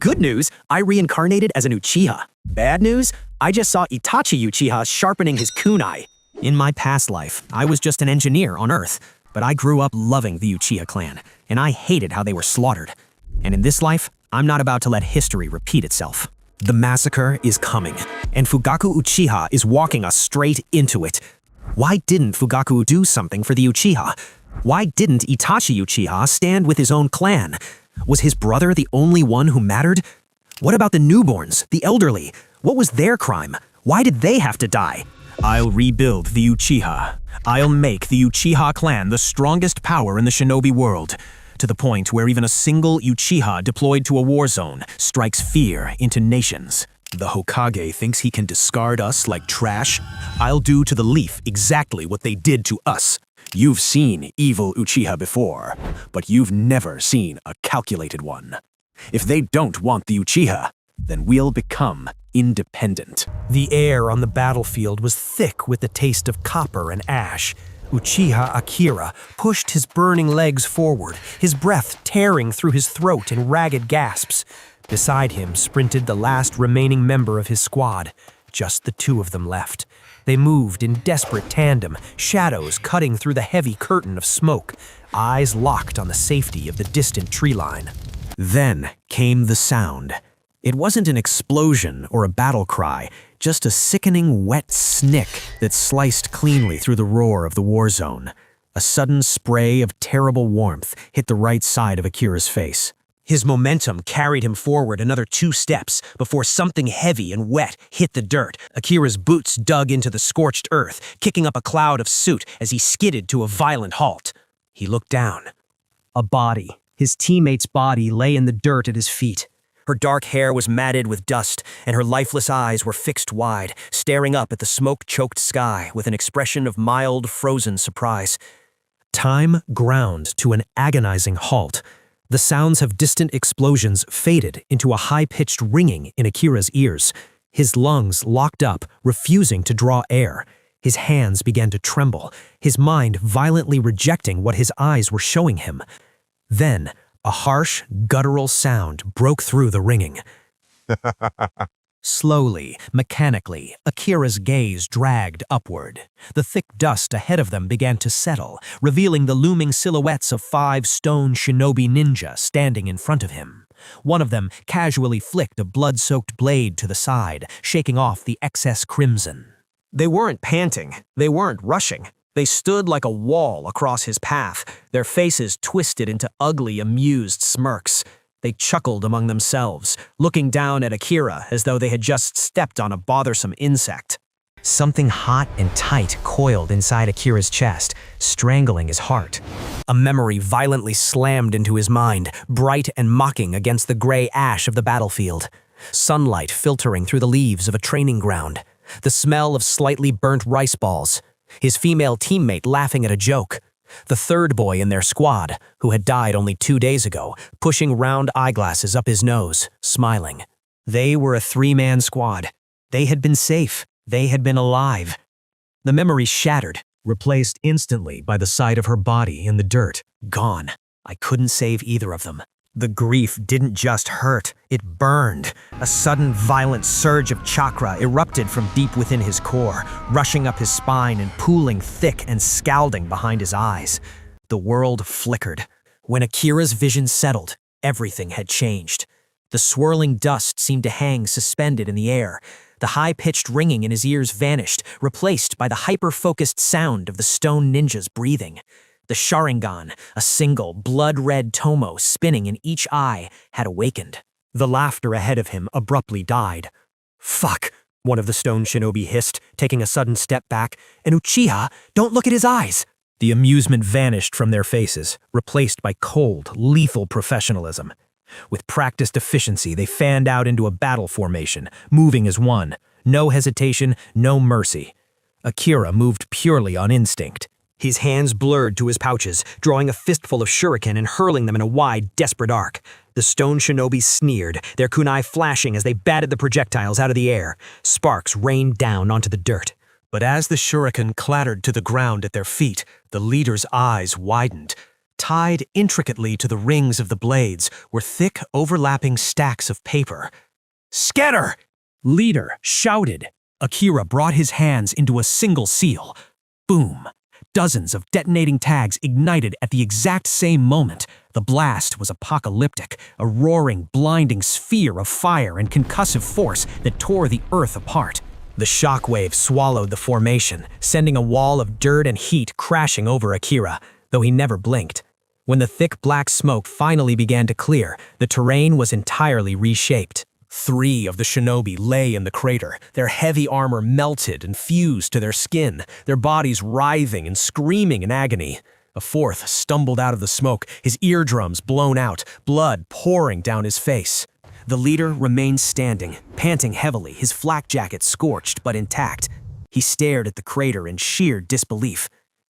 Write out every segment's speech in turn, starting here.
Good news, I reincarnated as an Uchiha. Bad news, I just saw Itachi Uchiha sharpening his kunai. In my past life, I was just an engineer on Earth, but I grew up loving the Uchiha Clan, and I hated how they were slaughtered. And in this life, I'm not about to let history repeat itself. The massacre is coming, and Fugaku Uchiha is walking us straight into it. Why didn't Fugaku do something for the Uchiha? Why didn't Itachi Uchiha stand with his own clan? Was his brother the only one who mattered? What about the newborns, the elderly? What was their crime? Why did they have to die? I'll rebuild the Uchiha. I'll make the Uchiha Clan the strongest power in the shinobi world, to the point where even a single Uchiha deployed to a war zone strikes fear into nations. The Hokage thinks he can discard us like trash. I'll do to the Leaf exactly what they did to us. You've seen evil Uchiha before, but you've never seen a calculated one. If they don't want the Uchiha, then we'll become independent. The air on the battlefield was thick with the taste of copper and ash. Uchiha Akira pushed his burning legs forward, his breath tearing through his throat in ragged gasps. Beside him sprinted the last remaining member of his squad. Just the two of them left. They moved in desperate tandem, shadows cutting through the heavy curtain of smoke, eyes locked on the safety of the distant tree line. Then came the sound. It wasn't an explosion or a battle cry, just a sickening wet snick that sliced cleanly through the roar of the war zone. A sudden spray of terrible warmth hit the right side of Akira's face. His momentum carried him forward another 2 steps before something heavy and wet hit the dirt. Akira's boots dug into the scorched earth, kicking up a cloud of soot as he skidded to a violent halt. He looked down. A body. His teammate's body lay in the dirt at his feet. Her dark hair was matted with dust, and her lifeless eyes were fixed wide, staring up at the smoke-choked sky with an expression of mild, frozen surprise. Time ground to an agonizing halt. The sounds of distant explosions faded into a high-pitched ringing in Akira's ears. His lungs locked up, refusing to draw air. His hands began to tremble, his mind violently rejecting what his eyes were showing him. Then, a harsh, guttural sound broke through the ringing. Slowly, mechanically, Akira's gaze dragged upward. The thick dust ahead of them began to settle, revealing the looming silhouettes of 5 stone shinobi ninja standing in front of him. One of them casually flicked a blood-soaked blade to the side, shaking off the excess crimson. They weren't panting. They weren't rushing. They stood like a wall across his path, their faces twisted into ugly, amused smirks. They chuckled among themselves, looking down at Akira as though they had just stepped on a bothersome insect. Something hot and tight coiled inside Akira's chest, strangling his heart. A memory violently slammed into his mind, bright and mocking against the gray ash of the battlefield. Sunlight filtering through the leaves of a training ground. The smell of slightly burnt rice balls. His female teammate laughing at a joke. The third boy in their squad, who had died only 2 days ago, pushing round eyeglasses up his nose, smiling. They were a 3-man squad. They had been safe. They had been alive. The memory shattered, replaced instantly by the sight of her body in the dirt. Gone. I couldn't save either of them. The grief didn't just hurt, it burned. A sudden violent surge of chakra erupted from deep within his core, rushing up his spine and pooling thick and scalding behind his eyes. The world flickered. When Akira's vision settled, everything had changed. The swirling dust seemed to hang suspended in the air. The high-pitched ringing in his ears vanished, replaced by the hyper-focused sound of the stone ninjas breathing. The Sharingan, a single, blood-red tomo spinning in each eye, had awakened. The laughter ahead of him abruptly died. "Fuck," one of the stone shinobi hissed, taking a sudden step back. "And Uchiha, don't look at his eyes!" The amusement vanished from their faces, replaced by cold, lethal professionalism. With practiced efficiency, they fanned out into a battle formation, moving as one. No hesitation, no mercy. Akira moved purely on instinct. His hands blurred to his pouches, drawing a fistful of shuriken and hurling them in a wide, desperate arc. The stone shinobi sneered, their kunai flashing as they batted the projectiles out of the air. Sparks rained down onto the dirt. But as the shuriken clattered to the ground at their feet, the leader's eyes widened. Tied intricately to the rings of the blades were thick, overlapping stacks of paper. "Scatter!" Leader shouted. Akira brought his hands into a single seal. Boom! Dozens of detonating tags ignited at the exact same moment. The blast was apocalyptic, a roaring, blinding sphere of fire and concussive force that tore the earth apart. The shockwave swallowed the formation, sending a wall of dirt and heat crashing over Akira, though he never blinked. When the thick black smoke finally began to clear, the terrain was entirely reshaped. 3 of the shinobi lay in the crater, their heavy armor melted and fused to their skin, their bodies writhing and screaming in agony. A 4th stumbled out of the smoke, his eardrums blown out, blood pouring down his face. The leader remained standing, panting heavily, his flak jacket scorched but intact. He stared at the crater in sheer disbelief.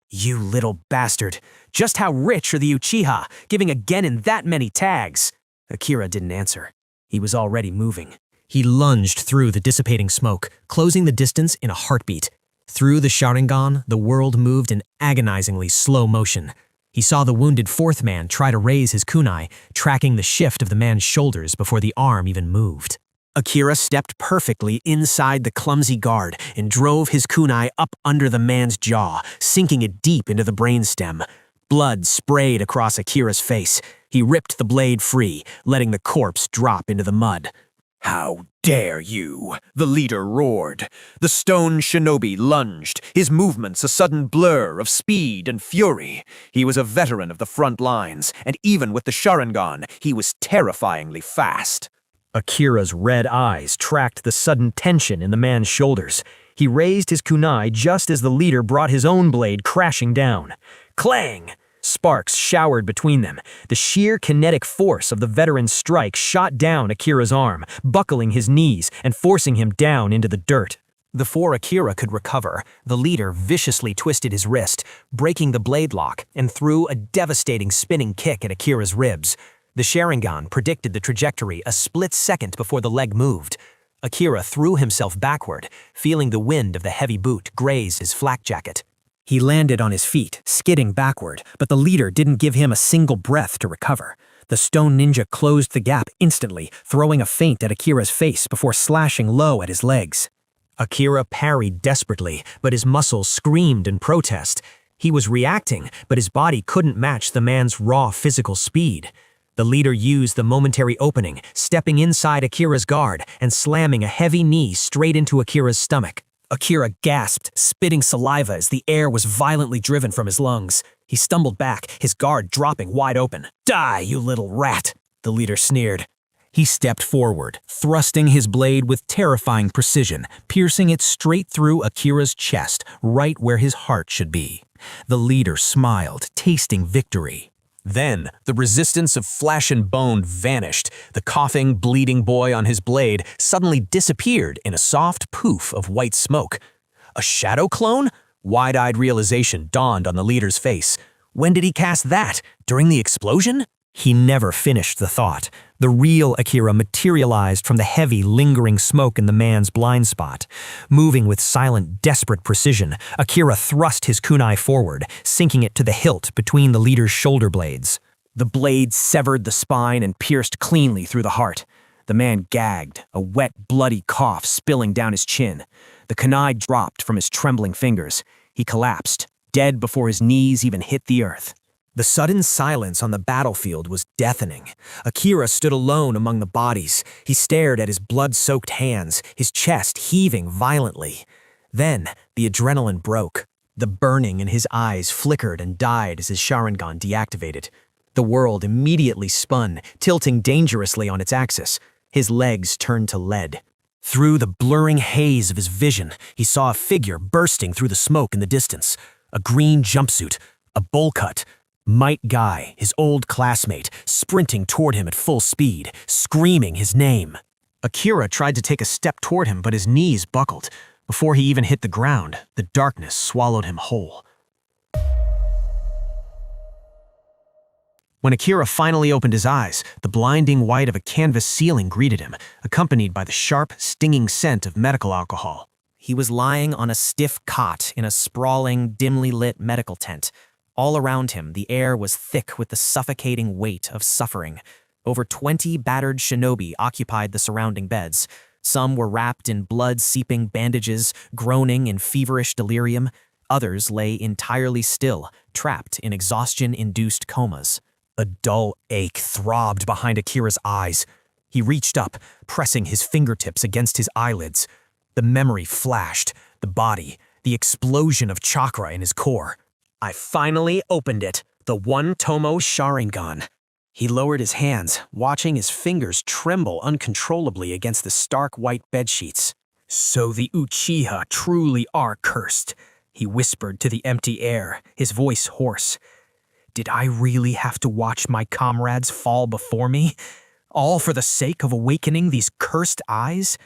"You little bastard. Just how rich are the Uchiha, giving a genin that many tags?" Akira didn't answer. He was already moving. He lunged through the dissipating smoke, closing the distance in a heartbeat. Through the Sharingan, the world moved in agonizingly slow motion. He saw the wounded 4th man try to raise his kunai, tracking the shift of the man's shoulders before the arm even moved. Akira stepped perfectly inside the clumsy guard and drove his kunai up under the man's jaw, sinking it deep into the brainstem. Blood sprayed across Akira's face. He ripped the blade free, letting the corpse drop into the mud. "How dare you?" the leader roared. The stone shinobi lunged, his movements a sudden blur of speed and fury. He was a veteran of the front lines, and even with the Sharingan, he was terrifyingly fast. Akira's red eyes tracked the sudden tension in the man's shoulders. He raised his kunai just as the leader brought his own blade crashing down. Clang! Sparks showered between them. The sheer kinetic force of the veteran's strike shot down Akira's arm, buckling his knees and forcing him down into the dirt. Before Akira could recover, the leader viciously twisted his wrist, breaking the blade lock, and threw a devastating spinning kick at Akira's ribs. The Sharingan predicted the trajectory a split second before the leg moved. Akira threw himself backward, feeling the wind of the heavy boot graze his flak jacket. He landed on his feet, skidding backward, but the leader didn't give him a single breath to recover. The stone ninja closed the gap instantly, throwing a feint at Akira's face before slashing low at his legs. Akira parried desperately, but his muscles screamed in protest. He was reacting, but his body couldn't match the man's raw physical speed. The leader used the momentary opening, stepping inside Akira's guard and slamming a heavy knee straight into Akira's stomach. Akira gasped, spitting saliva as the air was violently driven from his lungs. He stumbled back, his guard dropping wide open. "Die, you little rat," the leader sneered. He stepped forward, thrusting his blade with terrifying precision, piercing it straight through Akira's chest, right where his heart should be. The leader smiled, tasting victory. Then, the resistance of flesh and bone vanished. The coughing, bleeding boy on his blade suddenly disappeared in a soft poof of white smoke. A shadow clone? Wide-eyed realization dawned on the leader's face. When did he cast that? During the explosion? He never finished the thought. The real Akira materialized from the heavy, lingering smoke in the man's blind spot. Moving with silent, desperate precision, Akira thrust his kunai forward, sinking it to the hilt between the leader's shoulder blades. The blade severed the spine and pierced cleanly through the heart. The man gagged, a wet, bloody cough spilling down his chin. The kunai dropped from his trembling fingers. He collapsed, dead before his knees even hit the earth. The sudden silence on the battlefield was deafening. Akira stood alone among the bodies. He stared at his blood-soaked hands, his chest heaving violently. Then, the adrenaline broke. The burning in his eyes flickered and died as his Sharingan deactivated. The world immediately spun, tilting dangerously on its axis. His legs turned to lead. Through the blurring haze of his vision, he saw a figure bursting through the smoke in the distance. A green jumpsuit, a bowl cut. Might Guy, his old classmate, sprinting toward him at full speed, screaming his name. Akira tried to take a step toward him, but his knees buckled. Before he even hit the ground, the darkness swallowed him whole. When Akira finally opened his eyes, the blinding white of a canvas ceiling greeted him, accompanied by the sharp, stinging scent of medical alcohol. He was lying on a stiff cot in a sprawling, dimly lit medical tent. All around him, the air was thick with the suffocating weight of suffering. Over 20 battered shinobi occupied the surrounding beds. Some were wrapped in blood-seeping bandages, groaning in feverish delirium. Others lay entirely still, trapped in exhaustion-induced comas. A dull ache throbbed behind Akira's eyes. He reached up, pressing his fingertips against his eyelids. The memory flashed, the body, the explosion of chakra in his core. I finally opened it, the one Tomo Sharingan. He lowered his hands, watching his fingers tremble uncontrollably against the stark white bedsheets. So the Uchiha truly are cursed, he whispered to the empty air, his voice hoarse. Did I really have to watch my comrades fall before me? All for the sake of awakening these cursed eyes?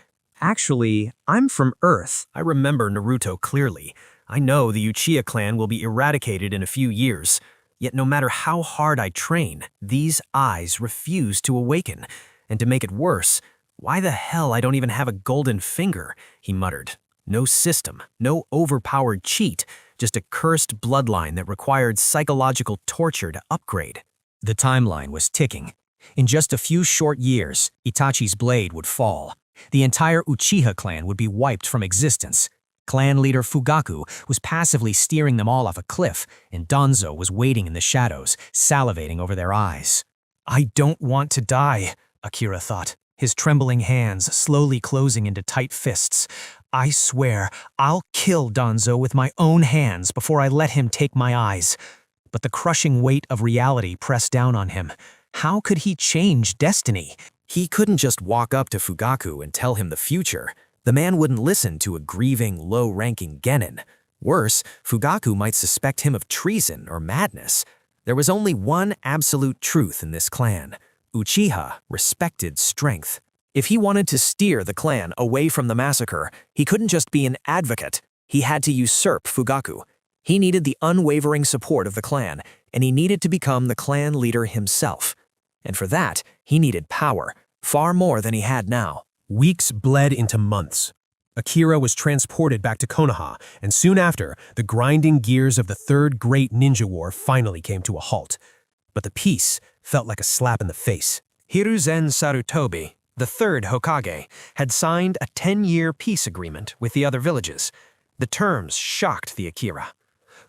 Actually, I'm from Earth. I remember Naruto clearly. I know the Uchiha clan will be eradicated in a few years. Yet no matter how hard I train, these eyes refuse to awaken. And to make it worse, why the hell I don't even have a golden finger, he muttered. No system, no overpowered cheat, just a cursed bloodline that required psychological torture to upgrade. The timeline was ticking. In just a few short years, Itachi's blade would fall. The entire Uchiha clan would be wiped from existence. Clan leader Fugaku was passively steering them all off a cliff, and Danzo was waiting in the shadows, salivating over their eyes. I don't want to die, Akira thought, his trembling hands slowly closing into tight fists. I swear, I'll kill Danzo with my own hands before I let him take my eyes. But the crushing weight of reality pressed down on him. How could he change destiny? He couldn't just walk up to Fugaku and tell him the future. The man wouldn't listen to a grieving, low-ranking genin. Worse, Fugaku might suspect him of treason or madness. There was only one absolute truth in this clan. Uchiha respected strength. If he wanted to steer the clan away from the massacre, he couldn't just be an advocate. He had to usurp Fugaku. He needed the unwavering support of the clan, and he needed to become the clan leader himself. And for that, he needed power, far more than he had now. Weeks bled into months. Akira was transported back to Konoha, and soon after, the grinding gears of the Third Great Ninja War finally came to a halt. But the peace felt like a slap in the face. Hiruzen Sarutobi, the third Hokage, had signed a 10-year peace agreement with the other villages. The terms shocked the Akira.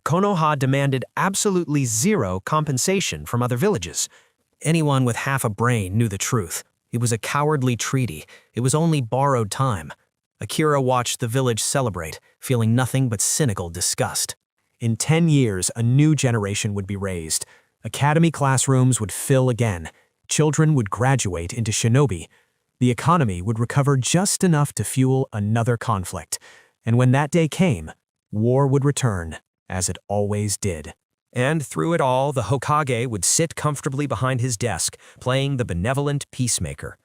Konoha demanded absolutely zero compensation from other villages. Anyone with half a brain knew the truth. It was a cowardly treaty. It was only borrowed time. Akira watched the village celebrate, feeling nothing but cynical disgust. In 10 years, a new generation would be raised. Academy classrooms would fill again. Children would graduate into shinobi. The economy would recover just enough to fuel another conflict. And when that day came, war would return, as it always did. And through it all, the Hokage would sit comfortably behind his desk, playing the benevolent peacemaker.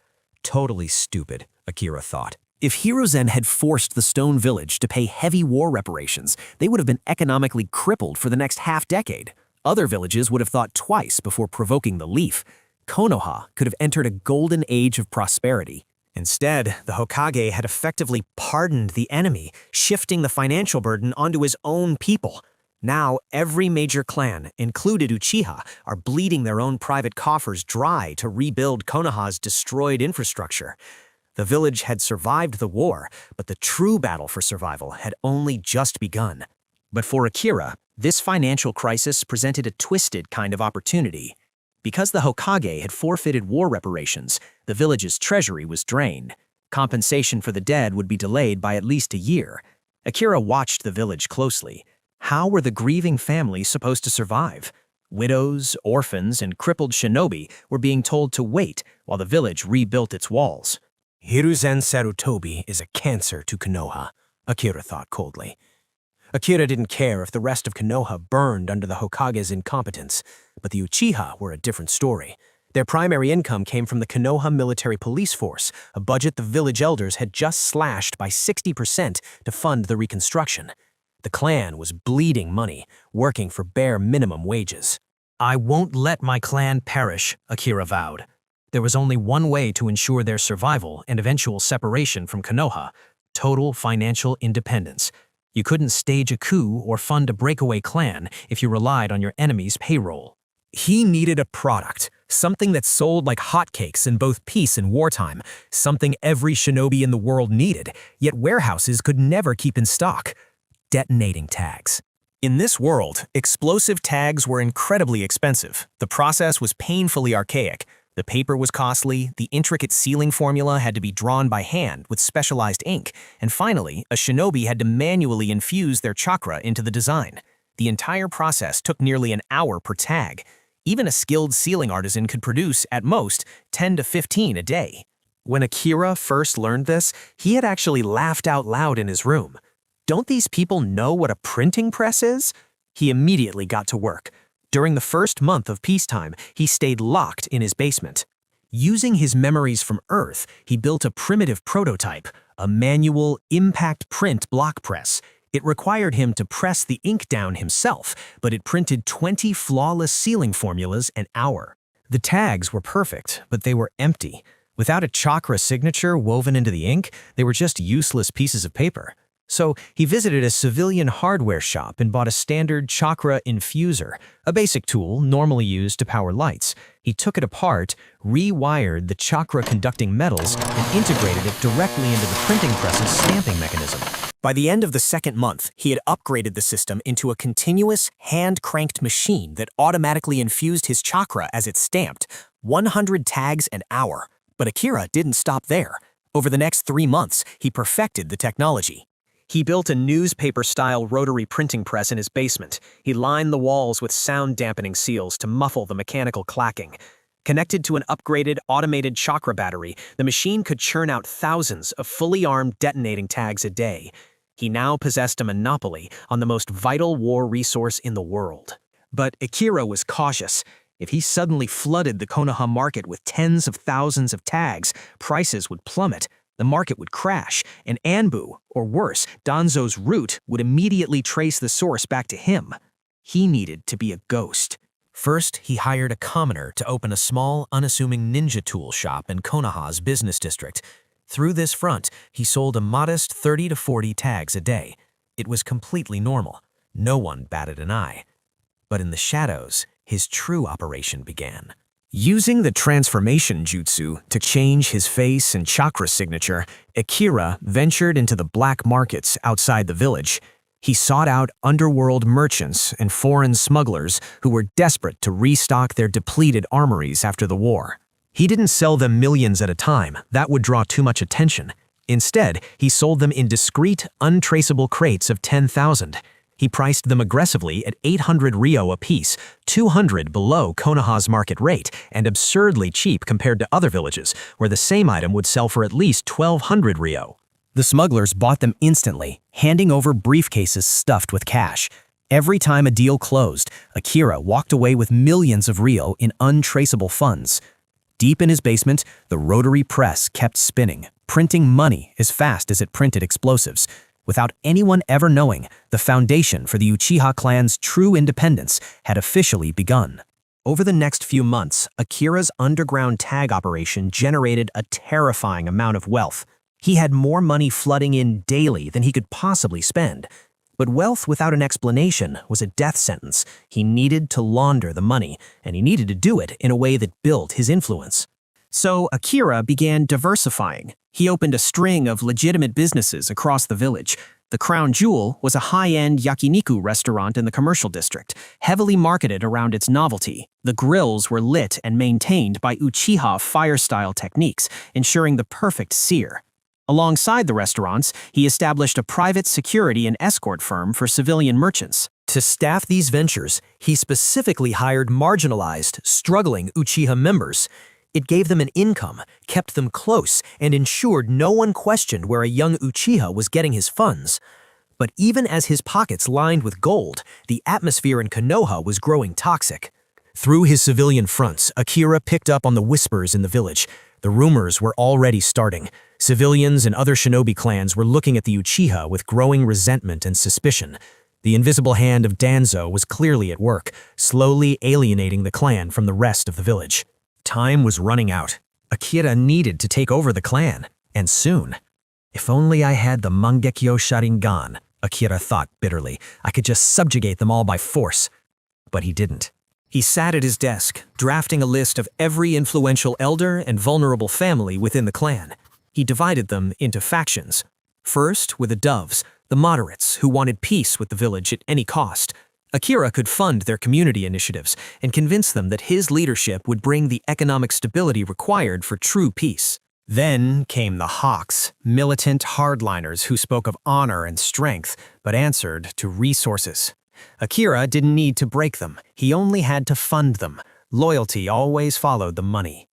Totally stupid, Akira thought. If Hiruzen had forced the Stone Village to pay heavy war reparations, they would have been economically crippled for the next half-decade. Other villages would have thought twice before provoking the leaf. Konoha could have entered a golden age of prosperity. Instead, the Hokage had effectively pardoned the enemy, shifting the financial burden onto his own people. Now, every major clan, included Uchiha, are bleeding their own private coffers dry to rebuild Konoha's destroyed infrastructure. The village had survived the war, but the true battle for survival had only just begun. But for Akira, this financial crisis presented a twisted kind of opportunity. Because the Hokage had forfeited war reparations, the village's treasury was drained. Compensation for the dead would be delayed by at least a year. Akira watched the village closely. How were the grieving families supposed to survive? Widows, orphans, and crippled shinobi were being told to wait while the village rebuilt its walls. Hiruzen Sarutobi is a cancer to Konoha, Akira thought coldly. Akira didn't care if the rest of Konoha burned under the Hokage's incompetence, but the Uchiha were a different story. Their primary income came from the Konoha Military Police Force, a budget the village elders had just slashed by 60% to fund the reconstruction. The clan was bleeding money, working for bare minimum wages. I won't let my clan perish, Akira vowed. There was only one way to ensure their survival and eventual separation from Konoha: total financial independence. You couldn't stage a coup or fund a breakaway clan if you relied on your enemy's payroll. He needed a product, something that sold like hotcakes in both peace and wartime, something every shinobi in the world needed, yet warehouses could never keep in stock. Detonating tags. In this world, explosive tags were incredibly expensive. The process was painfully archaic. The paper was costly, the intricate sealing formula had to be drawn by hand with specialized ink, and finally, a shinobi had to manually infuse their chakra into the design. The entire process took nearly an hour per tag. Even a skilled sealing artisan could produce, at most, 10 to 15 a day. When Akira first learned this, he had actually laughed out loud in his room. Don't these people know what a printing press is? He immediately got to work. During the first month of peacetime, he stayed locked in his basement. Using his memories from Earth, he built a primitive prototype, a manual impact print block press. It required him to press the ink down himself, but it printed 20 flawless sealing formulas an hour. The tags were perfect, but they were empty. Without a chakra signature woven into the ink, they were just useless pieces of paper. So he visited a civilian hardware shop and bought a standard chakra infuser, a basic tool normally used to power lights. He took it apart, rewired the chakra-conducting metals, and integrated it directly into the printing press's stamping mechanism. By the end of the second month, he had upgraded the system into a continuous, hand-cranked machine that automatically infused his chakra as it stamped, 100 tags an hour. But Akira didn't stop there. Over the next 3 months, he perfected the technology. He built a newspaper-style rotary printing press in his basement. He lined the walls with sound-dampening seals to muffle the mechanical clacking. Connected to an upgraded, automated chakra battery, the machine could churn out thousands of fully armed detonating tags a day. He now possessed a monopoly on the most vital war resource in the world. But Akira was cautious. If he suddenly flooded the Konoha market with tens of thousands of tags, prices would plummet. The market would crash, and Anbu, or worse, Danzo's root, would immediately trace the source back to him. He needed to be a ghost. First, he hired a commoner to open a small, unassuming ninja tool shop in Konoha's business district. Through this front, he sold a modest 30 to 40 tags a day. It was completely normal. No one batted an eye. But in the shadows, his true operation began. Using the transformation jutsu to change his face and chakra signature, Akira ventured into the black markets outside the village. He sought out underworld merchants and foreign smugglers who were desperate to restock their depleted armories after the war. He didn't sell them millions at a time. That would draw too much attention. Instead, he sold them in discreet, untraceable crates of 10,000. He priced them aggressively at 800 ryo apiece, 200 below Konoha's market rate, and absurdly cheap compared to other villages, where the same item would sell for at least 1,200 ryo. The smugglers bought them instantly, handing over briefcases stuffed with cash. Every time a deal closed, Akira walked away with millions of ryo in untraceable funds. Deep in his basement, the rotary press kept spinning, printing money as fast as it printed explosives. Without anyone ever knowing, the foundation for the Uchiha clan's true independence had officially begun. Over the next few months, Akira's underground tag operation generated a terrifying amount of wealth. He had more money flooding in daily than he could possibly spend. But wealth without an explanation was a death sentence. He needed to launder the money, and he needed to do it in a way that built his influence. So Akira began diversifying. He opened a string of legitimate businesses across the village. The crown jewel was a high-end yakiniku restaurant in the commercial district, heavily marketed around its novelty. The grills were lit and maintained by Uchiha fire-style techniques, ensuring the perfect sear. Alongside the restaurants, he established a private security and escort firm for civilian merchants. To staff these ventures, he specifically hired marginalized, struggling Uchiha members. It gave them an income, kept them close, and ensured no one questioned where a young Uchiha was getting his funds. But even as his pockets lined with gold, the atmosphere in Konoha was growing toxic. Through his civilian fronts, Akira picked up on the whispers in the village. The rumors were already starting. Civilians and other shinobi clans were looking at the Uchiha with growing resentment and suspicion. The invisible hand of Danzo was clearly at work, slowly alienating the clan from the rest of the village. Time was running out. Akira needed to take over the clan, and soon. If only I had the Mangekyo Sharingan, Akira thought bitterly. I could just subjugate them all by force. But he didn't. He sat at his desk, drafting a list of every influential elder and vulnerable family within the clan. He divided them into factions. First were the Doves, the moderates who wanted peace with the village at any cost. Akira could fund their community initiatives and convince them that his leadership would bring the economic stability required for true peace. Then came the Hawks, militant hardliners who spoke of honor and strength, but answered to resources. Akira didn't need to break them, he only had to fund them. Loyalty always followed the money.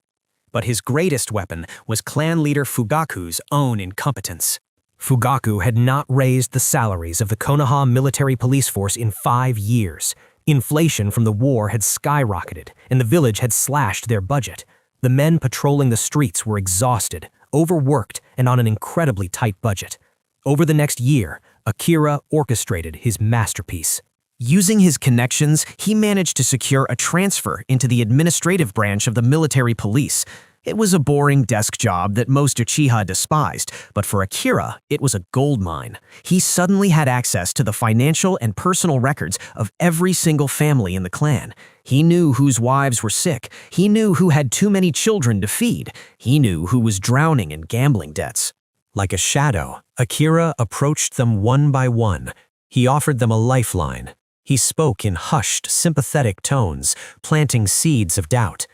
But his greatest weapon was clan leader Fugaku's own incompetence. Fugaku had not raised the salaries of the Konoha military police force in 5 years. Inflation from the war had skyrocketed, and the village had slashed their budget. The men patrolling the streets were exhausted, overworked, and on an incredibly tight budget. Over the next year, Akira orchestrated his masterpiece. Using his connections, he managed to secure a transfer into the administrative branch of the military police. It was a boring desk job that most Uchiha despised, but for Akira, it was a goldmine. He suddenly had access to the financial and personal records of every single family in the clan. He knew whose wives were sick. He knew who had too many children to feed. He knew who was drowning in gambling debts. Like a shadow, Akira approached them one by one. He offered them a lifeline. He spoke in hushed, sympathetic tones, planting seeds of doubt.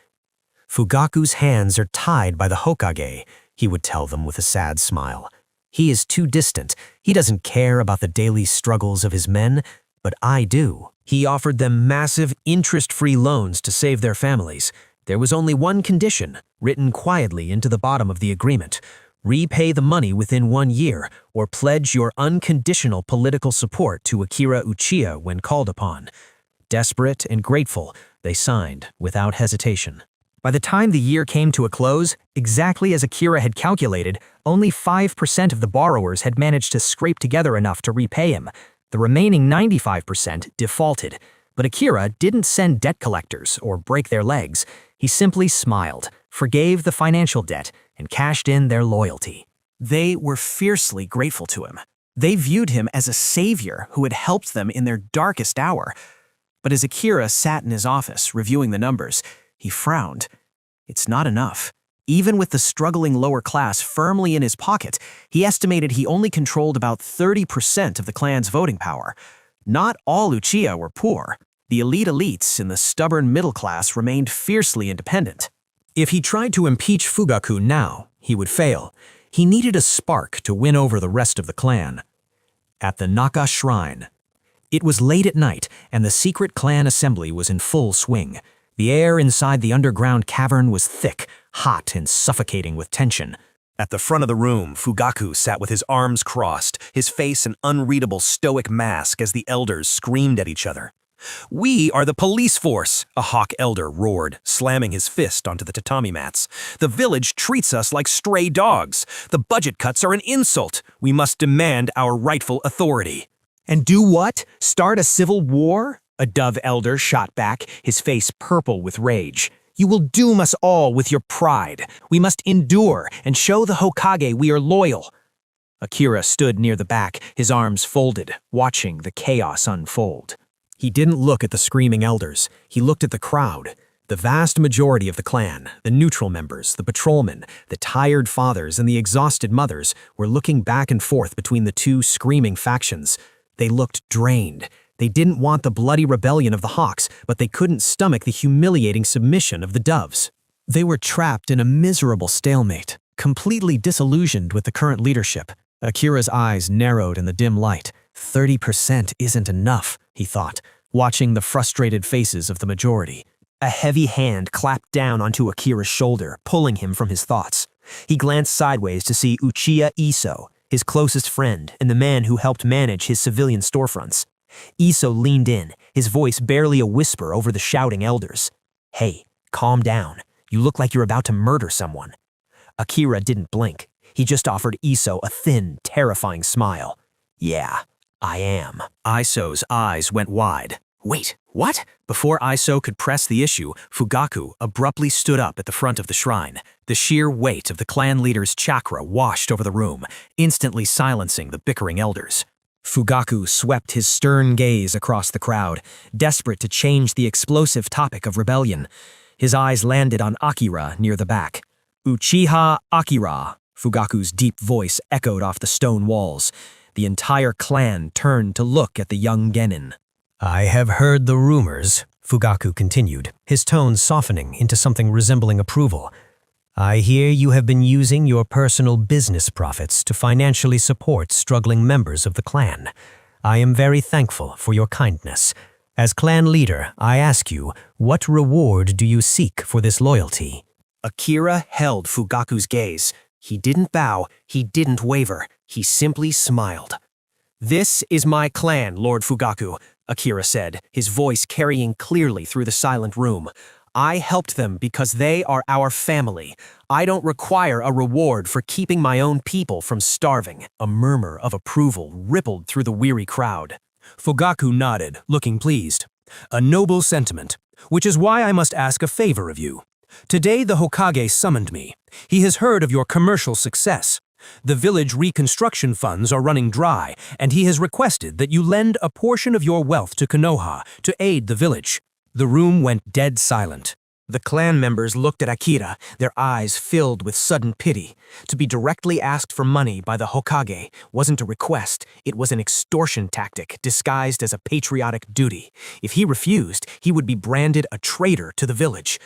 Fugaku's hands are tied by the Hokage, he would tell them with a sad smile. He is too distant. He doesn't care about the daily struggles of his men, but I do. He offered them massive, interest-free loans to save their families. There was only one condition, written quietly into the bottom of the agreement. Repay the money within 1 year, or pledge your unconditional political support to Akira Uchiha when called upon. Desperate and grateful, they signed without hesitation. By the time the year came to a close, exactly as Akira had calculated, only 5% of the borrowers had managed to scrape together enough to repay him. The remaining 95% defaulted. But Akira didn't send debt collectors or break their legs. He simply smiled, forgave the financial debt, and cashed in their loyalty. They were fiercely grateful to him. They viewed him as a savior who had helped them in their darkest hour. But as Akira sat in his office reviewing the numbers, he frowned. It's not enough. Even with the struggling lower class firmly in his pocket, he estimated he only controlled about 30% of the clan's voting power. Not all Uchiha were poor. The elite elites in the stubborn middle class remained fiercely independent. If he tried to impeach Fugaku now, he would fail. He needed a spark to win over the rest of the clan. At the Naka Shrine. It was late at night, and the secret clan assembly was in full swing. The air inside the underground cavern was thick, hot, and suffocating with tension. At the front of the room, Fugaku sat with his arms crossed, his face an unreadable stoic mask as the elders screamed at each other. "We are the police force," a hawk elder roared, slamming his fist onto the tatami mats. "The village treats us like stray dogs. The budget cuts are an insult. We must demand our rightful authority." "And do what? Start a civil war?" A dove elder shot back, his face purple with rage. "You will doom us all with your pride. We must endure and show the Hokage we are loyal." Akira stood near the back, his arms folded, watching the chaos unfold. He didn't look at the screaming elders. He looked at the crowd. The vast majority of the clan, the neutral members, the patrolmen, the tired fathers, and the exhausted mothers were looking back and forth between the two screaming factions. They looked drained. They didn't want the bloody rebellion of the Hawks, but they couldn't stomach the humiliating submission of the Doves. They were trapped in a miserable stalemate, completely disillusioned with the current leadership. Akira's eyes narrowed in the dim light. 30% isn't enough, he thought, watching the frustrated faces of the majority. A heavy hand clapped down onto Akira's shoulder, pulling him from his thoughts. He glanced sideways to see Uchiha Iso, his closest friend and the man who helped manage his civilian storefronts. Iso leaned in, his voice barely a whisper over the shouting elders. "Hey, calm down. You look like you're about to murder someone." Akira didn't blink. He just offered Iso a thin, terrifying smile. "Yeah, I am." Iso's eyes went wide. "Wait, what?" Before Iso could press the issue, Fugaku abruptly stood up at the front of the shrine. The sheer weight of the clan leader's chakra washed over the room, instantly silencing the bickering elders. Fugaku swept his stern gaze across the crowd, desperate to change the explosive topic of rebellion. His eyes landed on Akira near the back. Uchiha Akira, Fugaku's deep voice echoed off the stone walls. The entire clan turned to look at the young genin. I have heard the rumors, Fugaku continued, his tone softening into something resembling approval. I hear you have been using your personal business profits to financially support struggling members of the clan. I am very thankful for your kindness. As clan leader, I ask you, what reward do you seek for this loyalty? Akira held Fugaku's gaze. He didn't bow, he didn't waver, he simply smiled. This is my clan, Lord Fugaku, Akira said, his voice carrying clearly through the silent room. I helped them because they are our family. I don't require a reward for keeping my own people from starving. A murmur of approval rippled through the weary crowd. Fugaku nodded, looking pleased. A noble sentiment, which is why I must ask a favor of you. Today the Hokage summoned me. He has heard of your commercial success. The village reconstruction funds are running dry, and he has requested that you lend a portion of your wealth to Konoha to aid the village. The room went dead silent. The clan members looked at Akira, their eyes filled with sudden pity. To be directly asked for money by the Hokage wasn't a request, it was an extortion tactic disguised as a patriotic duty. If he refused, he would be branded a traitor to the village.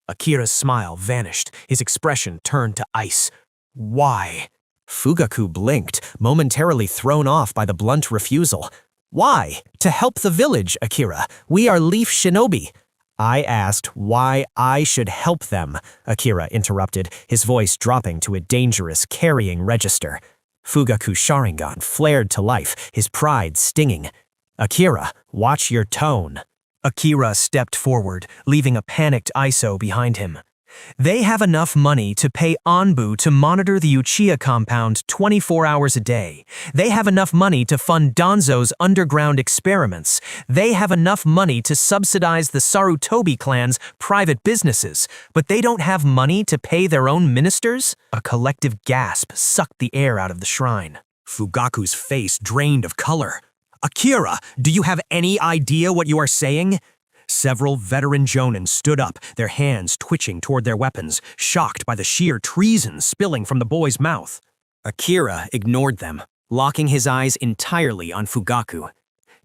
Akira's smile vanished, his expression turned to ice. Why? Fugaku blinked, momentarily thrown off by the blunt refusal. Why? To help the village, Akira. We are Leaf Shinobi. I asked why I should help them, Akira interrupted, his voice dropping to a dangerous carrying register. Fugaku's Sharingan flared to life, his pride stinging. Akira, watch your tone. Akira stepped forward, leaving a panicked Iso behind him. They have enough money to pay Anbu to monitor the Uchiha compound 24 hours a day. They have enough money to fund Danzo's underground experiments. They have enough money to subsidize the Sarutobi clan's private businesses. But they don't have money to pay their own ministers? A collective gasp sucked the air out of the shrine. Fugaku's face drained of color. Akira, do you have any idea what you are saying? Several veteran jonin stood up, their hands twitching toward their weapons, shocked by the sheer treason spilling from the boy's mouth. Akira ignored them, locking his eyes entirely on Fugaku.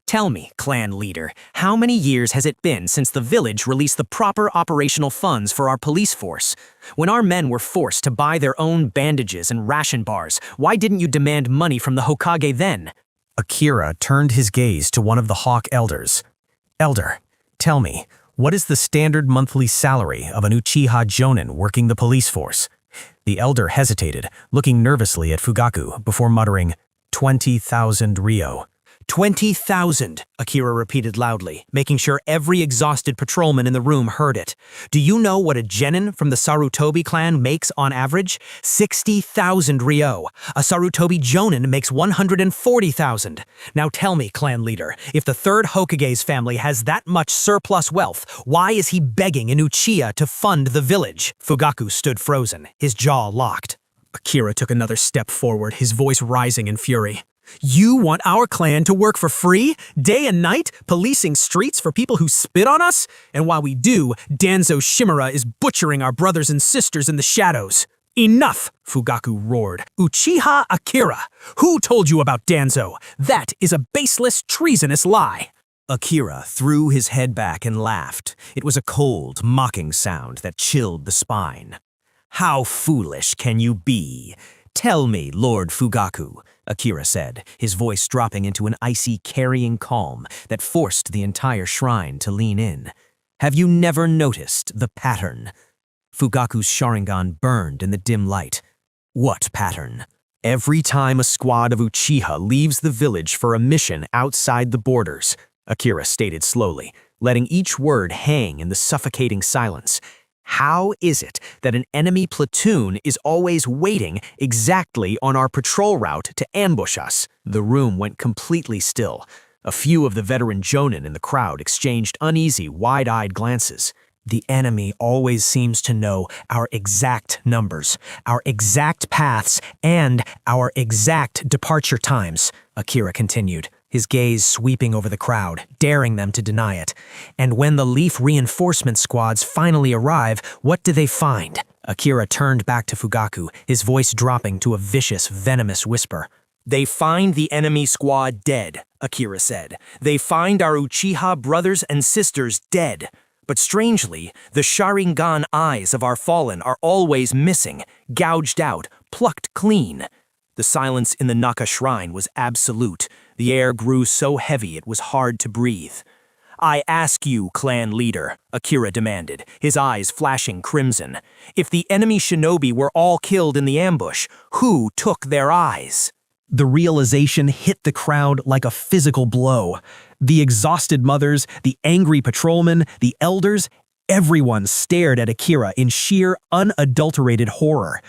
Tell me, clan leader, how many years has it been since the village released the proper operational funds for our police force? When our men were forced to buy their own bandages and ration bars, why didn't you demand money from the Hokage then? Akira turned his gaze to one of the Hawk elders. Elder, tell me, what is the standard monthly salary of an Uchiha Jonin working the police force? The elder hesitated, looking nervously at Fugaku before muttering, 20,000 ryo. 20,000, Akira repeated loudly, making sure every exhausted patrolman in the room heard it. Do you know what a genin from the Sarutobi clan makes on average? 60,000 ryo. A Sarutobi jonin makes 140,000. Now tell me, clan leader, if the third Hokage's family has that much surplus wealth, why is he begging an Uchiha to fund the village? Fugaku stood frozen, his jaw locked. Akira took another step forward, his voice rising in fury. You want our clan to work for free, day and night, policing streets for people who spit on us? And while we do, Danzo Shimura is butchering our brothers and sisters in the shadows. Enough, Fugaku roared. Uchiha Akira, who told you about Danzo? That is a baseless, treasonous lie. Akira threw his head back and laughed. It was a cold, mocking sound that chilled the spine. How foolish can you be? Tell me, Lord Fugaku, Akira said, his voice dropping into an icy, carrying calm that forced the entire shrine to lean in. Have you never noticed the pattern? Fugaku's Sharingan burned in the dim light. What pattern? Every time a squad of Uchiha leaves the village for a mission outside the borders, Akira stated slowly, letting each word hang in the suffocating silence. How is it that an enemy platoon is always waiting exactly on our patrol route to ambush us? The room went completely still. A few of the veteran jonin in the crowd exchanged uneasy, wide-eyed glances. The enemy always seems to know our exact numbers, our exact paths, and our exact departure times, Akira continued. his gaze sweeping over the crowd, daring them to deny it. And when the Leaf reinforcement squads finally arrive, what do they find? Akira turned back to Fugaku, his voice dropping to a vicious, venomous whisper. They find the enemy squad dead, Akira said. They find our Uchiha brothers and sisters dead. But strangely, the Sharingan eyes of our fallen are always missing, gouged out, plucked clean. The silence in the Naka shrine was absolute. The air grew so heavy it was hard to breathe. I ask you, clan leader, Akira demanded, his eyes flashing crimson. If the enemy shinobi were all killed in the ambush, who took their eyes? The realization hit the crowd like a physical blow. The exhausted mothers, the angry patrolmen, the elders, everyone stared at Akira in sheer, unadulterated horror.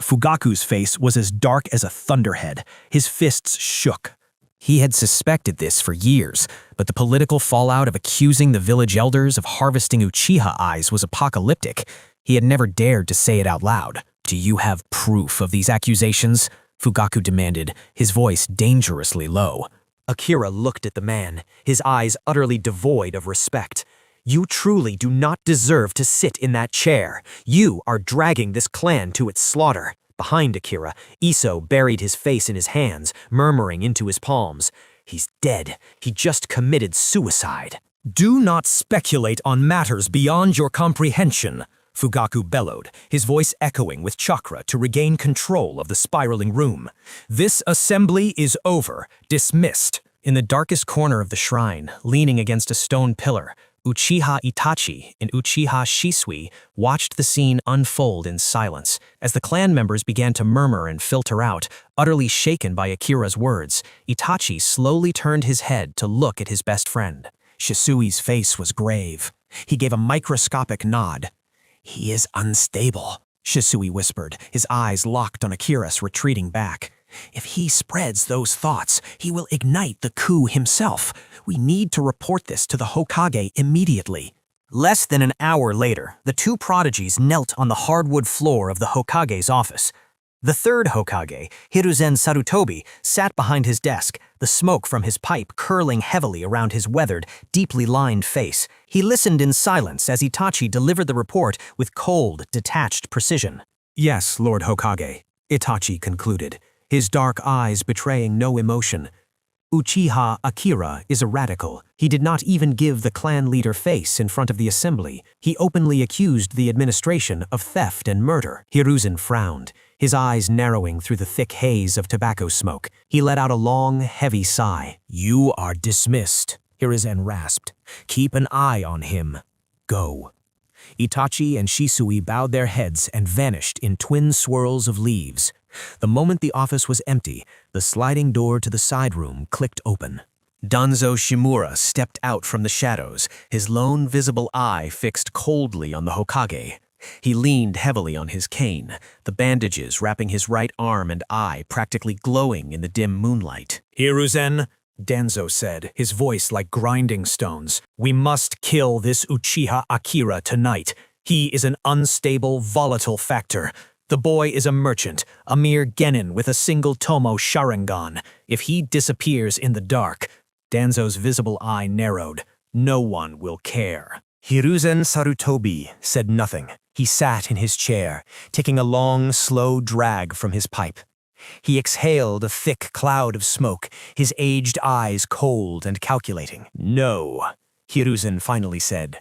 Fugaku's face was as dark as a thunderhead. His fists shook. He had suspected this for years, but the political fallout of accusing the village elders of harvesting Uchiha eyes was apocalyptic. He had never dared to say it out loud. Do you have proof of these accusations? Fugaku demanded, his voice dangerously low. Akira looked at the man, his eyes utterly devoid of respect. You truly do not deserve to sit in that chair. You are dragging this clan to its slaughter. Behind Akira, Iso buried his face in his hands, murmuring into his palms. He's dead. He just committed suicide. Do not speculate on matters beyond your comprehension, Fugaku bellowed, his voice echoing with chakra to regain control of the spiraling room. This assembly is over. Dismissed. In the darkest corner of the shrine, leaning against a stone pillar, Uchiha Itachi and Uchiha Shisui watched the scene unfold in silence. As the clan members began to murmur and filter out, utterly shaken by Akira's words, Itachi slowly turned his head to look at his best friend. Shisui's face was grave. He gave a microscopic nod. He is unstable, Shisui whispered, his eyes locked on Akira's retreating back. If he spreads those thoughts, he will ignite the coup himself. We need to report this to the Hokage immediately. Less than an hour later, the two prodigies knelt on the hardwood floor of the Hokage's office. The third Hokage, Hiruzen Sarutobi, sat behind his desk, the smoke from his pipe curling heavily around his weathered, deeply lined face. He listened in silence as Itachi delivered the report with cold, detached precision. Yes, Lord Hokage, Itachi concluded, his dark eyes betraying no emotion. Uchiha Akira is a radical. He did not even give the clan leader face in front of the assembly. He openly accused the administration of theft and murder. Hiruzen frowned, his eyes narrowing through the thick haze of tobacco smoke. He let out a long, heavy sigh. You are dismissed, Hiruzen rasped. Keep an eye on him. Go. Itachi and Shisui bowed their heads and vanished in twin swirls of leaves. The moment the office was empty, the sliding door to the side room clicked open. Danzo Shimura stepped out from the shadows, his lone visible eye fixed coldly on the Hokage. He leaned heavily on his cane, the bandages wrapping his right arm and eye practically glowing in the dim moonlight. Hiruzen, Danzo said, his voice like grinding stones. We must kill this Uchiha Akira tonight. He is an unstable, volatile factor. The boy is a merchant, a mere genin with a single tomo Sharingan. If he disappears in the dark, Danzo's visible eye narrowed. No one will care. Hiruzen Sarutobi said nothing. He sat in his chair, taking a long, slow drag from his pipe. He exhaled a thick cloud of smoke, his aged eyes cold and calculating. No, Hiruzen finally said.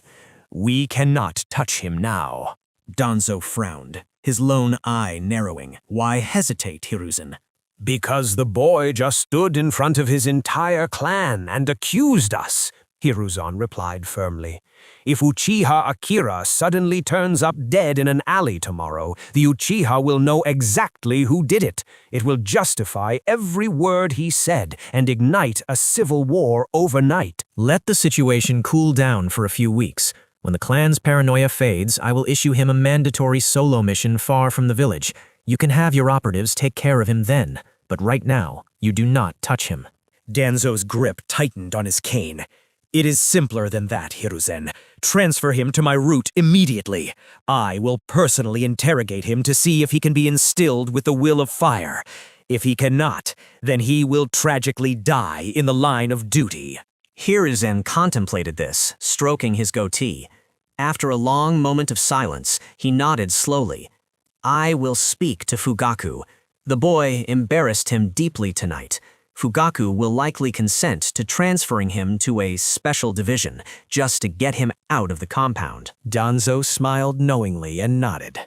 We cannot touch him now. Danzo frowned, his lone eye narrowing. Why hesitate, Hiruzen? Because the boy just stood in front of his entire clan and accused us, Hiruzen replied firmly. If Uchiha Akira suddenly turns up dead in an alley tomorrow, the Uchiha will know exactly who did it. It will justify every word he said and ignite a civil war overnight. Let the situation cool down for a few weeks. When the clan's paranoia fades, I will issue him a mandatory solo mission far from the village. You can have your operatives take care of him then, but right now, you do not touch him. Danzo's grip tightened on his cane. It is simpler than that, Hiruzen. Transfer him to my route immediately. I will personally interrogate him to see if he can be instilled with the will of fire. If he cannot, then he will tragically die in the line of duty. Hiruzen contemplated this, stroking his goatee. After a long moment of silence, he nodded slowly. I will speak to Fugaku. The boy embarrassed him deeply tonight. Fugaku will likely consent to transferring him to a special division, just to get him out of the compound. Danzo smiled knowingly and nodded.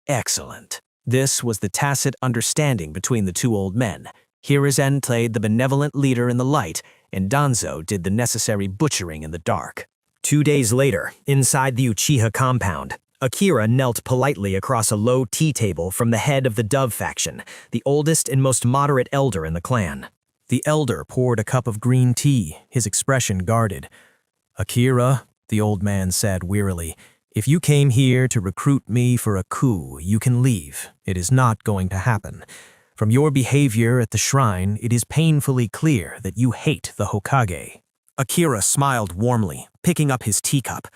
Excellent. This was the tacit understanding between the two old men. Hiruzen played the benevolent leader in the light, and Danzo did the necessary butchering in the dark. 2 days later, inside the Uchiha compound, Akira knelt politely across a low tea table from the head of the Dove faction, the oldest and most moderate elder in the clan. The elder poured a cup of green tea, his expression guarded. Akira, the old man said wearily, if you came here to recruit me for a coup, you can leave. It is not going to happen. From your behavior at the shrine, it is painfully clear that you hate the Hokage. Akira smiled warmly, picking up his teacup.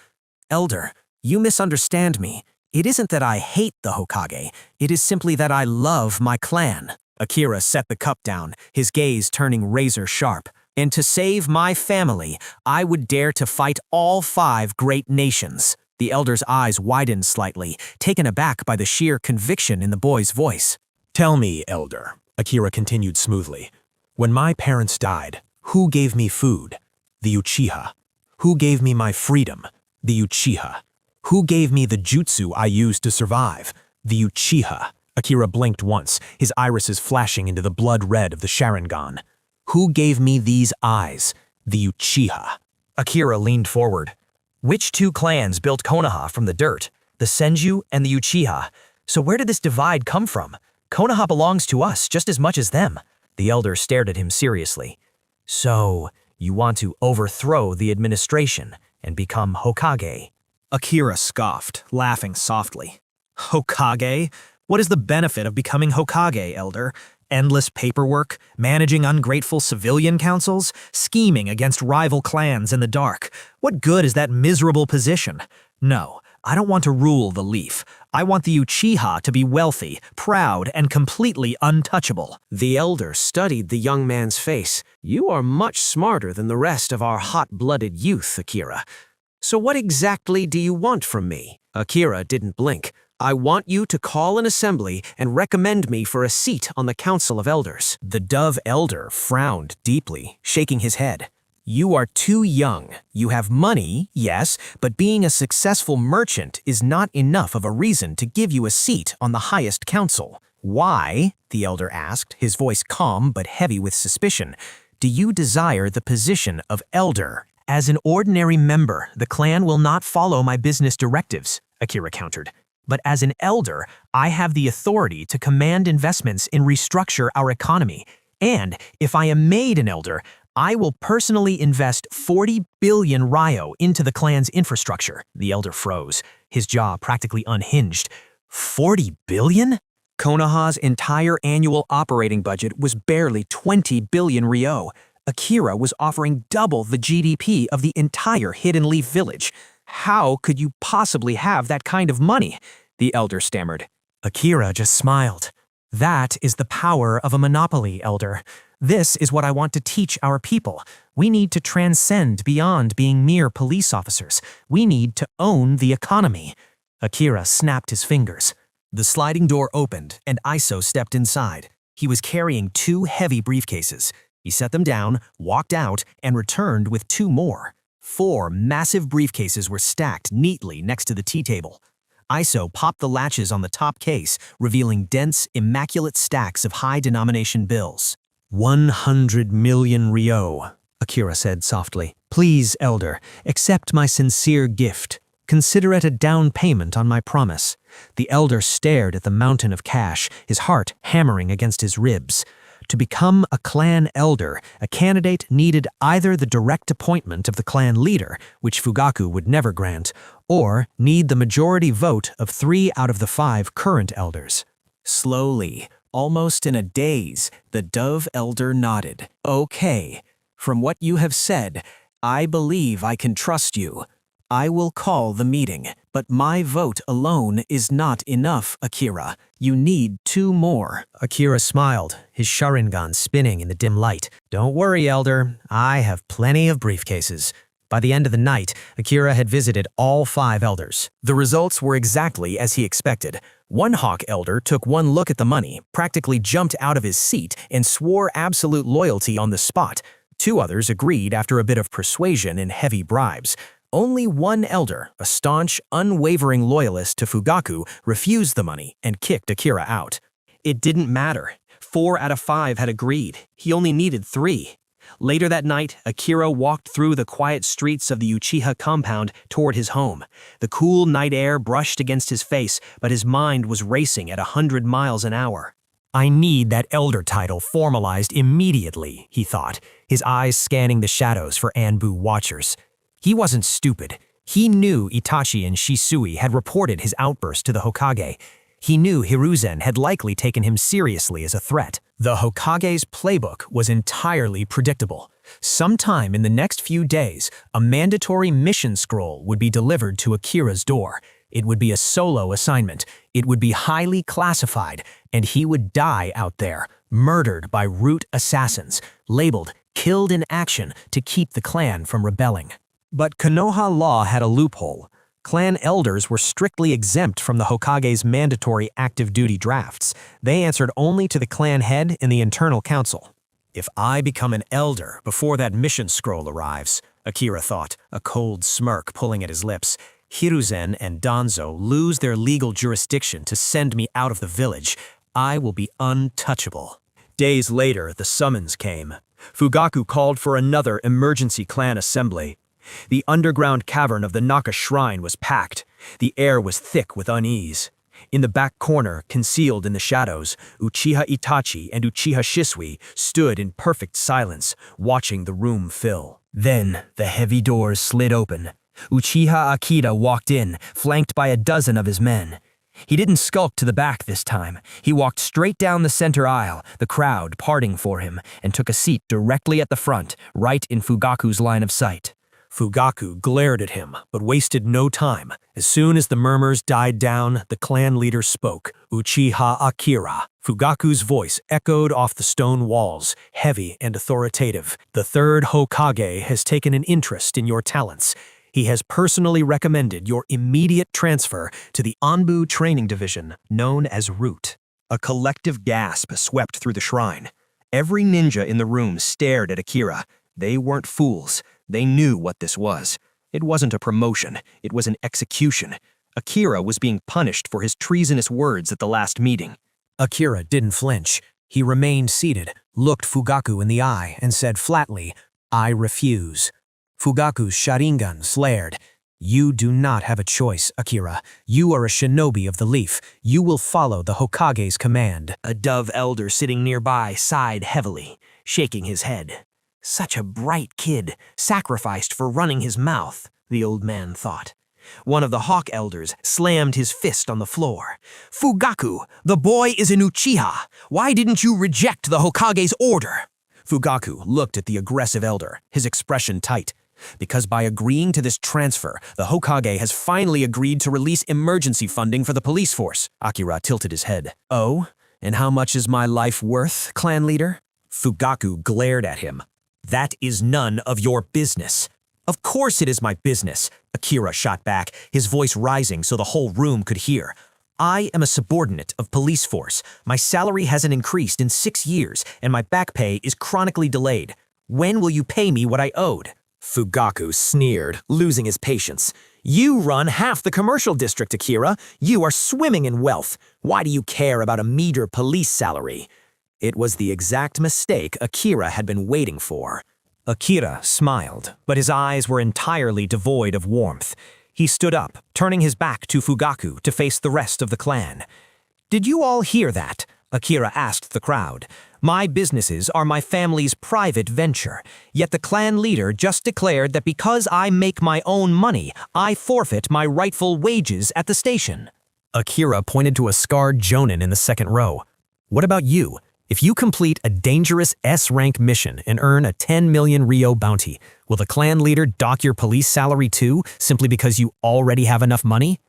Elder, you misunderstand me. It isn't that I hate the Hokage. It is simply that I love my clan. Akira set the cup down, his gaze turning razor sharp. And to save my family, I would dare to fight all 5 great nations. The elder's eyes widened slightly, taken aback by the sheer conviction in the boy's voice. Tell me, elder, Akira continued smoothly. When my parents died, who gave me food? The Uchiha. Who gave me my freedom? The Uchiha. Who gave me the jutsu I used to survive? The Uchiha. Akira blinked once, his irises flashing into the blood red of the Sharingan. Who gave me these eyes? The Uchiha. Akira leaned forward. Which 2 clans built Konoha from the dirt? The Senju and the Uchiha. So where did this divide come from? Konoha belongs to us just as much as them. The elder stared at him seriously. So, you want to overthrow the administration and become Hokage? Akira scoffed, laughing softly. Hokage? What is the benefit of becoming Hokage, elder? Endless paperwork, managing ungrateful civilian councils, scheming against rival clans in the dark. What good is that miserable position? No, I don't want to rule the Leaf. I want the Uchiha to be wealthy, proud, and completely untouchable. The elder studied the young man's face. You are much smarter than the rest of our hot-blooded youth, Akira. So what exactly do you want from me? Akira didn't blink. I want you to call an assembly and recommend me for a seat on the Council of Elders. The Dove elder frowned deeply, shaking his head. You are too young. You have money, yes, but being a successful merchant is not enough of a reason to give you a seat on the highest council. Why, the elder asked, his voice calm but heavy with suspicion, do you desire the position of elder? As an ordinary member, the clan will not follow my business directives, Akira countered. But as an elder, I have the authority to command investments and restructure our economy. And if I am made an elder, I will personally invest 40 billion ryo into the clan's infrastructure. The elder froze, his jaw practically unhinged. 40 billion? Konoha's entire annual operating budget was barely 20 billion ryo. Akira was offering double the GDP of the entire Hidden Leaf village. How could you possibly have that kind of money? The elder stammered. Akira just smiled. That is the power of a monopoly, elder. This is what I want to teach our people. We need to transcend beyond being mere police officers. We need to own the economy. Akira snapped his fingers. The sliding door opened, and Iso stepped inside. He was carrying 2 heavy briefcases. He set them down, walked out, and returned with 2 more. 4 massive briefcases were stacked neatly next to the tea table. Iso popped the latches on the top case, revealing dense, immaculate stacks of high-denomination bills. 100 million ryo, Akira said softly. Please, elder, accept my sincere gift. Consider it a down payment on my promise. The elder stared at the mountain of cash, his heart hammering against his ribs. To become a clan elder, a candidate needed either the direct appointment of the clan leader, which Fugaku would never grant, or need the majority vote of 3 out of the 5 current elders. Slowly, almost in a daze, the Dove elder nodded. Okay, from what you have said, I believe I can trust you. I will call the meeting, but my vote alone is not enough, Akira. You need 2 more. Akira smiled, his Sharingan spinning in the dim light. Don't worry, Elder. I have plenty of briefcases. By the end of the night, Akira had visited all 5 elders. The results were exactly as he expected. One Hawk elder took one look at the money, practically jumped out of his seat, and swore absolute loyalty on the spot. 2 others agreed after a bit of persuasion and heavy bribes. Only one elder, a staunch, unwavering loyalist to Fugaku, refused the money and kicked Akira out. It didn't matter. 4 out of 5 had agreed. He only needed 3. Later that night, Akira walked through the quiet streets of the Uchiha compound toward his home. The cool night air brushed against his face, but his mind was racing at 100 miles an hour. I need that elder title formalized immediately, he thought, his eyes scanning the shadows for Anbu watchers. He wasn't stupid. He knew Itachi and Shisui had reported his outburst to the Hokage. He knew Hiruzen had likely taken him seriously as a threat. The Hokage's playbook was entirely predictable. Sometime in the next few days, a mandatory mission scroll would be delivered to Akira's door. It would be a solo assignment. It would be highly classified, and he would die out there, murdered by root assassins, labeled killed in action to keep the clan from rebelling. But Konoha law had a loophole. Clan elders were strictly exempt from the Hokage's mandatory active duty drafts. They answered only to the clan head and the internal council. If I become an elder before that mission scroll arrives, Akira thought, a cold smirk pulling at his lips, Hiruzen and Danzo lose their legal jurisdiction to send me out of the village. I will be untouchable. Days later, the summons came. Fugaku called for another emergency clan assembly. The underground cavern of the Naka Shrine was packed. The air was thick with unease. In the back corner, concealed in the shadows, Uchiha Itachi and Uchiha Shisui stood in perfect silence, watching the room fill. Then, the heavy doors slid open. Uchiha Akira walked in, flanked by a dozen of his men. He didn't skulk to the back this time. He walked straight down the center aisle, the crowd parting for him, and took a seat directly at the front, right in Fugaku's line of sight. Fugaku glared at him, but wasted no time. As soon as the murmurs died down, the clan leader spoke, Uchiha Akira. Fugaku's voice echoed off the stone walls, heavy and authoritative. The 3rd Hokage has taken an interest in your talents. He has personally recommended your immediate transfer to the Anbu Training Division, known as Root. A collective gasp swept through the shrine. Every ninja in the room stared at Akira. They weren't fools. They knew what this was. It wasn't a promotion. It was an execution. Akira was being punished for his treasonous words at the last meeting. Akira didn't flinch. He remained seated, looked Fugaku in the eye, and said flatly, I refuse. Fugaku's Sharingan flared. You do not have a choice, Akira. You are a shinobi of the leaf. You will follow the Hokage's command. A dove elder sitting nearby sighed heavily, shaking his head. Such a bright kid, sacrificed for running his mouth, the old man thought. One of the Hawk elders slammed his fist on the floor. Fugaku, the boy is an Uchiha. Why didn't you reject the Hokage's order? Fugaku looked at the aggressive elder, his expression tight. Because by agreeing to this transfer, the Hokage has finally agreed to release emergency funding for the police force. Akira tilted his head. Oh, and how much is my life worth, clan leader? Fugaku glared at him. That is none of your business. Of course it is my business, Akira shot back, his voice rising so the whole room could hear. I am a subordinate of police force. My salary hasn't increased in 6 years, and my back pay is chronically delayed. When will you pay me what I owed? Fugaku sneered, losing his patience. You run half the commercial district, Akira. You are swimming in wealth. Why do you care about a meager police salary? It was the exact mistake Akira had been waiting for. Akira smiled, but his eyes were entirely devoid of warmth. He stood up, turning his back to Fugaku to face the rest of the clan. Did you all hear that? Akira asked the crowd. My businesses are my family's private venture, yet the clan leader just declared that because I make my own money, I forfeit my rightful wages at the station. Akira pointed to a scarred jonin in the second row. What about you? If you complete a dangerous S-rank mission and earn a 10 million Rio bounty, will the clan leader dock your police salary too, simply because you already have enough money?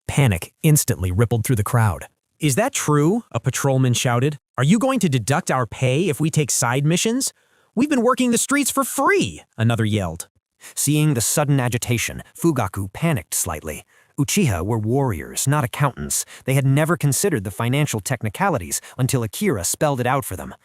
Panic instantly rippled through the crowd. Is that true? A patrolman shouted. Are you going to deduct our pay if we take side missions? We've been working the streets for free, another yelled. Seeing the sudden agitation, Fugaku panicked slightly. Uchiha were warriors, not accountants. They had never considered the financial technicalities until Akira spelled it out for them.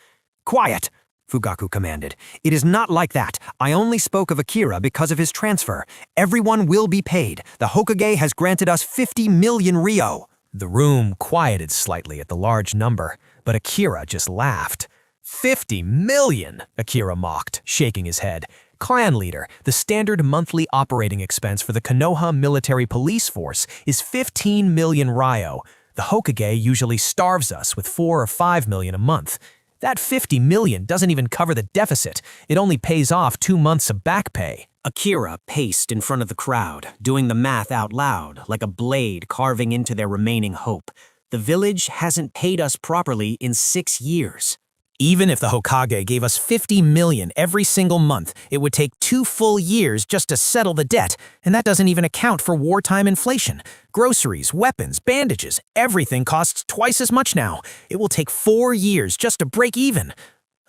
Quiet, Fugaku commanded. It is not like that. I only spoke of Akira because of his transfer. Everyone will be paid. The Hokage has granted us 50 million Rio. The room quieted slightly at the large number, but Akira just laughed. 50 million, Akira mocked, shaking his head. Clan leader, the standard monthly operating expense for the Konoha military police force is 15 million Ryo. The Hokage usually starves us with 4 or 5 million a month. That 50 million doesn't even cover the deficit. It only pays off 2 months of back pay. Akira paced in front of the crowd, doing the math out loud, like a blade carving into their remaining hope. The village hasn't paid us properly in 6 years. Even if the Hokage gave us 50 million every single month, it would take 2 full years just to settle the debt, and that doesn't even account for wartime inflation. Groceries, weapons, bandages, everything costs twice as much now. It will take 4 years just to break even.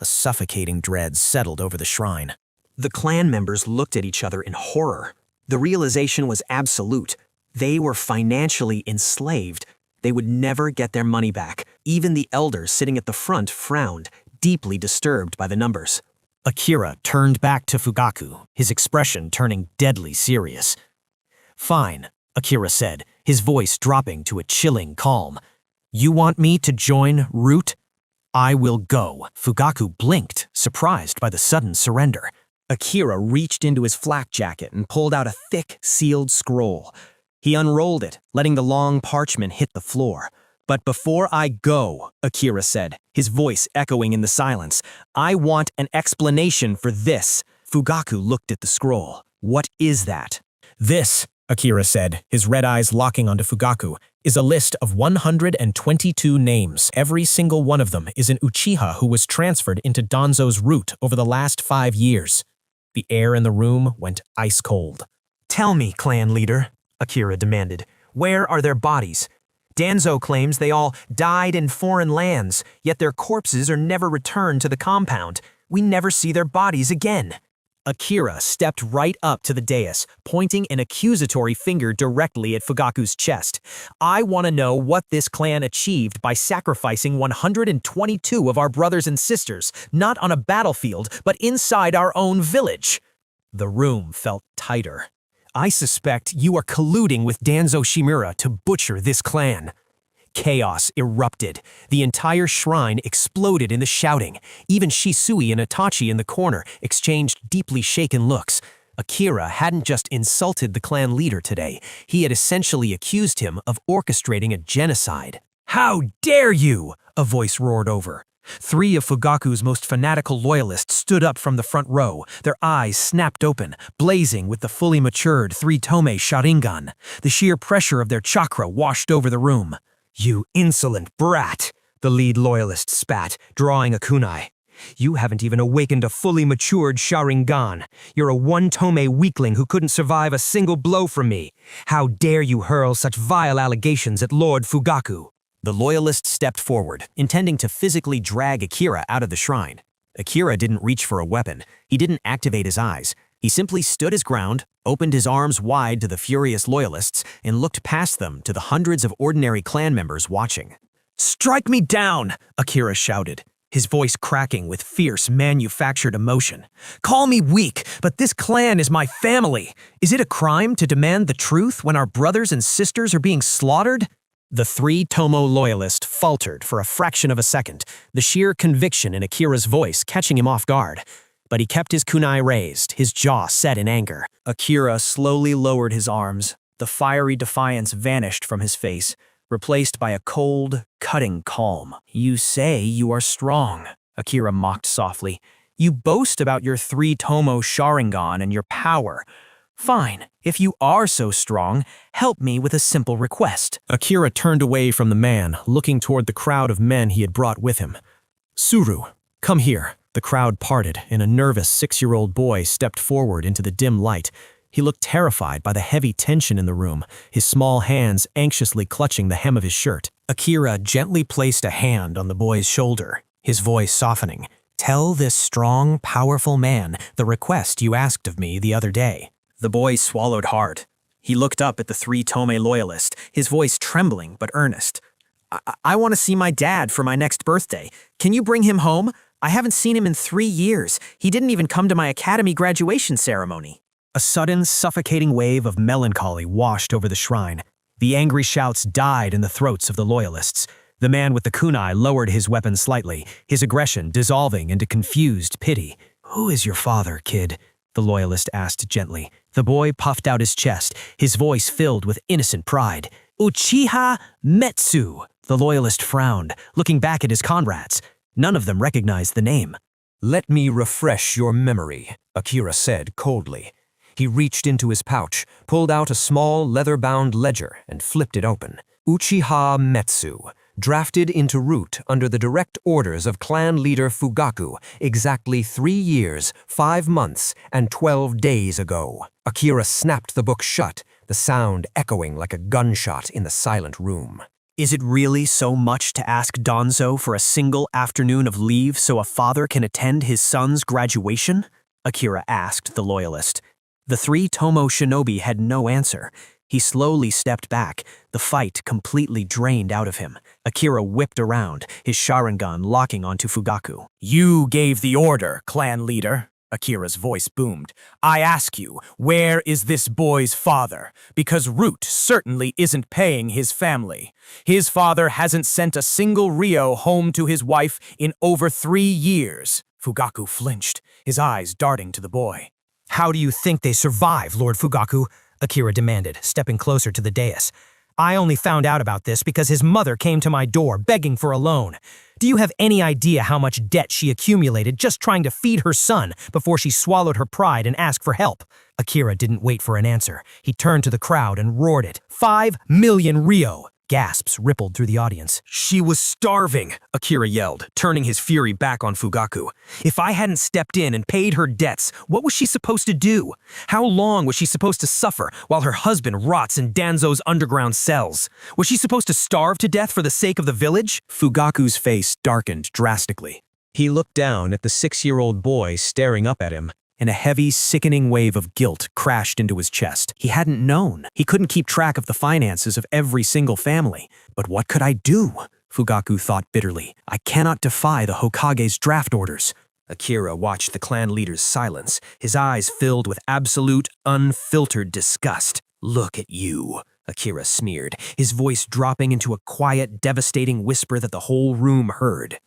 A suffocating dread settled over the shrine. The clan members looked at each other in horror. The realization was absolute. They were financially enslaved. They would never get their money back. Even the elders sitting at the front frowned, deeply disturbed by the numbers. Akira turned back to Fugaku, his expression turning deadly serious. Fine, Akira said, his voice dropping to a chilling calm. You want me to join Root? I will go. Fugaku blinked, surprised by the sudden surrender. Akira reached into his flak jacket and pulled out a thick, sealed scroll. He unrolled it, letting the long parchment hit the floor. But before I go, Akira said, his voice echoing in the silence, I want an explanation for this. Fugaku looked at the scroll. What is that? This, Akira said, his red eyes locking onto Fugaku, is a list of 122 names. Every single one of them is an Uchiha who was transferred into Danzo's root over the last 5 years. The air in the room went ice cold. Tell me, clan leader, Akira demanded, where are their bodies? Danzo claims they all died in foreign lands, yet their corpses are never returned to the compound. We never see their bodies again. Akira stepped right up to the dais, pointing an accusatory finger directly at Fugaku's chest. I want to know what this clan achieved by sacrificing 122 of our brothers and sisters, not on a battlefield, but inside our own village. The room felt tighter. I suspect you are colluding with Danzo Shimura to butcher this clan. Chaos erupted. The entire shrine exploded in the shouting. Even Shisui and Itachi in the corner exchanged deeply shaken looks. Akira hadn't just insulted the clan leader today. He had essentially accused him of orchestrating a genocide. How dare you! A voice roared over. 3 of Fugaku's most fanatical loyalists stood up from the front row, their eyes snapped open, blazing with the fully matured 3-tome Sharingan. The sheer pressure of their chakra washed over the room. You insolent brat, the lead loyalist spat, drawing a kunai. You haven't even awakened a fully matured Sharingan. You're a 1-tome weakling who couldn't survive a single blow from me. How dare you hurl such vile allegations at Lord Fugaku? The loyalist stepped forward, intending to physically drag Akira out of the shrine. Akira didn't reach for a weapon. He didn't activate his eyes. He simply stood his ground, opened his arms wide to the furious loyalists, and looked past them to the hundreds of ordinary clan members watching. Strike me down, Akira shouted, his voice cracking with fierce manufactured emotion. Call me weak, but this clan is my family. Is it a crime to demand the truth when our brothers and sisters are being slaughtered? The 3-tomo loyalist faltered for a fraction of a second, the sheer conviction in Akira's voice catching him off guard. But he kept his kunai raised, his jaw set in anger. Akira slowly lowered his arms. The fiery defiance vanished from his face, replaced by a cold, cutting calm. You say you are strong, Akira mocked softly. You boast about your 3-tomo Sharingan and your power. Fine, if you are so strong, help me with a simple request. Akira turned away from the man, looking toward the crowd of men he had brought with him. Suru, come here. The crowd parted, and a nervous 6-year-old boy stepped forward into the dim light. He looked terrified by the heavy tension in the room, his small hands anxiously clutching the hem of his shirt. Akira gently placed a hand on the boy's shoulder, his voice softening. Tell this strong, powerful man the request you asked of me the other day. The boy swallowed hard. He looked up at the 3 Tomei loyalist, his voice trembling but earnest. I want to see my dad for my next birthday. Can you bring him home? I haven't seen him in 3 years. He didn't even come to my academy graduation ceremony. A sudden, suffocating wave of melancholy washed over the shrine. The angry shouts died in the throats of the loyalists. The man with the kunai lowered his weapon slightly, his aggression dissolving into confused pity. "Who is your father, kid?" the loyalist asked gently. The boy puffed out his chest, his voice filled with innocent pride. "Uchiha Metsu!" The loyalist frowned, looking back at his comrades. None of them recognized the name. "Let me refresh your memory," Akira said coldly. He reached into his pouch, pulled out a small leather-bound ledger, and flipped it open. Uchiha Metsu, drafted into Root under the direct orders of clan leader Fugaku exactly 3 years, 5 months, and 12 days ago. Akira snapped the book shut, the sound echoing like a gunshot in the silent room. Is it really so much to ask Danzo for a single afternoon of leave so a father can attend his son's graduation? Akira asked the loyalist. The 3 Tomo shinobi had no answer. He slowly stepped back, the fight completely drained out of him. Akira whipped around, his Sharingan locking onto Fugaku. "You gave the order, clan leader," Akira's voice boomed. "I ask you, where is this boy's father? Because Root certainly isn't paying his family. His father hasn't sent a single Ryo home to his wife in over 3 years. Fugaku flinched, his eyes darting to the boy. "How do you think they survive, Lord Fugaku?" Akira demanded, stepping closer to the dais. "I only found out about this because his mother came to my door begging for a loan. Do you have any idea how much debt she accumulated just trying to feed her son before she swallowed her pride and asked for help?" Akira didn't wait for an answer. He turned to the crowd and roared it. 5 million Ryo! Gasps rippled through the audience. "She was starving," Akira yelled, turning his fury back on Fugaku. "If I hadn't stepped in and paid her debts, what was she supposed to do? How long was she supposed to suffer while her husband rots in Danzo's underground cells? Was she supposed to starve to death for the sake of the village?" Fugaku's face darkened drastically. He looked down at the 6-year-old boy staring up at him, and a heavy, sickening wave of guilt crashed into his chest. He hadn't known. He couldn't keep track of the finances of every single family. But what could I do? Fugaku thought bitterly. I cannot defy the Hokage's draft orders. Akira watched the clan leader's silence, his eyes filled with absolute, unfiltered disgust. "Look at you," Akira sneered, his voice dropping into a quiet, devastating whisper that the whole room heard.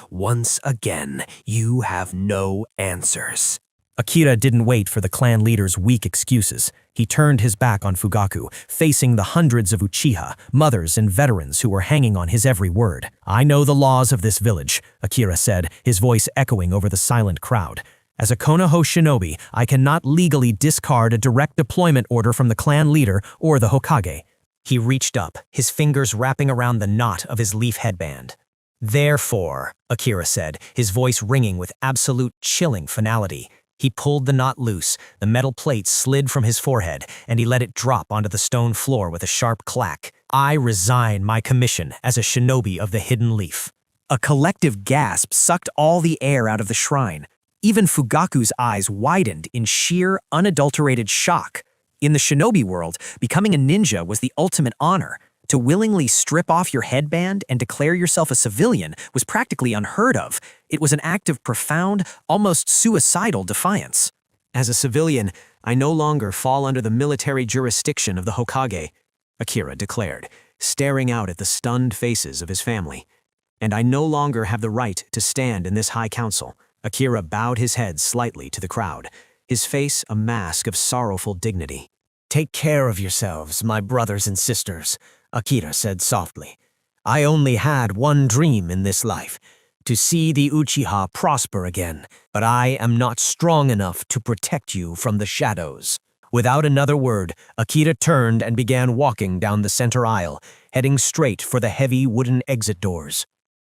"Once again, you have no answers." Akira didn't wait for the clan leader's weak excuses. He turned his back on Fugaku, facing the hundreds of Uchiha, mothers and veterans who were hanging on his every word. "I know the laws of this village," Akira said, his voice echoing over the silent crowd. "As a Konoha shinobi, I cannot legally discard a direct deployment order from the clan leader or the Hokage." He reached up, his fingers wrapping around the knot of his leaf headband. "Therefore," Akira said, his voice ringing with absolute chilling finality. He pulled the knot loose, the metal plate slid from his forehead, and he let it drop onto the stone floor with a sharp clack. "I resign my commission as a shinobi of the Hidden Leaf." A collective gasp sucked all the air out of the shrine. Even Fugaku's eyes widened in sheer, unadulterated shock. In the shinobi world, becoming a ninja was the ultimate honor. To willingly strip off your headband and declare yourself a civilian was practically unheard of. It was an act of profound, almost suicidal defiance. "As a civilian, I no longer fall under the military jurisdiction of the Hokage," Akira declared, staring out at the stunned faces of his family. "And I no longer have the right to stand in this high council." Akira bowed his head slightly to the crowd, his face a mask of sorrowful dignity. "Take care of yourselves, my brothers and sisters," Akira said softly. "I only had one dream in this life, to see the Uchiha prosper again, but I am not strong enough to protect you from the shadows." Without another word, Akira turned and began walking down the center aisle, heading straight for the heavy wooden exit doors.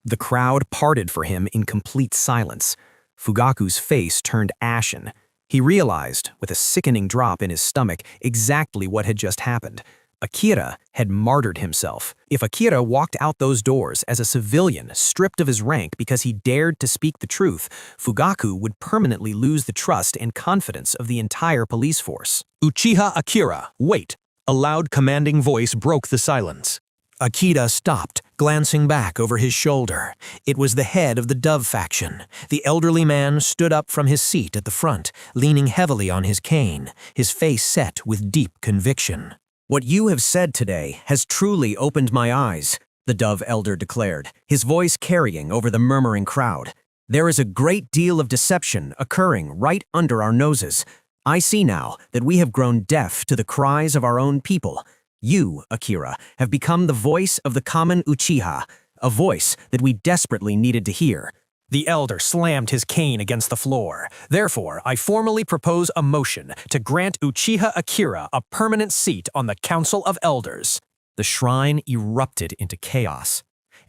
The crowd parted for him in complete silence. Fugaku's face turned ashen. He realized, with a sickening drop in his stomach, exactly what had just happened. Akira had martyred himself. If Akira walked out those doors as a civilian stripped of his rank because he dared to speak the truth, Fugaku would permanently lose the trust and confidence of the entire police force. Uchiha Akira, wait! A loud commanding voice broke the silence. Akira stopped, glancing back over his shoulder. It was the head of the Dove faction. The elderly man stood up from his seat at the front, leaning heavily on his cane, his face set with deep conviction. "What you have said today has truly opened my eyes," the Dove elder declared, his voice carrying over the murmuring crowd. "There is a great deal of deception occurring right under our noses. I see now that we have grown deaf to the cries of our own people. You, Akira, have become the voice of the common Uchiha, a voice that we desperately needed to hear." The elder slammed his cane against the floor. "Therefore, I formally propose a motion to grant Uchiha Akira a permanent seat on the Council of Elders." The shrine erupted into chaos.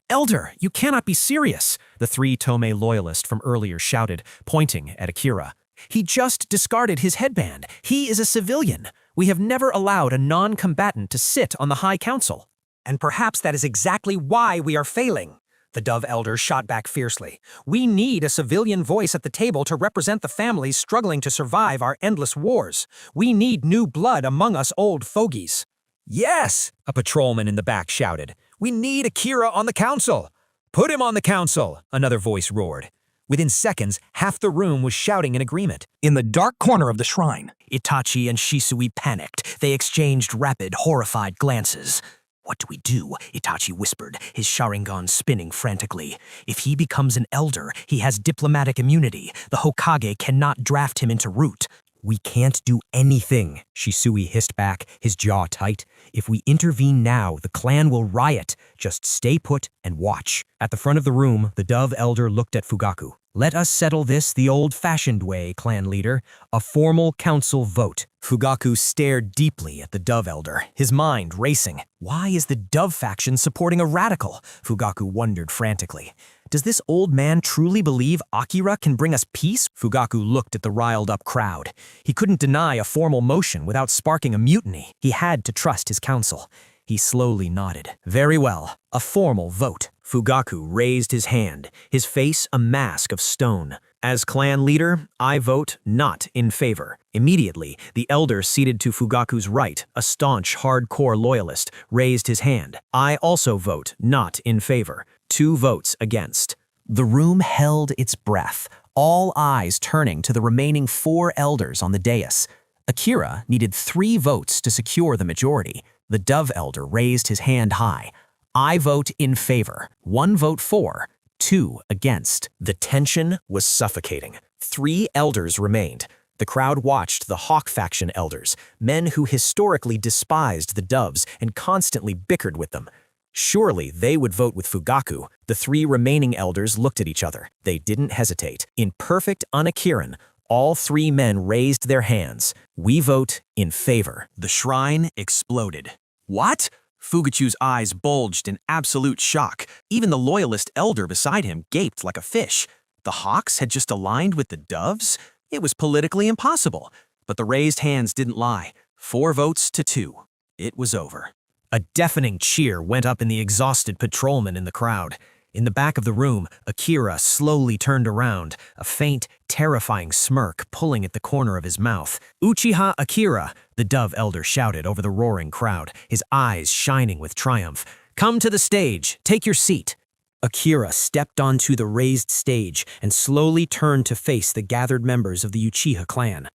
"Elder, you cannot be serious," the three Tomei loyalists from earlier shouted, pointing at Akira. "He just discarded his headband. He is a civilian. We have never allowed a non-combatant to sit on the High Council." "And perhaps that is exactly why we are failing," the Dove elder shot back fiercely. "We need a civilian voice at the table to represent the families struggling to survive our endless wars. We need new blood among us old fogies." "Yes," a patrolman in the back shouted. "We need Akira on the council." "Put him on the council," another voice roared. Within seconds, half the room was shouting in agreement. In the dark corner of the shrine, Itachi and Shisui panicked. They exchanged rapid, horrified glances. "What do we do?" Itachi whispered, his Sharingan spinning frantically. "If he becomes an elder, he has diplomatic immunity. The Hokage cannot draft him into Root." "We can't do anything," Shisui hissed back, his jaw tight. "If we intervene now, the clan will riot. Just stay put and watch." At the front of the room, the Dove elder looked at Fugaku. "Let us settle this the old-fashioned way, clan leader. A formal council vote." Fugaku stared deeply at the Dove elder, his mind racing. Why is the Dove faction supporting a radical? Fugaku wondered frantically. Does this old man truly believe Akira can bring us peace? Fugaku looked at the riled-up crowd. He couldn't deny a formal motion without sparking a mutiny. He had to trust his council. He slowly nodded. "Very well. A formal vote." Fugaku raised his hand, his face a mask of stone. "As clan leader, I vote not in favor." Immediately, the elder seated to Fugaku's right, a staunch, hardcore loyalist, raised his hand. "I also vote not in favor." 2 votes against. The room held its breath, all eyes turning to the remaining 4 elders on the dais. Akira needed 3 votes to secure the majority. The Dove elder raised his hand high. "I vote in favor. 1 vote for, 2 against." The tension was suffocating. 3 elders remained. The crowd watched the Hawk faction elders, men who historically despised the Doves and constantly bickered with them. Surely they would vote with Fugaku. The 3 remaining elders looked at each other. They didn't hesitate. In perfect Anakiran, all 3 men raised their hands. "We vote in favor." The shrine exploded. "What?" Fugachu's eyes bulged in absolute shock. Even the loyalist elder beside him gaped like a fish. The Hawks had just aligned with the Doves? It was politically impossible. But the raised hands didn't lie. 4 votes to 2. It was over. A deafening cheer went up in the exhausted patrolmen in the crowd. In the back of the room, Akira slowly turned around, a faint, terrifying smirk pulling at the corner of his mouth. "Uchiha Akira," the Dove elder shouted over the roaring crowd, his eyes shining with triumph. "Come to the stage. Take your seat." Akira stepped onto the raised stage and slowly turned to face the gathered members of the Uchiha clan.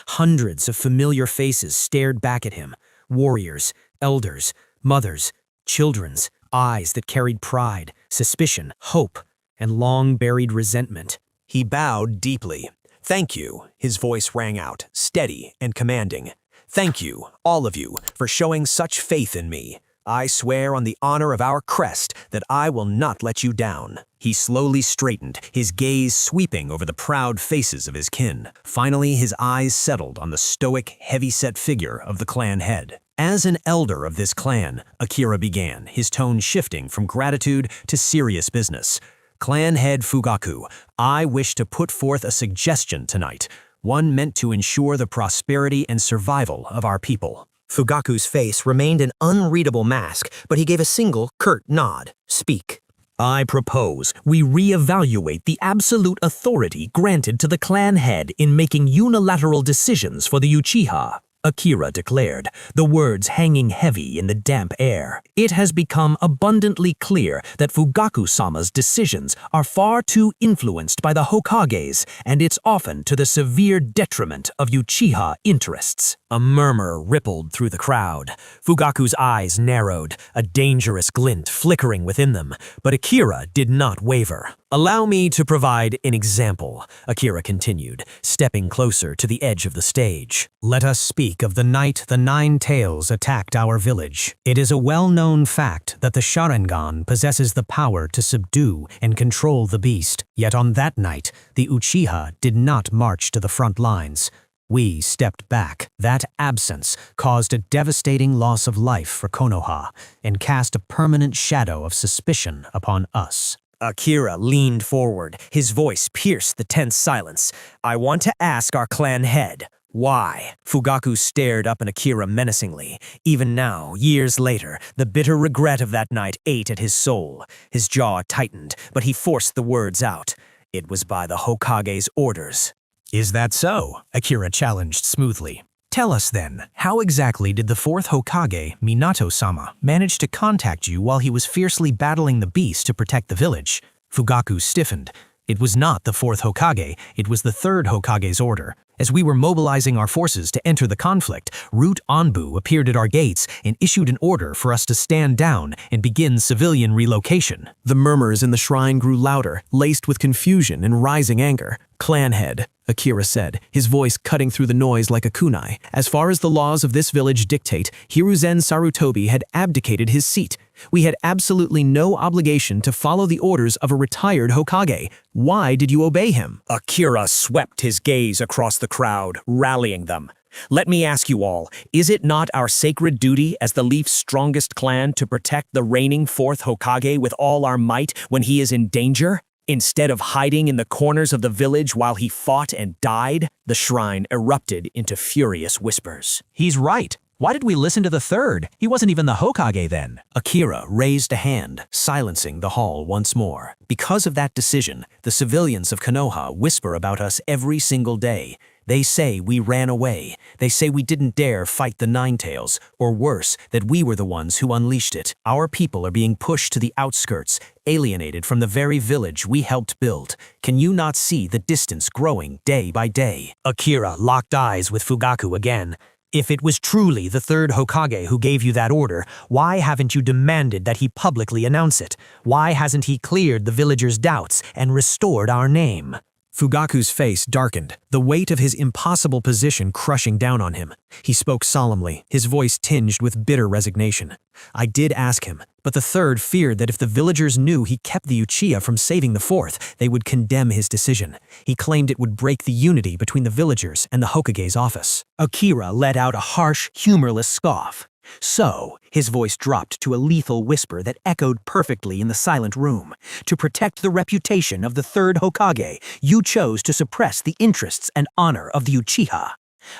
Hundreds of familiar faces stared back at him. Warriors, elders, mothers, children's, eyes that carried pride, suspicion, hope, and long-buried resentment. He bowed deeply. "Thank you," his voice rang out, steady and commanding. "Thank you, all of you, for showing such faith in me. I swear on the honor of our crest that I will not let you down." He slowly straightened, his gaze sweeping over the proud faces of his kin. Finally, his eyes settled on the stoic, heavy-set figure of the clan head. As an elder of this clan, Akira began, his tone shifting from gratitude to serious business. Clan head Fugaku, I wish to put forth a suggestion tonight, one meant to ensure the prosperity and survival of our people. Fugaku's face remained an unreadable mask, but he gave a single, curt nod. Speak. I propose we reevaluate the absolute authority granted to the clan head in making unilateral decisions for the Uchiha, Akira declared, the words hanging heavy in the damp air. It has become abundantly clear that Fugaku-sama's decisions are far too influenced by the Hokages, and it's often to the severe detriment of Uchiha interests. A murmur rippled through the crowd. Fugaku's eyes narrowed, a dangerous glint flickering within them, but Akira did not waver. Allow me to provide an example, Akira continued, stepping closer to the edge of the stage. Let us speak of the night the Nine Tails attacked our village. It is a well-known fact that the Sharingan possesses the power to subdue and control the beast. Yet on that night, the Uchiha did not march to the front lines. We stepped back. That absence caused a devastating loss of life for Konoha and cast a permanent shadow of suspicion upon us. Akira leaned forward. His voice pierced the tense silence. I want to ask our clan head, why? Fugaku stared up at Akira menacingly. Even now, years later, the bitter regret of that night ate at his soul. His jaw tightened, but he forced the words out. It was by the Hokage's orders. Is that so? Akira challenged smoothly. Tell us then, how exactly did the fourth Hokage, Minato-sama, manage to contact you while he was fiercely battling the beast to protect the village? Fugaku stiffened. It was not the fourth Hokage, it was the third Hokage's order. As we were mobilizing our forces to enter the conflict, Root Anbu appeared at our gates and issued an order for us to stand down and begin civilian relocation. The murmurs in the shrine grew louder, laced with confusion and rising anger. Clan head, Akira said, his voice cutting through the noise like a kunai. As far as the laws of this village dictate, Hiruzen Sarutobi had abdicated his seat. We had absolutely no obligation to follow the orders of a retired Hokage. Why did you obey him? Akira swept his gaze across the crowd, rallying them. Let me ask you all, is it not our sacred duty as the Leaf's strongest clan to protect the reigning fourth Hokage with all our might when he is in danger? Instead of hiding in the corners of the village while he fought and died, the shrine erupted into furious whispers. He's right. Why did we listen to the third? He wasn't even the Hokage then. Akira raised a hand, silencing the hall once more. Because of that decision, the civilians of Konoha whisper about us every single day. They say we ran away. They say we didn't dare fight the Nine Tails, or worse, that we were the ones who unleashed it. Our people are being pushed to the outskirts, alienated from the very village we helped build. Can you not see the distance growing day by day? Akira locked eyes with Fugaku again. If it was truly the third Hokage who gave you that order, why haven't you demanded that he publicly announce it? Why hasn't he cleared the villagers' doubts and restored our name? Fugaku's face darkened, the weight of his impossible position crushing down on him. He spoke solemnly, his voice tinged with bitter resignation. I did ask him, but the third feared that if the villagers knew he kept the Uchiha from saving the fourth, they would condemn his decision. He claimed it would break the unity between the villagers and the Hokage's office. Akira let out a harsh, humorless scoff. So, his voice dropped to a lethal whisper that echoed perfectly in the silent room. To protect the reputation of the third Hokage, you chose to suppress the interests and honor of the Uchiha.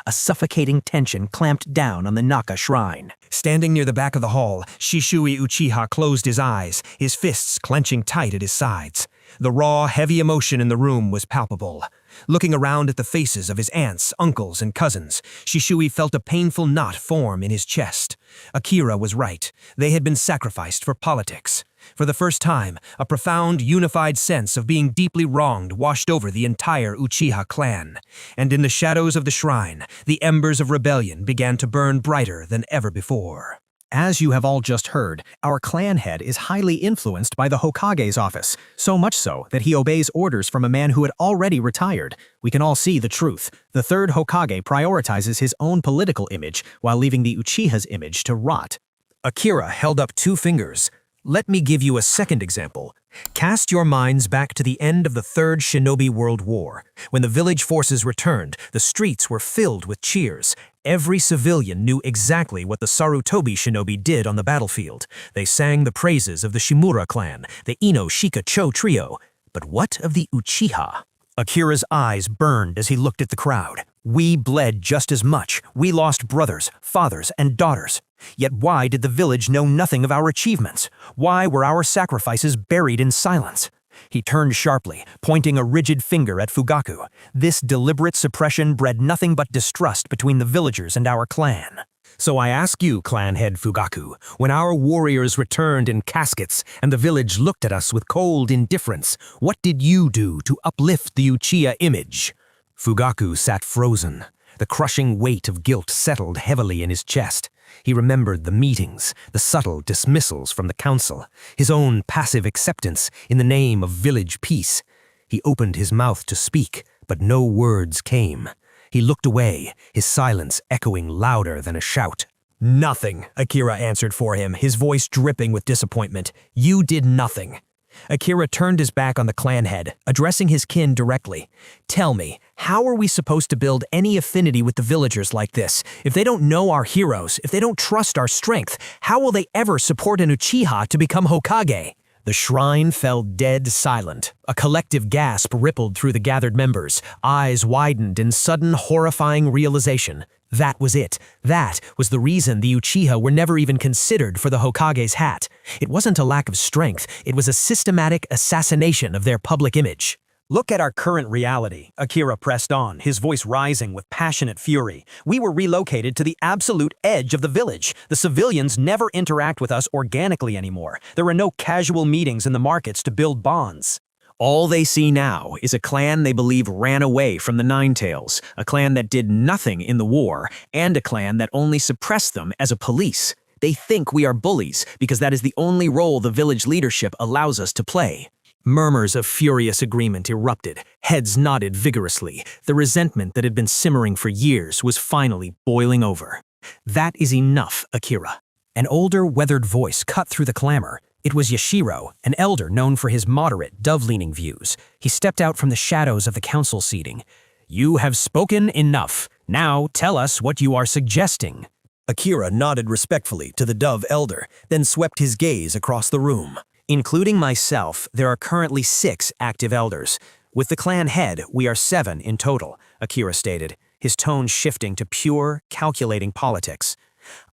A suffocating tension clamped down on the Naka shrine. Standing near the back of the hall, Shishui Uchiha closed his eyes, his fists clenching tight at his sides. The raw, heavy emotion in the room was palpable. Looking around at the faces of his aunts, uncles, and cousins, Shishui felt a painful knot form in his chest. Akira was right. They had been sacrificed for politics. For the first time, a profound, unified sense of being deeply wronged washed over the entire Uchiha clan. And in the shadows of the shrine, the embers of rebellion began to burn brighter than ever before. As you have all just heard, our clan head is highly influenced by the Hokage's office, so much so that he obeys orders from a man who had already retired. We can all see the truth. The third Hokage prioritizes his own political image while leaving the Uchiha's image to rot. Akira held up two fingers. Let me give you a second example. Cast your minds back to the end of the Third Shinobi World War. When the village forces returned, the streets were filled with cheers. Every civilian knew exactly what the Sarutobi shinobi did on the battlefield. They sang the praises of the Shimura clan, the Ino Shika Cho trio. But what of the Uchiha? Akira's eyes burned as he looked at the crowd. We bled just as much. We lost brothers, fathers, and daughters. Yet why did the village know nothing of our achievements? Why were our sacrifices buried in silence? He turned sharply, pointing a rigid finger at Fugaku. This deliberate suppression bred nothing but distrust between the villagers and our clan. So I ask you, clan head Fugaku, when our warriors returned in caskets and the village looked at us with cold indifference, what did you do to uplift the Uchiha image? Fugaku sat frozen. The crushing weight of guilt settled heavily in his chest. He remembered the meetings, the subtle dismissals from the council, his own passive acceptance in the name of village peace. He opened his mouth to speak, but no words came. He looked away, his silence echoing louder than a shout. Nothing, Akira answered for him, his voice dripping with disappointment. You did nothing. Akira turned his back on the clan head, addressing his kin directly. Tell me, how are we supposed to build any affinity with the villagers like this? If they don't know our heroes, if they don't trust our strength, how will they ever support an Uchiha to become Hokage? The shrine fell dead silent. A collective gasp rippled through the gathered members. Eyes widened in sudden, horrifying realization. That was it. That was the reason the Uchiha were never even considered for the Hokage's hat. It wasn't a lack of strength, it was a systematic assassination of their public image. Look at our current reality, Akira pressed on, his voice rising with passionate fury. We were relocated to the absolute edge of the village. The civilians never interact with us organically anymore. There are no casual meetings in the markets to build bonds. All they see now is a clan they believe ran away from the Ninetales, a clan that did nothing in the war, and a clan that only suppressed them as a police. They think we are bullies because that is the only role the village leadership allows us to play. Murmurs of furious agreement erupted, heads nodded vigorously. The resentment that had been simmering for years was finally boiling over. That is enough, Akira. An older, weathered voice cut through the clamor. It was Yashiro, an elder known for his moderate, dove-leaning views. He stepped out from the shadows of the council seating. You have spoken enough. Now tell us what you are suggesting. Akira nodded respectfully to the dove elder, then swept his gaze across the room. Including myself, there are currently 6 active elders. With the clan head, we are 7 in total, Akira stated, his tone shifting to pure, calculating politics.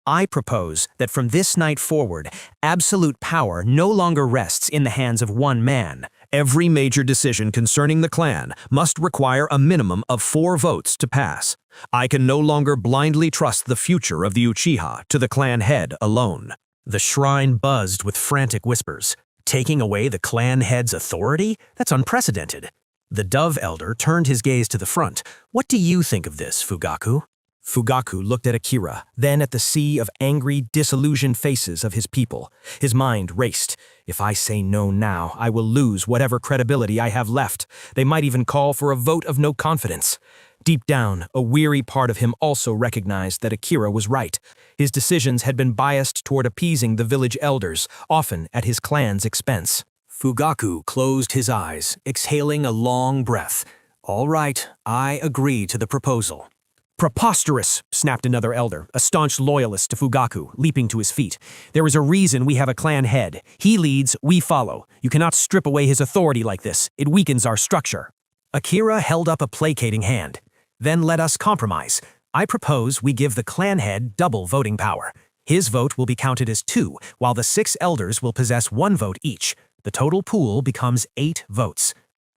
I propose that from this night forward, absolute power no longer rests in the hands of one man. Every major decision concerning the clan must require a minimum of 4 votes to pass. I can no longer blindly trust the future of the Uchiha to the clan head alone. The shrine buzzed with frantic whispers. Taking away the clan head's authority? That's unprecedented. The dove elder turned his gaze to the front. What do you think of this, Fugaku? Fugaku looked at Akira, then at the sea of angry, disillusioned faces of his people. His mind raced. If I say no now, I will lose whatever credibility I have left. They might even call for a vote of no confidence. Deep down, a weary part of him also recognized that Akira was right. His decisions had been biased toward appeasing the village elders, often at his clan's expense. Fugaku closed his eyes, exhaling a long breath. All right, I agree to the proposal. Preposterous, snapped another elder, a staunch loyalist to Fugaku, leaping to his feet. There is a reason we have a clan head. He leads, we follow. You cannot strip away his authority like this. It weakens our structure. Akira held up a placating hand. Then let us compromise. I propose we give the clan head double voting power. His vote will be counted as 2, while the 6 elders will possess 1 vote each. The total pool becomes 8 votes.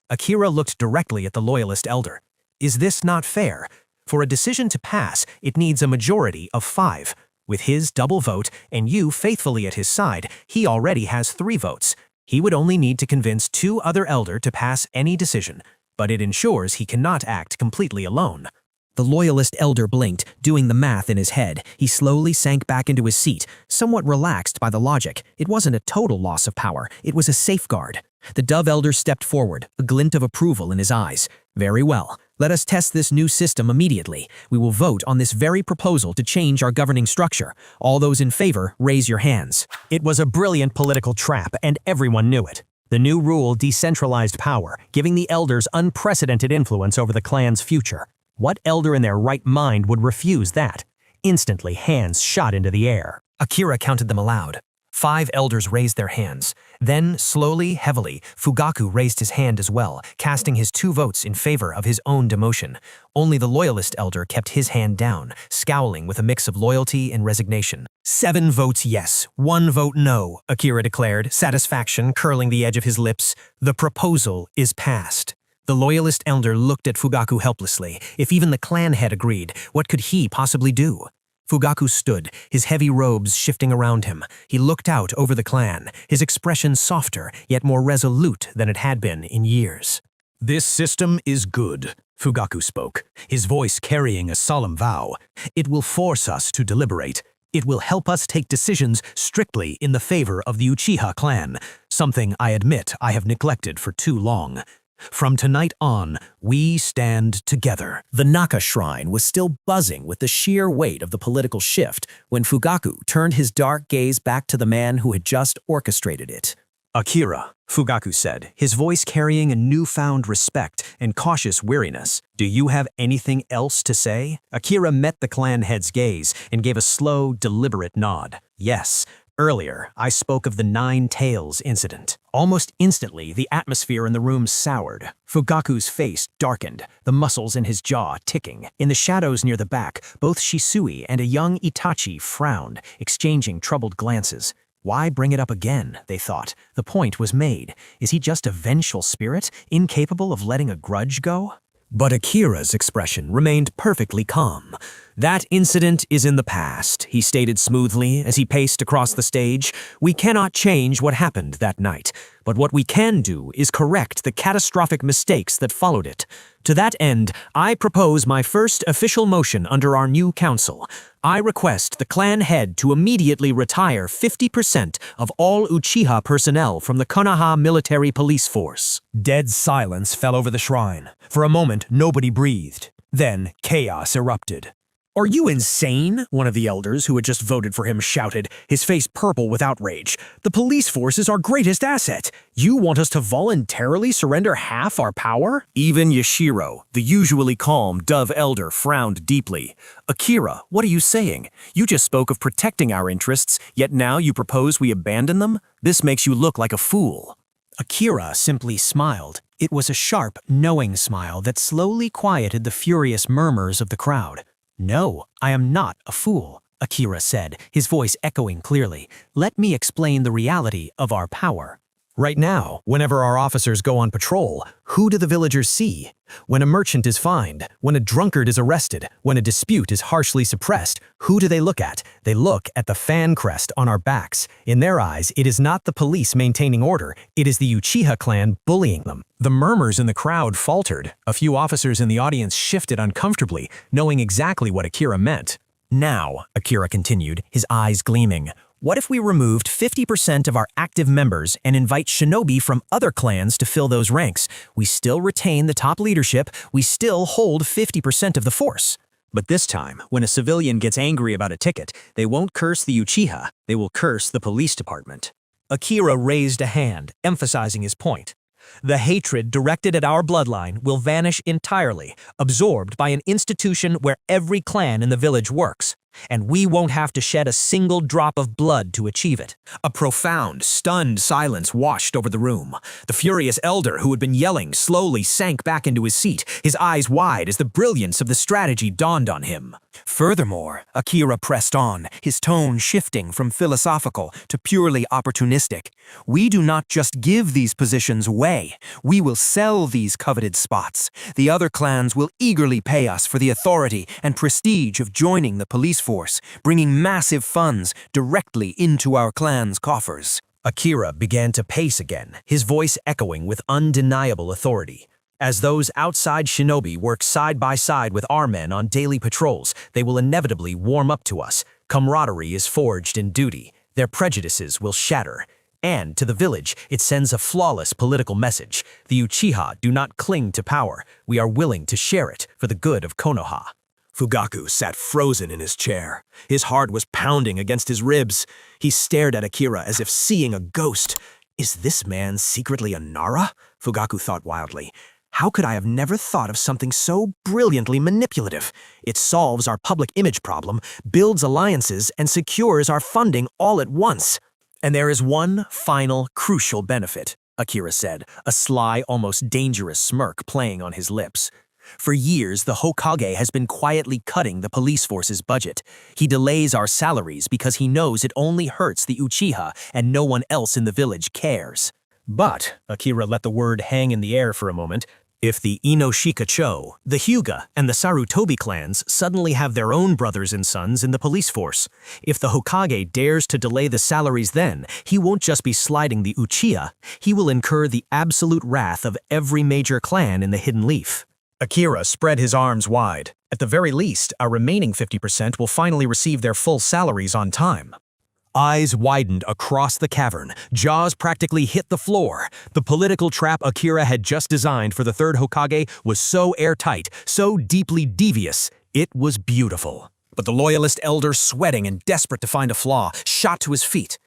Akira looked directly at the loyalist elder. Is this not fair? For a decision to pass, it needs a majority of 5. With his double vote and you faithfully at his side, he already has 3 votes. He would only need to convince 2 other elder to pass any decision, but it ensures he cannot act completely alone. The loyalist elder blinked, doing the math in his head. He slowly sank back into his seat, somewhat relaxed by the logic. It wasn't a total loss of power, it was a safeguard. The dove elder stepped forward, a glint of approval in his eyes. Very well. Let us test this new system immediately. We will vote on this very proposal to change our governing structure. All those in favor, raise your hands." It was a brilliant political trap, and everyone knew it. The new rule decentralized power, giving the elders unprecedented influence over the clan's future. What elder in their right mind would refuse that? Instantly, hands shot into the air. Akira counted them aloud. 5 elders raised their hands. Then, slowly, heavily, Fugaku raised his hand as well, casting his 2 votes in favor of his own demotion. Only the loyalist elder kept his hand down, scowling with a mix of loyalty and resignation. 7 votes yes, 1 vote no, Akira declared, satisfaction curling the edge of his lips. The proposal is passed. The loyalist elder looked at Fugaku helplessly. If even the clan head agreed, what could he possibly do? Fugaku stood, his heavy robes shifting around him. He looked out over the clan, his expression softer, yet more resolute than it had been in years. "This system is good," Fugaku spoke, his voice carrying a solemn vow. "It will force us to deliberate. It will help us take decisions strictly in the favor of the Uchiha clan, something I admit I have neglected for too long. From tonight on, we stand together." The Naka shrine was still buzzing with the sheer weight of the political shift when Fugaku turned his dark gaze back to the man who had just orchestrated it. "Akira," Fugaku said, his voice carrying a newfound respect and cautious weariness. "Do you have anything else to say?" Akira met the clan head's gaze and gave a slow, deliberate nod. "Yes. Earlier, I spoke of the 9 Tails incident." Almost instantly, the atmosphere in the room soured. Fugaku's face darkened, the muscles in his jaw ticking. In the shadows near the back, both Shisui and a young Itachi frowned, exchanging troubled glances. Why bring it up again, they thought. The point was made. Is he just a vengeful spirit, incapable of letting a grudge go? But Akira's expression remained perfectly calm. "That incident is in the past," he stated smoothly as he paced across the stage. "We cannot change what happened that night, but what we can do is correct the catastrophic mistakes that followed it. To that end, I propose my first official motion under our new council. I request the clan head to immediately retire 50% of all Uchiha personnel from the Konoha military police force." Dead silence fell over the shrine. For a moment, nobody breathed. Then, chaos erupted. "Are you insane?" one of the elders who had just voted for him shouted, his face purple with outrage. "The police force is our greatest asset. You want us to voluntarily surrender half our power?" Even Yashiro, the usually calm Dove elder, frowned deeply. "Akira, what are you saying? You just spoke of protecting our interests, yet now you propose we abandon them? This makes you look like a fool." Akira simply smiled. It was a sharp, knowing smile that slowly quieted the furious murmurs of the crowd. "No, I am not a fool," Akira said, his voice echoing clearly. "Let me explain the reality of our power. Right now, whenever our officers go on patrol, who do the villagers see? When a merchant is fined, when a drunkard is arrested, when a dispute is harshly suppressed, who do they look at? They look at the fan crest on our backs. In their eyes, it is not the police maintaining order, it is the Uchiha clan bullying them." The murmurs in the crowd faltered. A few officers in the audience shifted uncomfortably, knowing exactly what Akira meant. "Now," Akira continued, his eyes gleaming, "what if we removed 50% of our active members and invite shinobi from other clans to fill those ranks? We still retain the top leadership, we still hold 50% of the force." But this time, when a civilian gets angry about a ticket, they won't curse the Uchiha, they will curse the police department. Akira raised a hand, emphasizing his point. "The hatred directed at our bloodline will vanish entirely, absorbed by an institution where every clan in the village works. And we won't have to shed a single drop of blood to achieve it." A profound, stunned silence washed over the room. The furious elder who had been yelling slowly sank back into his seat, his eyes wide as the brilliance of the strategy dawned on him. "Furthermore," Akira pressed on, his tone shifting from philosophical to purely opportunistic, "we do not just give these positions away, we will sell these coveted spots. The other clans will eagerly pay us for the authority and prestige of joining the police force, bringing massive funds directly into our clan's coffers." Akira began to pace again, his voice echoing with undeniable authority. "As those outside shinobi work side by side with our men on daily patrols, they will inevitably warm up to us. Camaraderie is forged in duty. Their prejudices will shatter. And to the village, it sends a flawless political message. The Uchiha do not cling to power. We are willing to share it for the good of Konoha. Fugaku sat frozen in his chair. His heart was pounding against his ribs. He stared at Akira as if seeing a ghost. Is this man secretly a Nara? Fugaku thought wildly. How could I have never thought of something so brilliantly manipulative? It solves our public image problem, builds alliances, and secures our funding all at once. And there is one final, crucial benefit, Akira said, a sly, almost dangerous smirk playing on his lips. For years, the Hokage has been quietly cutting the police force's budget. He delays our salaries because he knows it only hurts the Uchiha and no one else in the village cares. But, Akira let the word hang in the air for a moment, if the Inoshika-cho, the Hyuga, and the Sarutobi clans suddenly have their own brothers and sons in the police force, if the Hokage dares to delay the salaries then, he won't just be sliding the Uchiha, he will incur the absolute wrath of every major clan in the Hidden Leaf. Akira spread his arms wide. At the very least, our remaining 50% will finally receive their full salaries on time. Eyes widened across the cavern. Jaws practically hit the floor. The political trap Akira had just designed for the third Hokage was so airtight, so deeply devious, it was beautiful. But the loyalist elder, sweating and desperate to find a flaw, shot to his feet.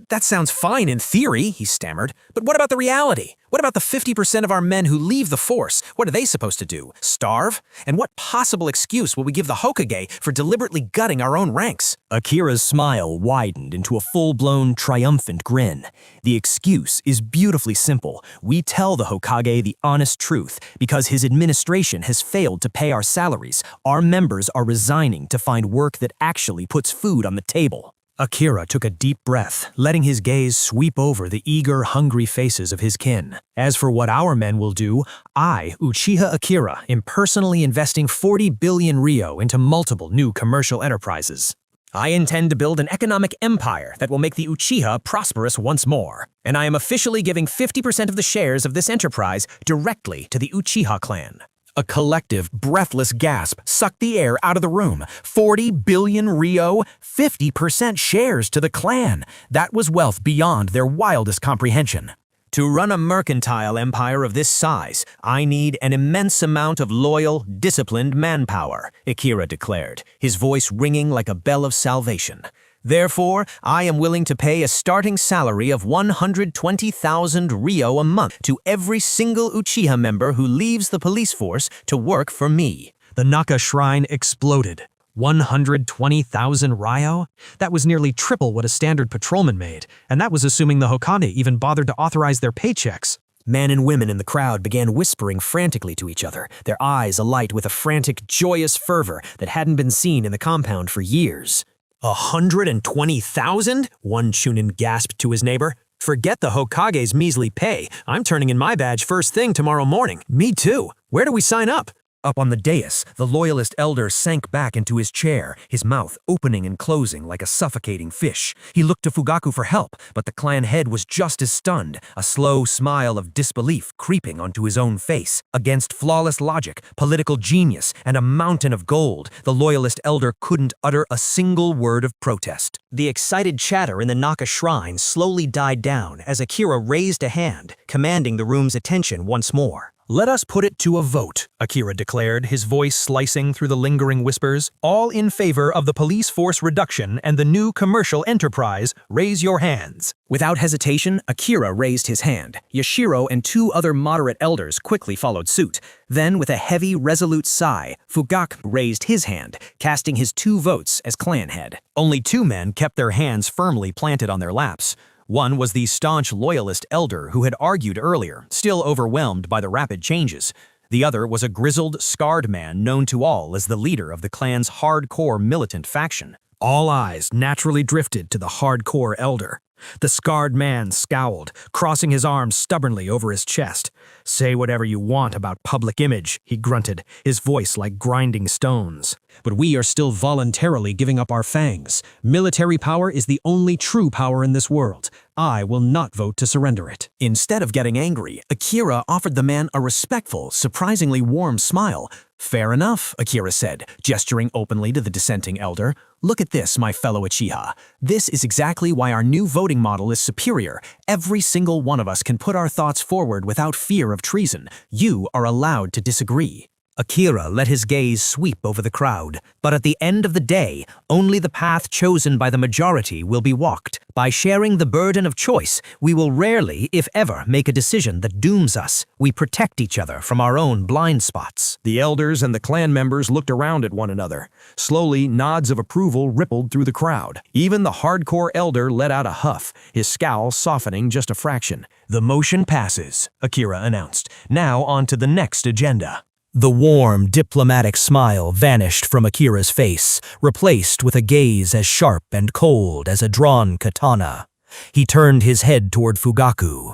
That sounds fine in theory, he stammered, but what about the reality? What about the 50% of our men who leave the force? What are they supposed to do? Starve? And what possible excuse will we give the Hokage for deliberately gutting our own ranks? Akira's smile widened into a full-blown, triumphant grin. The excuse is beautifully simple. We tell the Hokage the honest truth. Because his administration has failed to pay our salaries, our members are resigning to find work that actually puts food on the table. Akira took a deep breath, letting his gaze sweep over the eager, hungry faces of his kin. As for what our men will do, I, Uchiha Akira, am personally investing 40 billion ryo into multiple new commercial enterprises. I intend to build an economic empire that will make the Uchiha prosperous once more, and I am officially giving 50% of the shares of this enterprise directly to the Uchiha Clan. A collective, breathless gasp sucked the air out of the room. 40 billion ryo, 50% shares to the clan. That was wealth beyond their wildest comprehension. To run a mercantile empire of this size, I need an immense amount of loyal, disciplined manpower, Akira declared, his voice ringing like a bell of salvation. Therefore, I am willing to pay a starting salary of 120,000 ryo a month to every single Uchiha member who leaves the police force to work for me. The Naka shrine exploded. 120,000 ryo? That was nearly triple what a standard patrolman made, and that was assuming the Hokage even bothered to authorize their paychecks. Men and women in the crowd began whispering frantically to each other, their eyes alight with a frantic, joyous fervor that hadn't been seen in the compound for years. 120,000? One Chunin gasped to his neighbor. Forget the Hokage's measly pay. I'm turning in my badge first thing tomorrow morning. Me too. Where do we sign up? Up on the dais, the loyalist elder sank back into his chair, his mouth opening and closing like a suffocating fish. He looked to Fugaku for help, but the clan head was just as stunned, a slow smile of disbelief creeping onto his own face. Against flawless logic, political genius, and a mountain of gold, the loyalist elder couldn't utter a single word of protest. The excited chatter in the Naka shrine slowly died down as Akira raised a hand, commanding the room's attention once more. Let us put it to a vote, Akira declared, his voice slicing through the lingering whispers. All in favor of the police force reduction and the new commercial enterprise, raise your hands. Without hesitation, Akira raised his hand. Yashiro and two other moderate elders quickly followed suit. Then, with a heavy, resolute sigh, Fugaku raised his hand, casting his 2 votes as clan head. Only 2 men kept their hands firmly planted on their laps. One was the staunch loyalist elder who had argued earlier, still overwhelmed by the rapid changes. The other was a grizzled, scarred man known to all as the leader of the clan's hardcore militant faction. All eyes naturally drifted to the hardcore elder. The scarred man scowled, crossing his arms stubbornly over his chest. "Say whatever you want about public image," he grunted, his voice like grinding stones. But we are still voluntarily giving up our fangs. Military power is the only true power in this world. I will not vote to surrender it. Instead of getting angry, Akira offered the man a respectful, surprisingly warm smile. Fair enough, Akira said, gesturing openly to the dissenting elder. Look at this, my fellow Uchiha. This is exactly why our new voting model is superior. Every single one of us can put our thoughts forward without fear of treason. You are allowed to disagree. Akira let his gaze sweep over the crowd. But at the end of the day, only the path chosen by the majority will be walked. By sharing the burden of choice, we will rarely, if ever, make a decision that dooms us. We protect each other from our own blind spots. The elders and the clan members looked around at one another. Slowly, nods of approval rippled through the crowd. Even the hardcore elder let out a huff, his scowl softening just a fraction. The motion passes, Akira announced. Now on to the next agenda. The warm, diplomatic smile vanished from Akira's face, replaced with a gaze as sharp and cold as a drawn katana. He turned his head toward Fugaku.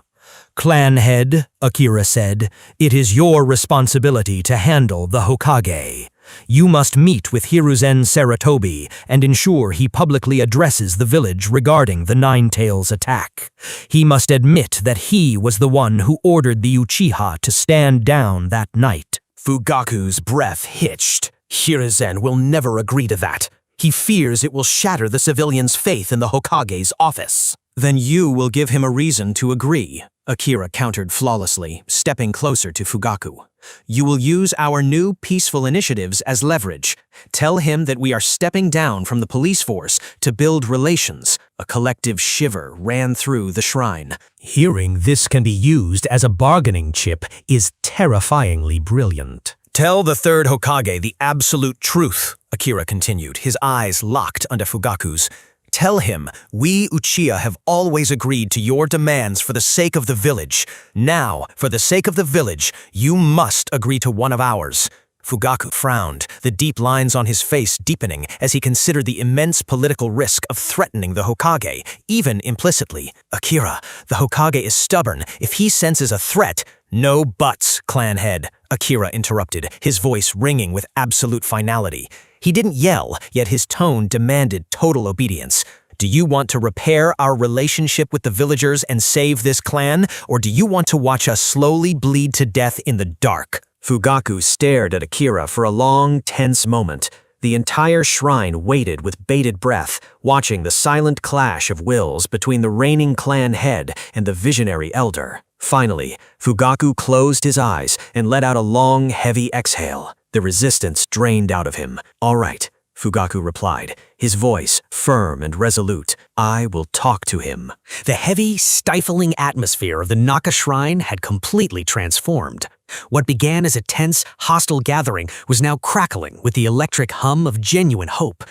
"Clan head," Akira said, "it is your responsibility to handle the Hokage. You must meet with Hiruzen Sarutobi and ensure he publicly addresses the village regarding the Nine-Tails attack. He must admit that he was the one who ordered the Uchiha to stand down that night." Fugaku's breath hitched. Hiruzen will never agree to that. He fears it will shatter the civilians' faith in the Hokage's office. Then you will give him a reason to agree, Akira countered flawlessly, stepping closer to Fugaku. You will use our new peaceful initiatives as leverage. Tell him that we are stepping down from the police force to build relations. A collective shiver ran through the shrine. Hearing this can be used as a bargaining chip is terrifyingly brilliant. Tell the third Hokage the absolute truth, Akira continued, his eyes locked under Fugaku's. Tell him, we Uchiha have always agreed to your demands for the sake of the village. Now, for the sake of the village, you must agree to one of ours. Fugaku frowned, the deep lines on his face deepening as he considered the immense political risk of threatening the Hokage, even implicitly. Akira, the Hokage is stubborn. If he senses a threat— No buts, clan head, Akira interrupted, his voice ringing with absolute finality. He didn't yell, yet his tone demanded total obedience. Do you want to repair our relationship with the villagers and save this clan, or do you want to watch us slowly bleed to death in the dark? Fugaku stared at Akira for a long, tense moment. The entire shrine waited with bated breath, watching the silent clash of wills between the reigning clan head and the visionary elder. Finally, Fugaku closed his eyes and let out a long, heavy exhale. The resistance drained out of him. "All right," Fugaku replied, his voice firm and resolute. "I will talk to him." The heavy, stifling atmosphere of the Naka Shrine had completely transformed. What began as a tense, hostile gathering was now crackling with the electric hum of genuine hope.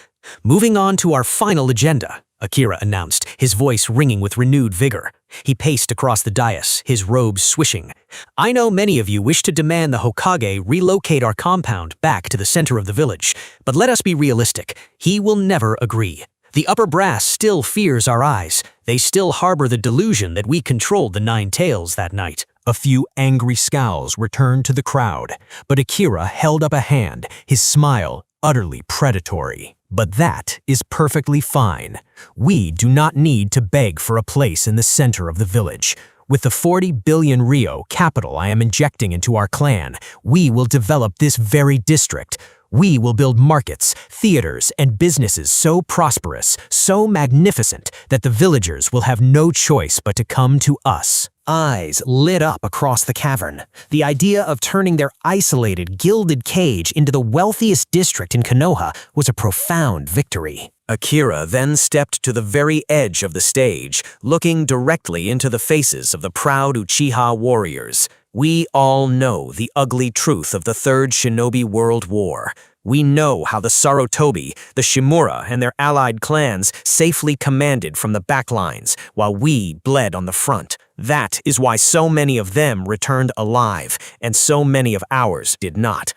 "Moving on to our final agenda," Akira announced, his voice ringing with renewed vigor. He paced across the dais, his robes swishing. "I know many of you wish to demand the Hokage relocate our compound back to the center of the village, but let us be realistic. He will never agree. The upper brass still fears our eyes. They still harbor the delusion that we controlled the Nine-Tails that night." A few angry scowls returned to the crowd, but Akira held up a hand, his smile utterly predatory. "But that is perfectly fine. We do not need to beg for a place in the center of the village. With the 40 billion Rio capital I am injecting into our clan, we will develop this very district. We will build markets, theaters, and businesses so prosperous, so magnificent, that the villagers will have no choice but to come to us." Eyes lit up across the cavern. The idea of turning their isolated, gilded cage into the wealthiest district in Konoha was a profound victory. Akira then stepped to the very edge of the stage, looking directly into the faces of the proud Uchiha warriors. "We all know the ugly truth of the Third Shinobi World War. We know how the Sarutobi, the Shimura, and their allied clans safely commanded from the backlines, while we bled on the front. That is why so many of them returned alive, and so many of ours did not."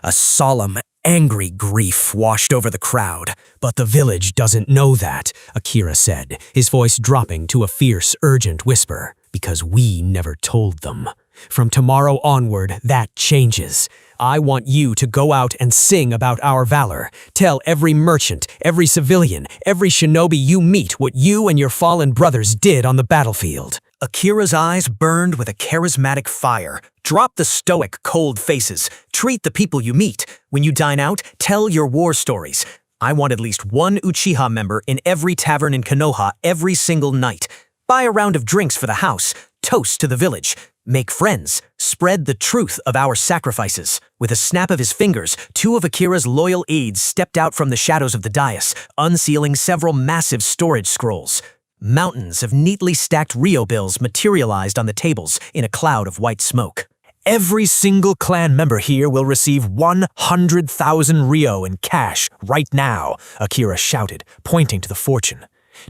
A solemn, angry grief washed over the crowd. "But the village doesn't know that," Akira said, his voice dropping to a fierce, urgent whisper, "because we never told them. From tomorrow onward, that changes. I want you to go out and sing about our valor. Tell every merchant, every civilian, every shinobi you meet what you and your fallen brothers did on the battlefield." Akira's eyes burned with a charismatic fire. Drop the stoic, cold faces. Treat the people you meet. When you dine out, tell your war stories. I want at least one Uchiha member in every tavern in Konoha every single night. Buy a round of drinks for the house. Toast to the village. Make friends. Spread the truth of our sacrifices. With a snap of his fingers, two of Akira's loyal aides stepped out from the shadows of the dais, unsealing several massive storage scrolls. Mountains of neatly stacked Ryo bills materialized on the tables in a cloud of white smoke. "Every single clan member here will receive 100,000 Ryo in cash right now," Akira shouted, pointing to the fortune.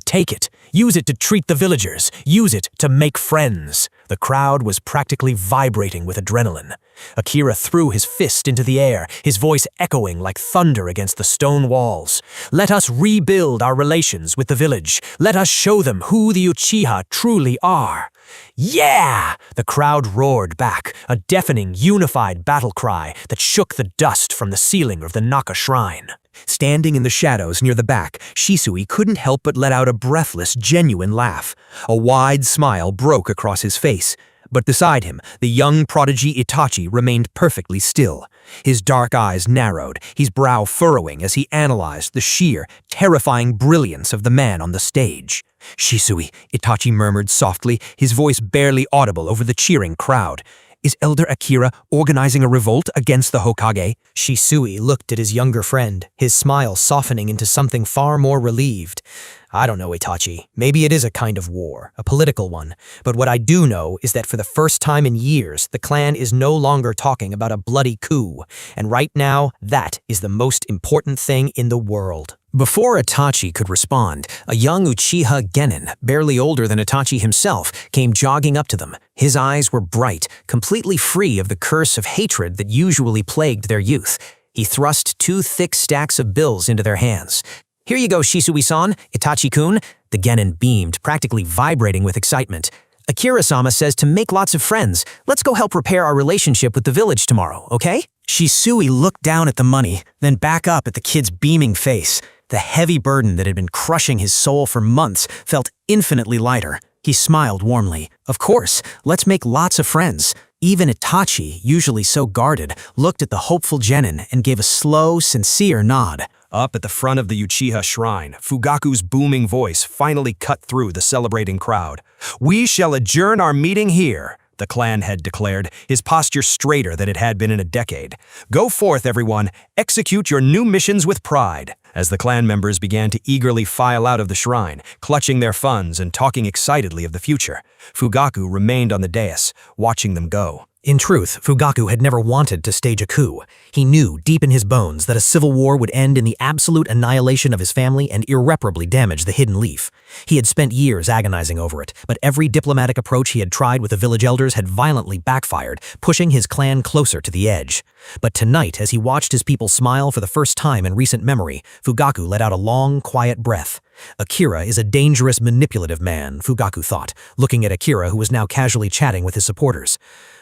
"Take it. Use it to treat the villagers. Use it to make friends." The crowd was practically vibrating with adrenaline. Akira threw his fist into the air, his voice echoing like thunder against the stone walls. "Let us rebuild our relations with the village. Let us show them who the Uchiha truly are." "Yeah!" The crowd roared back, a deafening, unified battle cry that shook the dust from the ceiling of the Naka shrine. Standing in the shadows near the back, Shisui couldn't help but let out a breathless, genuine laugh. A wide smile broke across his face. But beside him, the young prodigy Itachi remained perfectly still. His dark eyes narrowed, his brow furrowing as he analyzed the sheer, terrifying brilliance of the man on the stage. "Shisui," Itachi murmured softly, his voice barely audible over the cheering crowd. "Is Elder Akira organizing a revolt against the Hokage?" Shisui looked at his younger friend, his smile softening into something far more relieved. "I don't know, Itachi. Maybe it is a kind of war, a political one. But what I do know is that for the first time in years, the clan is no longer talking about a bloody coup. And right now, that is the most important thing in the world." Before Itachi could respond, a young Uchiha Genin, barely older than Itachi himself, came jogging up to them. His eyes were bright, completely free of the curse of hatred that usually plagued their youth. He thrust two thick stacks of bills into their hands. "Here you go, Shisui-san, Itachi-kun." The Genin beamed, practically vibrating with excitement. "Akira-sama says to make lots of friends. Let's go help repair our relationship with the village tomorrow, okay?" Shisui looked down at the money, then back up at the kid's beaming face. The heavy burden that had been crushing his soul for months felt infinitely lighter. He smiled warmly. "Of course, let's make lots of friends." Even Itachi, usually so guarded, looked at the hopeful Genin and gave a slow, sincere nod. Up at the front of the Uchiha shrine, Fugaku's booming voice finally cut through the celebrating crowd. "We shall adjourn our meeting here," the clan head declared, his posture straighter than it had been in a decade. "Go forth, everyone. Execute your new missions with pride." As the clan members began to eagerly file out of the shrine, clutching their funds and talking excitedly of the future, Fugaku remained on the dais, watching them go. In truth, Fugaku had never wanted to stage a coup. He knew deep in his bones that a civil war would end in the absolute annihilation of his family and irreparably damage the Hidden Leaf. He had spent years agonizing over it, but every diplomatic approach he had tried with the village elders had violently backfired, pushing his clan closer to the edge. But tonight, as he watched his people smile for the first time in recent memory, Fugaku let out a long, quiet breath. Akira is a dangerous, manipulative man, Fugaku thought, looking at Akira, who was now casually chatting with his supporters.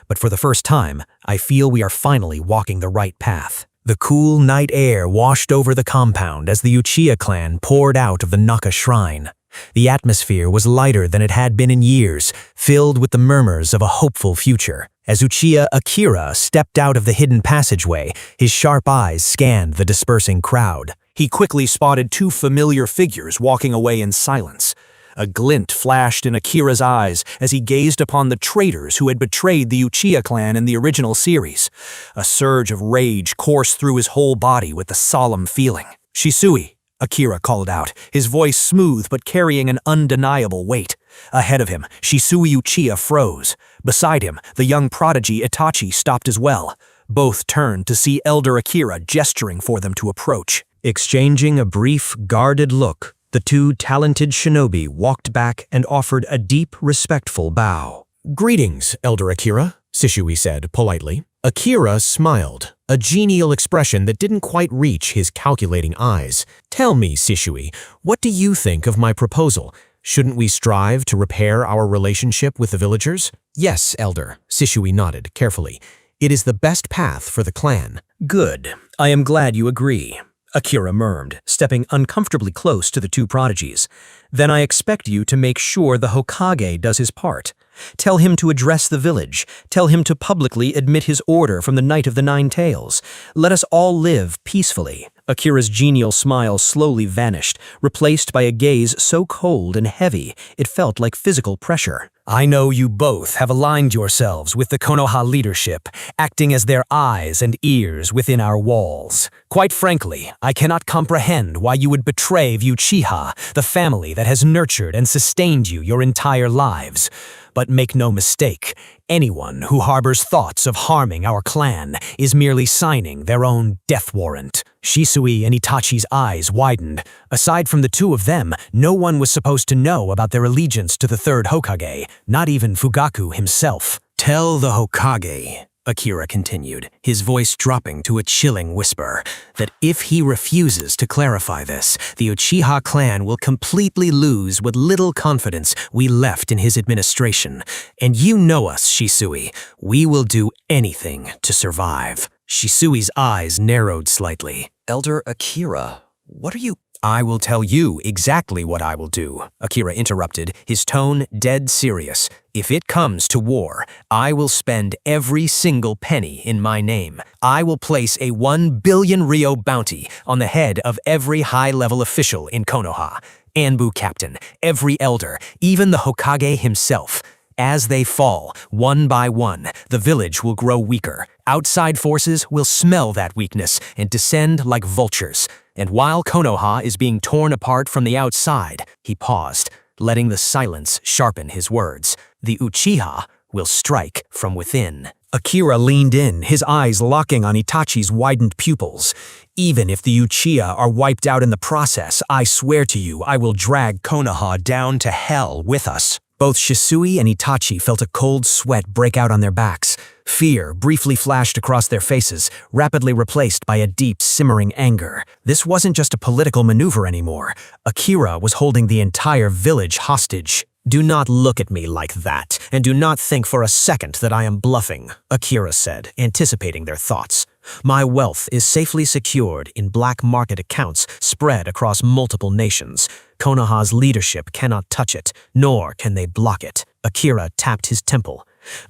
But for the first time, I feel we are finally walking the right path. The cool night air washed over the compound as the Uchiha clan poured out of the Naka shrine. The atmosphere was lighter than it had been in years, filled with the murmurs of a hopeful future. As Uchiha Akira stepped out of the hidden passageway, his sharp eyes scanned the dispersing crowd. He quickly spotted two familiar figures walking away in silence. A glint flashed in Akira's eyes as he gazed upon the traitors who had betrayed the Uchiha clan in the original series. A surge of rage coursed through his whole body with a solemn feeling. "Shisui," Akira called out, his voice smooth but carrying an undeniable weight. Ahead of him, Shisui Uchiha froze. Beside him, the young prodigy Itachi stopped as well. Both turned to see Elder Akira gesturing for them to approach. Exchanging a brief, guarded look, the two talented shinobi walked back and offered a deep, respectful bow. "Greetings, Elder Akira," Shisui said politely. Akira smiled, a genial expression that didn't quite reach his calculating eyes. "Tell me, Shisui, what do you think of my proposal? Shouldn't we strive to repair our relationship with the villagers? Yes, Elder, Shishui nodded carefully. It is the best path for the clan. Good. I am glad you agree, Akira murmured, stepping uncomfortably close to the two prodigies. Then I expect you to make sure the Hokage does his part. Tell him to address the village. Tell him to publicly admit his order from the Night of the Nine Tails. Let us all live peacefully. Akira's genial smile slowly vanished, replaced by a gaze so cold and heavy it felt like physical pressure. I know you both have aligned yourselves with the Konoha leadership, acting as their eyes and ears within our walls. Quite frankly, I cannot comprehend why you would betray Uchiha, the family that has nurtured and sustained you your entire lives. But make no mistake, anyone who harbors thoughts of harming our clan is merely signing their own death warrant. Shisui and Itachi's eyes widened. Aside from the two of them, no one was supposed to know about their allegiance to the third Hokage, not even Fugaku himself. Tell the Hokage, Akira continued, his voice dropping to a chilling whisper, that if he refuses to clarify this, the Uchiha clan will completely lose what little confidence we left in his administration. And you know us, Shisui. We will do anything to survive. Shisui's eyes narrowed slightly. Elder Akira, what are you— I will tell you exactly what I will do, Akira interrupted, his tone dead serious. If it comes to war, I will spend every single penny in my name. I will place a 1 billion ryo bounty on the head of every high-level official in Konoha. Anbu captain, every elder, even the Hokage himself. As they fall, one by one, the village will grow weaker. Outside forces will smell that weakness and descend like vultures. And while Konoha is being torn apart from the outside, he paused, letting the silence sharpen his words. The Uchiha will strike from within. Akira leaned in, his eyes locking on Itachi's widened pupils. Even if the Uchiha are wiped out in the process, I swear to you, I will drag Konoha down to hell with us. Both Shisui and Itachi felt a cold sweat break out on their backs. Fear briefly flashed across their faces, rapidly replaced by a deep, simmering anger. This wasn't just a political maneuver anymore. Akira was holding the entire village hostage. Do not look at me like that, and do not think for a second that I am bluffing, Akira said, anticipating their thoughts. My wealth is safely secured in black market accounts spread across multiple nations. Konoha's leadership cannot touch it, nor can they block it. Akira tapped his temple.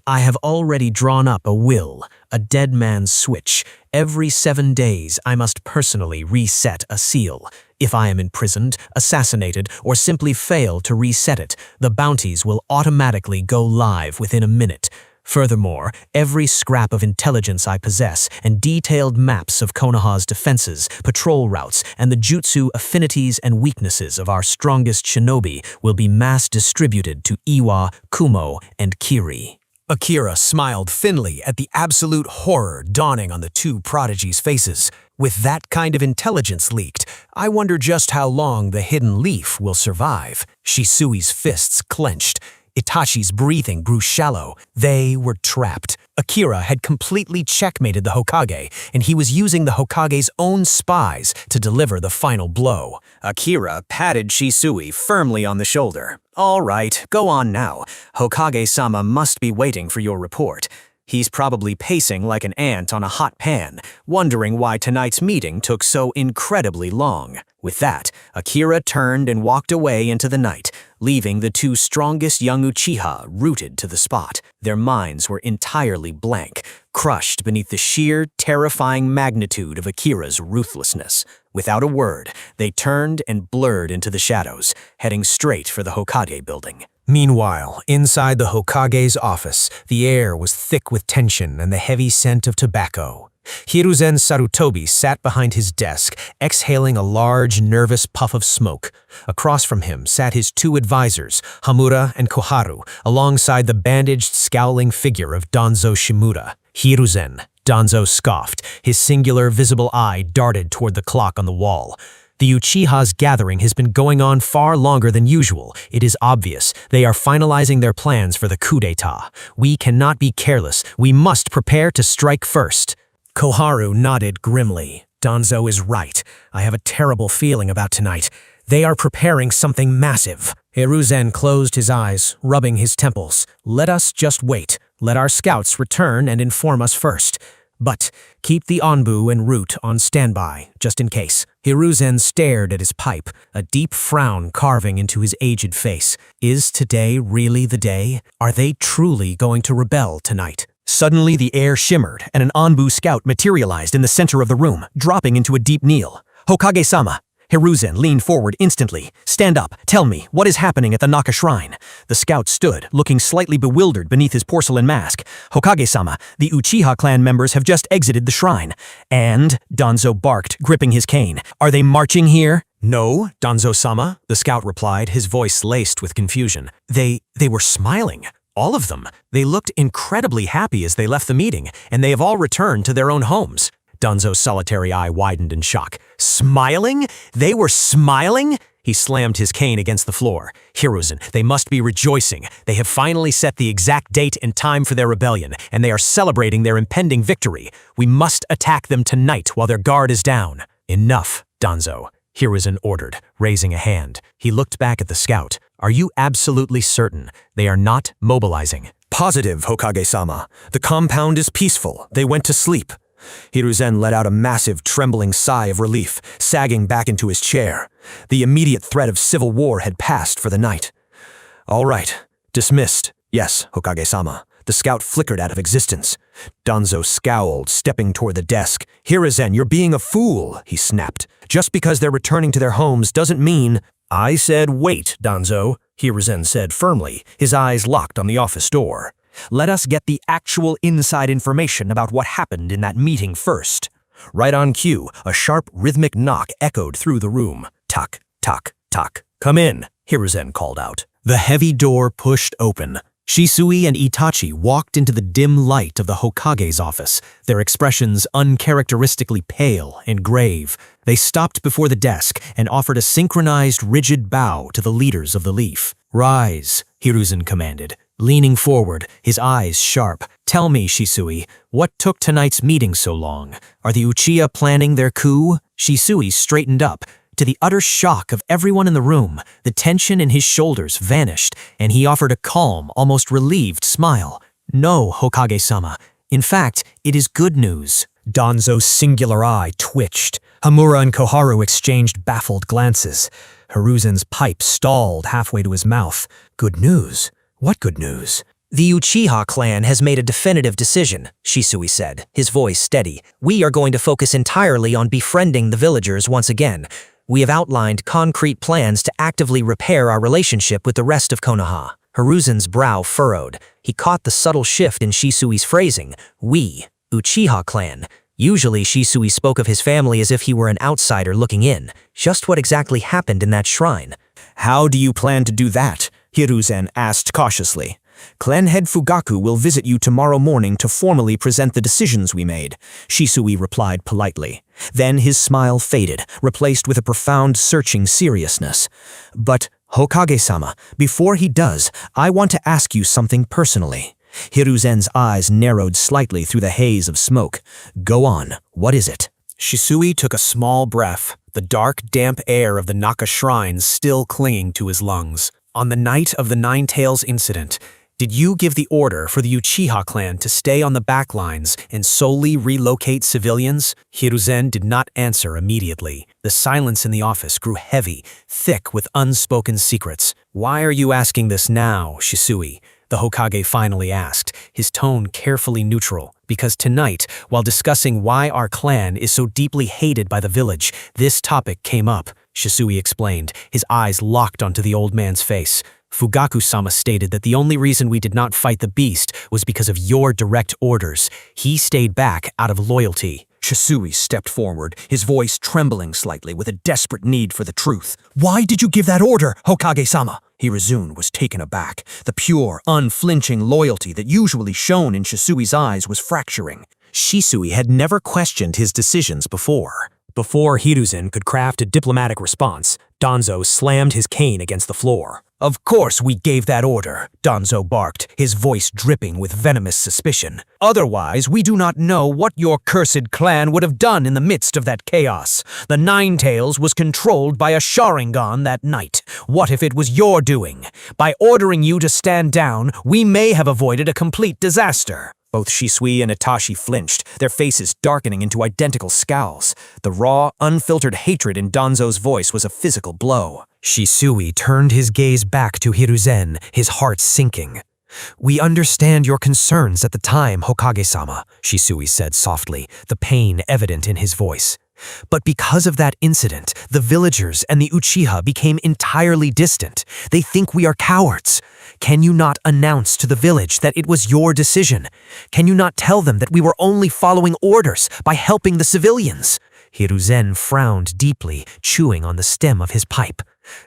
I have already drawn up a will, a dead man's switch. Every 7 days I must personally reset a seal. If I am imprisoned, assassinated, or simply fail to reset it, the bounties will automatically go live within a minute. Furthermore, every scrap of intelligence I possess and detailed maps of Konoha's defenses, patrol routes, and the jutsu affinities and weaknesses of our strongest shinobi will be mass distributed to Iwa, Kumo, and Kiri. Akira smiled thinly at the absolute horror dawning on the two prodigies' faces. With that kind of intelligence leaked, I wonder just how long the hidden leaf will survive. Shisui's fists clenched. Itachi's breathing grew shallow. They were trapped. Akira had completely checkmated the Hokage, and he was using the Hokage's own spies to deliver the final blow. Akira patted Shisui firmly on the shoulder. All right, go on now. Hokage-sama must be waiting for your report. He's probably pacing like an ant on a hot pan, wondering why tonight's meeting took so incredibly long. With that, Akira turned and walked away into the night, leaving the two strongest young Uchiha rooted to the spot. Their minds were entirely blank, crushed beneath the sheer, terrifying magnitude of Akira's ruthlessness. Without a word, they turned and blurred into the shadows, heading straight for the Hokage building. Meanwhile, inside the Hokage's office, the air was thick with tension and the heavy scent of tobacco. Hiruzen Sarutobi sat behind his desk, exhaling a large, nervous puff of smoke. Across from him sat his two advisors, Hamura and Koharu, alongside the bandaged, scowling figure of Danzo Shimura. Hiruzen, Danzo scoffed. His singular, visible eye darted toward the clock on the wall. The Uchiha's gathering has been going on far longer than usual. It is obvious. They are finalizing their plans for the coup d'etat. We cannot be careless. We must prepare to strike first. Koharu nodded grimly. Danzo is right. I have a terrible feeling about tonight. They are preparing something massive. Hiruzen closed his eyes, rubbing his temples. Let us just wait. Let our scouts return and inform us first. But keep the Anbu and Root on standby, just in case. Hiruzen stared at his pipe, a deep frown carving into his aged face. Is today really the day? Are they truly going to rebel tonight? Suddenly the air shimmered, and an Anbu scout materialized in the center of the room, dropping into a deep kneel. Hokage-sama! Hiruzen leaned forward instantly. Stand up, tell me, what is happening at the Naka Shrine? The scout stood, looking slightly bewildered beneath his porcelain mask. Hokage-sama, the Uchiha Clan members have just exited the shrine. And, Danzo barked, gripping his cane, are they marching here? No, Danzo-sama, the scout replied, his voice laced with confusion. They were smiling. All of them. They looked incredibly happy as they left the meeting, and they have all returned to their own homes. Danzo's solitary eye widened in shock. Smiling? They were smiling? He slammed his cane against the floor. Hiruzen, they must be rejoicing. They have finally set the exact date and time for their rebellion, and they are celebrating their impending victory. We must attack them tonight while their guard is down. Enough, Danzo, Hiruzen ordered, raising a hand. He looked back at the scout. Are you absolutely certain they are not mobilizing? Positive, Hokage-sama. The compound is peaceful. They went to sleep. Hiruzen let out a massive, trembling sigh of relief, sagging back into his chair. The immediate threat of civil war had passed for the night. All right. Dismissed. Yes, Hokage-sama. The scout flickered out of existence. Danzo scowled, stepping toward the desk. Hiruzen, you're being a fool, he snapped. Just because they're returning to their homes doesn't mean— I said wait, Danzo, Hiruzen said firmly, his eyes locked on the office door. Let us get the actual inside information about what happened in that meeting first. Right on cue, a sharp, rhythmic knock echoed through the room. Tuck, tuck, tuck. Come in, Hiruzen called out. The heavy door pushed open. Shisui and Itachi walked into the dim light of the Hokage's office, their expressions uncharacteristically pale and grave. They stopped before the desk and offered a synchronized, rigid bow to the leaders of the Leaf. Rise, Hiruzen commanded, leaning forward, his eyes sharp. Tell me, Shisui, what took tonight's meeting so long? Are the Uchiha planning their coup? Shisui straightened up. To the utter shock of everyone in the room, the tension in his shoulders vanished, and he offered a calm, almost relieved smile. No, Hokage-sama. In fact, it is good news. Danzo's singular eye twitched. Hamura and Koharu exchanged baffled glances. Hiruzen's pipe stalled halfway to his mouth. Good news? What good news? The Uchiha clan has made a definitive decision, Shisui said, his voice steady. We are going to focus entirely on befriending the villagers once again. We have outlined concrete plans to actively repair our relationship with the rest of Konoha. Hiruzen's brow furrowed. He caught the subtle shift in Shisui's phrasing. We, Uchiha Clan. Usually Shisui spoke of his family as if he were an outsider looking in. Just what exactly happened in that shrine? How do you plan to do that? Hiruzen asked cautiously. Clan head Fugaku will visit you tomorrow morning to formally present the decisions we made, Shisui replied politely. Then his smile faded, replaced with a profound, searching seriousness. But, Hokage-sama, before he does, I want to ask you something personally. Hiruzen's eyes narrowed slightly through the haze of smoke. Go on, what is it? Shisui took a small breath, the dark, damp air of the Naka Shrine still clinging to his lungs. On the night of the Nine Tails incident, did you give the order for the Uchiha clan to stay on the back lines and solely relocate civilians? Hiruzen did not answer immediately. The silence in the office grew heavy, thick with unspoken secrets. Why are you asking this now, Shisui? The Hokage finally asked, his tone carefully neutral. Because tonight, while discussing why our clan is so deeply hated by the village, this topic came up, Shisui explained, his eyes locked onto the old man's face. Fugaku-sama stated that the only reason we did not fight the beast was because of your direct orders. He stayed back out of loyalty. Shisui stepped forward, his voice trembling slightly with a desperate need for the truth. Why did you give that order, Hokage-sama? Hiruzen was taken aback. The pure, unflinching loyalty that usually shone in Shisui's eyes was fracturing. Shisui had never questioned his decisions before. Before Hiruzen could craft a diplomatic response, Danzo slammed his cane against the floor. "Of course we gave that order," Danzo barked, his voice dripping with venomous suspicion. "Otherwise, we do not know what your cursed clan would have done in the midst of that chaos. The Nine-Tails was controlled by a Sharingan that night. What if it was your doing? By ordering you to stand down, we may have avoided a complete disaster." Both Shisui and Itachi flinched, their faces darkening into identical scowls. The raw, unfiltered hatred in Danzo's voice was a physical blow. Shisui turned his gaze back to Hiruzen, his heart sinking. "We understand your concerns at the time, Hokage-sama," Shisui said softly, the pain evident in his voice. "But because of that incident, the villagers and the Uchiha became entirely distant. They think we are cowards. Can you not announce to the village that it was your decision? Can you not tell them that we were only following orders by helping the civilians?" Hiruzen frowned deeply, chewing on the stem of his pipe.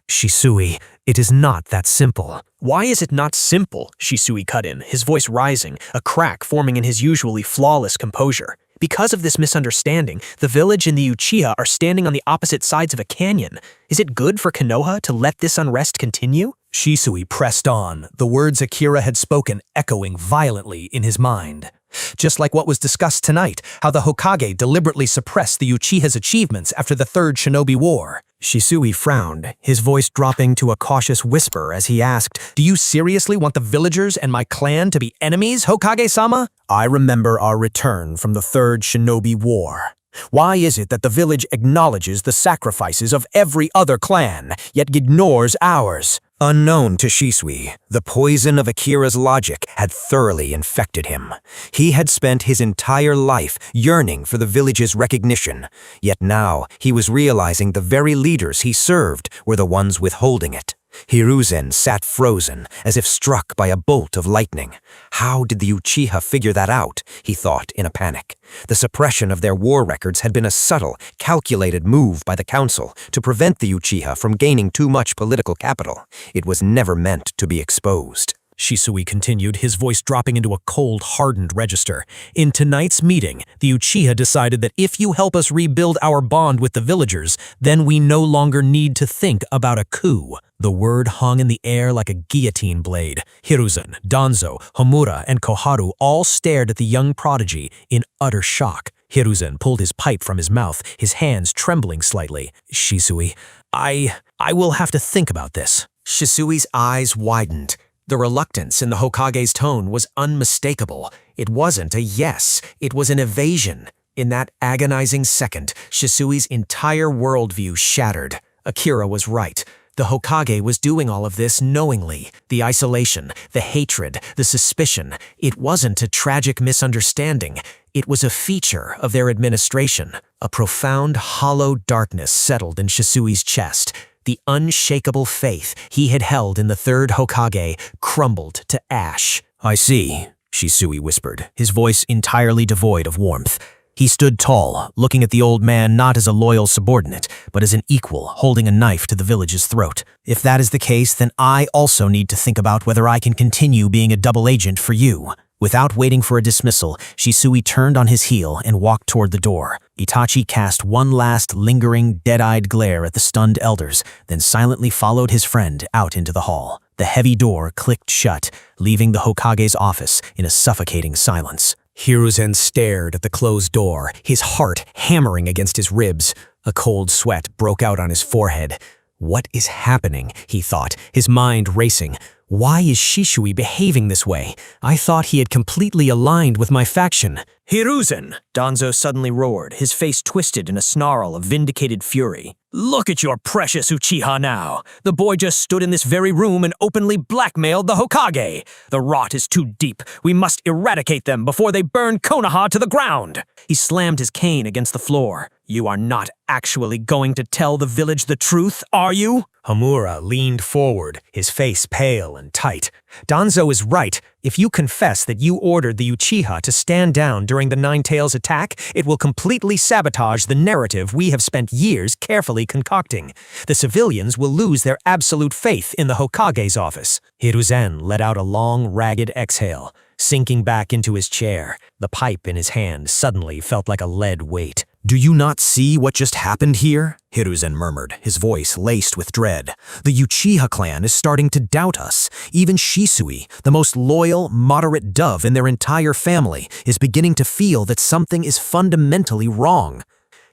"Shisui, it is not that simple." "Why is it not simple?" Shisui cut in, his voice rising, a crack forming in his usually flawless composure. "Because of this misunderstanding, the village and the Uchiha are standing on the opposite sides of a canyon. Is it good for Konoha to let this unrest continue?" Shisui pressed on, the words Akira had spoken echoing violently in his mind. Just like what was discussed tonight, how the Hokage deliberately suppressed the Uchiha's achievements after the Third Shinobi War. Shisui frowned, his voice dropping to a cautious whisper as he asked, "Do you seriously want the villagers and my clan to be enemies, Hokage-sama?" "I remember our return from the Third Shinobi War. Why is it that the village acknowledges the sacrifices of every other clan, yet ignores ours?" Unknown to Shisui, the poison of Akira's logic had thoroughly infected him. He had spent his entire life yearning for the village's recognition, yet now he was realizing the very leaders he served were the ones withholding it. Hiruzen sat frozen, as if struck by a bolt of lightning. How did the Uchiha figure that out, he thought in a panic. The suppression of their war records had been a subtle, calculated move by the council to prevent the Uchiha from gaining too much political capital. It was never meant to be exposed. Shisui continued, his voice dropping into a cold, hardened register. "In tonight's meeting, the Uchiha decided that if you help us rebuild our bond with the villagers, then we no longer need to think about a coup." The word hung in the air like a guillotine blade. Hiruzen, Danzo, Homura, and Koharu all stared at the young prodigy in utter shock. Hiruzen pulled his pipe from his mouth, his hands trembling slightly. "Shisui, I will have to think about this." Shisui's eyes widened. The reluctance in the Hokage's tone was unmistakable. It wasn't a yes, it was an evasion. In that agonizing second, Shisui's entire worldview shattered. Akira was right. The Hokage was doing all of this knowingly. The isolation, the hatred, the suspicion. It wasn't a tragic misunderstanding. It was a feature of their administration. A profound, hollow darkness settled in Shisui's chest. The unshakable faith he had held in the third Hokage crumbled to ash. "I see," Shisui whispered, his voice entirely devoid of warmth. He stood tall, looking at the old man not as a loyal subordinate, but as an equal holding a knife to the village's throat. "If that is the case, then I also need to think about whether I can continue being a double agent for you." Without waiting for a dismissal, Shisui turned on his heel and walked toward the door. Itachi cast one last lingering, dead-eyed glare at the stunned elders, then silently followed his friend out into the hall. The heavy door clicked shut, leaving the Hokage's office in a suffocating silence. Hiruzen stared at the closed door, his heart hammering against his ribs. A cold sweat broke out on his forehead. "What is happening?" he thought, his mind racing. "Why is Shisui behaving this way? I thought he had completely aligned with my faction." "Hiruzen!" Danzo suddenly roared, his face twisted in a snarl of vindicated fury. "Look at your precious Uchiha now! The boy just stood in this very room and openly blackmailed the Hokage! The rot is too deep. We must eradicate them before they burn Konoha to the ground!" He slammed his cane against the floor. "You are not actually going to tell the village the truth, are you?" Homura leaned forward, his face pale and tight. "Danzo is right. If you confess that you ordered the Uchiha to stand down during the Nine-Tails attack, it will completely sabotage the narrative we have spent years carefully concocting. The civilians will lose their absolute faith in the Hokage's office." Hiruzen let out a long, ragged exhale. Sinking back into his chair, the pipe in his hand suddenly felt like a lead weight. Do you not see what just happened here? Hiruzen murmured, his voice laced with dread. The Uchiha clan is starting to doubt us. Even Shisui, the most loyal, moderate dove in their entire family, is beginning to feel that something is fundamentally wrong.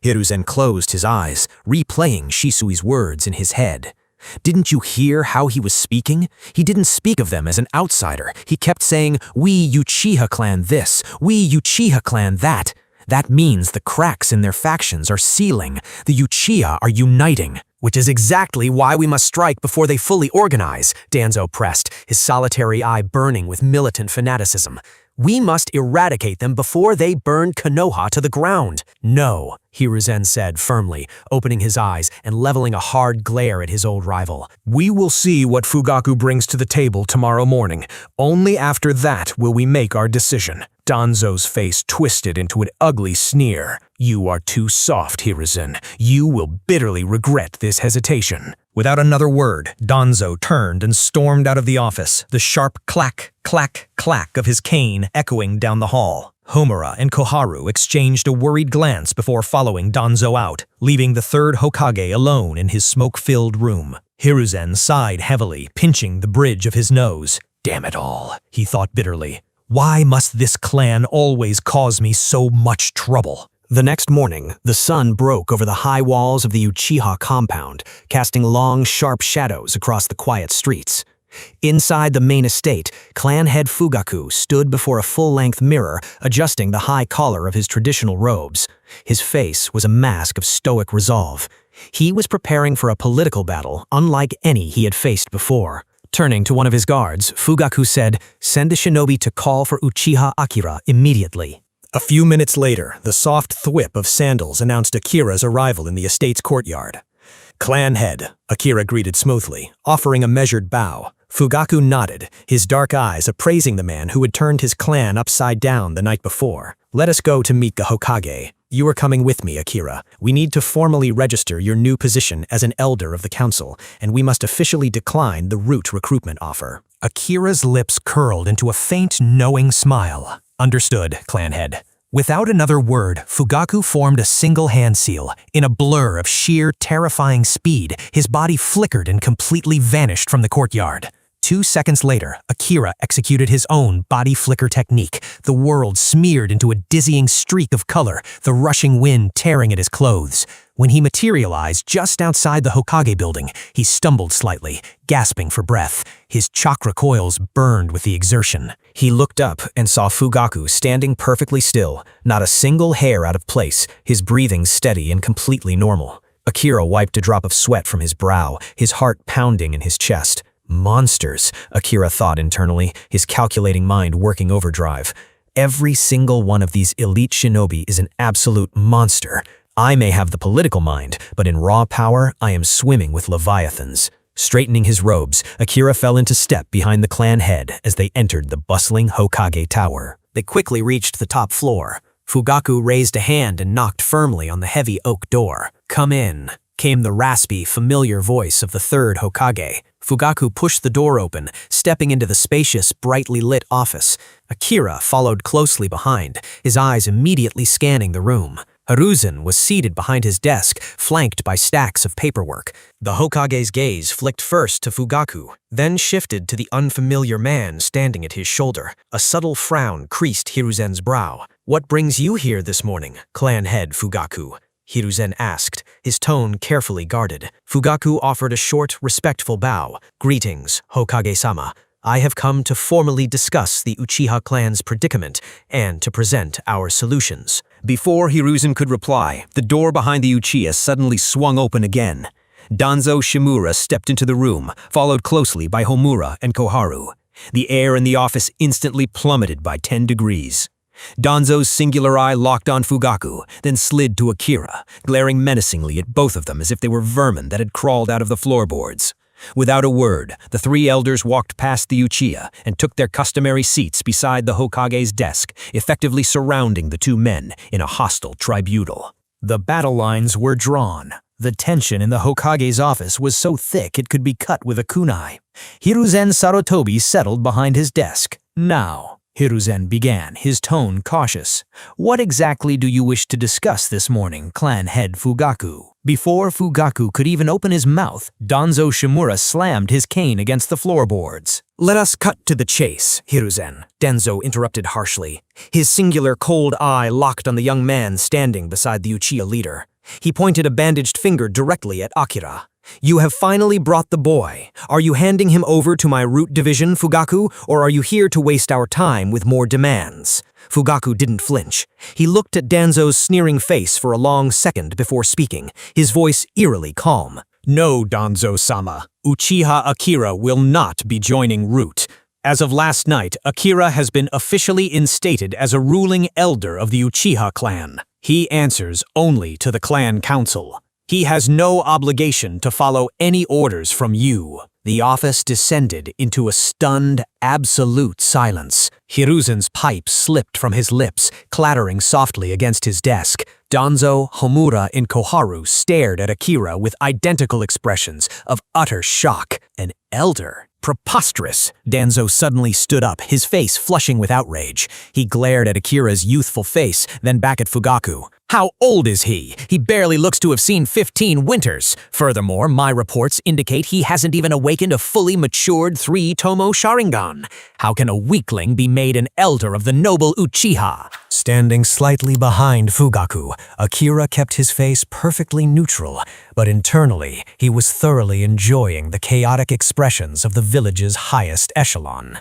Hiruzen closed his eyes, replaying Shisui's words in his head. Didn't you hear how he was speaking? He didn't speak of them as an outsider. He kept saying, "We Uchiha clan this, we Uchiha clan that." That means the cracks in their factions are sealing. The Uchiha are uniting. Which is exactly why we must strike before they fully organize, Danzo pressed, his solitary eye burning with militant fanaticism. We must eradicate them before they burn Konoha to the ground. No, Hiruzen said firmly, opening his eyes and leveling a hard glare at his old rival. We will see what Fugaku brings to the table tomorrow morning. Only after that will we make our decision. Danzo's face twisted into an ugly sneer. You are too soft, Hiruzen. You will bitterly regret this hesitation. Without another word, Danzo turned and stormed out of the office, the sharp clack, clack, clack of his cane echoing down the hall. Homura and Koharu exchanged a worried glance before following Danzo out, leaving the third Hokage alone in his smoke-filled room. Hiruzen sighed heavily, pinching the bridge of his nose. Damn it all, he thought bitterly. Why must this clan always cause me so much trouble? The next morning, the sun broke over the high walls of the Uchiha compound, casting long, sharp shadows across the quiet streets. Inside the main estate, clan head Fugaku stood before a full-length mirror, adjusting the high collar of his traditional robes. His face was a mask of stoic resolve. He was preparing for a political battle unlike any he had faced before. Turning to one of his guards, Fugaku said, "Send a shinobi to call for Uchiha Akira immediately." A few minutes later, the soft thwip of sandals announced Akira's arrival in the estate's courtyard. Clan head, Akira greeted smoothly, offering a measured bow. Fugaku nodded, his dark eyes appraising the man who had turned his clan upside down the night before. Let us go to meet the Hokage. You are coming with me, Akira. We need to formally register your new position as an elder of the council, and we must officially decline the root recruitment offer. Akira's lips curled into a faint, knowing smile. Understood, clan head. Without another word, Fugaku formed a single hand seal. In a blur of sheer, terrifying speed, his body flickered and completely vanished from the courtyard. 2 seconds later, Akira executed his own body flicker technique, the world smeared into a dizzying streak of color, the rushing wind tearing at his clothes. When he materialized just outside the Hokage building, he stumbled slightly, gasping for breath. His chakra coils burned with the exertion. He looked up and saw Fugaku standing perfectly still, not a single hair out of place, his breathing steady and completely normal. Akira wiped a drop of sweat from his brow, his heart pounding in his chest. Monsters, Akira thought internally, his calculating mind working overdrive. Every single one of these elite shinobi is an absolute monster. I may have the political mind, but in raw power, I am swimming with leviathans. Straightening his robes, Akira fell into step behind the clan head as they entered the bustling Hokage tower. They quickly reached the top floor. Fugaku raised a hand and knocked firmly on the heavy oak door. "Come in," came the raspy, familiar voice of the third Hokage. Fugaku pushed the door open, stepping into the spacious, brightly lit office. Akira followed closely behind, his eyes immediately scanning the room. Hiruzen was seated behind his desk, flanked by stacks of paperwork. The Hokage's gaze flicked first to Fugaku, then shifted to the unfamiliar man standing at his shoulder. A subtle frown creased Hiruzen's brow. "What brings you here this morning, clan head Fugaku?" Hiruzen asked, his tone carefully guarded. Fugaku offered a short, respectful bow. "Greetings, Hokage-sama. I have come to formally discuss the Uchiha clan's predicament and to present our solutions." Before Hiruzen could reply, the door behind the Uchiha suddenly swung open again. Danzo Shimura stepped into the room, followed closely by Homura and Koharu. The air in the office instantly plummeted by 10 degrees. Danzo's singular eye locked on Fugaku, then slid to Akira, glaring menacingly at both of them as if they were vermin that had crawled out of the floorboards. Without a word, the three elders walked past the Uchiha and took their customary seats beside the Hokage's desk, effectively surrounding the two men in a hostile tribunal. The battle lines were drawn. The tension in the Hokage's office was so thick it could be cut with a kunai. Hiruzen Sarutobi settled behind his desk. "Now," Hiruzen began, his tone cautious. What exactly do you wish to discuss this morning, clan head Fugaku? Before Fugaku could even open his mouth, Danzo Shimura slammed his cane against the floorboards. Let us cut to the chase, Hiruzen, Danzo interrupted harshly. His singular cold eye locked on the young man standing beside the Uchiha leader. He pointed a bandaged finger directly at Akira. You have finally brought the boy. Are you handing him over to my root division, Fugaku, or are you here to waste our time with more demands? Fugaku didn't flinch. He looked at Danzo's sneering face for a long second before speaking, his voice eerily calm. No, Danzo-sama. Uchiha Akira will not be joining Root. As of last night, Akira has been officially instated as a ruling elder of the Uchiha Clan. He answers only to the clan council. He has no obligation to follow any orders from you. The office descended into a stunned, absolute silence. Hiruzen's pipe slipped from his lips, clattering softly against his desk. Danzo, Homura, and Koharu stared at Akira with identical expressions of utter shock. An elder? Preposterous! Danzo suddenly stood up, his face flushing with outrage. He glared at Akira's youthful face, then back at Fugaku. How old is he? He barely looks to have seen 15 winters. Furthermore, my reports indicate he hasn't even awakened a fully matured 3-tomo Sharingan. How can a weakling be made an elder of the noble Uchiha? Standing slightly behind Fugaku, Akira kept his face perfectly neutral, but internally he was thoroughly enjoying the chaotic expressions of the village's highest echelon.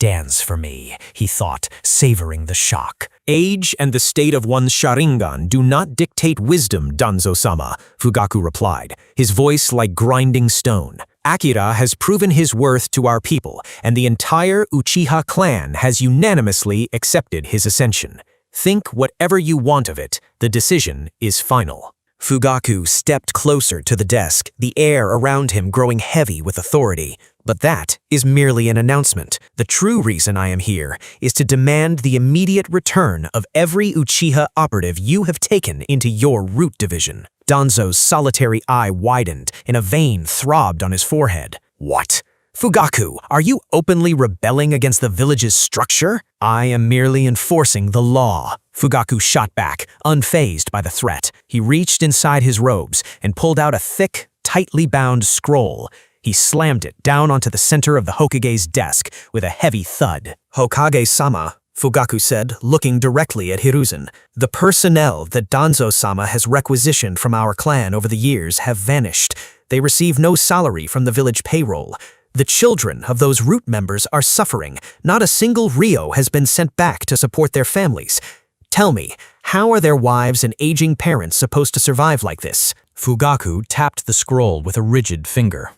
Dance for me, he thought, savoring the shock. Age and the state of one's Sharingan do not dictate wisdom, Danzo-sama, Fugaku replied, his voice like grinding stone. Akira has proven his worth to our people, and the entire Uchiha clan has unanimously accepted his ascension. Think whatever you want of it, the decision is final. Fugaku stepped closer to the desk, the air around him growing heavy with authority. But that is merely an announcement. The true reason I am here is to demand the immediate return of every Uchiha operative you have taken into your root division. Danzo's solitary eye widened, and a vein throbbed on his forehead. What? Fugaku, are you openly rebelling against the village's structure? I am merely enforcing the law. Fugaku shot back, unfazed by the threat. He reached inside his robes and pulled out a thick, tightly bound scroll. He slammed it down onto the center of the Hokage's desk with a heavy thud. Hokage-sama, Fugaku said, looking directly at Hiruzen. The personnel that Danzo-sama has requisitioned from our clan over the years have vanished. They receive no salary from the village payroll. The children of those root members are suffering. Not a single Ryo has been sent back to support their families. Tell me, how are their wives and aging parents supposed to survive like this? Fugaku tapped the scroll with a rigid finger.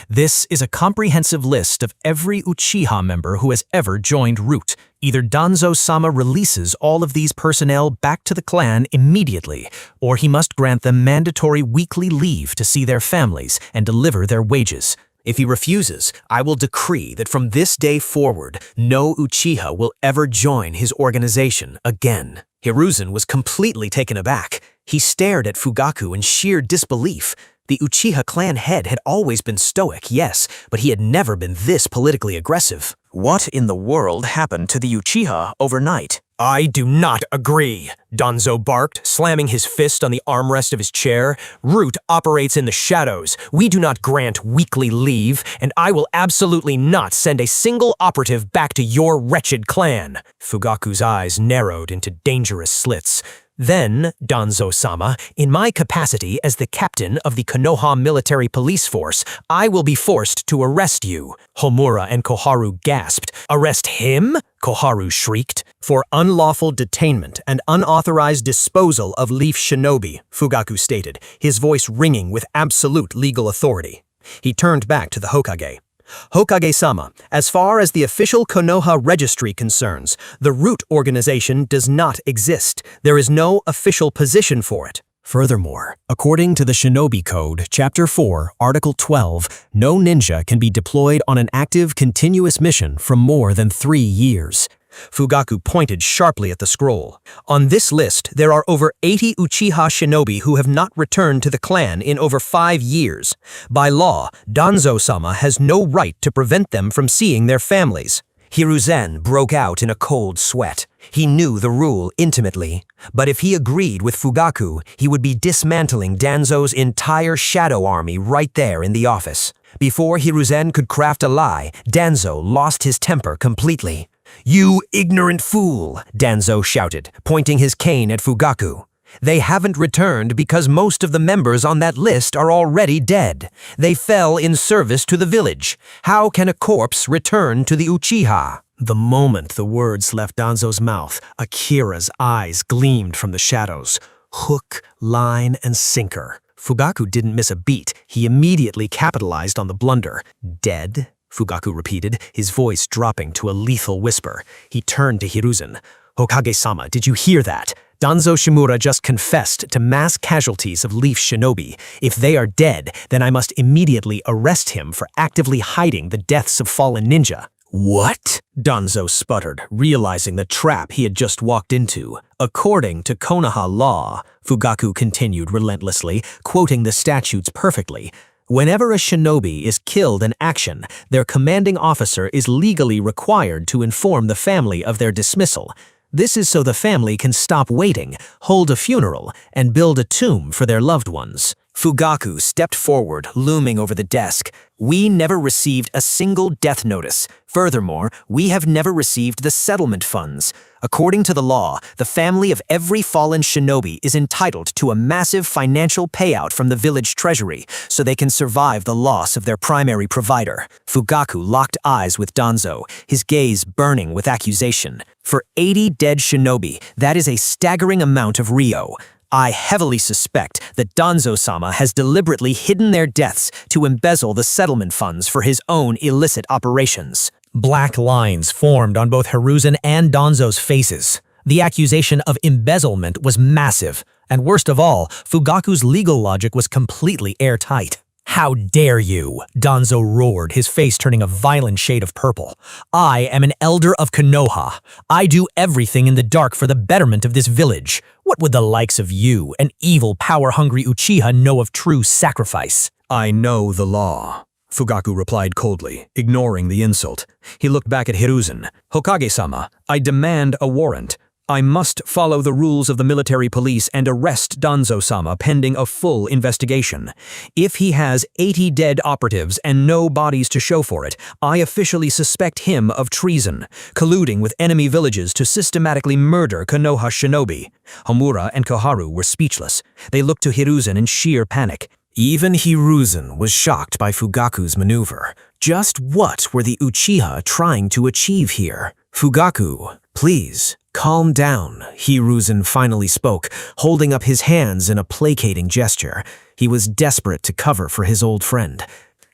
This is a comprehensive list of every Uchiha member who has ever joined Root. Either Danzo-sama releases all of these personnel back to the clan immediately, or he must grant them mandatory weekly leave to see their families and deliver their wages. If he refuses, I will decree that from this day forward, no Uchiha will ever join his organization again. Hiruzen was completely taken aback. He stared at Fugaku in sheer disbelief. The Uchiha clan head had always been stoic, yes, but he had never been this politically aggressive. What in the world happened to the Uchiha overnight? I do not agree, Danzo barked, slamming his fist on the armrest of his chair. Root operates in the shadows. We do not grant weekly leave, and I will absolutely not send a single operative back to your wretched clan. Fugaku's eyes narrowed into dangerous slits. Then, Danzo-sama, in my capacity as the captain of the Konoha military police force, I will be forced to arrest you. Homura and Koharu gasped. Arrest him? Koharu shrieked. For unlawful detainment and unauthorized disposal of Leaf Shinobi, Fugaku stated, his voice ringing with absolute legal authority. He turned back to the Hokage. Hokage-sama, as far as the official Konoha registry concerns, the Root organization does not exist. There is no official position for it. Furthermore, according to the Shinobi Code, Chapter 4, Article 12, no ninja can be deployed on an active, continuous mission for more than 3 years. Fugaku pointed sharply at the scroll. On this list, there are over 80 Uchiha shinobi who have not returned to the clan in over 5 years. By law, Danzo-sama has no right to prevent them from seeing their families. Hiruzen broke out in a cold sweat. He knew the rule intimately, but if he agreed with Fugaku, he would be dismantling Danzo's entire shadow army right there in the office. Before Hiruzen could craft a lie, Danzo lost his temper completely. "You ignorant fool!" Danzo shouted, pointing his cane at Fugaku. "They haven't returned because most of the members on that list are already dead. They fell in service to the village. How can a corpse return to the Uchiha?" The moment the words left Danzo's mouth, Akira's eyes gleamed from the shadows. Hook, line, and sinker. Fugaku didn't miss a beat. He immediately capitalized on the blunder. "Dead?" Fugaku repeated, his voice dropping to a lethal whisper. He turned to Hiruzen. "Hokage-sama, did you hear that? Danzo Shimura just confessed to mass casualties of Leaf Shinobi. If they are dead, then I must immediately arrest him for actively hiding the deaths of fallen ninja." "What?" Danzo sputtered, realizing the trap he had just walked into. "According to Konoha law," Fugaku continued relentlessly, quoting the statutes perfectly, "whenever a shinobi is killed in action, their commanding officer is legally required to inform the family of their dismissal. This is so the family can stop waiting, hold a funeral, and build a tomb for their loved ones." Fugaku stepped forward, looming over the desk. "We never received a single death notice. Furthermore, we have never received the settlement funds. According to the law, the family of every fallen shinobi is entitled to a massive financial payout from the village treasury so they can survive the loss of their primary provider." Fugaku locked eyes with Danzo, his gaze burning with accusation. "For 80 dead shinobi, that is a staggering amount of Ryo. I heavily suspect that Danzo-sama has deliberately hidden their deaths to embezzle the settlement funds for his own illicit operations." Black lines formed on both Hiruzen and Danzo's faces. The accusation of embezzlement was massive, and worst of all, Fugaku's legal logic was completely airtight. "How dare you?" Danzo roared, his face turning a violent shade of purple. "I am an elder of Konoha. I do everything in the dark for the betterment of this village. What would the likes of you, an evil, power-hungry Uchiha, know of true sacrifice?" "I know the law," Fugaku replied coldly, ignoring the insult. He looked back at Hiruzen. "Hokage-sama, I demand a warrant. I must follow the rules of the military police and arrest Danzo-sama pending a full investigation. If he has 80 dead operatives and no bodies to show for it, I officially suspect him of treason, colluding with enemy villages to systematically murder Konoha shinobi." Homura and Koharu were speechless. They looked to Hiruzen in sheer panic. Even Hiruzen was shocked by Fugaku's maneuver. Just what were the Uchiha trying to achieve here? "Fugaku, please, calm down," Hiruzen finally spoke, holding up his hands in a placating gesture. He was desperate to cover for his old friend.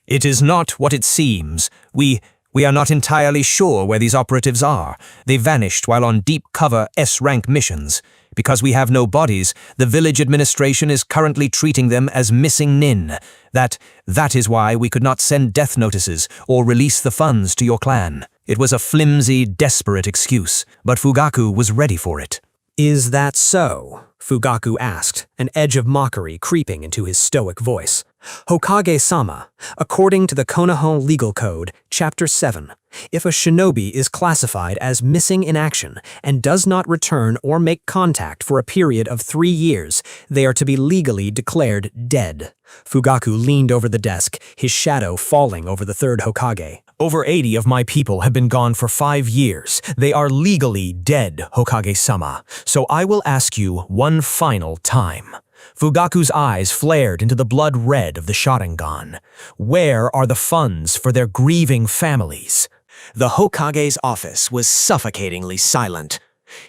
"It is not what it seems. We are not entirely sure where these operatives are. They vanished while on deep cover S-rank missions. Because we have no bodies, the village administration is currently treating them as missing nin. That is why we could not send death notices or release the funds to your clan." It was a flimsy, desperate excuse, but Fugaku was ready for it. "Is that so?" Fugaku asked, an edge of mockery creeping into his stoic voice. "Hokage-sama, according to the Konoha Legal Code, Chapter 7, if a shinobi is classified as missing in action and does not return or make contact for a period of 3 years, they are to be legally declared dead." Fugaku leaned over the desk, his shadow falling over the third Hokage. "Over 80 of my people have been gone for 5 years. They are legally dead, Hokage-sama. So I will ask you one final time." Fugaku's eyes flared into the blood red of the Sharingan. "Where are the funds for their grieving families?" The Hokage's office was suffocatingly silent.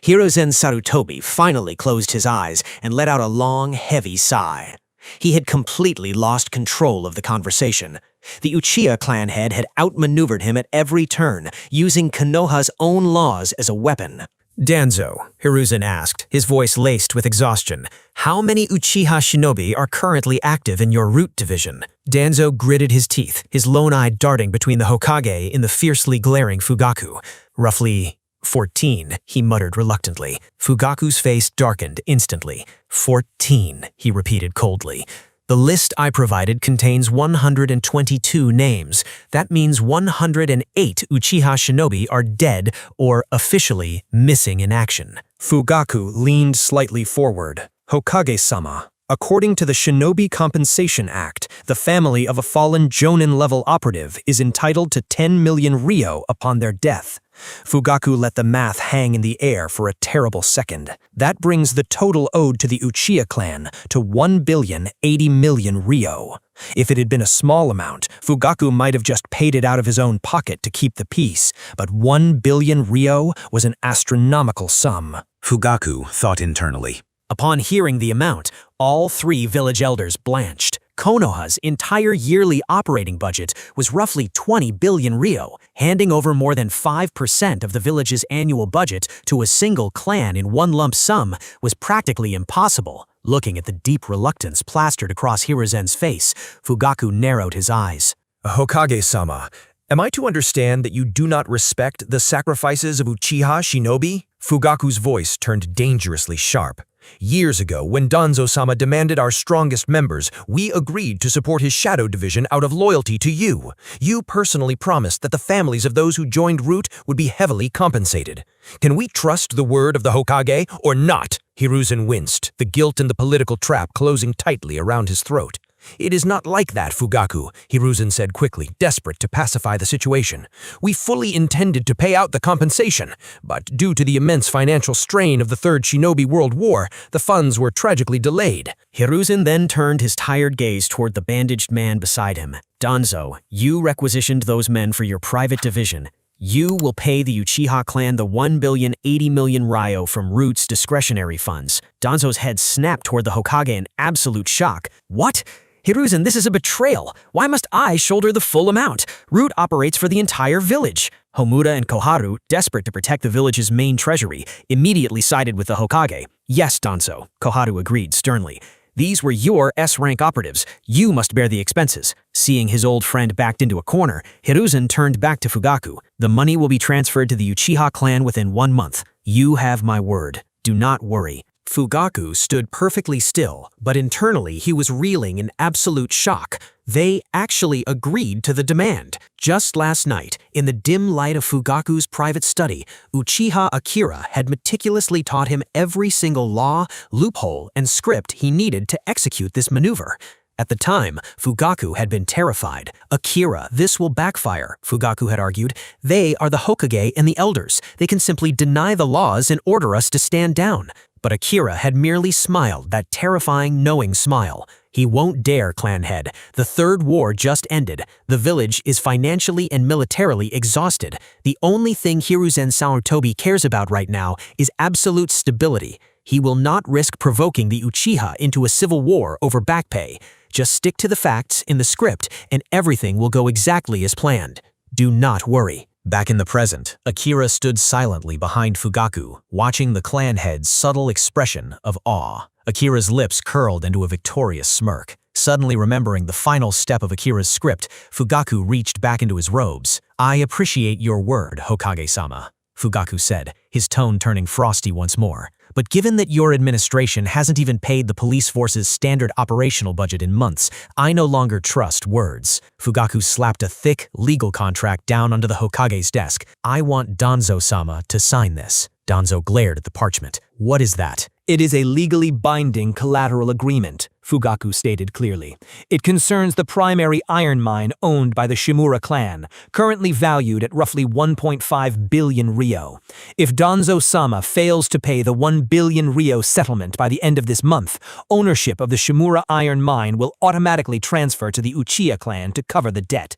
Hiruzen Sarutobi finally closed his eyes and let out a long, heavy sigh. He had completely lost control of the conversation. The Uchiha clan head had outmaneuvered him at every turn, using Konoha's own laws as a weapon. "Danzo," Hiruzen asked, his voice laced with exhaustion, "how many Uchiha shinobi are currently active in your root division?" Danzo gritted his teeth, his lone eye darting between the Hokage and the fiercely glaring Fugaku. "Roughly 14, he muttered reluctantly. Fugaku's face darkened instantly. 14, he repeated coldly. The list I provided contains 122 names. That means 108 Uchiha shinobi are dead or officially missing in action. Fugaku leaned slightly forward. Hokage-sama, according to the Shinobi Compensation Act, the family of a fallen Jonin-level operative is entitled to 10 million ryo upon their death. Fugaku let the math hang in the air for a terrible second. That brings the total owed to the Uchiha clan to 1,080,000,000 ryo. If it had been a small amount, Fugaku might have just paid it out of his own pocket to keep the peace, but 1 billion ryo was an astronomical sum. Fugaku thought internally. Upon hearing the amount, all three village elders blanched. Konoha's entire yearly operating budget was roughly 20 billion ryo. Handing over more than 5% of the village's annual budget to a single clan in one lump sum was practically impossible. Looking at the deep reluctance plastered across Hiruzen's face, Fugaku narrowed his eyes. Hokage-sama, am I to understand that you do not respect the sacrifices of Uchiha shinobi? Fugaku's voice turned dangerously sharp. Years ago, when Danzo-sama demanded our strongest members, we agreed to support his shadow division out of loyalty to you. You personally promised that the families of those who joined Root would be heavily compensated. Can we trust the word of the Hokage or not? Hiruzen winced, the guilt and the political trap closing tightly around his throat. It is not like that, Fugaku, Hiruzen said quickly, desperate to pacify the situation. We fully intended to pay out the compensation, but due to the immense financial strain of the Third Shinobi World War, the funds were tragically delayed. Hiruzen then turned his tired gaze toward the bandaged man beside him. Danzo, you requisitioned those men for your private division. You will pay the Uchiha clan the 1,080,000,000 ryo from Root's discretionary funds. Danzo's head snapped toward the Hokage in absolute shock. What? Hiruzen, this is a betrayal. Why must I shoulder the full amount? Root operates for the entire village. Homura and Koharu, desperate to protect the village's main treasury, immediately sided with the Hokage. Yes, Danzo, Koharu agreed sternly. These were your S-rank operatives. You must bear the expenses. Seeing his old friend backed into a corner, Hiruzen turned back to Fugaku. The money will be transferred to the Uchiha clan within 1 month. You have my word. Do not worry. Fugaku stood perfectly still, but internally he was reeling in absolute shock. They actually agreed to the demand. Just last night, in the dim light of Fugaku's private study, Uchiha Akira had meticulously taught him every single law, loophole, and script he needed to execute this maneuver. At the time, Fugaku had been terrified. Akira, this will backfire, Fugaku had argued. They are the Hokage and the elders. They can simply deny the laws and order us to stand down. But Akira had merely smiled, that terrifying, knowing smile. He won't dare, clan head. The third war just ended. The village is financially and militarily exhausted. The only thing Hiruzen Sarutobi cares about right now is absolute stability. He will not risk provoking the Uchiha into a civil war over back pay. Just stick to the facts in the script and everything will go exactly as planned. Do not worry. Back in the present, Akira stood silently behind Fugaku, watching the clan head's subtle expression of awe. Akira's lips curled into a victorious smirk. Suddenly remembering the final step of Akira's script, Fugaku reached back into his robes. I appreciate your word, Hokage-sama, Fugaku said, his tone turning frosty once more. But given that your administration hasn't even paid the police force's standard operational budget in months, I no longer trust words. Fugaku slapped a thick, legal contract down onto the Hokage's desk. I want Danzo-sama to sign this. Danzo glared at the parchment. What is that? It is a legally binding collateral agreement, Fugaku stated clearly. It concerns the primary iron mine owned by the Shimura clan, currently valued at roughly 1.5 billion ryo. If Danzo-sama fails to pay the 1 billion ryo settlement by the end of this month, ownership of the Shimura iron mine will automatically transfer to the Uchiha clan to cover the debt.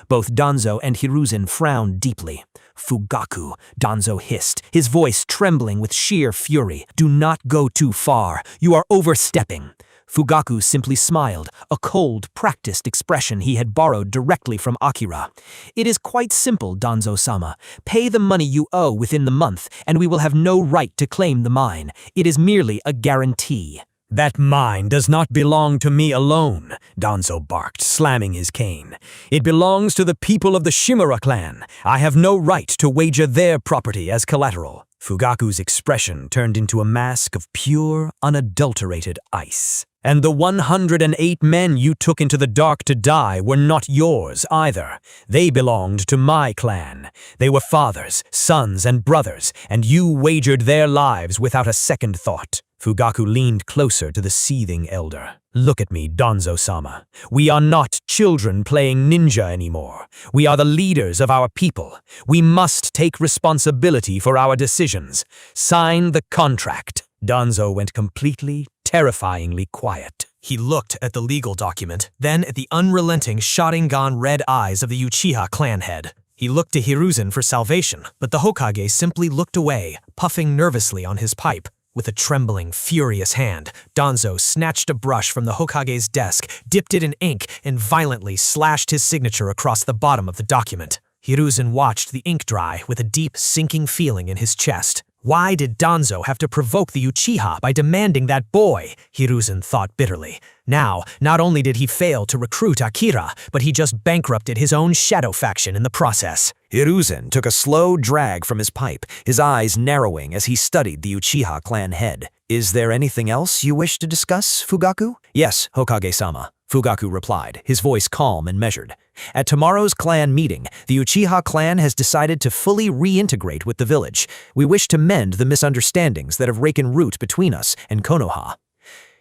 Both Danzo and Hiruzen frowned deeply. Fugaku, Danzo hissed, his voice trembling with sheer fury. Do not go too far. You are overstepping. Fugaku simply smiled, a cold, practiced expression he had borrowed directly from Akira. It is quite simple, Danzo-sama. Pay the money you owe within the month, and we will have no right to claim the mine. It is merely a guarantee. That mine does not belong to me alone, Danzo barked, slamming his cane. It belongs to the people of the Shimura clan. I have no right to wager their property as collateral. Fugaku's expression turned into a mask of pure, unadulterated ice. And the 108 men you took into the dark to die were not yours either. They belonged to my clan. They were fathers, sons, and brothers, and you wagered their lives without a second thought. Fugaku leaned closer to the seething elder. Look at me, Danzo-sama. We are not children playing ninja anymore. We are the leaders of our people. We must take responsibility for our decisions. Sign the contract. Danzo went completely, terrifyingly quiet. He looked at the legal document, then at the unrelenting Sharingan red eyes of the Uchiha clan head. He looked to Hiruzen for salvation, but the Hokage simply looked away, puffing nervously on his pipe. With a trembling, furious hand, Danzo snatched a brush from the Hokage's desk, dipped it in ink, and violently slashed his signature across the bottom of the document. Hiruzen watched the ink dry with a deep, sinking feeling in his chest. Why did Danzo have to provoke the Uchiha by demanding that boy? Hiruzen thought bitterly. Now, not only did he fail to recruit Akira, but he just bankrupted his own shadow faction in the process. Hiruzen took a slow drag from his pipe, his eyes narrowing as he studied the Uchiha clan head. Is there anything else you wish to discuss, Fugaku? Yes, Hokage-sama, Fugaku replied, his voice calm and measured. At tomorrow's clan meeting, the Uchiha clan has decided to fully reintegrate with the village. We wish to mend the misunderstandings that have taken root between us and Konoha.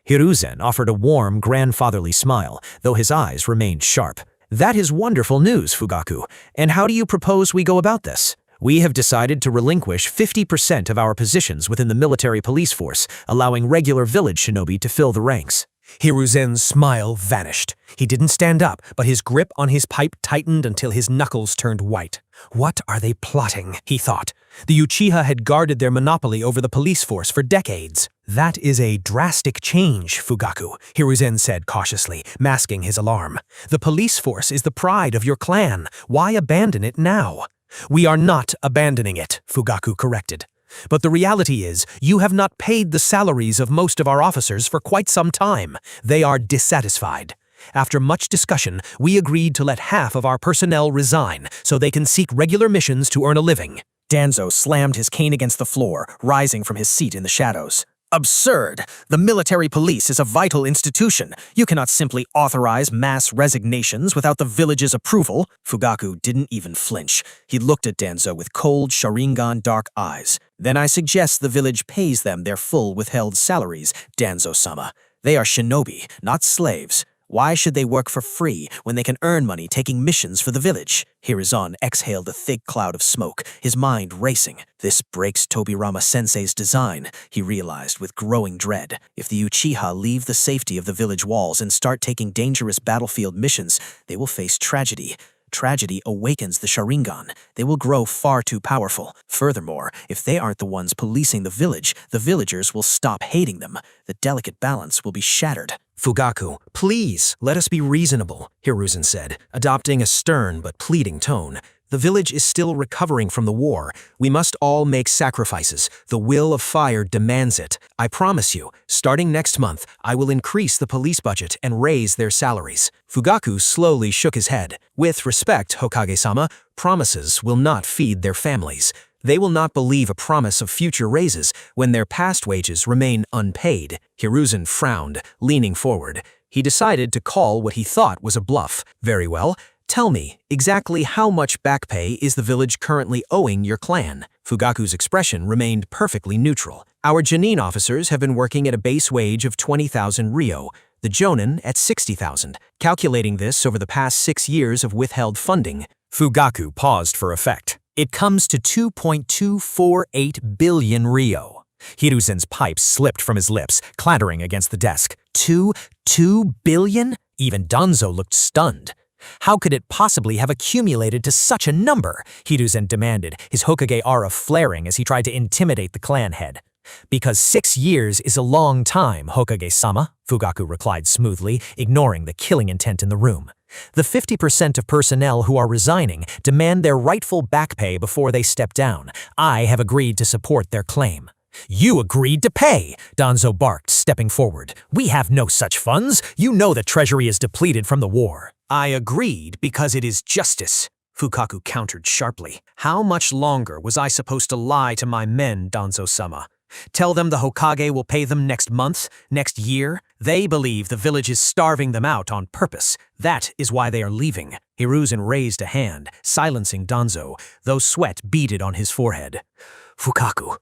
Hiruzen offered a warm, grandfatherly smile, though his eyes remained sharp. That is wonderful news, Fugaku. And how do you propose we go about this? We have decided to relinquish 50% of our positions within the military police force, allowing regular village shinobi to fill the ranks. Hiruzen's smile vanished. He didn't stand up, but his grip on his pipe tightened until his knuckles turned white. What are they plotting? He thought. The Uchiha had guarded their monopoly over the police force for decades. That is a drastic change, Fugaku, Hiruzen said cautiously, masking his alarm. The police force is the pride of your clan. Why abandon it now? We are not abandoning it, Fugaku corrected. But the reality is, you have not paid the salaries of most of our officers for quite some time. They are dissatisfied. After much discussion, we agreed to let half of our personnel resign so they can seek regular missions to earn a living. Danzo slammed his cane against the floor, rising from his seat in the shadows. Absurd! The military police is a vital institution. You cannot simply authorize mass resignations without the village's approval. Fugaku didn't even flinch. He looked at Danzo with cold Sharingan dark eyes. Then I suggest the village pays them their full withheld salaries, Danzo-sama. They are shinobi, not slaves. Why should they work for free when they can earn money taking missions for the village? Hiruzen exhaled a thick cloud of smoke, his mind racing. This breaks Tobirama-sensei's design, he realized with growing dread. If the Uchiha leave the safety of the village walls and start taking dangerous battlefield missions, they will face tragedy. Tragedy awakens the Sharingan. They will grow far too powerful. Furthermore, if they aren't the ones policing the village, the villagers will stop hating them. The delicate balance will be shattered. Fugaku, please, let us be reasonable, Hiruzen said, adopting a stern but pleading tone. The village is still recovering from the war. We must all make sacrifices. The will of fire demands it. I promise you, starting next month, I will increase the police budget and raise their salaries. Fugaku slowly shook his head. With respect, Hokage-sama, promises will not feed their families. They will not believe a promise of future raises when their past wages remain unpaid. Hiruzen frowned, leaning forward. He decided to call what he thought was a bluff. Very well. Tell me, exactly how much back pay is the village currently owing your clan? Fugaku's expression remained perfectly neutral. Our Jonin officers have been working at a base wage of 20,000 ryo, the Jonin at 60,000. Calculating this over the past 6 years of withheld funding, Fugaku paused for effect. It comes to 2.248 billion ryo. Hiruzen's pipe slipped from his lips, clattering against the desk. 2 billion? Even Danzo looked stunned. How could it possibly have accumulated to such a number? Hiruzen demanded, his Hokage aura flaring as he tried to intimidate the clan head. Because 6 years is a long time, Hokage-sama, Fugaku replied smoothly, ignoring the killing intent in the room. The 50% of personnel who are resigning demand their rightful back pay before they step down. I have agreed to support their claim. You agreed to pay, Danzo barked, stepping forward. We have no such funds. You know the treasury is depleted from the war. I agreed because it is justice, Fugaku countered sharply. How much longer was I supposed to lie to my men, Danzo-sama? Tell them the Hokage will pay them next month, next year. They believe the village is starving them out on purpose. That is why they are leaving. Hiruzen raised a hand, silencing Danzo, though sweat beaded on his forehead. Fukaku,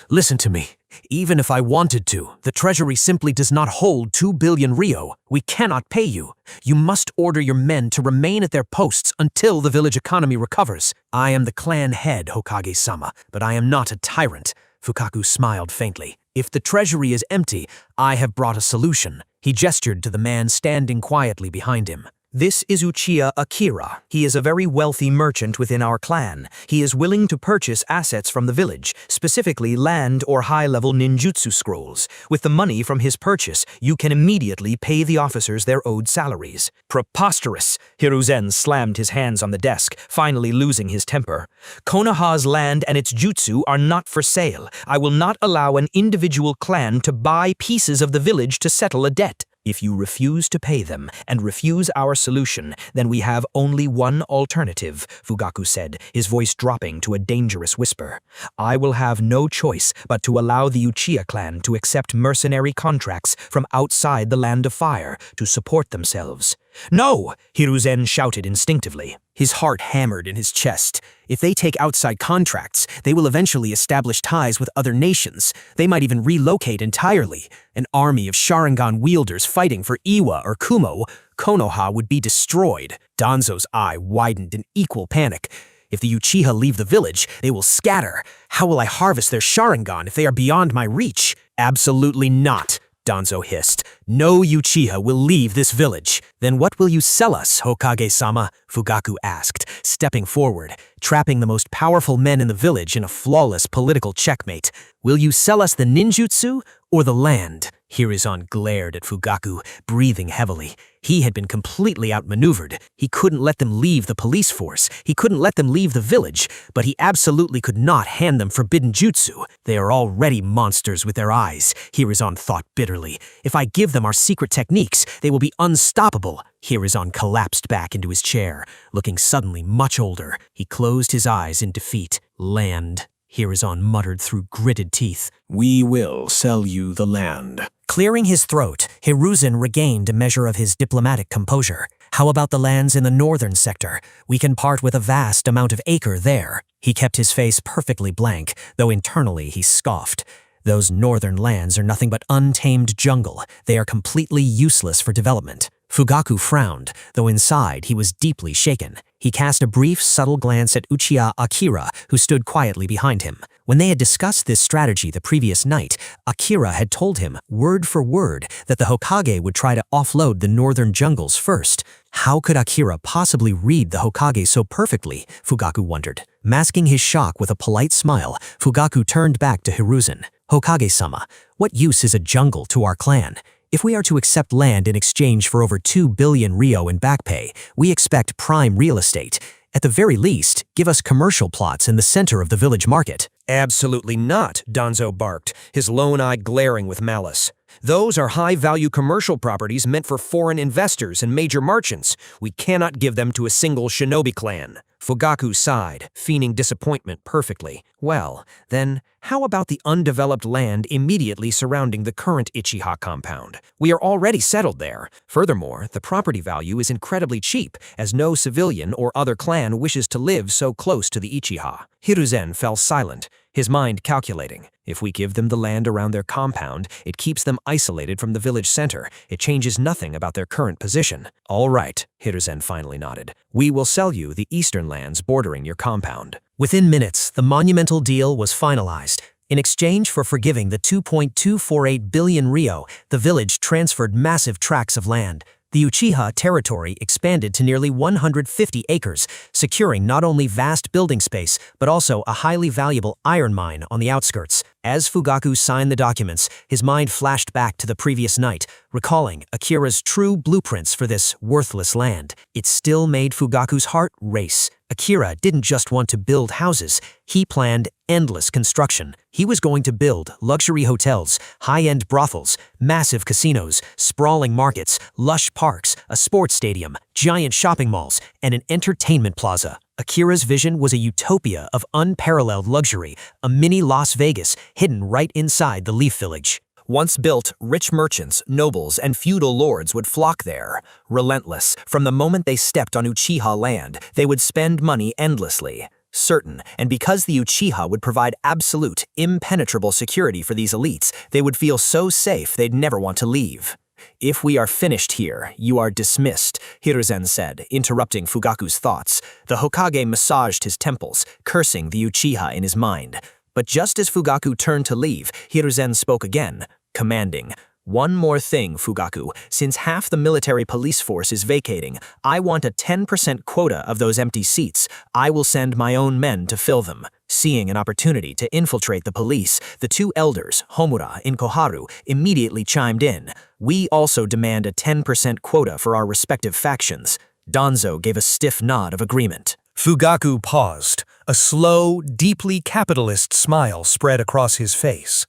listen to me. Even if I wanted to, the treasury simply does not hold 2 billion ryo. We cannot pay you. You must order your men to remain at their posts until the village economy recovers. I am the clan head, Hokage-sama, but I am not a tyrant. Fukaku smiled faintly. If the treasury is empty, I have brought a solution. He gestured to the man standing quietly behind him. This is Uchiha Akira. He is a very wealthy merchant within our clan. He is willing to purchase assets from the village, specifically land or high-level ninjutsu scrolls. With the money from his purchase, you can immediately pay the officers their owed salaries. Preposterous! Hiruzen slammed his hands on the desk, finally losing his temper. Konoha's land and its jutsu are not for sale. I will not allow an individual clan to buy pieces of the village to settle a debt. If you refuse to pay them and refuse our solution, then we have only one alternative, Fugaku said, his voice dropping to a dangerous whisper. I will have no choice but to allow the Uchiha clan to accept mercenary contracts from outside the Land of Fire to support themselves. No! Hiruzen shouted instinctively. His heart hammered in his chest. If they take outside contracts, they will eventually establish ties with other nations. They might even relocate entirely. An army of Sharingan wielders fighting for Iwa or Kumo, Konoha would be destroyed. Danzo's eye widened in equal panic. If the Uchiha leave the village, they will scatter. How will I harvest their Sharingan if they are beyond my reach? Absolutely not, Danzo hissed. No Uchiha will leave this village. Then what will you sell us, Hokage-sama? Fugaku asked, stepping forward, trapping the most powerful men in the village in a flawless political checkmate. Will you sell us the ninjutsu or the land? Hiruzen glared at Fugaku, breathing heavily. He had been completely outmaneuvered. He couldn't let them leave the police force. He couldn't let them leave the village, but he absolutely could not hand them forbidden jutsu. They are already monsters with their eyes, Hiruzen thought bitterly. If I give them our secret techniques, they will be unstoppable. Hiruzen collapsed back into his chair, looking suddenly much older. He closed his eyes in defeat. Land, Hiruzen muttered through gritted teeth. We will sell you the land. Clearing his throat, Hiruzen regained a measure of his diplomatic composure. How about the lands in the northern sector? We can part with a vast amount of acre there. He kept his face perfectly blank, though internally he scoffed. Those northern lands are nothing but untamed jungle. They are completely useless for development. Fugaku frowned, though inside he was deeply shaken. He cast a brief, subtle glance at Uchiha Akira, who stood quietly behind him. When they had discussed this strategy the previous night, Akira had told him, word for word, that the Hokage would try to offload the northern jungles first. How could Akira possibly read the Hokage so perfectly, Fugaku wondered. Masking his shock with a polite smile, Fugaku turned back to Hiruzen. Hokage-sama, what use is a jungle to our clan? If we are to accept land in exchange for over 2 billion ryo in back pay, we expect prime real estate. At the very least, give us commercial plots in the center of the village market. Absolutely not, Danzo barked, his lone eye glaring with malice. Those are high-value commercial properties meant for foreign investors and major merchants. We cannot give them to a single shinobi clan. Fugaku sighed, feigning disappointment perfectly. Well, then, how about the undeveloped land immediately surrounding the current Uchiha compound? We are already settled there. Furthermore, the property value is incredibly cheap, as no civilian or other clan wishes to live so close to the Uchiha. Hiruzen fell silent, his mind calculating. If we give them the land around their compound, it keeps them isolated from the village center. It changes nothing about their current position. All right, Hiruzen finally nodded. We will sell you the eastern lands bordering your compound. Within minutes, the monumental deal was finalized. In exchange for forgiving the 2.248 billion ryo, the village transferred massive tracts of land. The Uchiha territory expanded to nearly 150 acres, securing not only vast building space, but also a highly valuable iron mine on the outskirts. As Fugaku signed the documents, his mind flashed back to the previous night, recalling Akira's true blueprints for this worthless land. It still made Fugaku's heart race. Akira didn't just want to build houses, he planned endless construction. He was going to build luxury hotels, high-end brothels, massive casinos, sprawling markets, lush parks, a sports stadium, giant shopping malls, and an entertainment plaza. Akira's vision was a utopia of unparalleled luxury, a mini Las Vegas hidden right inside the Leaf Village. Once built, rich merchants, nobles, and feudal lords would flock there. Relentless, from the moment they stepped on Uchiha land, they would spend money endlessly. Certain, and because the Uchiha would provide absolute, impenetrable security for these elites, they would feel so safe they'd never want to leave. "If we are finished here, you are dismissed," Hiruzen said, interrupting Fugaku's thoughts. The Hokage massaged his temples, cursing the Uchiha in his mind. But just as Fugaku turned to leave, Hiruzen spoke again, commanding, "One more thing, Fugaku. Since half the military police force is vacating, I want a 10% quota of those empty seats. I will send my own men to fill them." Seeing an opportunity to infiltrate the police, the two elders, Homura and Koharu, immediately chimed in. "We also demand a 10% quota for our respective factions." Danzo gave a stiff nod of agreement. Fugaku paused. A slow, deeply capitalist smile spread across his face.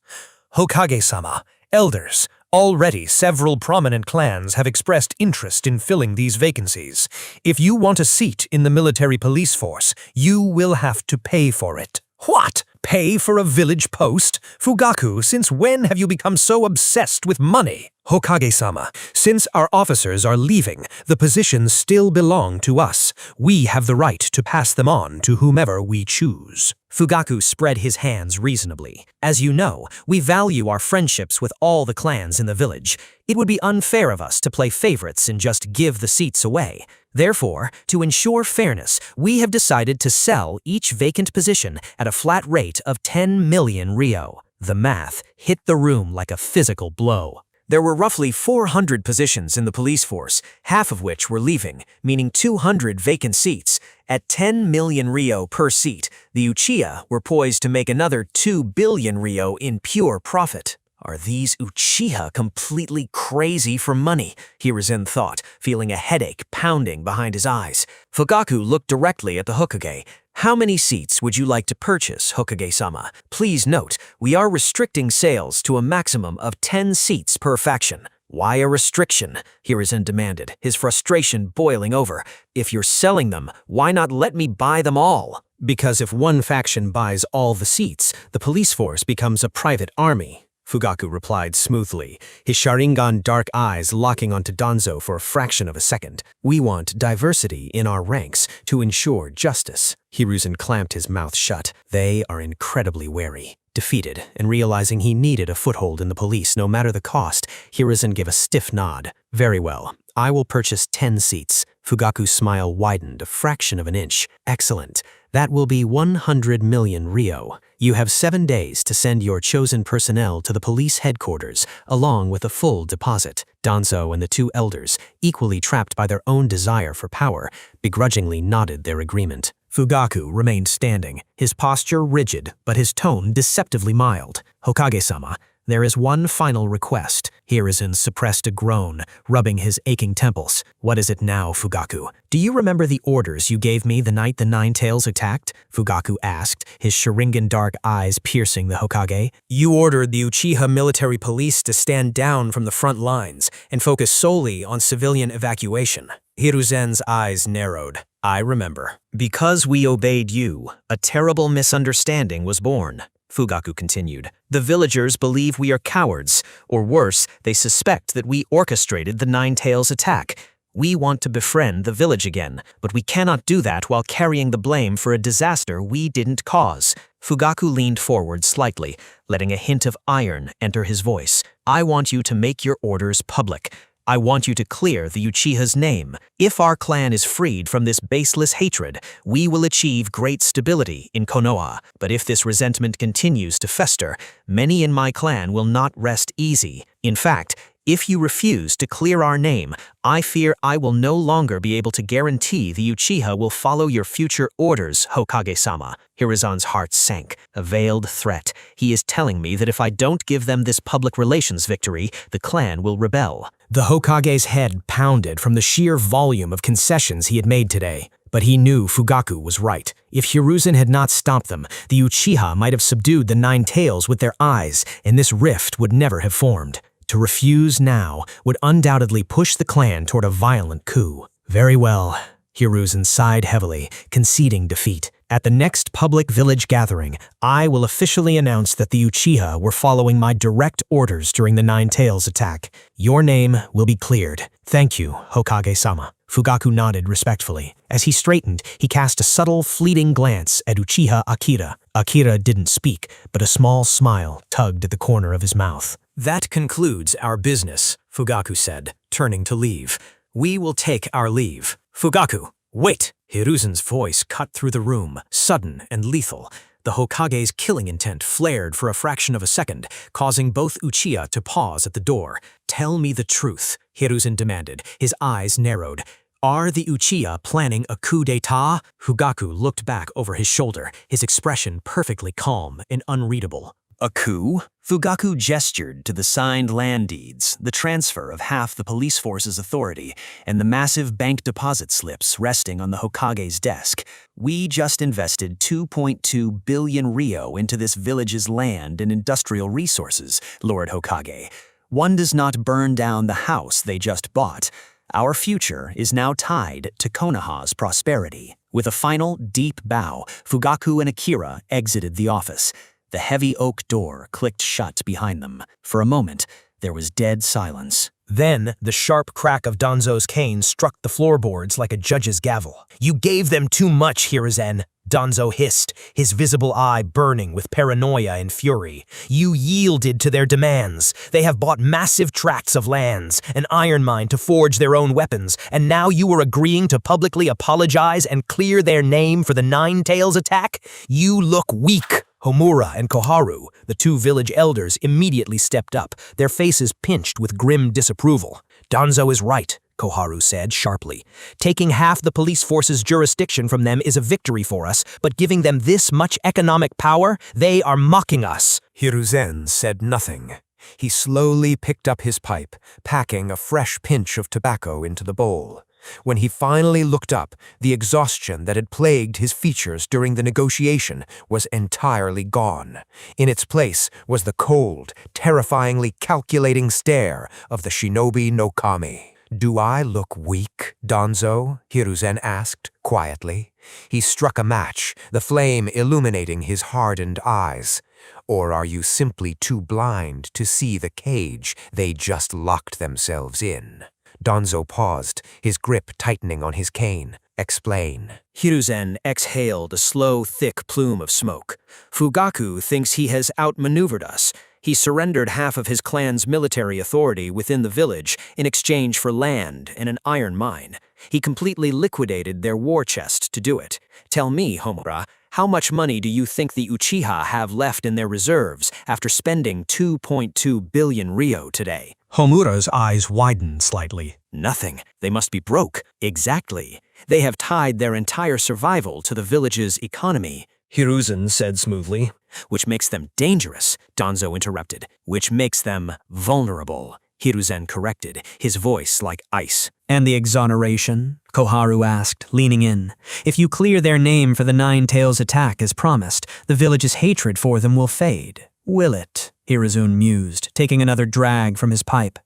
"Hokage-sama, elders, already several prominent clans have expressed interest in filling these vacancies. If you want a seat in the military police force, you will have to pay for it." "What? Pay for a village post? Fugaku, since when have you become so obsessed with money?" "Hokage-sama, since our officers are leaving, the positions still belong to us. We have the right to pass them on to whomever we choose." Fugaku spread his hands reasonably. "As you know, we value our friendships with all the clans in the village. It would be unfair of us to play favorites and just give the seats away. Therefore, to ensure fairness, we have decided to sell each vacant position at a flat rate of 10 million Ryo." The math hit the room like a physical blow. There were roughly 400 positions in the police force, half of which were leaving, meaning 200 vacant seats. At 10 million Ryo per seat, the Uchiha were poised to make another 2 billion Ryo in pure profit. "Are these Uchiha completely crazy for money?" Hiruzen thought, feeling a headache pounding behind his eyes. Fugaku looked directly at the Hokage. "How many seats would you like to purchase, Hokage-sama? Please note, we are restricting sales to a maximum of 10 seats per faction." "Why a restriction?" Hiruzen demanded, his frustration boiling over. "If you're selling them, why not let me buy them all?" Because if one faction buys all the seats, the police force becomes a private army, Fugaku replied smoothly, his Sharingan dark eyes locking onto Danzo for a fraction of a second. "We want diversity in our ranks to ensure justice." Hiruzen clamped his mouth shut. They are incredibly wary. Defeated, and realizing he needed a foothold in the police no matter the cost, Hiruzen gave a stiff nod. "Very well. I will purchase 10 seats." Fugaku's smile widened a fraction of an inch. "Excellent. That will be 100 million Ryo. You have 7 days to send your chosen personnel to the police headquarters, along with a full deposit." Danzo and the two elders, equally trapped by their own desire for power, begrudgingly nodded their agreement. Fugaku remained standing, his posture rigid, but his tone deceptively mild. "Hokage-sama, there is one final request." Hiruzen suppressed a groan, rubbing his aching temples. "What is it now, Fugaku? Do you remember the orders you gave me the night the Nine Tails attacked?" Fugaku asked, his Sharingan dark eyes piercing the Hokage. "You ordered the Uchiha military police to stand down from the front lines and focus solely on civilian evacuation." Hiruzen's eyes narrowed. "I remember. Because we obeyed you, a terrible misunderstanding was born." Fugaku continued. "The villagers believe we are cowards, or worse, they suspect that we orchestrated the Nine Tails attack. We want to befriend the village again, but we cannot do that while carrying the blame for a disaster we didn't cause." Fugaku leaned forward slightly, letting a hint of iron enter his voice. "I want you to make your orders public. I want you to clear the Uchiha's name. If our clan is freed from this baseless hatred, we will achieve great stability in Konoha. But if this resentment continues to fester, many in my clan will not rest easy. In fact, if you refuse to clear our name, I fear I will no longer be able to guarantee the Uchiha will follow your future orders, Hokage-sama." Hiruzen's heart sank. A veiled threat. He is telling me that if I don't give them this public relations victory, the clan will rebel. The Hokage's head pounded from the sheer volume of concessions he had made today. But he knew Fugaku was right. If Hiruzen had not stopped them, the Uchiha might have subdued the Nine Tails with their eyes, and this rift would never have formed. To refuse now would undoubtedly push the clan toward a violent coup. "Very well." Hiruzen sighed heavily, conceding defeat. At the next public village gathering, I will officially announce that the Uchiha were following my direct orders during the Nine Tails attack. Your name will be cleared. Thank you, Hokage-sama. Fugaku nodded respectfully. As he straightened, he cast a subtle, fleeting glance at Uchiha Akira. Akira didn't speak, but a small smile tugged at the corner of his mouth. That concludes our business, Fugaku said, turning to leave. We will take our leave. Fugaku, wait! Hiruzen's voice cut through the room, sudden and lethal. The Hokage's killing intent flared for a fraction of a second, causing both Uchiha to pause at the door. Tell me the truth, Hiruzen demanded, his eyes narrowed. Are the Uchiha planning a coup d'etat? Fugaku looked back over his shoulder, his expression perfectly calm and unreadable. A coup? Fugaku gestured to the signed land deeds, the transfer of half the police force's authority, and the massive bank deposit slips resting on the Hokage's desk. We just invested 2.2 billion ryo into this village's land and industrial resources, Lord Hokage. One does not burn down the house they just bought. Our future is now tied to Konoha's prosperity. With a final, deep bow, Fugaku and Akira exited the office. The heavy oak door clicked shut behind them. For a moment, there was dead silence. Then, the sharp crack of Danzo's cane struck the floorboards like a judge's gavel. You gave them too much, Hiruzen, Danzo hissed, his visible eye burning with paranoia and fury. You yielded to their demands. They have bought massive tracts of lands, an iron mine to forge their own weapons, and now you are agreeing to publicly apologize and clear their name for the Nine Tails attack? You look weak. Homura and Koharu, the two village elders, immediately stepped up, their faces pinched with grim disapproval. Danzo is right, Koharu said sharply. Taking half the police force's jurisdiction from them is a victory for us, but giving them this much economic power, they are mocking us. Hiruzen said nothing. He slowly picked up his pipe, packing a fresh pinch of tobacco into the bowl. When he finally looked up, the exhaustion that had plagued his features during the negotiation was entirely gone. In its place was the cold, terrifyingly calculating stare of the shinobi no kami. Do I look weak, Danzo? Hiruzen asked, quietly. He struck a match, the flame illuminating his hardened eyes. Or are you simply too blind to see the cage they just locked themselves in? Danzo paused, his grip tightening on his cane. Explain. Hiruzen exhaled a slow, thick plume of smoke. Fugaku thinks he has outmaneuvered us. He surrendered half of his clan's military authority within the village in exchange for land and an iron mine. He completely liquidated their war chest to do it. Tell me, Homura, how much money do you think the Uchiha have left in their reserves after spending 2.2 billion ryo today? Homura's eyes widened slightly. Nothing. They must be broke. Exactly. They have tied their entire survival to the village's economy. Hiruzen said smoothly. Which makes them dangerous, Danzo interrupted. Which makes them vulnerable, Hiruzen corrected, his voice like ice. And the exoneration? Koharu asked, leaning in. If you clear their name for the Nine Tails attack as promised, the village's hatred for them will fade. Will it? Hiruzen mused, taking another drag from his pipe.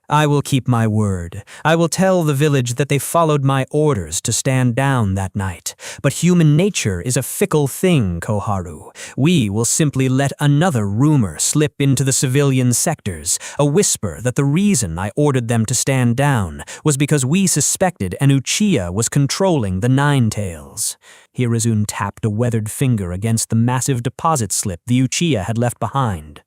I will keep my word. I will tell the village that they followed my orders to stand down that night. But human nature is a fickle thing, Koharu. We will simply let another rumor slip into the civilian sectors, a whisper that the reason I ordered them to stand down was because we suspected an Uchiha was controlling the Nine Tails. Hiruzen tapped a weathered finger against the massive deposit slip the Uchiha had left behind.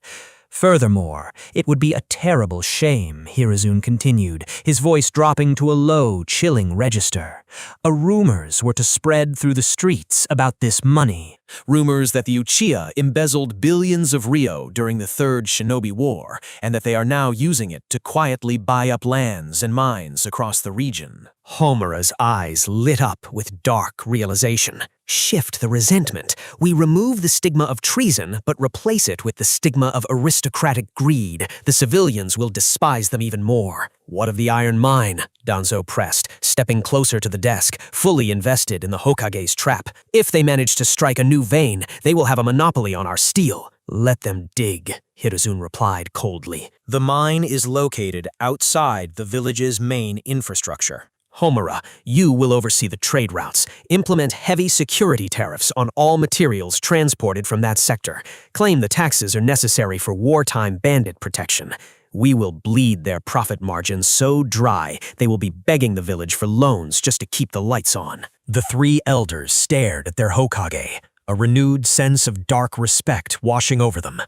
Furthermore, it would be a terrible shame, Hiruzen continued, his voice dropping to a low, chilling register. Rumors were to spread through the streets about this money. Rumors that the Uchiha embezzled billions of ryo during the Third Shinobi War, and that they are now using it to quietly buy up lands and mines across the region. Homura's eyes lit up with dark realization. Shift the resentment. We remove the stigma of treason, but replace it with the stigma of aristocratic greed. The civilians will despise them even more. What of the iron mine? Danzo pressed, stepping closer to the desk, fully invested in the Hokage's trap. If they manage to strike a new vein, they will have a monopoly on our steel. Let them dig, Hiruzen replied coldly. The mine is located outside the village's main infrastructure. Homura, you will oversee the trade routes. Implement heavy security tariffs on all materials transported from that sector. Claim the taxes are necessary for wartime bandit protection. We will bleed their profit margins so dry they will be begging the village for loans just to keep the lights on. The three elders stared at their Hokage, a renewed sense of dark respect washing over them.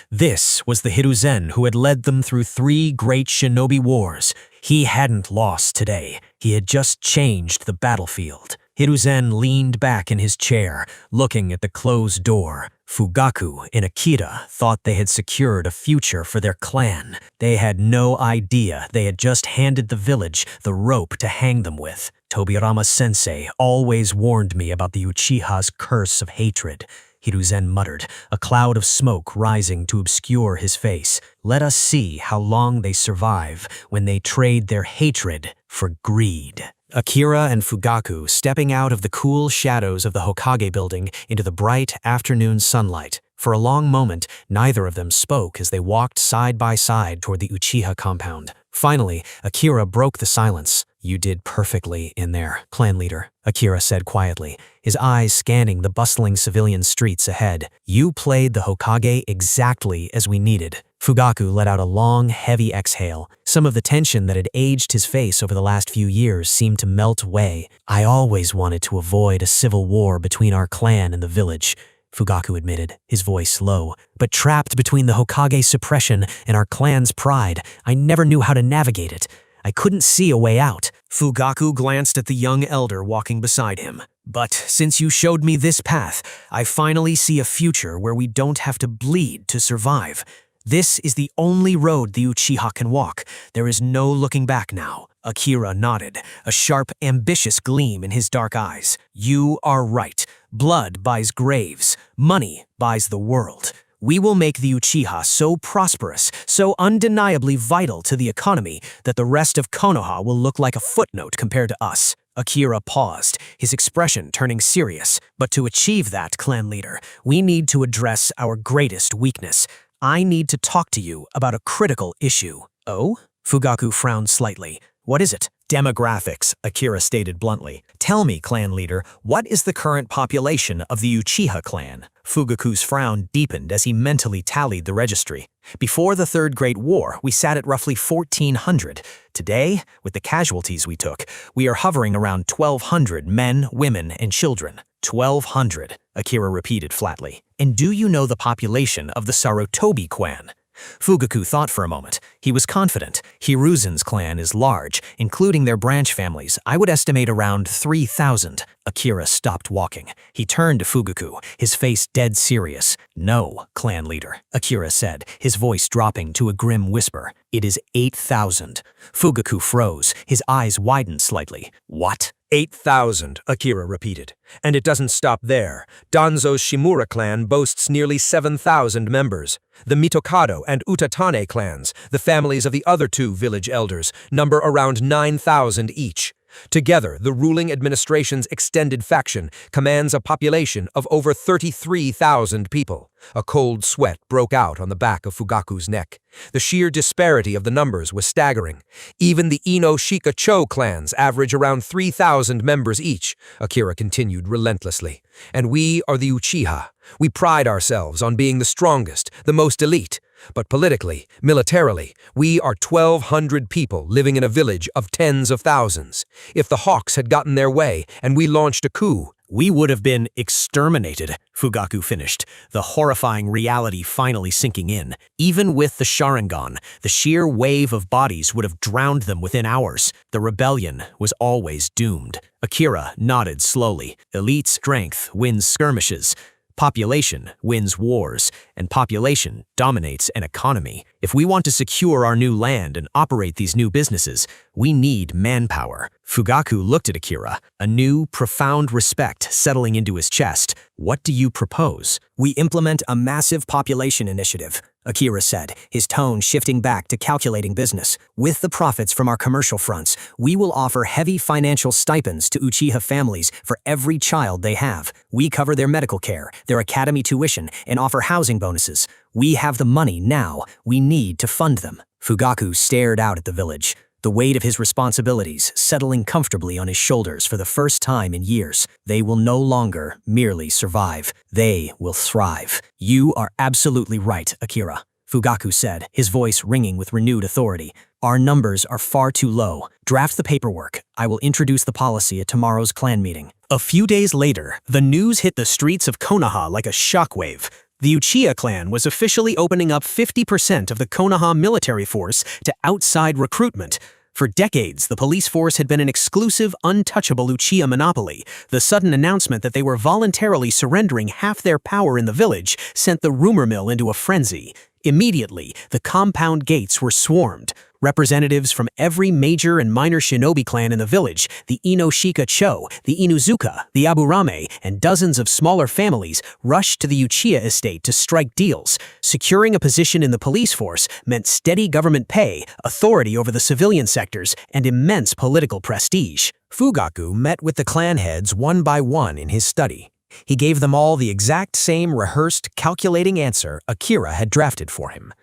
This was the Hiruzen who had led them through 3 great shinobi wars. He hadn't lost today. He had just changed the battlefield. Hiruzen leaned back in his chair, looking at the closed door. Fugaku and Akira thought they had secured a future for their clan. They had no idea they had just handed the village the rope to hang them with. Tobirama-sensei always warned me about the Uchiha's curse of hatred. Hiruzen muttered, a cloud of smoke rising to obscure his face. Let us see how long they survive when they trade their hatred for greed. Akira and Fugaku stepping out of the cool shadows of the Hokage building into the bright afternoon sunlight. For a long moment, neither of them spoke as they walked side by side toward the Uchiha compound. Finally, Akira broke the silence. You did perfectly in there, clan leader, Akira said quietly, his eyes scanning the bustling civilian streets ahead. You played the Hokage exactly as we needed. Fugaku let out a long, heavy exhale. Some of the tension that had aged his face over the last few years seemed to melt away. I always wanted to avoid a civil war between our clan and the village, Fugaku admitted, his voice low. But trapped between the Hokage's suppression and our clan's pride, I never knew how to navigate it. I couldn't see a way out. Fugaku glanced at the young elder walking beside him. But since you showed me this path, I finally see a future where we don't have to bleed to survive. This is the only road the Uchiha can walk. There is no looking back now. Akira nodded, a sharp, ambitious gleam in his dark eyes. You are right. Blood buys graves. Money buys the world. We will make the Uchiha so prosperous, so undeniably vital to the economy, that the rest of Konoha will look like a footnote compared to us. Akira paused, his expression turning serious. But to achieve that, clan leader, we need to address our greatest weakness. I need to talk to you about a critical issue. Oh? Fugaku frowned slightly. What is it? Demographics, Akira stated bluntly. Tell me, clan leader, what is the current population of the Uchiha clan? Fugaku's frown deepened as he mentally tallied the registry. Before the Third Great War, we sat at roughly 1,400. Today, with the casualties we took, we are hovering around 1,200 men, women, and children. 1,200, Akira repeated flatly. And do you know the population of the Sarutobi clan? Fugaku thought for a moment. He was confident. Hiruzen's clan is large, including their branch families. I would estimate around 3,000. Akira stopped walking. He turned to Fugaku, his face dead serious. No, clan leader, Akira said, his voice dropping to a grim whisper. It is 8,000. Fugaku froze, his eyes widened slightly. What? 8,000, Akira repeated. And it doesn't stop there. Danzo's Shimura clan boasts nearly 7,000 members. The Mitokado and Utatane clans, the families of the other 2 village elders, number around 9,000 each. Together, the ruling administration's extended faction commands a population of over 33,000 people. A cold sweat broke out on the back of Fugaku's neck. The sheer disparity of the numbers was staggering. Even the Ino-Shika-Cho clans average around 3,000 members each, Akira continued relentlessly. And we are the Uchiha. We pride ourselves on being the strongest, the most elite. But politically, militarily, we are 1,200 people living in a village of tens of thousands. If the Hawks had gotten their way and we launched a coup, we would have been exterminated, Fugaku finished, the horrifying reality finally sinking in. Even with the Sharingan, the sheer wave of bodies would have drowned them within hours. The rebellion was always doomed. Akira nodded slowly. Elite strength wins skirmishes. Population wins wars, and population dominates an economy. If we want to secure our new land and operate these new businesses, we need manpower. Fugaku looked at Akira, a new, profound respect settling into his chest. What do you propose? We implement a massive population initiative, Akira said, his tone shifting back to calculating business. With the profits from our commercial fronts, we will offer heavy financial stipends to Uchiha families for every child they have. We cover their medical care, their academy tuition, and offer housing bonuses. We have the money now. We need to fund them. Fugaku stared out at the village. the weight of his responsibilities settling comfortably on his shoulders for the first time in years. They will no longer merely survive. They will thrive. You are absolutely right, Akira, Fugaku said, his voice ringing with renewed authority. Our numbers are far too low. Draft the paperwork. I will introduce the policy at tomorrow's clan meeting. A few days later, the news hit the streets of Konoha like a shockwave. The Uchiha clan was officially opening up 50% of the Konoha military force to outside recruitment. For decades, the police force had been an exclusive, untouchable Uchiha monopoly. The sudden announcement that they were voluntarily surrendering half their power in the village sent the rumor mill into a frenzy. Immediately, the compound gates were swarmed. Representatives from every major and minor shinobi clan in the village, the Inoshika Cho, the Inuzuka, the Aburame, and dozens of smaller families rushed to the Uchiha estate to strike deals. Securing a position in the police force meant steady government pay, authority over the civilian sectors, and immense political prestige. Fugaku met with the clan heads one by one in his study. He gave them all the exact same rehearsed, calculating answer Akira had drafted for him.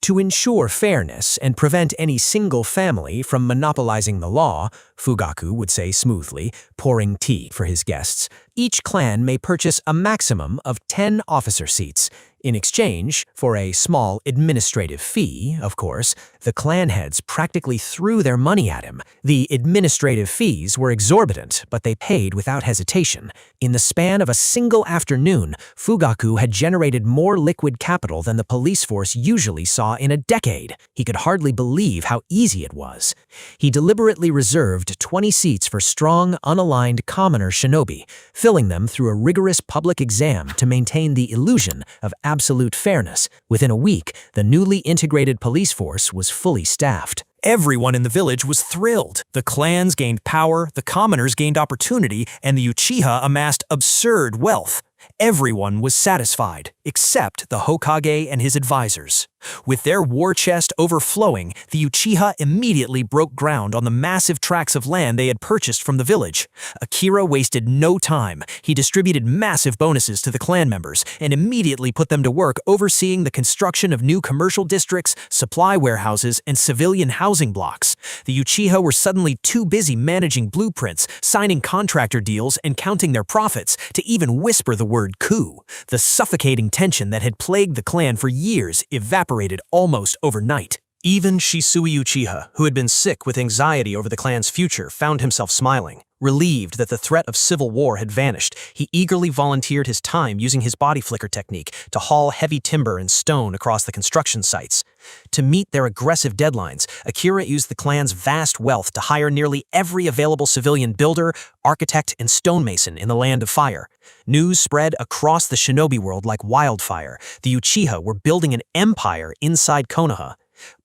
To ensure fairness and prevent any single family from monopolizing the law, Fugaku would say smoothly, pouring tea for his guests, each clan may purchase a maximum of 10 officer seats. In exchange for a small administrative fee, of course, the clan heads practically threw their money at him. The administrative fees were exorbitant, but they paid without hesitation. In the span of a single afternoon, Fugaku had generated more liquid capital than the police force usually saw in a decade. He could hardly believe how easy it was. He deliberately reserved 20 seats for strong, unaligned commoner shinobi, filling them through a rigorous public exam to maintain the illusion of absolute fairness. Within a week, the newly integrated police force was fully staffed. Everyone in the village was thrilled. The clans gained power, the commoners gained opportunity, and the Uchiha amassed absurd wealth. Everyone was satisfied, except the Hokage and his advisors. With their war chest overflowing, the Uchiha immediately broke ground on the massive tracts of land they had purchased from the village. Akira wasted no time. He distributed massive bonuses to the clan members and immediately put them to work overseeing the construction of new commercial districts, supply warehouses, and civilian housing blocks. The Uchiha were suddenly too busy managing blueprints, signing contractor deals, and counting their profits to even whisper the word coup. The suffocating tension that had plagued the clan for years evaporated almost overnight. Even Shisui Uchiha, who had been sick with anxiety over the clan's future, found himself smiling. Relieved that the threat of civil war had vanished, he eagerly volunteered his time using his body flicker technique to haul heavy timber and stone across the construction sites. To meet their aggressive deadlines, Akira used the clan's vast wealth to hire nearly every available civilian builder, architect, and stonemason in the Land of Fire. News spread across the shinobi world like wildfire. The Uchiha were building an empire inside Konoha.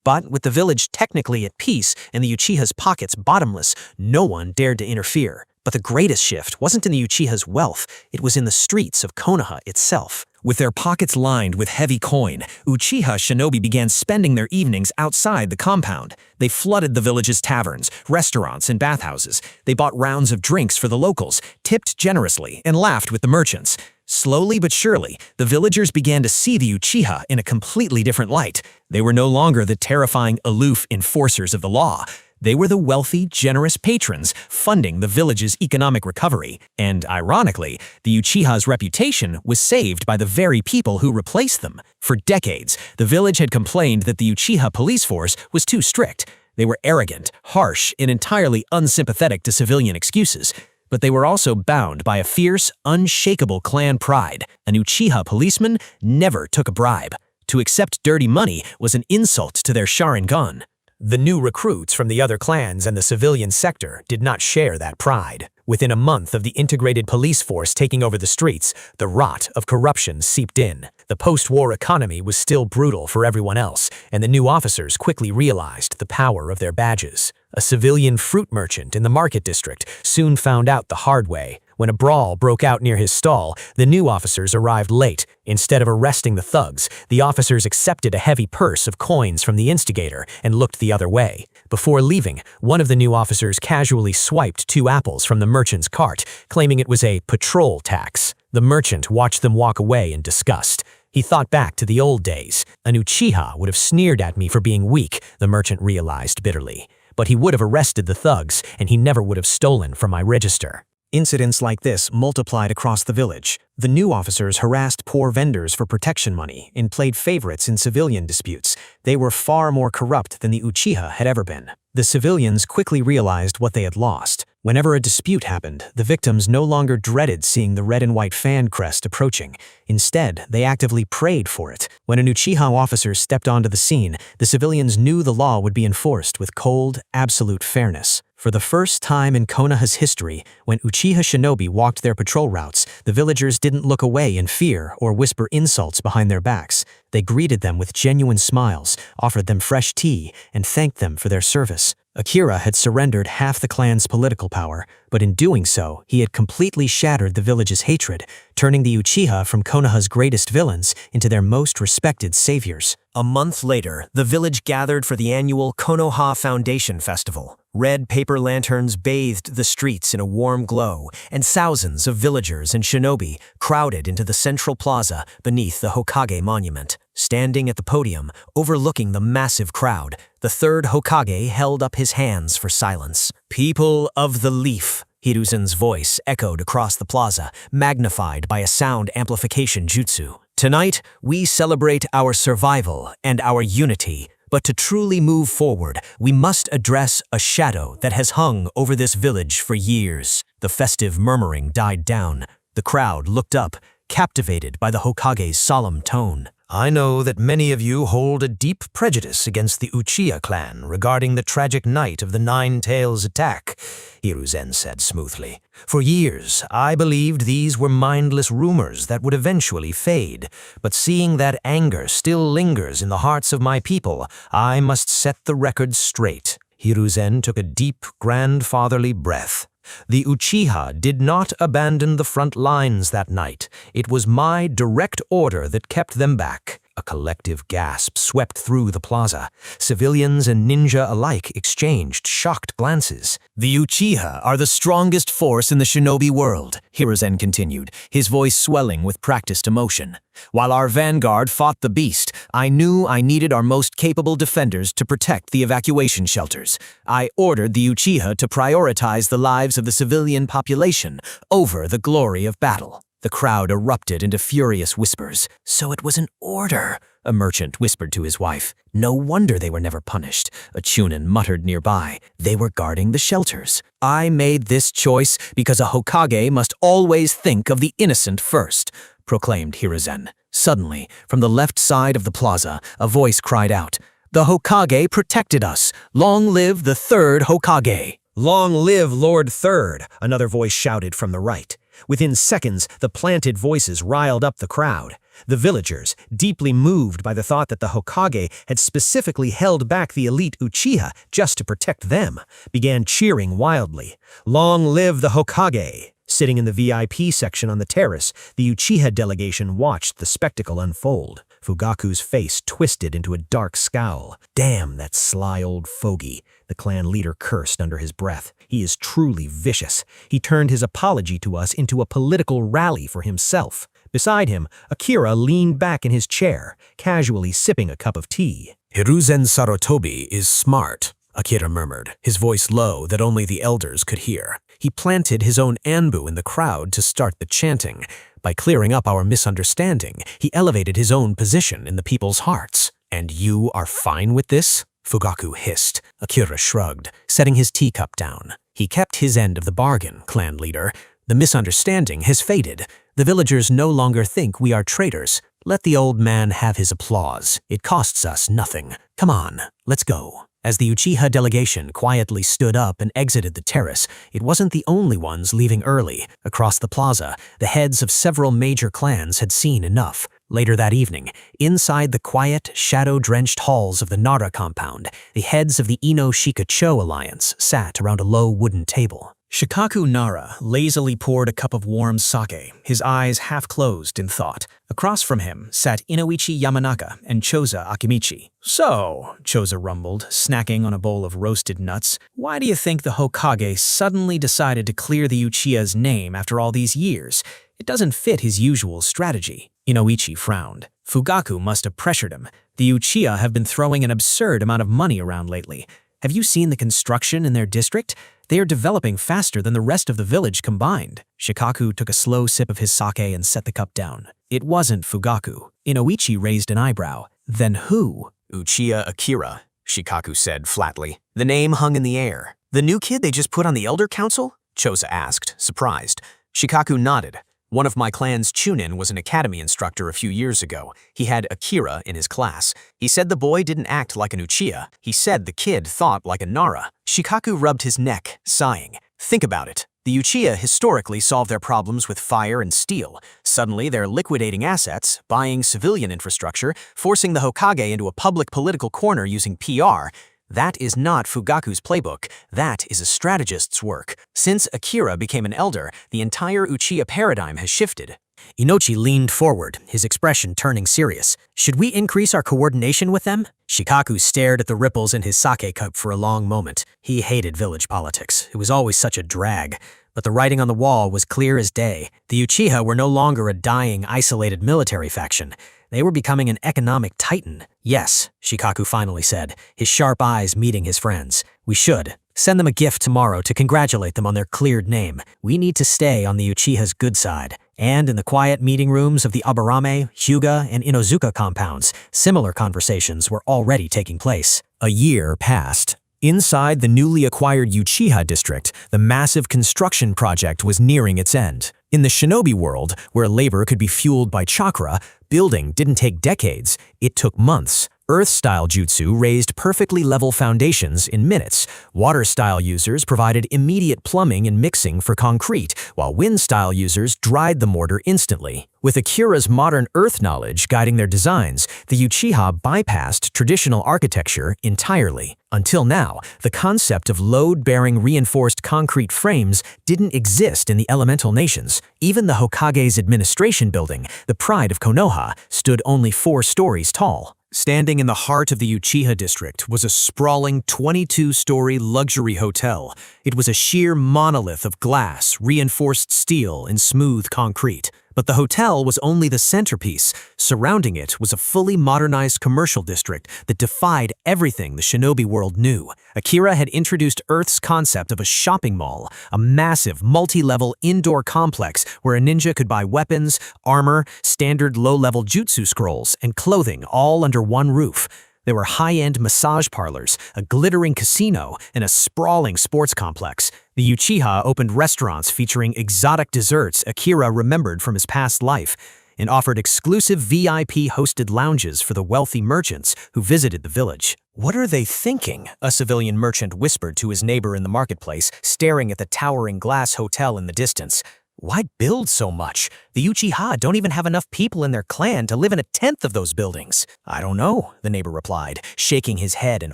But with the village technically at peace and the Uchiha's pockets bottomless, no one dared to interfere. But the greatest shift wasn't in the Uchiha's wealth, it was in the streets of Konoha itself. With their pockets lined with heavy coin, Uchiha shinobi began spending their evenings outside the compound. They flooded the village's taverns, restaurants, and bathhouses. They bought rounds of drinks for the locals, tipped generously, and laughed with the merchants. Slowly but surely, the villagers began to see the Uchiha in a completely different light. They were no longer the terrifying, aloof enforcers of the law. They were the wealthy, generous patrons funding the village's economic recovery. And ironically, the Uchiha's reputation was saved by the very people who replaced them. For decades, the village had complained that the Uchiha police force was too strict. They were arrogant, harsh, and entirely unsympathetic to civilian excuses. But they were also bound by a fierce, unshakable clan pride. An Uchiha policeman never took a bribe. To accept dirty money was an insult to their Sharingan. The new recruits from the other clans and the civilian sector did not share that pride. Within a month of the integrated police force taking over the streets, the rot of corruption seeped in. The post-war economy was still brutal for everyone else, and the new officers quickly realized the power of their badges. A civilian fruit merchant in the market district soon found out the hard way. When a brawl broke out near his stall, the new officers arrived late. Instead of arresting the thugs, the officers accepted a heavy purse of coins from the instigator and looked the other way. Before leaving, one of the new officers casually swiped 2 apples from the merchant's cart, claiming it was a patrol tax. The merchant watched them walk away in disgust. He thought back to the old days. An Uchiha would have sneered at me for being weak, the merchant realized bitterly. but he would have arrested the thugs, and he never would have stolen from my register. Incidents like this multiplied across the village. The new officers harassed poor vendors for protection money and played favorites in civilian disputes. They were far more corrupt than the Uchiha had ever been. The civilians quickly realized what they had lost. Whenever a dispute happened, the victims no longer dreaded seeing the red and white fan crest approaching. Instead, they actively prayed for it. When an Uchiha officer stepped onto the scene, the civilians knew the law would be enforced with cold, absolute fairness. For the first time in Konoha's history, when Uchiha shinobi walked their patrol routes, the villagers didn't look away in fear or whisper insults behind their backs. They greeted them with genuine smiles, offered them fresh tea, and thanked them for their service. Akira had surrendered half the clan's political power, but in doing so, he had completely shattered the village's hatred, turning the Uchiha from Konoha's greatest villains into their most respected saviors. A month later, the village gathered for the annual Konoha Foundation Festival. Red paper lanterns bathed the streets in a warm glow, and thousands of villagers and shinobi crowded into the central plaza beneath the Hokage monument. Standing at the podium, overlooking the massive crowd, the third Hokage held up his hands for silence. "People of the Leaf," Hiruzen's voice echoed across the plaza, magnified by a sound amplification jutsu. "Tonight, we celebrate our survival and our unity. But to truly move forward, we must address a shadow that has hung over this village for years." The festive murmuring died down. The crowd looked up, captivated by the Hokage's solemn tone. I know that many of you hold a deep prejudice against the Uchiha clan regarding the tragic night of the Nine Tails attack, Hiruzen said smoothly. For years, I believed these were mindless rumors that would eventually fade, but seeing that anger still lingers in the hearts of my people, I must set the record straight. Hiruzen took a deep, grandfatherly breath. The Uchiha did not abandon the front lines that night. It was my direct order that kept them back. A collective gasp swept through the plaza. Civilians and ninja alike exchanged shocked glances. "The Uchiha are the strongest force in the shinobi world," Hiruzen continued, his voice swelling with practiced emotion. "While our vanguard fought the beast, I knew I needed our most capable defenders to protect the evacuation shelters. I ordered the Uchiha to prioritize the lives of the civilian population over the glory of battle." The crowd erupted into furious whispers. "So it was an order," a merchant whispered to his wife. "No wonder they were never punished," a Chunin muttered nearby. "They were guarding the shelters. I made this choice because a Hokage must always think of the innocent first," proclaimed Hiruzen. Suddenly, from the left side of the plaza, a voice cried out, "The Hokage protected us! Long live the third Hokage!" "Long live Lord Third," another voice shouted from the right. Within seconds, the planted voices riled up the crowd. The villagers, deeply moved by the thought that the Hokage had specifically held back the elite Uchiha just to protect them, began cheering wildly. "Long live the Hokage!" Sitting in the VIP section on the terrace, the Uchiha delegation watched the spectacle unfold. Fugaku's face twisted into a dark scowl. "Damn that sly old fogey," the clan leader cursed under his breath. "He is truly vicious. He turned his apology to us into a political rally for himself." Beside him, Akira leaned back in his chair, casually sipping a cup of tea. Hiruzen Sarutobi is smart, Akira murmured, his voice low that only the elders could hear. He planted his own anbu in the crowd to start the chanting. By clearing up our misunderstanding, he elevated his own position in the people's hearts. "And you are fine with this?" Fugaku hissed. Akira shrugged, setting his teacup down. "He kept his end of the bargain, clan leader. The misunderstanding has faded. The villagers no longer think we are traitors. Let the old man have his applause. It costs us nothing. Come on, let's go." As the Uchiha delegation quietly stood up and exited the terrace, it wasn't the only ones leaving early. Across the plaza, the heads of several major clans had seen enough. Later that evening, inside the quiet, shadow-drenched halls of the Nara compound, the heads of the Ino-Shikacho alliance sat around a low wooden table. Shikaku Nara lazily poured a cup of warm sake, his eyes half-closed in thought. Across from him sat Inoichi Yamanaka and Choza Akimichi. "So," Choza rumbled, snacking on a bowl of roasted nuts, "why do you think the Hokage suddenly decided to clear the Uchiha's name after all these years? It doesn't fit his usual strategy." Inoichi frowned. "Fugaku must have pressured him. The Uchiha have been throwing an absurd amount of money around lately. Have you seen the construction in their district? They are developing faster than the rest of the village combined. Shikaku took a slow sip of his sake and set the cup down. It wasn't Fugaku. Inoichi raised an eyebrow. Then who? Uchiha Akira, Shikaku said flatly. The name hung in the air. The new kid they just put on the Elder Council? Chosa asked, surprised. Shikaku nodded. One of my clan's Chunin was an academy instructor a few years ago. He had Akira in his class. He said the boy didn't act like an Uchiha. He said the kid thought like a Nara. Shikaku rubbed his neck, sighing. Think about it. The Uchiha historically solved their problems with fire and steel. Suddenly, they're liquidating assets, buying civilian infrastructure, forcing the Hokage into a public political corner using PR. That is not Fugaku's playbook. That is a strategist's work. Since Akira became an elder, the entire Uchiha paradigm has shifted. Inochi leaned forward, his expression turning serious. Should we increase our coordination with them? Shikaku stared at the ripples in his sake cup for a long moment. He hated village politics. It was always such a drag. But the writing on the wall was clear as day. The Uchiha were no longer a dying, isolated military faction. They were becoming an economic titan. Yes, Shikaku finally said, his sharp eyes meeting his friends. We should. Send them a gift tomorrow to congratulate them on their cleared name. We need to stay on the Uchiha's good side. And in the quiet meeting rooms of the Aburame, Hyuga, and Inozuka compounds, similar conversations were already taking place. A year passed. Inside the newly acquired Uchiha district, the massive construction project was nearing its end. In the shinobi world, where labor could be fueled by chakra, building didn't take decades, it took months. Earth-style jutsu raised perfectly level foundations in minutes. Water-style users provided immediate plumbing and mixing for concrete, while wind-style users dried the mortar instantly. With Akira's modern earth knowledge guiding their designs, the Uchiha bypassed traditional architecture entirely. Until now, the concept of load-bearing reinforced concrete frames didn't exist in the elemental nations. Even the Hokage's administration building, the pride of Konoha, stood only 4 stories tall. Standing in the heart of the Uchiha district was a sprawling 22-story luxury hotel. It was a sheer monolith of glass, reinforced steel, and smooth concrete. But the hotel was only the centerpiece. Surrounding it was a fully modernized commercial district that defied everything the shinobi world knew. Akira had introduced Earth's concept of a shopping mall, a massive, multi-level indoor complex where a ninja could buy weapons, armor, standard low-level jutsu scrolls, and clothing all under one roof. There were high-end massage parlors, a glittering casino, and a sprawling sports complex. The Uchiha opened restaurants featuring exotic desserts Akira remembered from his past life, and offered exclusive VIP-hosted lounges for the wealthy merchants who visited the village. What are they thinking? A civilian merchant whispered to his neighbor in the marketplace, staring at the towering glass hotel in the distance. Why build so much? The Uchiha don't even have enough people in their clan to live in a 10th of those buildings. I don't know, the neighbor replied, shaking his head in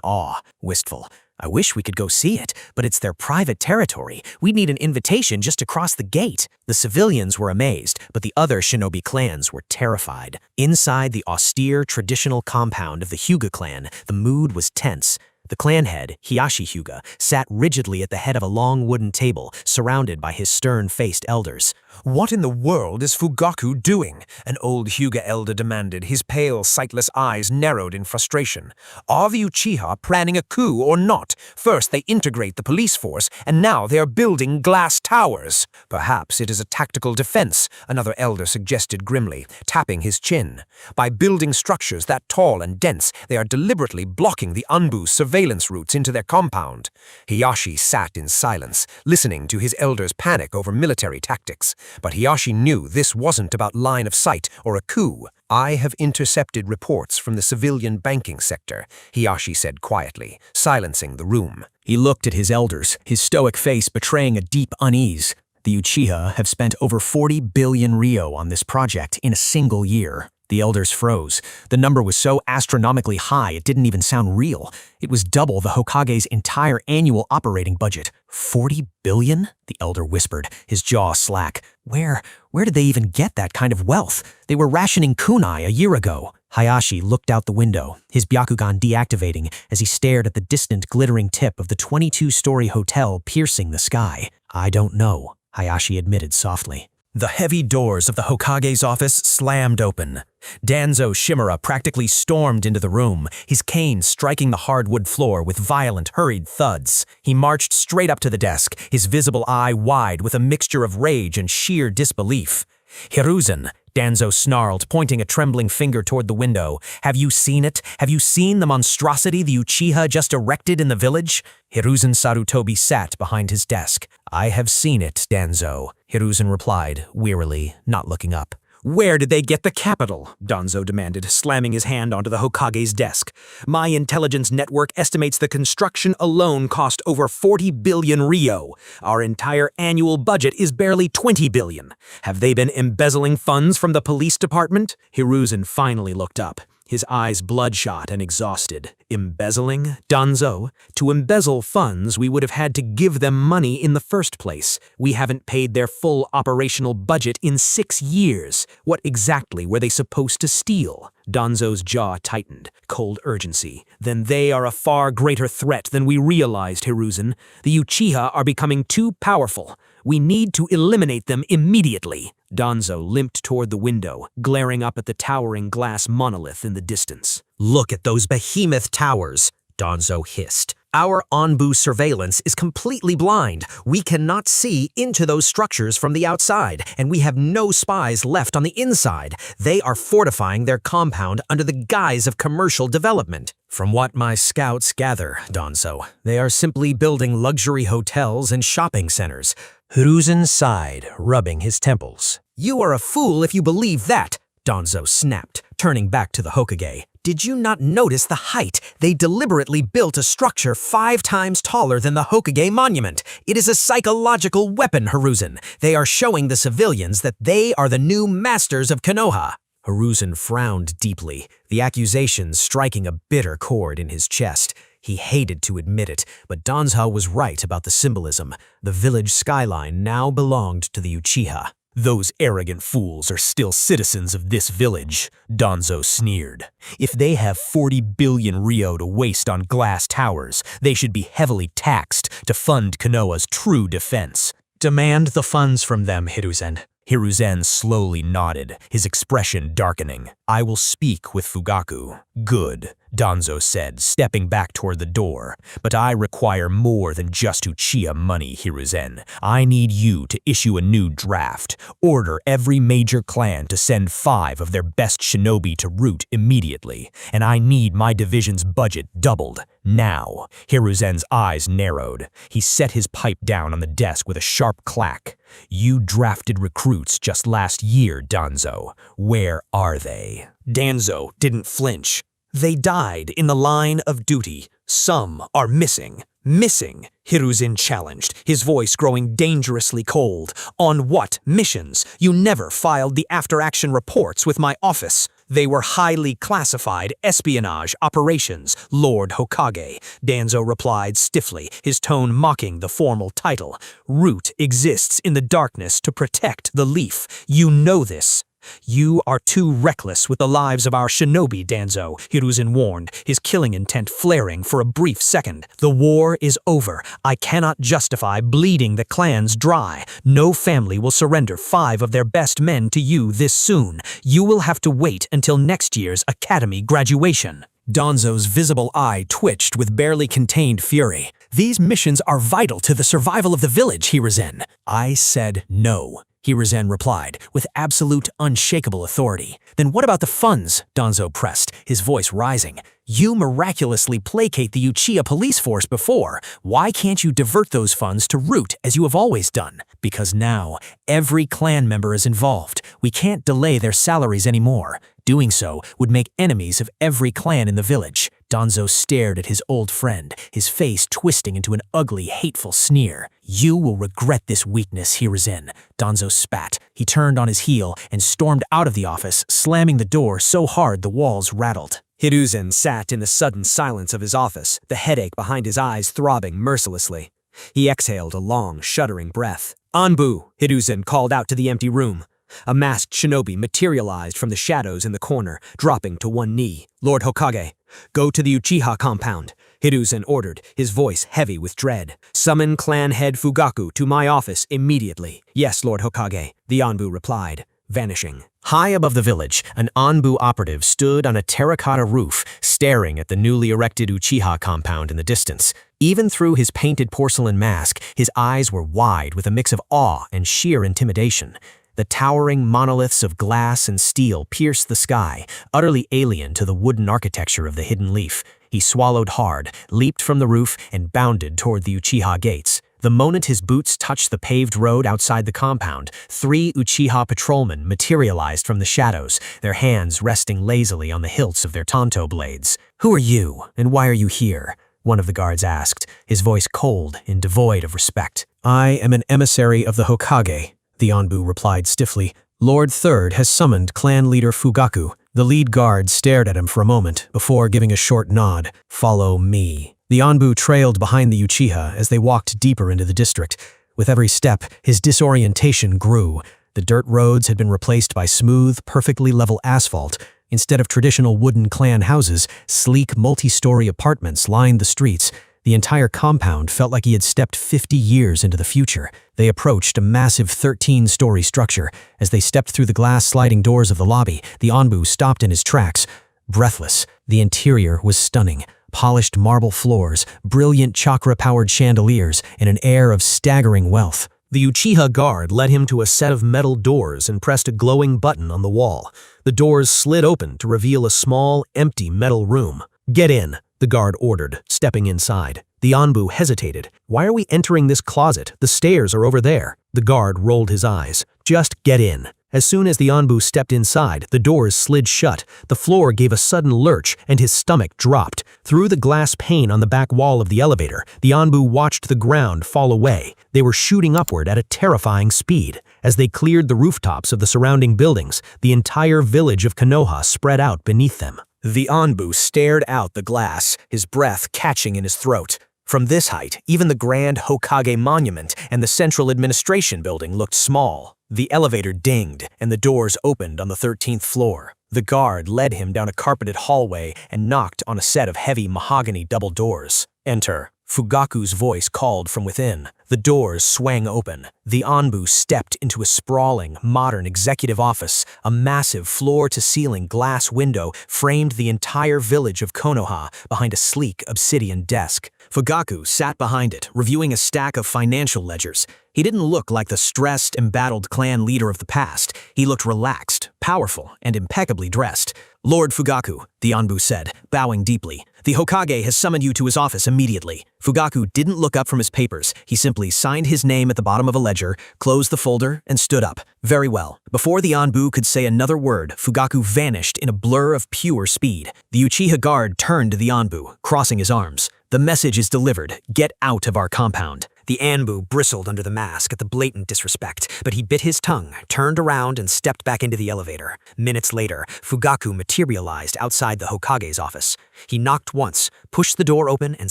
awe, wistful. I wish we could go see it, but it's their private territory. We'd need an invitation just to cross the gate. The civilians were amazed, but the other shinobi clans were terrified. Inside the austere, traditional compound of the Hyuga clan, the mood was tense. The clan head, Hiyashi Hyuga, sat rigidly at the head of a long wooden table, surrounded by his stern-faced elders. What in the world is Fugaku doing? An old Hyuga elder demanded, his pale, sightless eyes narrowed in frustration. Are the Uchiha planning a coup or not? First they integrate the police force, and now they are building glass towers. Perhaps it is a tactical defense, another elder suggested grimly, tapping his chin. By building structures that tall and dense, they are deliberately blocking the Anbu's surveillance routes into their compound. Hiyashi sat in silence, listening to his elders panic over military tactics. But Hiyashi knew this wasn't about line of sight or a coup. I have intercepted reports from the civilian banking sector, Hiyashi said quietly, silencing the room. He looked at his elders, his stoic face betraying a deep unease. The Uchiha have spent over 40 billion ryo on this project in a single year. The elders froze. The number was so astronomically high it didn't even sound real. It was double the Hokage's entire annual operating budget. 40 billion? The elder whispered, his jaw slack. Where did they even get that kind of wealth? They were rationing kunai a year ago. Hayashi looked out the window, his Byakugan deactivating as he stared at the distant glittering tip of the 22-story hotel piercing the sky. I don't know, Hayashi admitted softly. The heavy doors of the Hokage's office slammed open. Danzo Shimura practically stormed into the room, his cane striking the hardwood floor with violent, hurried thuds. He marched straight up to the desk, his visible eye wide with a mixture of rage and sheer disbelief. "Hiruzen," Danzo snarled, pointing a trembling finger toward the window. "Have you seen it? Have you seen the monstrosity the Uchiha just erected in the village?" Hiruzen Sarutobi sat behind his desk. "I have seen it, Danzo," Hiruzen replied, wearily, not looking up. "Where did they get the capital?" Danzo demanded, slamming his hand onto the Hokage's desk. "My intelligence network estimates the construction alone cost over 40 billion ryo. Our entire annual budget is barely 20 billion. Have they been embezzling funds from the police department?" Hiruzen finally looked up, his eyes bloodshot and exhausted. "Embezzling? Danzo? To embezzle funds, we would have had to give them money in the first place. We haven't paid their full operational budget in 6 years. What exactly were they supposed to steal?" Danzo's jaw tightened, cold urgency. "Then they are a far greater threat than we realized, Hiruzen. The Uchiha are becoming too powerful. We need to eliminate them immediately." Danzo limped toward the window, glaring up at the towering glass monolith in the distance. "Look at those behemoth towers," Danzo hissed. "Our Anbu surveillance is completely blind. We cannot see into those structures from the outside, and we have no spies left on the inside. They are fortifying their compound under the guise of commercial development." "From what my scouts gather, Danzo, they are simply building luxury hotels and shopping centers." Hiruzen sighed, rubbing his temples. "You are a fool if you believe that," Danzo snapped, turning back to the Hokage. "Did you not notice the height? They deliberately built a structure 5 times taller than the Hokage monument. It is a psychological weapon, Hiruzen. They are showing the civilians that they are the new masters of Konoha." Hiruzen frowned deeply, the accusation striking a bitter chord in his chest. He hated to admit it, but Danzo was right about the symbolism. The village skyline now belonged to the Uchiha. "Those arrogant fools are still citizens of this village," Danzo sneered. "If they have 40 billion ryo to waste on glass towers, they should be heavily taxed to fund Konoha's true defense." "Demand the funds from them, Hiruzen." Hiruzen slowly nodded, his expression darkening. "I will speak with Fugaku." "Good," Danzo said, stepping back toward the door. "But I require more than just Uchiha money, Hiruzen. I need you to issue a new draft. Order every major clan to send 5 of their best shinobi to Root immediately. And I need my division's budget doubled. Now." Hiruzen's eyes narrowed. He set his pipe down on the desk with a sharp clack. "You drafted recruits just last year, Danzo. Where are they?" Danzo didn't flinch. "They died in the line of duty. Some are missing." "Missing?" Hiruzen challenged, his voice growing dangerously cold. "On what missions? You never filed the after-action reports with my office." "They were highly classified espionage operations, Lord Hokage," Danzo replied stiffly, his tone mocking the formal title. "Root exists in the darkness to protect the leaf. You know this." "You are too reckless with the lives of our shinobi, Danzo," Hiruzen warned, his killing intent flaring for a brief second. "The war is over. I cannot justify bleeding the clans dry. No family will surrender 5 of their best men to you this soon. You will have to wait until next year's academy graduation." Danzo's visible eye twitched with barely contained fury. "These missions are vital to the survival of the village, Hiruzen." "I said no," Hiruzen replied, with absolute, unshakable authority. "Then what about the funds?" Danzo pressed, his voice rising. "You miraculously placate the Uchiha police force before. Why can't you divert those funds to Root, as you have always done?" "Because now, every clan member is involved. We can't delay their salaries anymore. Doing so would make enemies of every clan in the village." Danzo stared at his old friend, his face twisting into an ugly, hateful sneer. "You will regret this weakness, Hiruzen." Danzo spat. He turned on his heel and stormed out of the office, slamming the door so hard the walls rattled. Hiruzen sat in the sudden silence of his office, the headache behind his eyes throbbing mercilessly. He exhaled a long, shuddering breath. "Anbu," Hiruzen called out to the empty room. A masked shinobi materialized from the shadows in the corner, dropping to one knee. "Lord Hokage, go to the Uchiha compound," Hiruzen ordered, his voice heavy with dread. "Summon clan head Fugaku to my office immediately." "Yes, Lord Hokage," the Anbu replied, vanishing. High above the village, an Anbu operative stood on a terracotta roof, staring at the newly erected Uchiha compound in the distance. Even through his painted porcelain mask, his eyes were wide with a mix of awe and sheer intimidation. The towering monoliths of glass and steel pierced the sky, utterly alien to the wooden architecture of the Hidden Leaf. He swallowed hard, leaped from the roof, and bounded toward the Uchiha gates. The moment his boots touched the paved road outside the compound, 3 Uchiha patrolmen materialized from the shadows, their hands resting lazily on the hilts of their tanto blades. "Who are you, and why are you here?" one of the guards asked, his voice cold and devoid of respect. "I am an emissary of the Hokage," the Anbu replied stiffly. "Lord Third has summoned clan leader Fugaku." The lead guard stared at him for a moment before giving a short nod. "Follow me." The Anbu trailed behind the Uchiha as they walked deeper into the district. With every step, his disorientation grew. The dirt roads had been replaced by smooth, perfectly level asphalt. Instead of traditional wooden clan houses, sleek multi-story apartments lined the streets. The entire compound felt like he had stepped 50 years into the future. They approached a massive 13-story structure. As they stepped through the glass sliding doors of the lobby, the Anbu stopped in his tracks. Breathless, the interior was stunning. Polished marble floors, brilliant chakra-powered chandeliers, and an air of staggering wealth. The Uchiha guard led him to a set of metal doors and pressed a glowing button on the wall. The doors slid open to reveal a small, empty metal room. "Get in," the guard ordered, stepping inside. The Anbu hesitated. "Why are we entering this closet? The stairs are over there." The guard rolled his eyes. "Just get in." As soon as the Anbu stepped inside, the doors slid shut. The floor gave a sudden lurch, and his stomach dropped. Through the glass pane on the back wall of the elevator, the Anbu watched the ground fall away. They were shooting upward at a terrifying speed. As they cleared the rooftops of the surrounding buildings, the entire village of Konoha spread out beneath them. The Anbu stared out the glass, his breath catching in his throat. From this height, even the grand Hokage monument and the central administration building looked small. The elevator dinged, and the doors opened on the 13th floor. The guard led him down a carpeted hallway and knocked on a set of heavy mahogany double doors. "Enter." Fugaku's voice called from within. The doors swang open. The Anbu stepped into a sprawling, modern executive office. A massive floor-to-ceiling glass window framed the entire village of Konoha behind a sleek obsidian desk. Fugaku sat behind it, reviewing a stack of financial ledgers. He didn't look like the stressed, embattled clan leader of the past. He looked relaxed, powerful, and impeccably dressed. "Lord Fugaku," the Anbu said, bowing deeply. "The Hokage has summoned you to his office immediately." Fugaku didn't look up from his papers. He simply signed his name at the bottom of a ledger, closed the folder, and stood up. "Very well." Before the Anbu could say another word, Fugaku vanished in a blur of pure speed. The Uchiha guard turned to the Anbu, crossing his arms. "The message is delivered. Get out of our compound." The Anbu bristled under the mask at the blatant disrespect, but he bit his tongue, turned around, and stepped back into the elevator. Minutes later, Fugaku materialized outside the Hokage's office. He knocked once, pushed the door open, and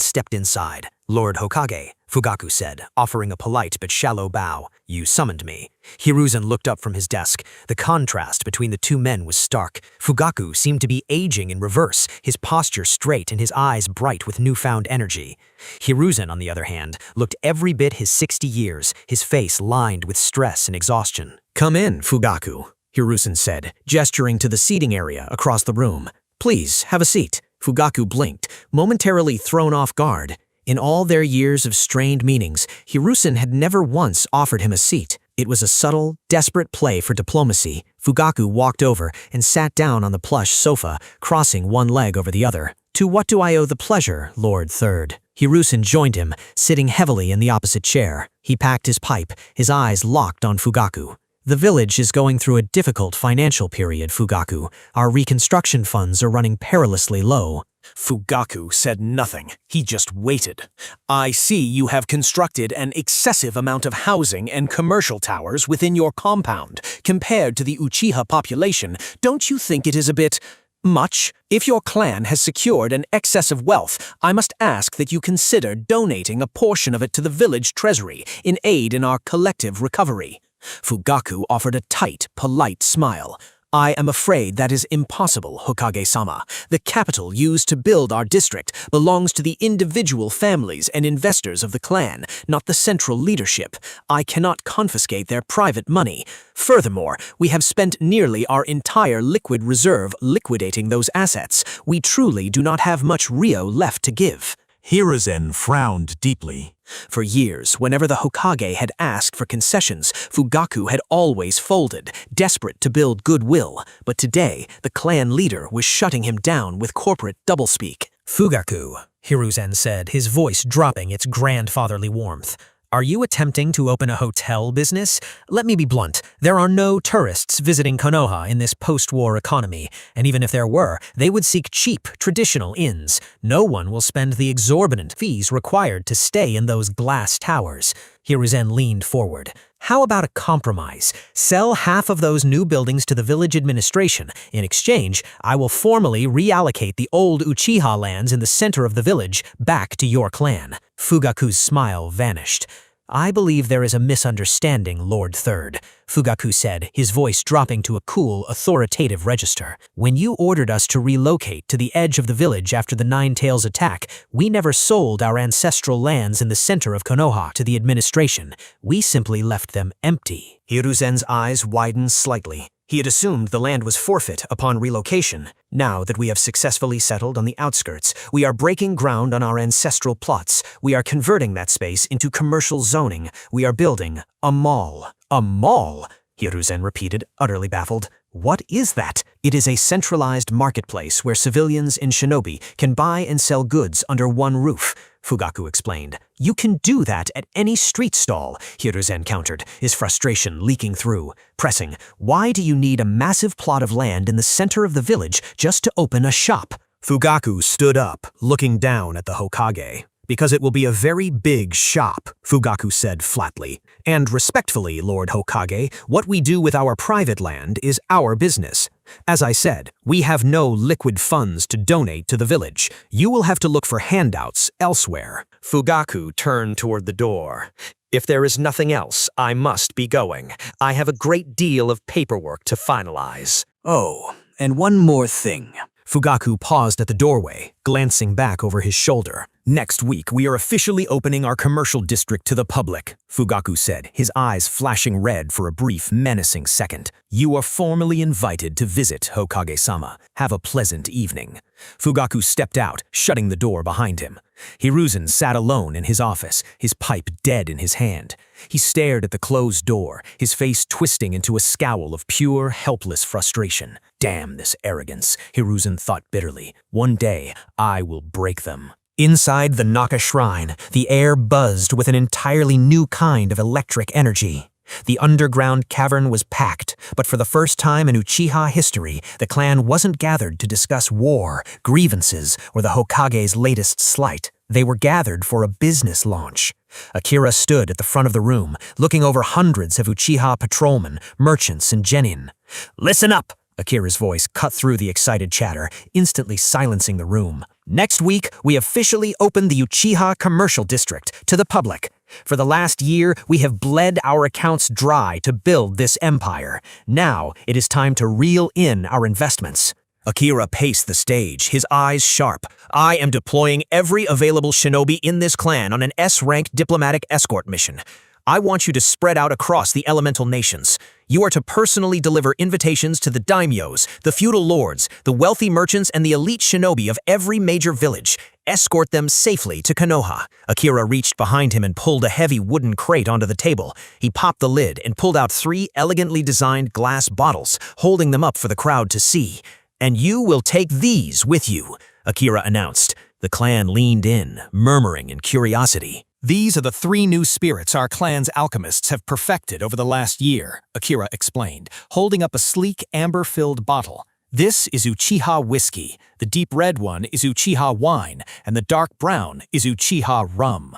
stepped inside. "Lord Hokage," Fugaku said, offering a polite but shallow bow. "You summoned me." Hiruzen looked up from his desk. The contrast between the two men was stark. Fugaku seemed to be aging in reverse, his posture straight and his eyes bright with newfound energy. Hiruzen, on the other hand, looked every bit his 60 years, his face lined with stress and exhaustion. "Come in, Fugaku," Hiruzen said, gesturing to the seating area across the room. "Please, have a seat." Fugaku blinked, momentarily thrown off guard. In all their years of strained meetings, Hiruzen had never once offered him a seat. It was a subtle, desperate play for diplomacy. Fugaku walked over and sat down on the plush sofa, crossing one leg over the other. "To what do I owe the pleasure, Lord Third?" Hiruzen joined him, sitting heavily in the opposite chair. He packed his pipe, his eyes locked on Fugaku. "The village is going through a difficult financial period, Fugaku. Our reconstruction funds are running perilously low." Fugaku said nothing. He just waited. "I see you have constructed an excessive amount of housing and commercial towers within your compound. Compared to the Uchiha population, don't you think it is a bit much? If your clan has secured an excess of wealth, I must ask that you consider donating a portion of it to the village treasury in aid in our collective recovery." Fugaku offered a tight, polite smile. I am afraid that is impossible, Hokage-sama. The capital used to build our district belongs to the individual families and investors of the clan, not the central leadership. I cannot confiscate their private money. Furthermore, we have spent nearly our entire liquid reserve liquidating those assets. We truly do not have much Rio left to give. Hiruzen frowned deeply. For years, whenever the Hokage had asked for concessions, Fugaku had always folded, desperate to build goodwill. But today, the clan leader was shutting him down with corporate doublespeak. Fugaku, Hiruzen said, his voice dropping its grandfatherly warmth. Are you attempting to open a hotel business? Let me be blunt. There are no tourists visiting Konoha in this post-war economy, and even if there were, they would seek cheap, traditional inns. No one will spend the exorbitant fees required to stay in those glass towers. Hiruzen leaned forward. How about a compromise? Sell half of those new buildings to the village administration. In exchange, I will formally reallocate the old Uchiha lands in the center of the village back to your clan. Fugaku's smile vanished. I believe there is a misunderstanding, Lord Third, Fugaku said, his voice dropping to a cool, authoritative register. When you ordered us to relocate to the edge of the village after the Nine Tails attack, we never sold our ancestral lands in the center of Konoha to the administration. We simply left them empty. Hiruzen's eyes widened slightly. He had assumed the land was forfeit upon relocation. Now that we have successfully settled on the outskirts, we are breaking ground on our ancestral plots. We are converting that space into commercial zoning. We are building a mall. A mall? Hiruzen repeated, utterly baffled. What is that? It is a centralized marketplace where civilians and shinobi can buy and sell goods under one roof, Fugaku explained. You can do that at any street stall, Hiruzen countered, his frustration leaking through. Pressing, why do you need a massive plot of land in the center of the village just to open a shop? Fugaku stood up, looking down at the Hokage. Because it will be a very big shop, Fugaku said flatly. And respectfully, Lord Hokage, what we do with our private land is our business. As I said, we have no liquid funds to donate to the village. You will have to look for handouts elsewhere. Fugaku turned toward the door. If there is nothing else, I must be going. I have a great deal of paperwork to finalize. Oh, and one more thing. Fugaku paused at the doorway, glancing back over his shoulder. Next week, we are officially opening our commercial district to the public, Fugaku said, his eyes flashing red for a brief, menacing second. You are formally invited to visit Hokage-sama. Have a pleasant evening. Fugaku stepped out, shutting the door behind him. Hiruzen sat alone in his office, his pipe dead in his hand. He stared at the closed door, his face twisting into a scowl of pure, helpless frustration. Damn this arrogance, Hiruzen thought bitterly. One day, I will break them. Inside the Naka shrine, the air buzzed with an entirely new kind of electric energy. The underground cavern was packed, but for the first time in Uchiha history, the clan wasn't gathered to discuss war, grievances, or the Hokage's latest slight. They were gathered for a business launch. Akira stood at the front of the room, looking over hundreds of Uchiha patrolmen, merchants, and genin. Listen up! Akira's voice cut through the excited chatter, instantly silencing the room. Next week, we officially open the Uchiha Commercial District to the public. For the last year, we have bled our accounts dry to build this empire. Now, it is time to reel in our investments. Akira paced the stage, his eyes sharp. I am deploying every available shinobi in this clan on an S-rank diplomatic escort mission. I want you to spread out across the elemental nations. You are to personally deliver invitations to the daimyos, the feudal lords, the wealthy merchants, and the elite shinobi of every major village. Escort them safely to Konoha. Akira reached behind him and pulled a heavy wooden crate onto the table. He popped the lid and pulled out 3 elegantly designed glass bottles, holding them up for the crowd to see. And you will take these with you, Akira announced. The clan leaned in, murmuring in curiosity. These are the 3 new spirits our clan's alchemists have perfected over the last year, Akira explained, holding up a sleek, amber-filled bottle. This is Uchiha whiskey, the deep red one is Uchiha wine, and the dark brown is Uchiha rum.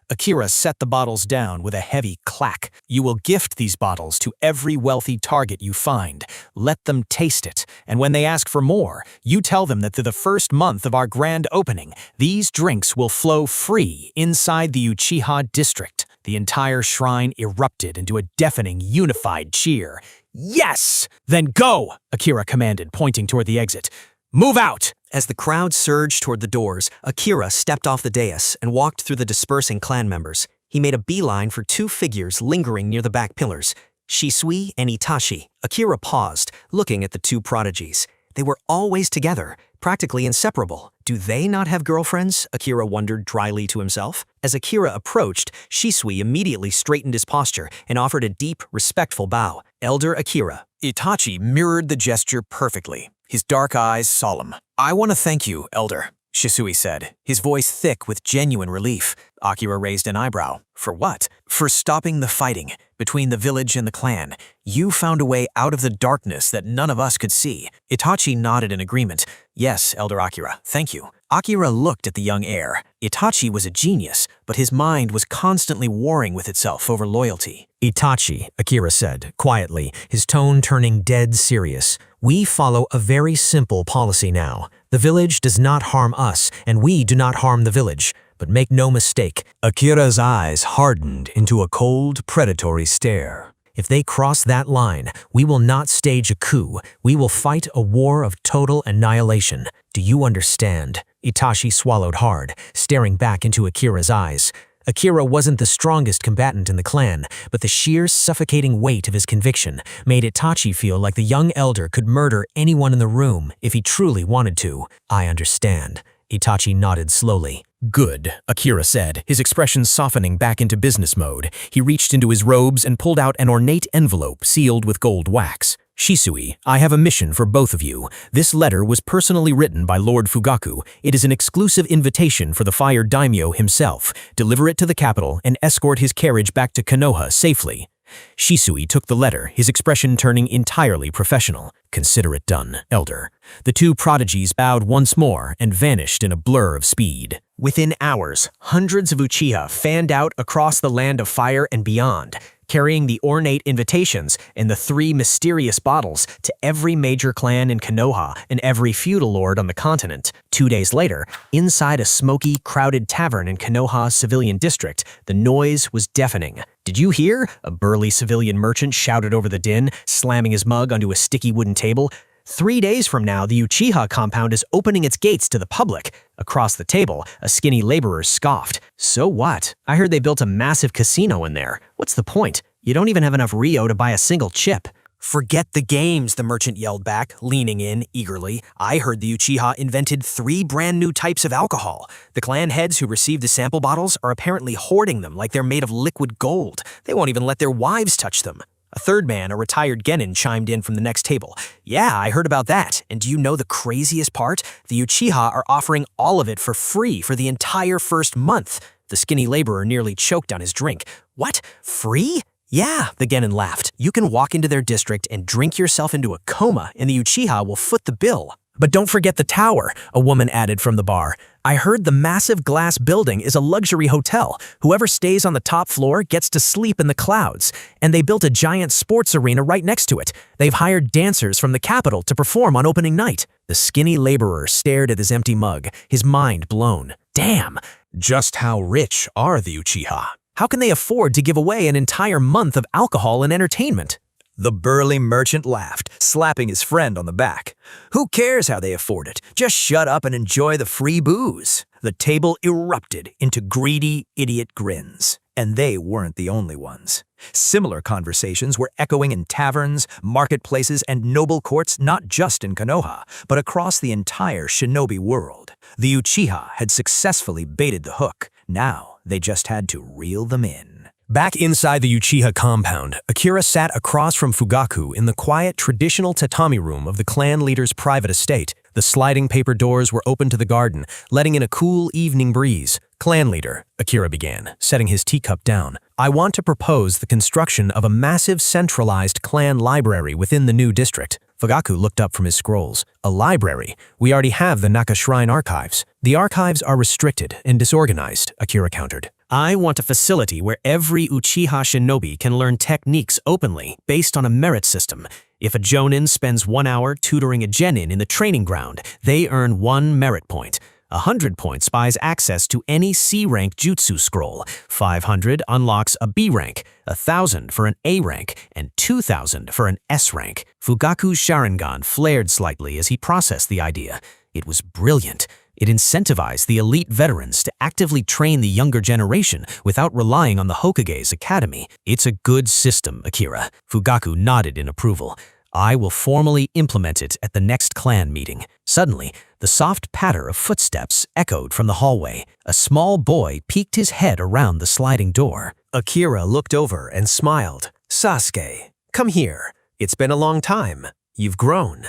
Akira set the bottles down with a heavy clack. You will gift these bottles to every wealthy target you find. Let them taste it, and when they ask for more, you tell them that through the first month of our grand opening, these drinks will flow free inside the Uchiha district. The entire shrine erupted into a deafening, unified cheer. Yes! Then go! Akira commanded, pointing toward the exit. Move out! As the crowd surged toward the doors, Akira stepped off the dais and walked through the dispersing clan members. He made a beeline for two figures lingering near the back pillars, Shisui and Itachi. Akira paused, looking at the two prodigies. They were always together, practically inseparable. Do they not have girlfriends? Akira wondered dryly to himself. As Akira approached, Shisui immediately straightened his posture and offered a deep, respectful bow. Elder Akira. Itachi mirrored the gesture perfectly, his dark eyes solemn. "I want to thank you, Elder," Shisui said, his voice thick with genuine relief. Akira raised an eyebrow. "For what?" "For stopping the fighting between the village and the clan. You found a way out of the darkness that none of us could see." Itachi nodded in agreement. "Yes, Elder Akira, thank you." Akira looked at the young heir. Itachi was a genius, but his mind was constantly warring with itself over loyalty. Itachi, Akira said, quietly, his tone turning dead serious. "We follow a very simple policy now. The village does not harm us, and we do not harm the village. But make no mistake." Akira's eyes hardened into a cold, predatory stare. "If they cross that line, we will not stage a coup. We will fight a war of total annihilation. Do you understand?" Itachi swallowed hard, staring back into Akira's eyes. Akira wasn't the strongest combatant in the clan, but the sheer suffocating weight of his conviction made Itachi feel like the young elder could murder anyone in the room if he truly wanted to. "I understand." Itachi nodded slowly. "Good," Akira said, his expression softening back into business mode. He reached into his robes and pulled out an ornate envelope sealed with gold wax. "Shisui, I have a mission for both of you. This letter was personally written by Lord Fugaku. It is an exclusive invitation for the Fire Daimyo himself. Deliver it to the capital and escort his carriage back to Konoha safely." Shisui took the letter, his expression turning entirely professional. "Consider it done, Elder." The two prodigies bowed once more and vanished in a blur of speed. Within hours, hundreds of Uchiha fanned out across the land of fire and beyond, carrying the ornate invitations and the 3 mysterious bottles to every major clan in Konoha and every feudal lord on the continent. 2 days later, inside a smoky, crowded tavern in Konoha's civilian district, the noise was deafening. "Did you hear?" a burly civilian merchant shouted over the din, slamming his mug onto a sticky wooden table. 3 days from now, the Uchiha compound is opening its gates to the public. Across the table, a skinny laborer scoffed. "So what? I heard they built a massive casino in there. What's the point? You don't even have enough Rio to buy a single chip." "Forget the games," the merchant yelled back, leaning in eagerly. "I heard the Uchiha invented 3 brand new types of alcohol. The clan heads who received the sample bottles are apparently hoarding them like they're made of liquid gold. They won't even let their wives touch them." A third man, a retired genin, chimed in from the next table. "Yeah, I heard about that. And do you know the craziest part? The Uchiha are offering all of it for free for the entire first month." The skinny laborer nearly choked on his drink. "What? Free?" "Yeah," the genin laughed. "You can walk into their district and drink yourself into a coma, and the Uchiha will foot the bill." "But don't forget the tower," a woman added from the bar. "I heard the massive glass building is a luxury hotel. Whoever stays on the top floor gets to sleep in the clouds. And they built a giant sports arena right next to it. They've hired dancers from the capital to perform on opening night." The skinny laborer stared at his empty mug, his mind blown. Damn! Just how rich are the Uchiha? How can they afford to give away an entire month of alcohol and entertainment? The burly merchant laughed, slapping his friend on the back. "Who cares how they afford it? Just shut up and enjoy the free booze." The table erupted into greedy, idiot grins. And they weren't the only ones. Similar conversations were echoing in taverns, marketplaces, and noble courts not just in Konoha, but across the entire shinobi world. The Uchiha had successfully baited the hook. Now they just had to reel them in. Back inside the Uchiha compound, Akira sat across from Fugaku in the quiet, traditional tatami room of the clan leader's private estate. The sliding paper doors were open to the garden, letting in a cool evening breeze. "Clan leader," Akira began, setting his teacup down, "I want to propose the construction of a massive centralized clan library within the new district." Fugaku looked up from his scrolls. "A library? We already have the Naka Shrine archives." "The archives are restricted and disorganized," Akira countered. "I want a facility where every Uchiha shinobi can learn techniques openly, based on a merit system. If a jonin spends 1 hour tutoring a genin in the training ground, they earn 1 merit point. 100 points buys access to any C-rank jutsu scroll, 500 unlocks a B rank, 1,000 for an A rank, and 2,000 for an S rank. Fugaku's Sharingan flared slightly as he processed the idea. It was brilliant. It incentivized the elite veterans to actively train the younger generation without relying on the Hokage's academy. It's a good system, Akira. Fugaku nodded in approval. I will formally implement it at the next clan meeting. Suddenly, the soft patter of footsteps echoed from the hallway. A small boy peeked his head around the sliding door. Akira looked over and smiled. Sasuke, come here. It's been a long time. You've grown.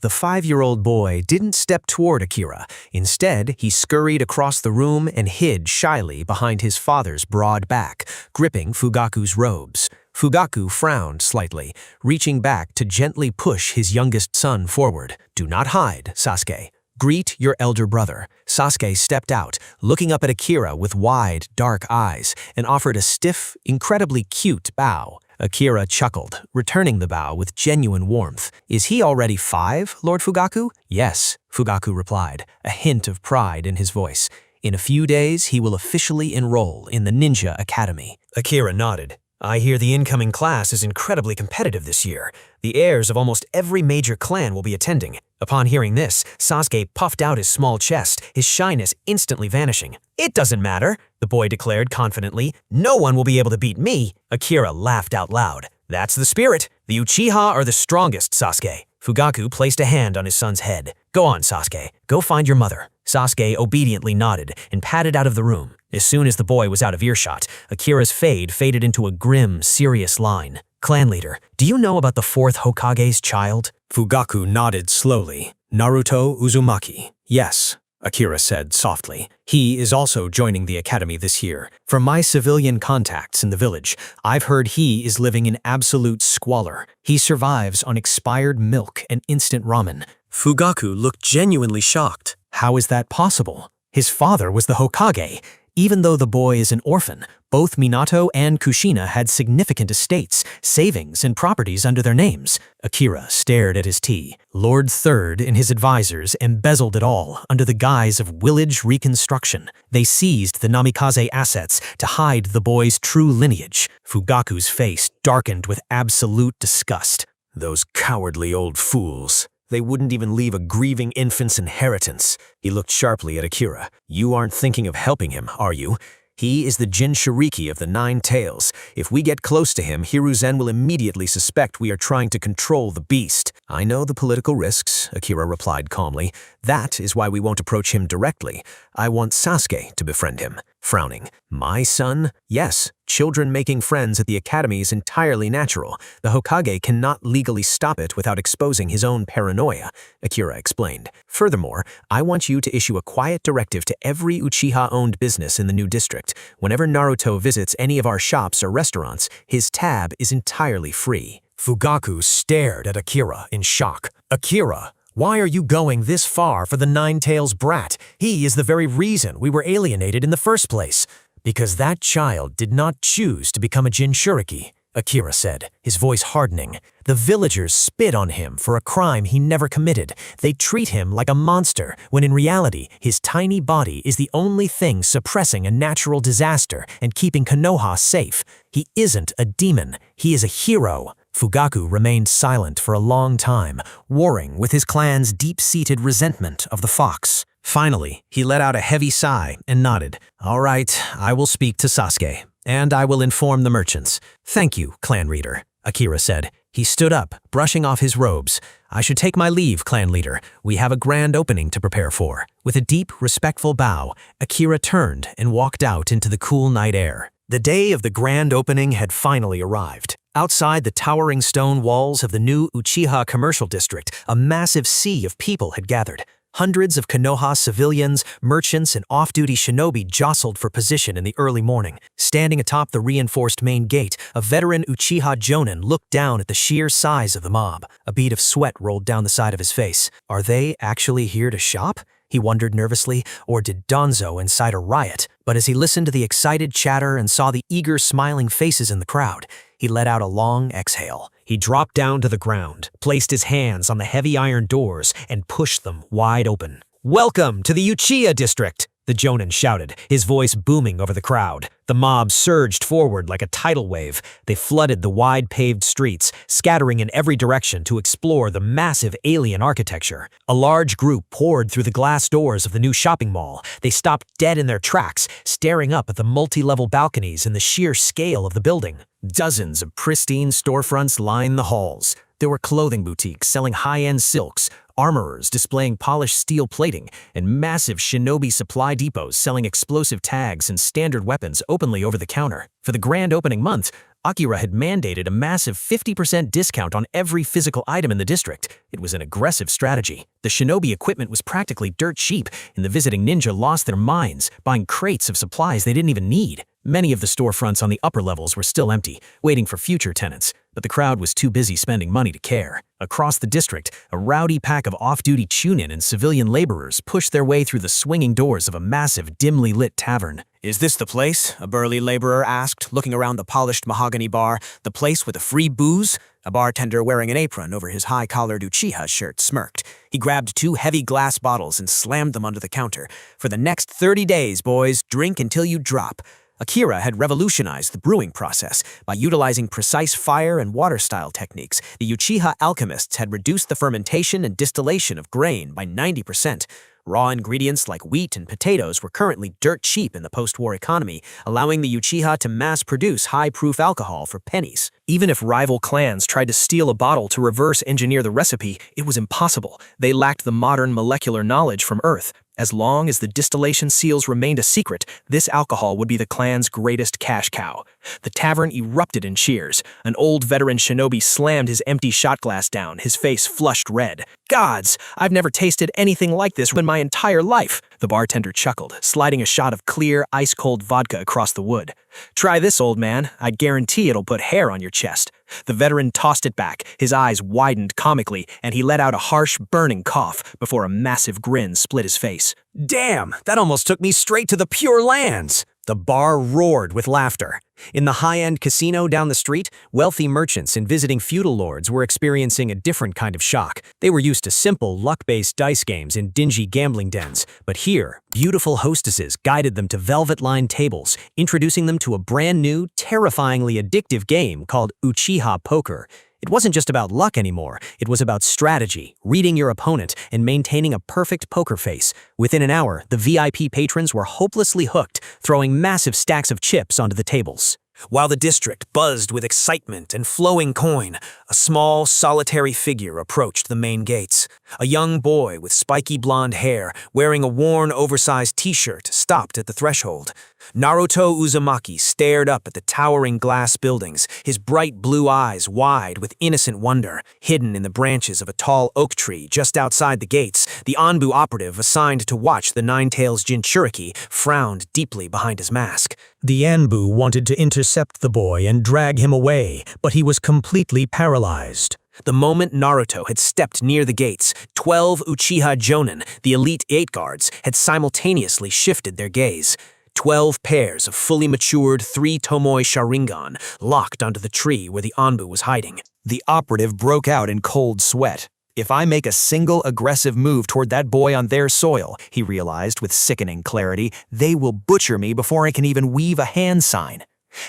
The 5-year-old boy didn't step toward Akira. Instead, he scurried across the room and hid shyly behind his father's broad back, gripping Fugaku's robes. Fugaku frowned slightly, reaching back to gently push his youngest son forward. Do not hide, Sasuke. Greet your elder brother. Sasuke stepped out, looking up at Akira with wide, dark eyes, and offered a stiff, incredibly cute bow. Akira chuckled, returning the bow with genuine warmth. Is he already 5, Lord Fugaku? Yes, Fugaku replied, a hint of pride in his voice. In a few days, he will officially enroll in the Ninja Academy. Akira nodded. I hear the incoming class is incredibly competitive this year. The heirs of almost every major clan will be attending. Upon hearing this, Sasuke puffed out his small chest, his shyness instantly vanishing. It doesn't matter, the boy declared confidently. No one will be able to beat me. Akira laughed out loud. That's the spirit. The Uchiha are the strongest, Sasuke. Fugaku placed a hand on his son's head. Go on, Sasuke. Go find your mother. Sasuke obediently nodded and padded out of the room. As soon as the boy was out of earshot, Akira's faded into a grim, serious line. Clan leader, do you know about the 4th Hokage's child? Fugaku nodded slowly. Naruto Uzumaki. Yes, Akira said softly. He is also joining the academy this year. From my civilian contacts in the village, I've heard he is living in absolute squalor. He survives on expired milk and instant ramen. Fugaku looked genuinely shocked. How is that possible? His father was the Hokage. Even though the boy is an orphan, both Minato and Kushina had significant estates, savings, and properties under their names. Akira stared at his tea. Lord Third and his advisors embezzled it all under the guise of village reconstruction. They seized the Namikaze assets to hide the boy's true lineage. Fugaku's face darkened with absolute disgust. Those cowardly old fools. They wouldn't even leave a grieving infant's inheritance. He looked sharply at Akira. You aren't thinking of helping him, are you? He is the Jinchuriki of the 9 Tails. If we get close to him, Hiruzen will immediately suspect we are trying to control the beast. I know the political risks, Akira replied calmly. That is why we won't approach him directly. I want Sasuke to befriend him. Frowning. My son? Yes, children making friends at the academy is entirely natural. The Hokage cannot legally stop it without exposing his own paranoia, Akira explained. Furthermore, I want you to issue a quiet directive to every Uchiha-owned business in the new district. Whenever Naruto visits any of our shops or restaurants, his tab is entirely free. Fugaku stared at Akira in shock. Akira, why are you going this far for the 9 Tails brat? He is the very reason we were alienated in the first place. Because that child did not choose to become a Jinchuriki, Akira said, his voice hardening. The villagers spit on him for a crime he never committed. They treat him like a monster, when in reality, his tiny body is the only thing suppressing a natural disaster and keeping Konoha safe. He isn't a demon, he is a hero. Fugaku remained silent for a long time, warring with his clan's deep-seated resentment of the fox. Finally, he let out a heavy sigh and nodded. All right, I will speak to Sasuke, and I will inform the merchants. Thank you, clan leader, Akira said. He stood up, brushing off his robes. I should take my leave, clan leader. We have a grand opening to prepare for. With a deep, respectful bow, Akira turned and walked out into the cool night air. The day of the grand opening had finally arrived. Outside the towering stone walls of the new Uchiha commercial district, a massive sea of people had gathered. Hundreds of Konoha civilians, merchants, and off-duty shinobi jostled for position in the early morning. Standing atop the reinforced main gate, a veteran Uchiha Jonin looked down at the sheer size of the mob. A bead of sweat rolled down the side of his face. Are they actually here to shop? He wondered nervously, or did Danzo incite a riot? But as he listened to the excited chatter and saw the eager, smiling faces in the crowd, he let out a long exhale. He dropped down to the ground, placed his hands on the heavy iron doors, and pushed them wide open. Welcome to the Uchiha district, the Jonin shouted, his voice booming over the crowd. The mob surged forward like a tidal wave. They flooded the wide paved streets, scattering in every direction to explore the massive alien architecture. A large group poured through the glass doors of the new shopping mall. They stopped dead in their tracks, staring up at the multi-level balconies and the sheer scale of the building. Dozens of pristine storefronts lined the halls. There were clothing boutiques selling high-end silks, armorers displaying polished steel plating, and massive shinobi supply depots selling explosive tags and standard weapons openly over the counter. For the grand opening month, Akira had mandated a massive 50% discount on every physical item in the district. It was an aggressive strategy. The shinobi equipment was practically dirt cheap, and the visiting ninja lost their minds, buying crates of supplies they didn't even need. Many of the storefronts on the upper levels were still empty, waiting for future tenants, but the crowd was too busy spending money to care. Across the district, a rowdy pack of off-duty chunin and civilian laborers pushed their way through the swinging doors of a massive, dimly lit tavern. "Is this the place?" a burly laborer asked, looking around the polished mahogany bar. "The place with the free booze?" A bartender wearing an apron over his high-collared Uchiha shirt smirked. He grabbed 2 heavy glass bottles and slammed them onto the counter. "For the next 30 days, boys, drink until you drop." Akira had revolutionized the brewing process. By utilizing precise fire and water-style techniques, the Uchiha alchemists had reduced the fermentation and distillation of grain by 90%. Raw ingredients like wheat and potatoes were currently dirt cheap in the post-war economy, allowing the Uchiha to mass-produce high-proof alcohol for pennies. Even if rival clans tried to steal a bottle to reverse-engineer the recipe, it was impossible. They lacked the modern molecular knowledge from Earth. As long as the distillation seals remained a secret, this alcohol would be the clan's greatest cash cow. The tavern erupted in cheers. An old veteran shinobi slammed his empty shot glass down, his face flushed red. "Gods, I've never tasted anything like this in my entire life." The bartender chuckled, sliding a shot of clear, ice-cold vodka across the wood. "Try this, old man. I guarantee it'll put hair on your chest." The veteran tossed it back, his eyes widened comically, and he let out a harsh, burning cough before a massive grin split his face. Damn, that almost took me straight to the Pure Lands! The bar roared with laughter. In the high-end casino down the street, wealthy merchants and visiting feudal lords were experiencing a different kind of shock. They were used to simple, luck-based dice games in dingy gambling dens, but here, beautiful hostesses guided them to velvet-lined tables, introducing them to a brand-new, terrifyingly addictive game called Uchiha Poker. It wasn't just about luck anymore, it was about strategy, reading your opponent, and maintaining a perfect poker face. Within an hour, the VIP patrons were hopelessly hooked, throwing massive stacks of chips onto the tables. While the district buzzed with excitement and flowing coin, a small, solitary figure approached the main gates. A young boy with spiky blonde hair, wearing a worn, oversized t-shirt, stopped at the threshold. Naruto Uzumaki stared up at the towering glass buildings, his bright blue eyes wide with innocent wonder. Hidden in the branches of a tall oak tree just outside the gates, the Anbu operative assigned to watch the Nine-Tails Jinchuriki frowned deeply behind his mask. The Anbu wanted to intercept the boy and drag him away, but he was completely paralyzed. The moment Naruto had stepped near the gates, 12 Uchiha Jonin, the elite 8 guards, had simultaneously shifted their gaze. 12 pairs of fully matured 3 Tomoe Sharingan locked onto the tree where the Anbu was hiding. The operative broke out in cold sweat. If I make a single aggressive move toward that boy on their soil, he realized with sickening clarity, they will butcher me before I can even weave a hand sign.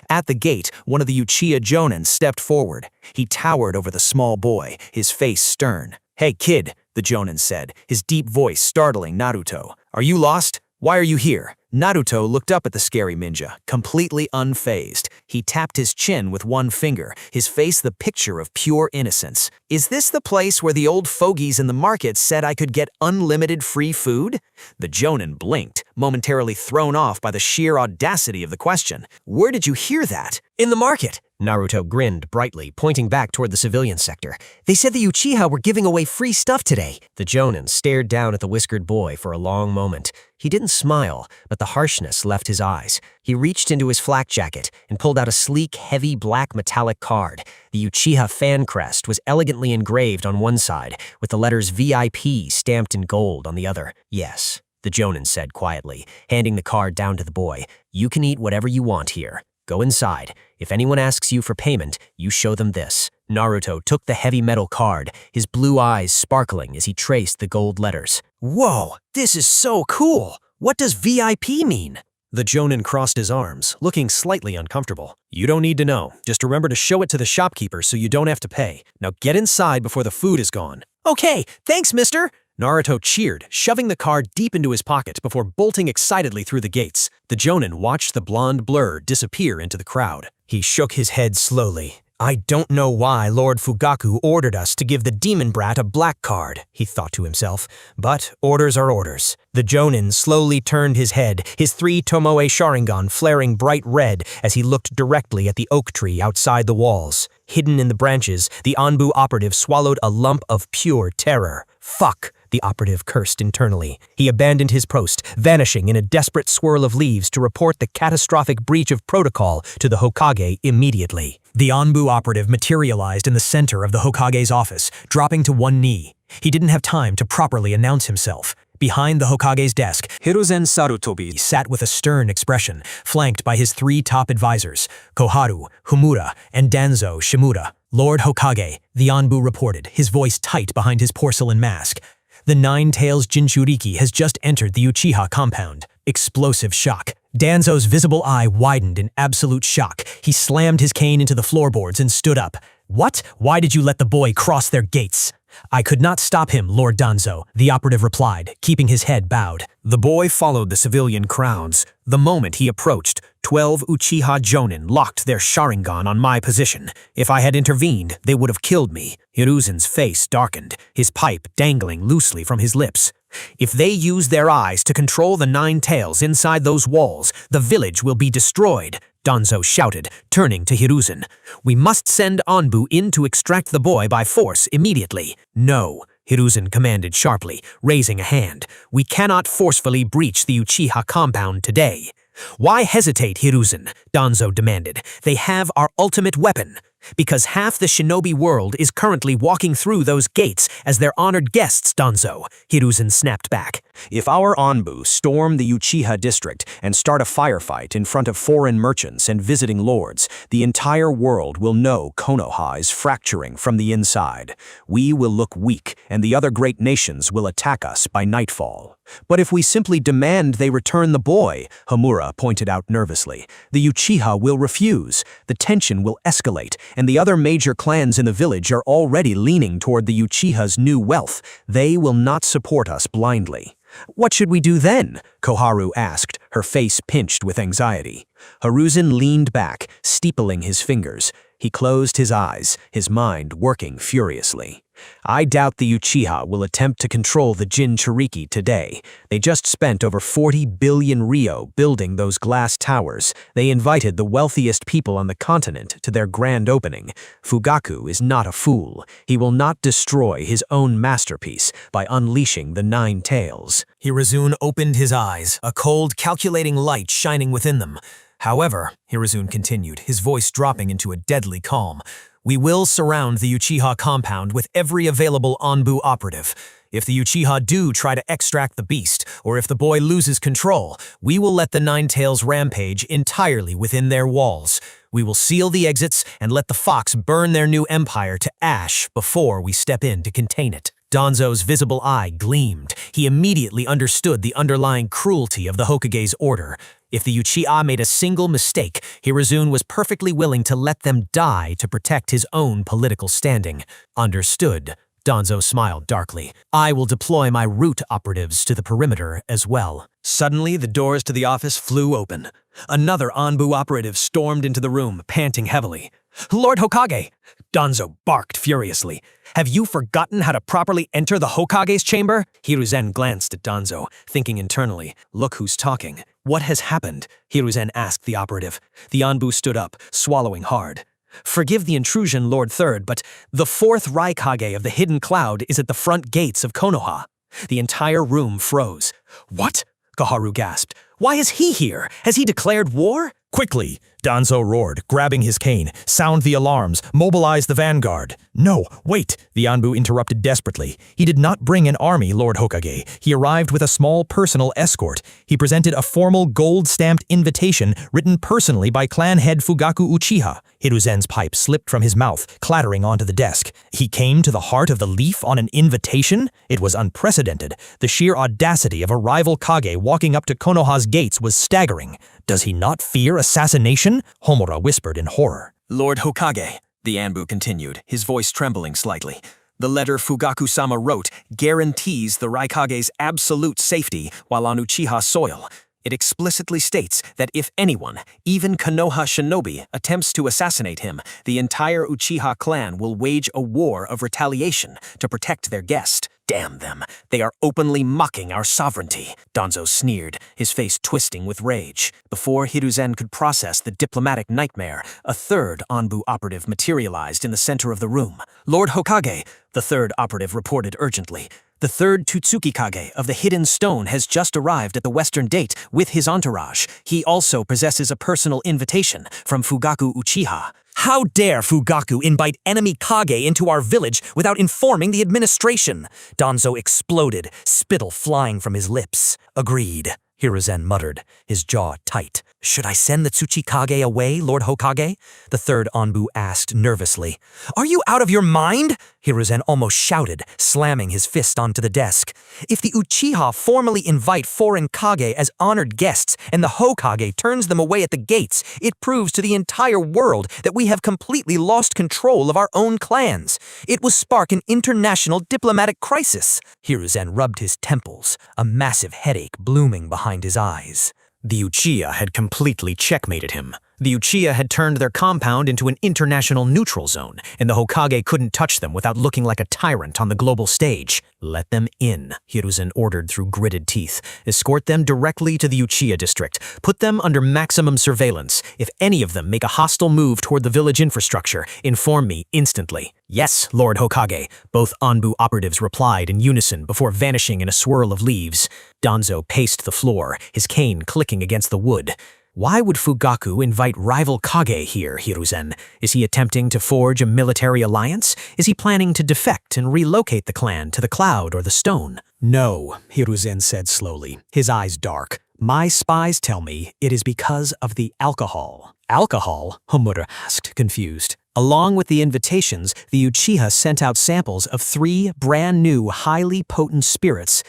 At the gate, one of the Uchiha Jonin stepped forward. He towered over the small boy, his face stern. "Hey kid," the Jonin said, his deep voice startling Naruto. "Are you lost? Why are you here?" Naruto looked up at the scary ninja, completely unfazed. He tapped his chin with one finger, his face the picture of pure innocence. "Is this the place where the old fogies in the market said I could get unlimited free food?" The Jonin blinked, momentarily thrown off by the sheer audacity of the question. "Where did you hear that?" "In the market," Naruto grinned brightly, pointing back toward the civilian sector. "They said the Uchiha were giving away free stuff today." The Jonin stared down at the whiskered boy for a long moment. He didn't smile, but the harshness left his eyes. He reached into his flak jacket and pulled out a sleek, heavy black metallic card. The Uchiha fan crest was elegantly engraved on one side, with the letters VIP stamped in gold on the other. "Yes," the Jonin said quietly, handing the card down to the boy. "You can eat whatever you want here. Go inside. If anyone asks you for payment, you show them this." Naruto took the heavy metal card, his blue eyes sparkling as he traced the gold letters. Whoa, this is so cool! What does VIP mean? The Jonin crossed his arms, looking slightly uncomfortable. You don't need to know. Just remember to show it to the shopkeeper so you don't have to pay. Now get inside before the food is gone. Okay, thanks, mister! Naruto cheered, shoving the card deep into his pocket before bolting excitedly through the gates. The Jonin watched the blonde blur disappear into the crowd. He shook his head slowly. I don't know why Lord Fugaku ordered us to give the demon brat a black card, he thought to himself, but orders are orders. The Jonin slowly turned his head, his 3 Tomoe Sharingan flaring bright red as he looked directly at the oak tree outside the walls. Hidden in the branches, the Anbu operative swallowed a lump of pure terror. Fuck, the operative cursed internally. He abandoned his post, vanishing in a desperate swirl of leaves to report the catastrophic breach of protocol to the Hokage immediately. The Anbu operative materialized in the center of the Hokage's office, dropping to one knee. He didn't have time to properly announce himself. Behind the Hokage's desk, Hiruzen Sarutobi sat with a stern expression, flanked by his 3 top advisors, Koharu, Homura, and Danzo Shimura. Lord Hokage, the Anbu reported, his voice tight behind his porcelain mask. The Nine-Tails Jinchuriki has just entered the Uchiha compound. Explosive shock. Danzo's visible eye widened in absolute shock. He slammed his cane into the floorboards and stood up. What? Why did you let the boy cross their gates? I could not stop him, Lord Danzo, the operative replied, keeping his head bowed. The boy followed the civilian crowds. The moment he approached, 12 Uchiha Jonin locked their Sharingan on my position. If I had intervened, they would have killed me. Hiruzen's face darkened, his pipe dangling loosely from his lips. If they use their eyes to control the 9 tails inside those walls, the village will be destroyed, Danzo shouted, turning to Hiruzen. We must send Anbu in to extract the boy by force immediately. No, Hiruzen commanded sharply, raising a hand. We cannot forcefully breach the Uchiha compound today. Why hesitate, Hiruzen? Danzo demanded. They have our ultimate weapon. Because half the shinobi world is currently walking through those gates as their honored guests, Danzo, Hiruzen snapped back. If our Anbu storm the Uchiha district and start a firefight in front of foreign merchants and visiting lords, the entire world will know Konoha is fracturing from the inside. We will look weak, and the other great nations will attack us by nightfall. But if we simply demand they return the boy, Homura pointed out nervously, the Uchiha will refuse, the tension will escalate, and the other major clans in the village are already leaning toward the Uchiha's new wealth. They will not support us blindly. What should we do then? Koharu asked, her face pinched with anxiety. Hiruzen leaned back, steepling his fingers. He closed his eyes, his mind working furiously. I doubt the Uchiha will attempt to control the Jinchuriki today. They just spent over 40 billion ryo building those glass towers. They invited the wealthiest people on the continent to their grand opening. Fugaku is not a fool. He will not destroy his own masterpiece by unleashing the 9 tails. Hiruzen opened his eyes, a cold, calculating light shining within them. However, Hiruzen continued, his voice dropping into a deadly calm, we will surround the Uchiha compound with every available Anbu operative. If the Uchiha do try to extract the beast, or if the boy loses control, we will let the 9 tails rampage entirely within their walls. We will seal the exits and let the fox burn their new empire to ash before we step in to contain it. Danzo's visible eye gleamed. He immediately understood the underlying cruelty of the Hokage's order. If the Uchiha made a single mistake, Hiruzen was perfectly willing to let them die to protect his own political standing. Understood. Danzo smiled darkly. I will deploy my root operatives to the perimeter as well. Suddenly, the doors to the office flew open. Another Anbu operative stormed into the room, panting heavily. Lord Hokage! Danzo barked furiously. Have you forgotten how to properly enter the Hokage's chamber? Hiruzen glanced at Danzo, thinking internally, look who's talking. What has happened? Hiruzen asked the operative. The Anbu stood up, swallowing hard. Forgive the intrusion, Lord Third, but the 4th Raikage of the Hidden Cloud is at the front gates of Konoha. The entire room froze. What? Koharu gasped. Why is he here? Has he declared war? Quickly, Danzo roared, grabbing his cane. Sound the alarms. Mobilize the vanguard. No, wait, the Anbu interrupted desperately. He did not bring an army, Lord Hokage. He arrived with a small personal escort. He presented a formal gold-stamped invitation written personally by clan head Fugaku Uchiha. Hiruzen's pipe slipped from his mouth, clattering onto the desk. He came to the heart of the leaf on an invitation? It was unprecedented. The sheer audacity of a rival Kage walking up to Konoha's gates was staggering. Does he not fear assassination? Homura whispered in horror. Lord Hokage, the Anbu continued, his voice trembling slightly. The letter Fugaku-sama wrote guarantees the Raikage's absolute safety while on Uchiha soil. It explicitly states that if anyone, even Konoha shinobi, attempts to assassinate him, the entire Uchiha clan will wage a war of retaliation to protect their guest. Damn them. They are openly mocking our sovereignty. Danzo sneered, his face twisting with rage. Before Hiruzen could process the diplomatic nightmare, a third Anbu operative materialized in the center of the room. Lord Hokage, the third operative reported urgently. The third Tutsuki Kage of the Hidden Stone has just arrived at the Western Gate with his entourage. He also possesses a personal invitation from Fugaku Uchiha. How dare Fugaku invite enemy Kage into our village without informing the administration? Danzo exploded, spittle flying from his lips. Agreed, Hiruzen muttered, his jaw tight. Should I send the Tsuchikage away, Lord Hokage? The third Anbu asked nervously. Are you out of your mind? Hiruzen almost shouted, slamming his fist onto the desk. If the Uchiha formally invite foreign Kage as honored guests and the Hokage turns them away at the gates, it proves to the entire world that we have completely lost control of our own clans. It will spark an international diplomatic crisis. Hiruzen rubbed his temples, a massive headache blooming behind his eyes. The Uchiha had completely checkmated him. The Uchiha had turned their compound into an international neutral zone, and the Hokage couldn't touch them without looking like a tyrant on the global stage. Let them in, Hiruzen ordered through gritted teeth. Escort them directly to the Uchiha district. Put them under maximum surveillance. If any of them make a hostile move toward the village infrastructure, inform me instantly. Yes, Lord Hokage, both Anbu operatives replied in unison before vanishing in a swirl of leaves. Danzo paced the floor, his cane clicking against the wood. Why would Fugaku invite rival Kage here, Hiruzen? Is he attempting to forge a military alliance? Is he planning to defect and relocate the clan to the cloud or the stone? No, Hiruzen said slowly, his eyes dark. My spies tell me it is because of the alcohol. Alcohol? Homura asked, confused. Along with the invitations, the Uchiha sent out samples of 3 brand new, highly potent spirits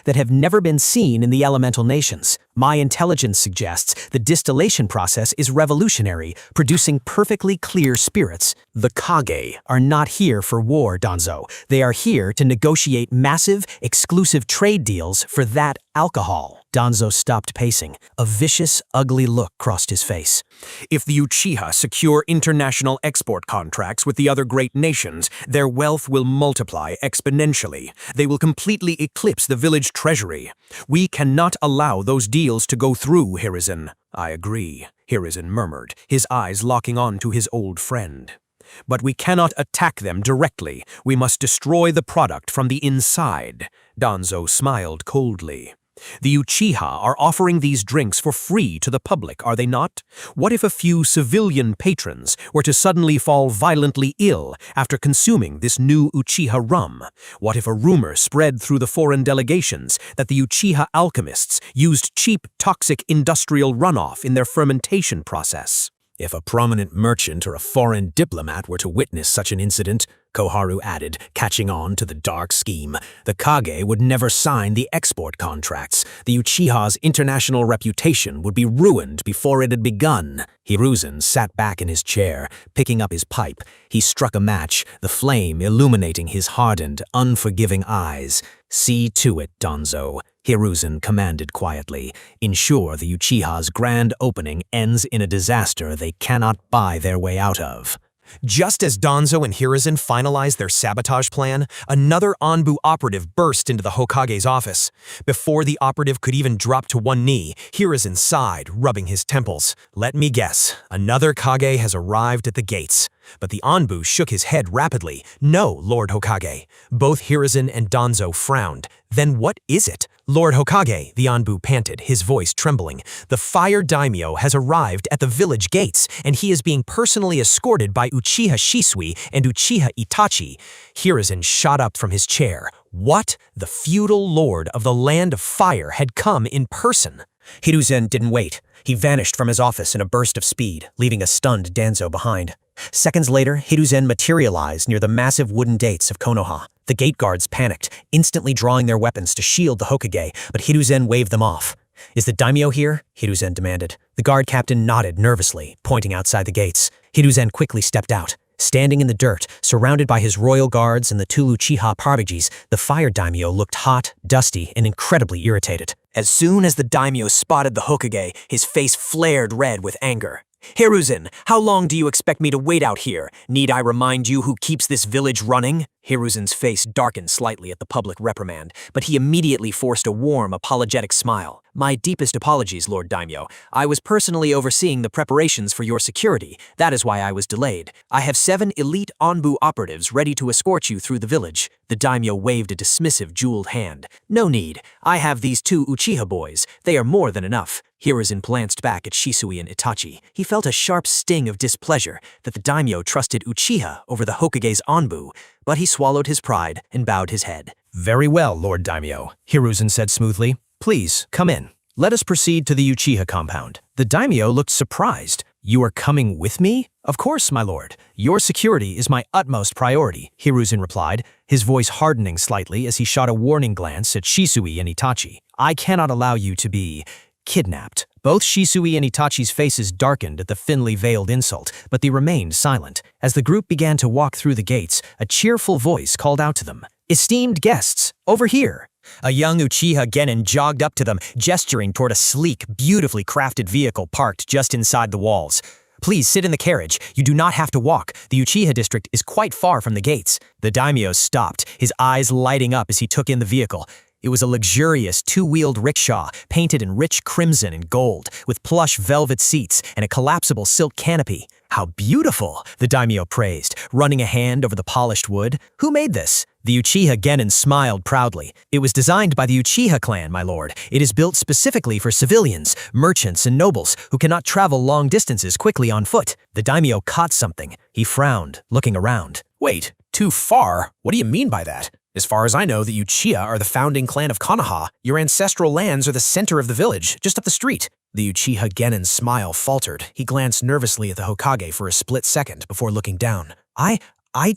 that have never been seen in the elemental nations. My intelligence suggests the distillation process is revolutionary, producing perfectly clear spirits. The Kage are not here for war, Danzo. They are here to negotiate massive, exclusive trade deals for that alcohol. Danzo stopped pacing. A vicious, ugly look crossed his face. If the Uchiha secure international export contracts with the other great nations, their wealth will multiply exponentially. They will completely eclipse the village treasury. We cannot allow those deals to go through, Hiruzen. I agree, Hiruzen murmured, his eyes locking on to his old friend. But we cannot attack them directly. We must destroy the product from the inside. Danzo smiled coldly. The Uchiha are offering these drinks for free to the public, are they not? What if a few civilian patrons were to suddenly fall violently ill after consuming this new Uchiha rum? What if a rumor spread through the foreign delegations that the Uchiha alchemists used cheap, toxic industrial runoff in their fermentation process? If a prominent merchant or a foreign diplomat were to witness such an incident, Koharu added, catching on to the dark scheme, the Kage would never sign the export contracts. The Uchiha's international reputation would be ruined before it had begun. Hiruzen sat back in his chair, picking up his pipe. He struck a match, the flame illuminating his hardened, unforgiving eyes. See to it, Danzo, Hiruzen commanded quietly. Ensure the Uchiha's grand opening ends in a disaster they cannot buy their way out of. Just as Danzo and Hiruzen finalized their sabotage plan, another Anbu operative burst into the Hokage's office. Before the operative could even drop to one knee, Hiruzen sighed, rubbing his temples. Let me guess, another Kage has arrived at the gates. But the Anbu shook his head rapidly. No, Lord Hokage. Both Hiruzen and Danzo frowned. Then what is it? Lord Hokage, the Anbu panted, his voice trembling. The fire daimyo has arrived at the village gates, and he is being personally escorted by Uchiha Shisui and Uchiha Itachi. Hiruzen shot up from his chair. What? The feudal lord of the Land of Fire had come in person. Hiruzen didn't wait. He vanished from his office in a burst of speed, leaving a stunned Danzo behind. Seconds later, Hiruzen materialized near the massive wooden gates of Konoha. The gate guards panicked, instantly drawing their weapons to shield the Hokage, but Hiruzen waved them off. "Is the daimyo here?" Hiruzen demanded. The guard captain nodded nervously, pointing outside the gates. Hiruzen quickly stepped out. Standing in the dirt, surrounded by his royal guards and the two Uchiha prodigies, the fire daimyo looked hot, dusty, and incredibly irritated. As soon as the daimyo spotted the Hokage, his face flared red with anger. "Hiruzen, how long do you expect me to wait out here? Need I remind you who keeps this village running?" Hiruzen's face darkened slightly at the public reprimand, but he immediately forced a warm, apologetic smile. "My deepest apologies, Lord Daimyo. I was personally overseeing the preparations for your security. That is why I was delayed. I have 7 elite Anbu operatives ready to escort you through the village." The daimyo waved a dismissive jeweled hand. "No need. I have these 2 Uchiha boys. They are more than enough." Hiruzen glanced back at Shisui and Itachi. He felt a sharp sting of displeasure that the daimyo trusted Uchiha over the Hokage's Anbu, but he swallowed his pride and bowed his head. Very well, Lord Daimyo, Hiruzen said smoothly. Please, come in. Let us proceed to the Uchiha compound. The daimyo looked surprised. You are coming with me? Of course, my lord. Your security is my utmost priority, Hiruzen replied, his voice hardening slightly as he shot a warning glance at Shisui and Itachi. I cannot allow you to be kidnapped. Both Shisui and Itachi's faces darkened at the thinly veiled insult, but they remained silent. As the group began to walk through the gates, a cheerful voice called out to them. Esteemed guests, over here. A young Uchiha genin jogged up to them, gesturing toward a sleek, beautifully crafted vehicle parked just inside the walls. Please sit in the carriage. You do not have to walk. The Uchiha district is quite far from the gates. The daimyo stopped, his eyes lighting up as he took in the vehicle. It was a luxurious 2-wheeled rickshaw, painted in rich crimson and gold, with plush velvet seats and a collapsible silk canopy. How beautiful, the daimyo praised, running a hand over the polished wood. Who made this? The Uchiha genin smiled proudly. It was designed by the Uchiha Clan, my lord. It is built specifically for civilians, merchants, and nobles who cannot travel long distances quickly on foot. The daimyo caught something. He frowned, looking around. Wait, too far? What do you mean by that? As far as I know, the Uchiha are the founding clan of Konoha. Your ancestral lands are the center of the village, just up the street. The Uchiha genin's smile faltered. He glanced nervously at the Hokage for a split second before looking down. I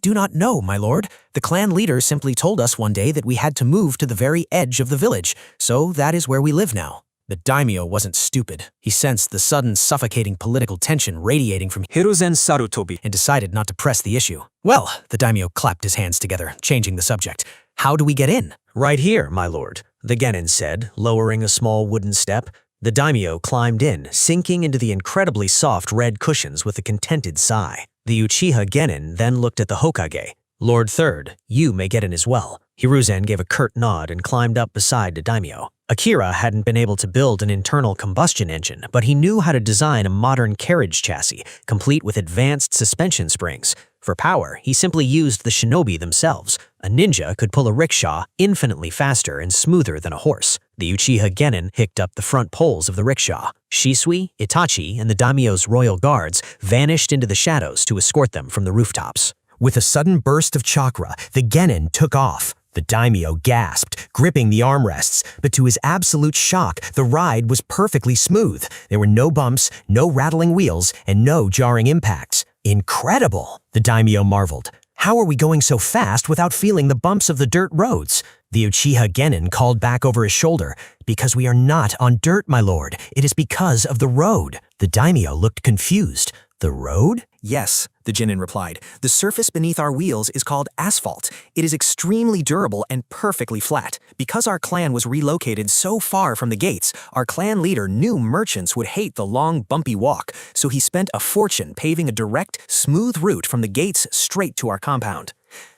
do not know, my lord. The clan leader simply told us one day that we had to move to the very edge of the village, so that is where we live now. The daimyo wasn't stupid. He sensed the sudden suffocating political tension radiating from Hiruzen Sarutobi and decided not to press the issue. Well, the daimyo clapped his hands together, changing the subject. How do we get in? Right here, my lord, the genin said, lowering a small wooden step. The daimyo climbed in, sinking into the incredibly soft red cushions with a contented sigh. The Uchiha genin then looked at the Hokage. Lord Third, you may get in as well. Hiruzen gave a curt nod and climbed up beside the daimyo. Akira hadn't been able to build an internal combustion engine, but he knew how to design a modern carriage chassis, complete with advanced suspension springs. For power, he simply used the shinobi themselves. A ninja could pull a rickshaw infinitely faster and smoother than a horse. The Uchiha genin picked up the front poles of the rickshaw. Shisui, Itachi, and the daimyo's royal guards vanished into the shadows to escort them from the rooftops. With a sudden burst of chakra, the genin took off. The daimyo gasped, gripping the armrests, but to his absolute shock, the ride was perfectly smooth. There were no bumps, no rattling wheels, and no jarring impacts. Incredible, the daimyo marveled. How are we going so fast without feeling the bumps of the dirt roads? The Uchiha genin called back over his shoulder. Because we are not on dirt, my lord. It is because of the road. The daimyo looked confused. The road? Yes, the genin replied. The surface beneath our wheels is called asphalt. It is extremely durable and perfectly flat. Because our clan was relocated so far from the gates, our clan leader knew merchants would hate the long, bumpy walk, so he spent a fortune paving a direct, smooth route from the gates straight to our compound.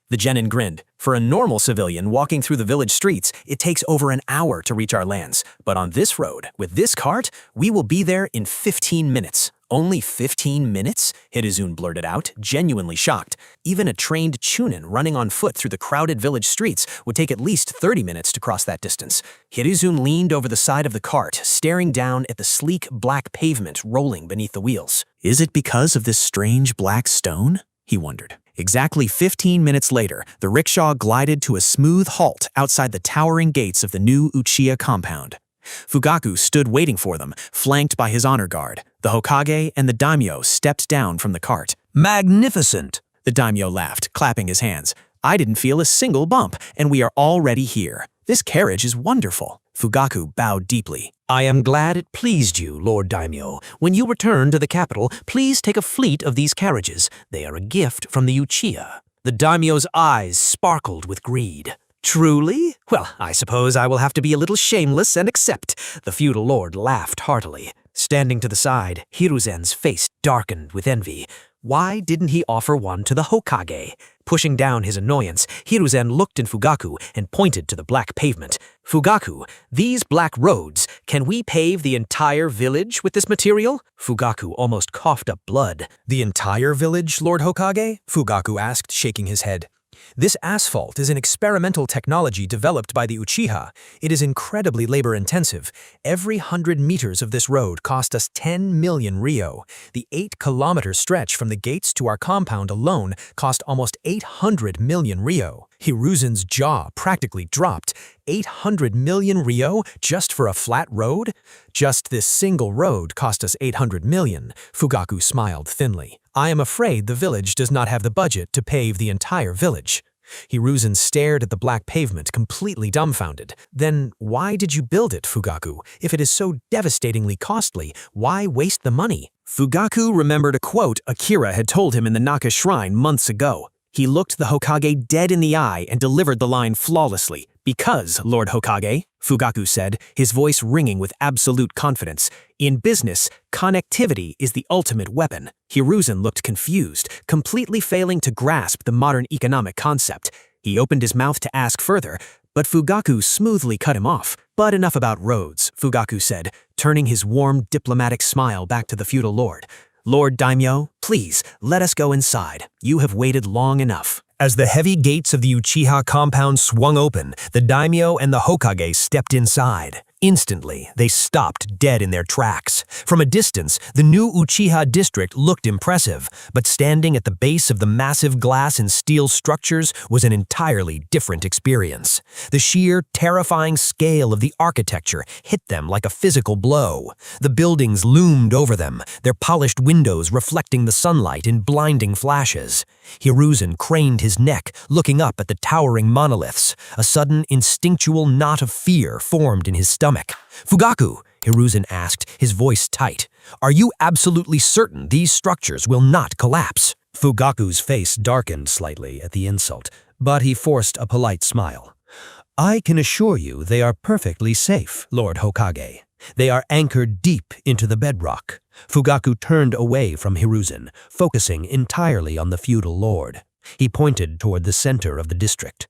The genin grinned. For a normal civilian walking through the village streets, it takes over an hour to reach our lands. But on this road, with this cart, we will be there in 15 minutes. Only 15 minutes? Hiruzen blurted out, genuinely shocked. Even a trained chunin running on foot through the crowded village streets would take at least 30 minutes to cross that distance. Hiruzen leaned over the side of the cart, staring down at the sleek black pavement rolling beneath the wheels. Is it because of this strange black stone? He wondered. Exactly 15 minutes later, the rickshaw glided to a smooth halt outside the towering gates of the new Uchiha compound. Fugaku stood waiting for them, flanked by his honor guard. The Hokage and the daimyo stepped down from the cart. Magnificent! The daimyo laughed, clapping his hands. I didn't feel a single bump, and we are already here. This carriage is wonderful. Fugaku bowed deeply. I am glad it pleased you, Lord Daimyo. When you return to the capital, please take a fleet of these carriages. They are a gift from the Uchiha. The daimyo's eyes sparkled with greed. Truly? Well, I suppose I will have to be a little shameless and accept. The feudal lord laughed heartily. Standing to the side, Hiruzen's face darkened with envy. Why didn't he offer one to the Hokage? Pushing down his annoyance, Hiruzen looked in Fugaku and pointed to the black pavement. Fugaku, these black roads, can we pave the entire village with this material? Fugaku almost coughed up blood. The entire village, Lord Hokage? Fugaku asked, shaking his head. This asphalt is an experimental technology developed by the Uchiha. It is incredibly labor-intensive. Every 100 meters of this road cost us 10 million ryo. The 8-kilometer stretch from the gates to our compound alone cost almost 800 million ryo. Hiruzen's jaw practically dropped. 800 million ryo just for a flat road? Just this single road cost us 800 million, Fugaku smiled thinly. I am afraid the village does not have the budget to pave the entire village. Hiruzen stared at the black pavement, completely dumbfounded. Then why did you build it, Fugaku? If it is so devastatingly costly, why waste the money? Fugaku remembered a quote Akira had told him in the Naka Shrine months ago. He looked the Hokage dead in the eye and delivered the line flawlessly. Because, Lord Hokage, Fugaku said, his voice ringing with absolute confidence, in business, connectivity is the ultimate weapon. Hiruzen looked confused, completely failing to grasp the modern economic concept. He opened his mouth to ask further, but Fugaku smoothly cut him off. But enough about roads, Fugaku said, turning his warm, diplomatic smile back to the feudal lord. Lord Daimyo, please, let us go inside. You have waited long enough. As the heavy gates of the Uchiha compound swung open, the daimyo and the Hokage stepped inside. Instantly, they stopped dead in their tracks. From a distance, the new Uchiha district looked impressive, but standing at the base of the massive glass and steel structures was an entirely different experience. The sheer, terrifying scale of the architecture hit them like a physical blow. The buildings loomed over them, their polished windows reflecting the sunlight in blinding flashes. Hiruzen craned his neck, looking up at the towering monoliths. A sudden, instinctual knot of fear formed in his stomach. Fugaku, Hiruzen asked, his voice tight. Are you absolutely certain these structures will not collapse? Fugaku's face darkened slightly at the insult, but he forced a polite smile. I can assure you they are perfectly safe, Lord Hokage. They are anchored deep into the bedrock. Fugaku turned away from Hiruzen, focusing entirely on the feudal lord. He pointed toward the center of the district.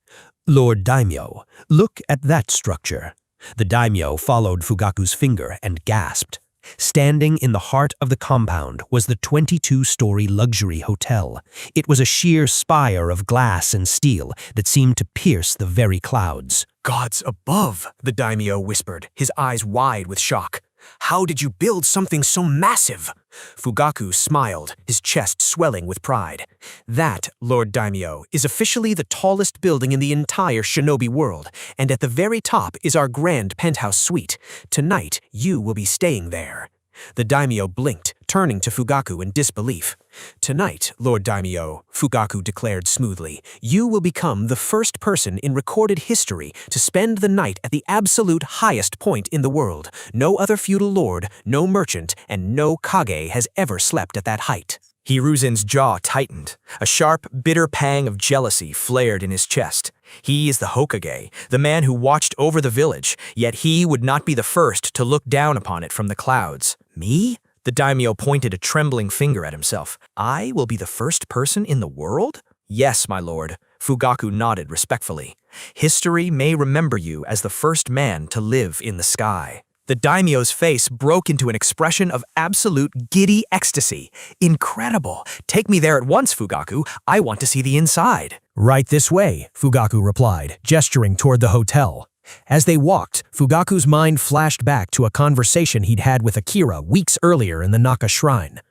Lord Daimyo, look at that structure. The daimyo followed Fugaku's finger and gasped. Standing in the heart of the compound was the 22-story luxury hotel. It was a sheer spire of glass and steel that seemed to pierce the very clouds. Gods above, the daimyo whispered, his eyes wide with shock. How did you build something so massive? Fugaku smiled, his chest swelling with pride. That, Lord Daimyo, is officially the tallest building in the entire shinobi world, and at the very top is our grand penthouse suite. Tonight, you will be staying there. The daimyo blinked, turning to Fugaku in disbelief. Tonight, Lord Daimyo, Fugaku declared smoothly, you will become the first person in recorded history to spend the night at the absolute highest point in the world. No other feudal lord, no merchant, and no kage has ever slept at that height. Hiruzen's jaw tightened. A sharp, bitter pang of jealousy flared in his chest. He is the Hokage, the man who watched over the village, yet he would not be the first to look down upon it from the clouds. Me? The daimyo pointed a trembling finger at himself. I will be the first person in the world? Yes, my lord. Fugaku nodded respectfully. History may remember you as the first man to live in the sky. The daimyo's face broke into an expression of absolute giddy ecstasy. Incredible. Take me there at once, Fugaku. I want to see the inside. Right this way, Fugaku replied, gesturing toward the hotel. As they walked, Fugaku's mind flashed back to a conversation he'd had with Akira weeks earlier in the Naka Shrine.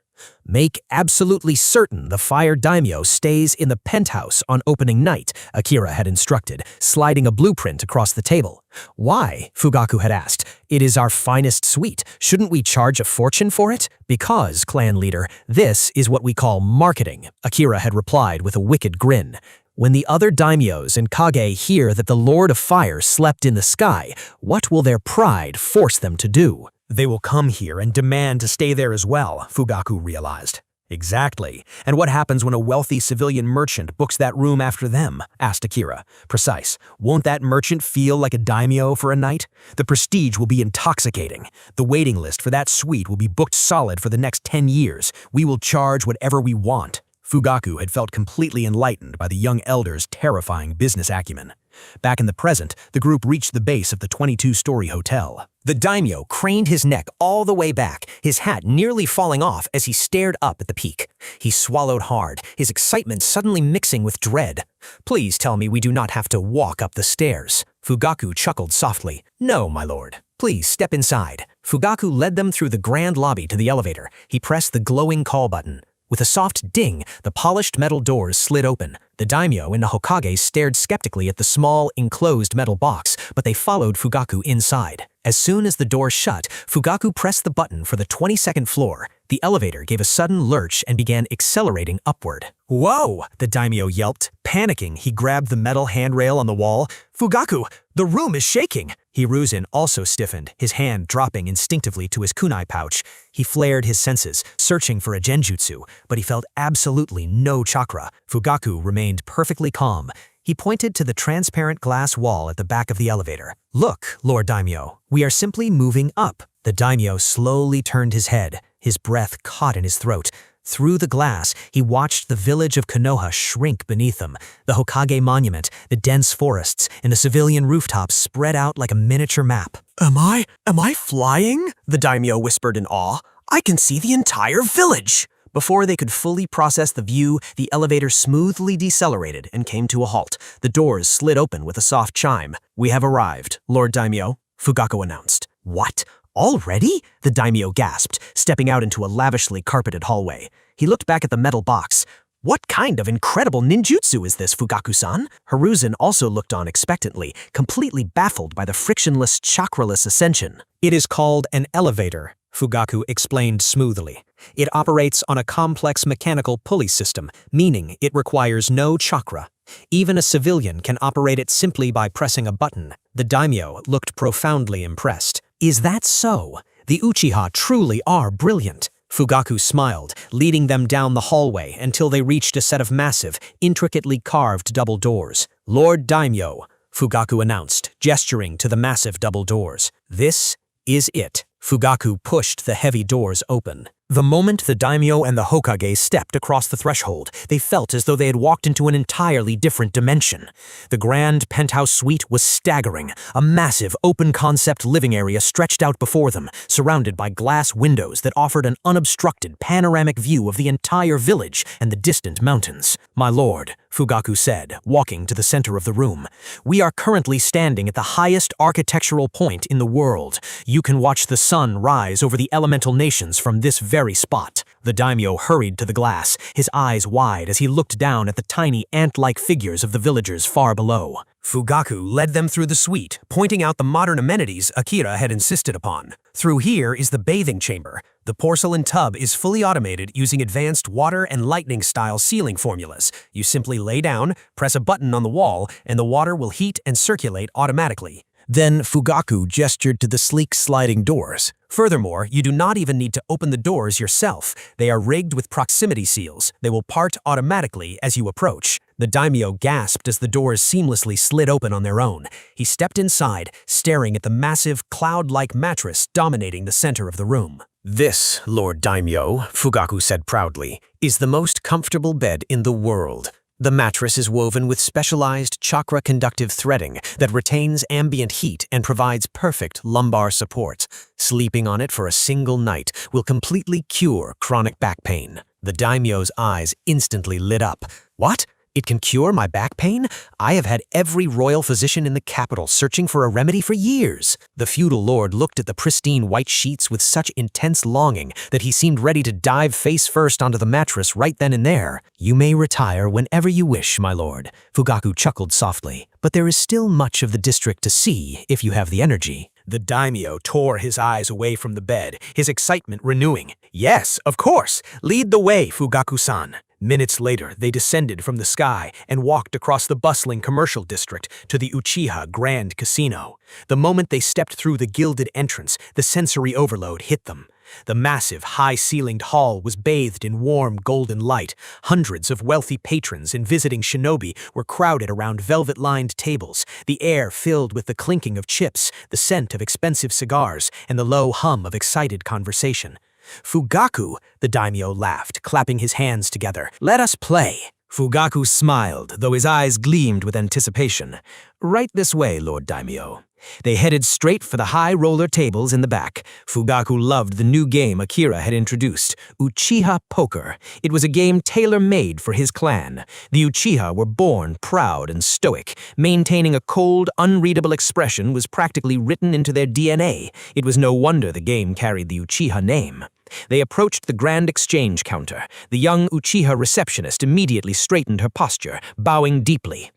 Make absolutely certain the fire daimyo stays in the penthouse on opening night, Akira had instructed, sliding a blueprint across the table. Why? Fugaku had asked. It is our finest suite. Shouldn't we charge a fortune for it? Because, clan leader, this is what we call marketing, Akira had replied with a wicked grin. When the other daimyos and kage hear that the Lord of Fire slept in the sky, what will their pride force them to do? They will come here and demand to stay there as well, Fugaku realized. Exactly. And what happens when a wealthy civilian merchant books that room after them? Asked Akira. Precise. Won't that merchant feel like a daimyo for a night? The prestige will be intoxicating. The waiting list for that suite will be booked solid for the next 10 years. We will charge whatever we want. Fugaku had felt completely enlightened by the young elder's terrifying business acumen. Back in the present, the group reached the base of the 22-story hotel. The daimyo craned his neck all the way back, his hat nearly falling off as he stared up at the peak. He swallowed hard, his excitement suddenly mixing with dread. Please tell me we do not have to walk up the stairs. Fugaku chuckled softly. No, my lord. Please step inside. Fugaku led them through the grand lobby to the elevator. He pressed the glowing call button. With a soft ding, the polished metal doors slid open. The daimyo and the Hokage stared skeptically at the small, enclosed metal box, but they followed Fugaku inside. As soon as the door shut, Fugaku pressed the button for the 22nd floor. The elevator gave a sudden lurch and began accelerating upward. Whoa! The daimyo yelped. Panicking, he grabbed the metal handrail on the wall. Fugaku, the room is shaking! Hiruzen also stiffened, his hand dropping instinctively to his kunai pouch. He flared his senses, searching for a genjutsu, but he felt absolutely no chakra. Fugaku remained perfectly calm. He pointed to the transparent glass wall at the back of the elevator. Look, Lord Daimyo, we are simply moving up. The daimyo slowly turned his head, his breath caught in his throat. Through the glass, he watched the village of Konoha shrink beneath him. The Hokage monument, the dense forests, and the civilian rooftops spread out like a miniature map. Am I flying? The daimyo whispered in awe. I can see the entire village! Before they could fully process the view, the elevator smoothly decelerated and came to a halt. The doors slid open with a soft chime. We have arrived, Lord Daimyo, Fugaku announced. What? Already? The daimyo gasped, stepping out into a lavishly carpeted hallway. He looked back at the metal box. What kind of incredible ninjutsu is this, Fugaku-san? Hiruzen also looked on expectantly, completely baffled by the frictionless, chakraless ascension. It is called an elevator, Fugaku explained smoothly. It operates on a complex mechanical pulley system, meaning it requires no chakra. Even a civilian can operate it simply by pressing a button. The daimyo looked profoundly impressed. Is that so? The Uchiha truly are brilliant. Fugaku smiled, leading them down the hallway until they reached a set of massive, intricately carved double doors. Lord Daimyo, Fugaku announced, gesturing to the massive double doors. This is it. Fugaku pushed the heavy doors open. The moment the daimyo and the Hokage stepped across the threshold, they felt as though they had walked into an entirely different dimension. The grand penthouse suite was staggering. A massive, open-concept living area stretched out before them, surrounded by glass windows that offered an unobstructed panoramic view of the entire village and the distant mountains. My lord, Fugaku said, walking to the center of the room, we are currently standing at the highest architectural point in the world. You can watch the sun rise over the elemental nations from this very spot. The daimyo hurried to the glass, his eyes wide as he looked down at the tiny ant-like figures of the villagers far below. Fugaku led them through the suite, pointing out the modern amenities Akira had insisted upon. Through here is the bathing chamber. The porcelain tub is fully automated using advanced water and lightning-style sealing formulas. You simply lay down, press a button on the wall, and the water will heat and circulate automatically. Then Fugaku gestured to the sleek sliding doors. Furthermore, you do not even need to open the doors yourself. They are rigged with proximity seals. They will part automatically as you approach. The daimyo gasped as the doors seamlessly slid open on their own. He stepped inside, staring at the massive, cloud-like mattress dominating the center of the room. This, Lord Daimyo, Fugaku said proudly, is the most comfortable bed in the world. The mattress is woven with specialized chakra-conductive threading that retains ambient heat and provides perfect lumbar support. Sleeping on it for a single night will completely cure chronic back pain. The daimyo's eyes instantly lit up. What? It can cure my back pain? I have had every royal physician in the capital searching for a remedy for years. The feudal lord looked at the pristine white sheets with such intense longing that he seemed ready to dive face first onto the mattress right then and there. You may retire whenever you wish, my lord. Fugaku chuckled softly. But there is still much of the district to see if you have the energy. The daimyo tore his eyes away from the bed, his excitement renewing. Yes, of course. Lead the way, Fugaku-san. Minutes later, they descended from the sky and walked across the bustling commercial district to the Uchiha Grand Casino. The moment they stepped through the gilded entrance, the sensory overload hit them. The massive, high-ceilinged hall was bathed in warm, golden light. Hundreds of wealthy patrons and visiting shinobi were crowded around velvet-lined tables, the air filled with the clinking of chips, the scent of expensive cigars, and the low hum of excited conversation. Fugaku, the daimyo laughed, clapping his hands together. Let us play. Fugaku smiled, though his eyes gleamed with anticipation. Right this way, Lord Daimyo. They headed straight for the high roller tables in the back. Fugaku loved the new game Akira had introduced, Uchiha Poker. It was a game tailor-made for his clan. The Uchiha were born proud and stoic. Maintaining a cold, unreadable expression was practically written into their DNA. It was no wonder the game carried the Uchiha name. They approached the grand exchange counter. The young Uchiha receptionist immediately straightened her posture, bowing deeply.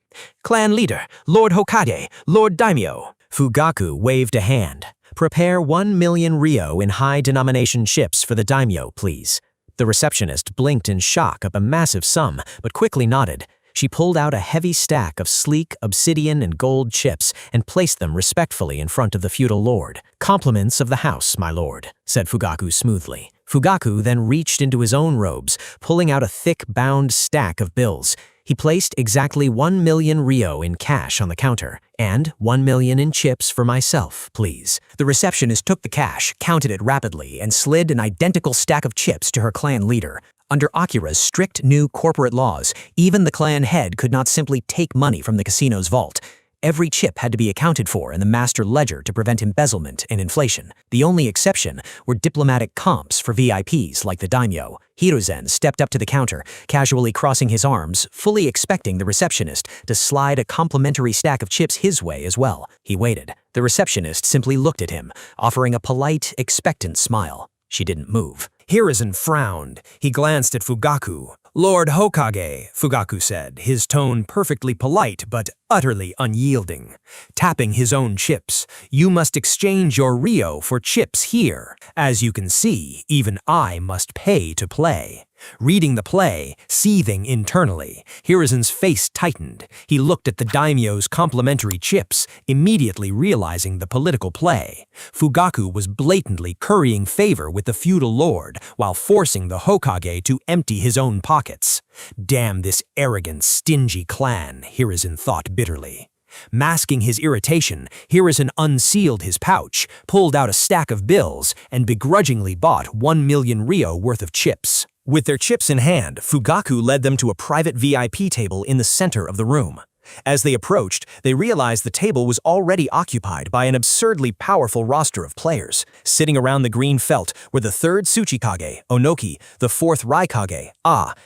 Clan leader, Lord Hokage, Lord Daimyo. Fugaku waved a hand. Prepare 1 million ryo in high-denomination chips for the daimyo, please. The receptionist blinked in shock up a massive sum, but quickly nodded. She pulled out a heavy stack of sleek obsidian and gold chips and placed them respectfully in front of the feudal lord. Compliments of the house, my lord, said Fugaku smoothly. Fugaku then reached into his own robes, pulling out a thick, bound stack of bills. He placed exactly 1 million ryo in cash on the counter, and 1 million in chips for myself, please. The receptionist took the cash, counted it rapidly, and slid an identical stack of chips to her clan leader. Under Akira's strict new corporate laws, even the clan head could not simply take money from the casino's vault. Every chip had to be accounted for in the master ledger to prevent embezzlement and inflation. The only exception were diplomatic comps for VIPs like the daimyo. Hiruzen stepped up to the counter, casually crossing his arms, fully expecting the receptionist to slide a complimentary stack of chips his way as well. He waited. The receptionist simply looked at him, offering a polite, expectant smile. She didn't move. Hiruzen frowned. He glanced at Fugaku. Lord Hokage, Fugaku said, his tone perfectly polite but utterly unyielding. Tapping his own chips, you must exchange your ryo for chips here. As you can see, even I must pay to play. Reading the play, seething internally, Hiruzen's face tightened. He looked at the daimyo's complimentary chips, immediately realizing the political play. Fugaku was blatantly currying favor with the feudal lord while forcing the Hokage to empty his own pockets. Damn this arrogant, stingy clan, Hiruzen thought bitterly. Masking his irritation, Hiruzen unsealed his pouch, pulled out a stack of bills, and begrudgingly bought 1 million ryo worth of chips. With their chips in hand, Fugaku led them to a private VIP table in the center of the room. As they approached, they realized the table was already occupied by an absurdly powerful roster of players. Sitting around the green felt were the 3rd Tsuchikage, Onoki, the 4th Raikage,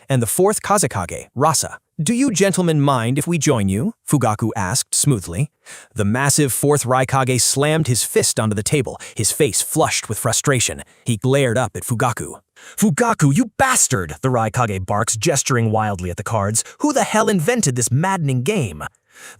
and the 4th Kazekage, Rasa. Do you gentlemen mind if we join you? Fugaku asked smoothly. The massive 4th Raikage slammed his fist onto the table, his face flushed with frustration. He glared up at Fugaku. Fugaku, you bastard! The Raikage barks, gesturing wildly at the cards. Who the hell invented this maddening game?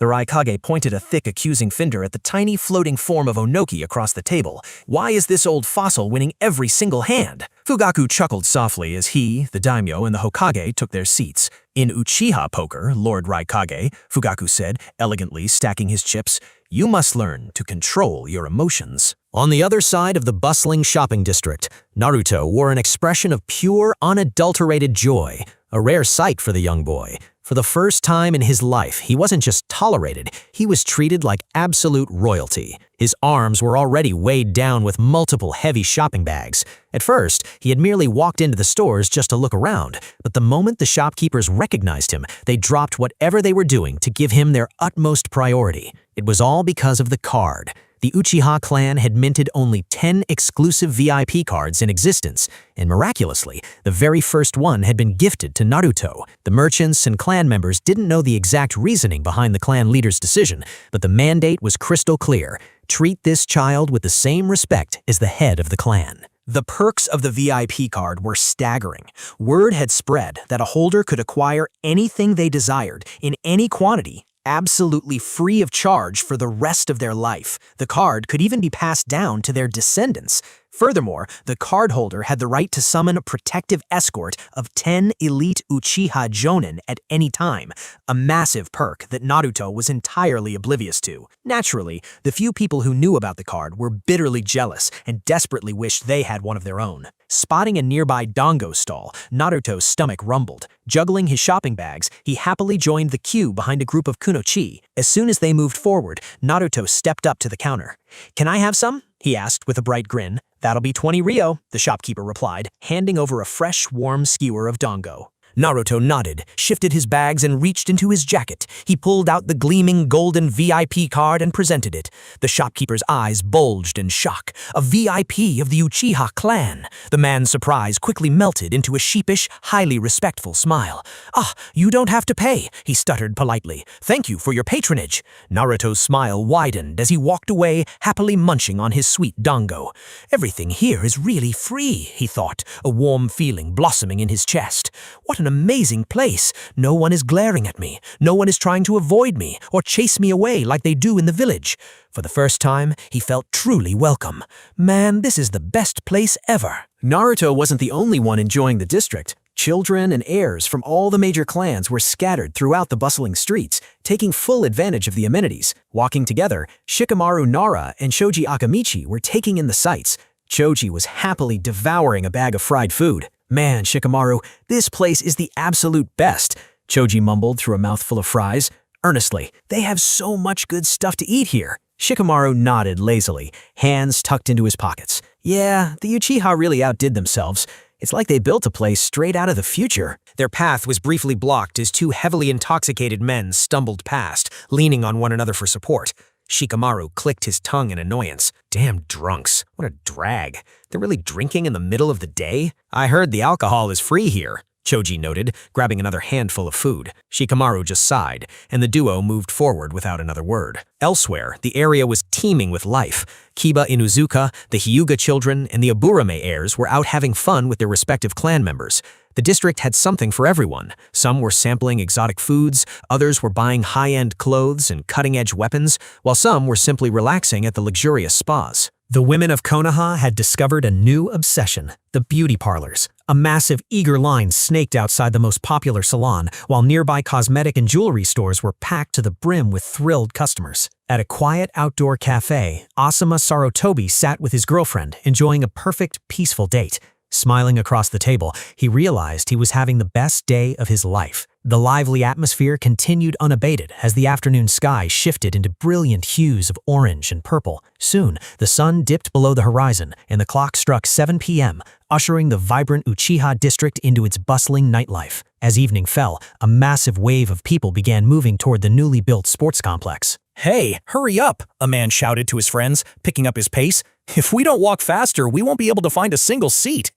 The Raikage pointed a thick, accusing finger at the tiny, floating form of Onoki across the table. Why is this old fossil winning every single hand? Fugaku chuckled softly as he, the daimyo, and the Hokage took their seats. In Uchiha Poker, Lord Raikage, Fugaku said, elegantly stacking his chips, you must learn to control your emotions. On the other side of the bustling shopping district, Naruto wore an expression of pure, unadulterated joy, a rare sight for the young boy. For the first time in his life, he wasn't just tolerated, he was treated like absolute royalty. His arms were already weighed down with multiple heavy shopping bags. At first, he had merely walked into the stores just to look around, but the moment the shopkeepers recognized him, they dropped whatever they were doing to give him their utmost priority. It was all because of the card. The Uchiha clan had minted only 10 exclusive VIP cards in existence, and miraculously, the very first one had been gifted to Naruto. The merchants and clan members didn't know the exact reasoning behind the clan leader's decision, but the mandate was crystal clear. Treat this child with the same respect as the head of the clan. The perks of the VIP card were staggering. Word had spread that a holder could acquire anything they desired in any quantity, absolutely free of charge for the rest of their life. The card could even be passed down to their descendants. Furthermore, the cardholder had the right to summon a protective escort of 10 elite Uchiha Jonin at any time, a massive perk that Naruto was entirely oblivious to. Naturally, the few people who knew about the card were bitterly jealous and desperately wished they had one of their own. Spotting a nearby dango stall, Naruto's stomach rumbled. Juggling his shopping bags, he happily joined the queue behind a group of kunoichi. As soon as they moved forward, Naruto stepped up to the counter. "Can I have some?" he asked with a bright grin. "That'll be 20 Ryo," the shopkeeper replied, handing over a fresh, warm skewer of dango. Naruto nodded, shifted his bags, and reached into his jacket. He pulled out the gleaming golden VIP card and presented it. The shopkeeper's eyes bulged in shock. A VIP of the Uchiha Clan. The man's surprise quickly melted into a sheepish, highly respectful smile. "Ah, you don't have to pay," he stuttered politely. "Thank you for your patronage." Naruto's smile widened as he walked away, happily munching on his sweet dango. "Everything here is really free," he thought, a warm feeling blossoming in his chest. "What an amazing place. No one is glaring at me. No one is trying to avoid me or chase me away like they do in the village." For the first time, he felt truly welcome. Man, this is the best place ever. Naruto wasn't the only one enjoying the district. Children and heirs from all the major clans were scattered throughout the bustling streets, taking full advantage of the amenities. Walking together, Shikamaru Nara and Shoji Akamichi were taking in the sights. Choji was happily devouring a bag of fried food. "Man, Shikamaru, this place is the absolute best," Choji mumbled through a mouthful of fries. Earnestly, "They have so much good stuff to eat here." Shikamaru nodded lazily, hands tucked into his pockets. "Yeah, the Uchiha really outdid themselves. It's like they built a place straight out of the future." Their path was briefly blocked as two heavily intoxicated men stumbled past, leaning on one another for support. Shikamaru clicked his tongue in annoyance. "Damn drunks. What a drag. They're really drinking in the middle of the day? I heard the alcohol is free here," Choji noted, grabbing another handful of food. Shikamaru just sighed, and the duo moved forward without another word. Elsewhere, the area was teeming with life. Kiba Inuzuka, the Hyuga children, and the Aburame heirs were out having fun with their respective clan members. The district had something for everyone. Some were sampling exotic foods, others were buying high-end clothes and cutting-edge weapons, while some were simply relaxing at the luxurious spas. The women of Konoha had discovered a new obsession, the beauty parlors. A massive, eager line snaked outside the most popular salon, while nearby cosmetic and jewelry stores were packed to the brim with thrilled customers. At a quiet outdoor cafe, Asuma Sarutobi sat with his girlfriend, enjoying a perfect, peaceful date. Smiling across the table, he realized he was having the best day of his life. The lively atmosphere continued unabated as the afternoon sky shifted into brilliant hues of orange and purple. Soon, the sun dipped below the horizon and the clock struck 7 p.m., ushering the vibrant Uchiha district into its bustling nightlife. As evening fell, a massive wave of people began moving toward the newly built sports complex. "Hey, hurry up," a man shouted to his friends, picking up his pace. "If we don't walk faster, we won't be able to find a single seat."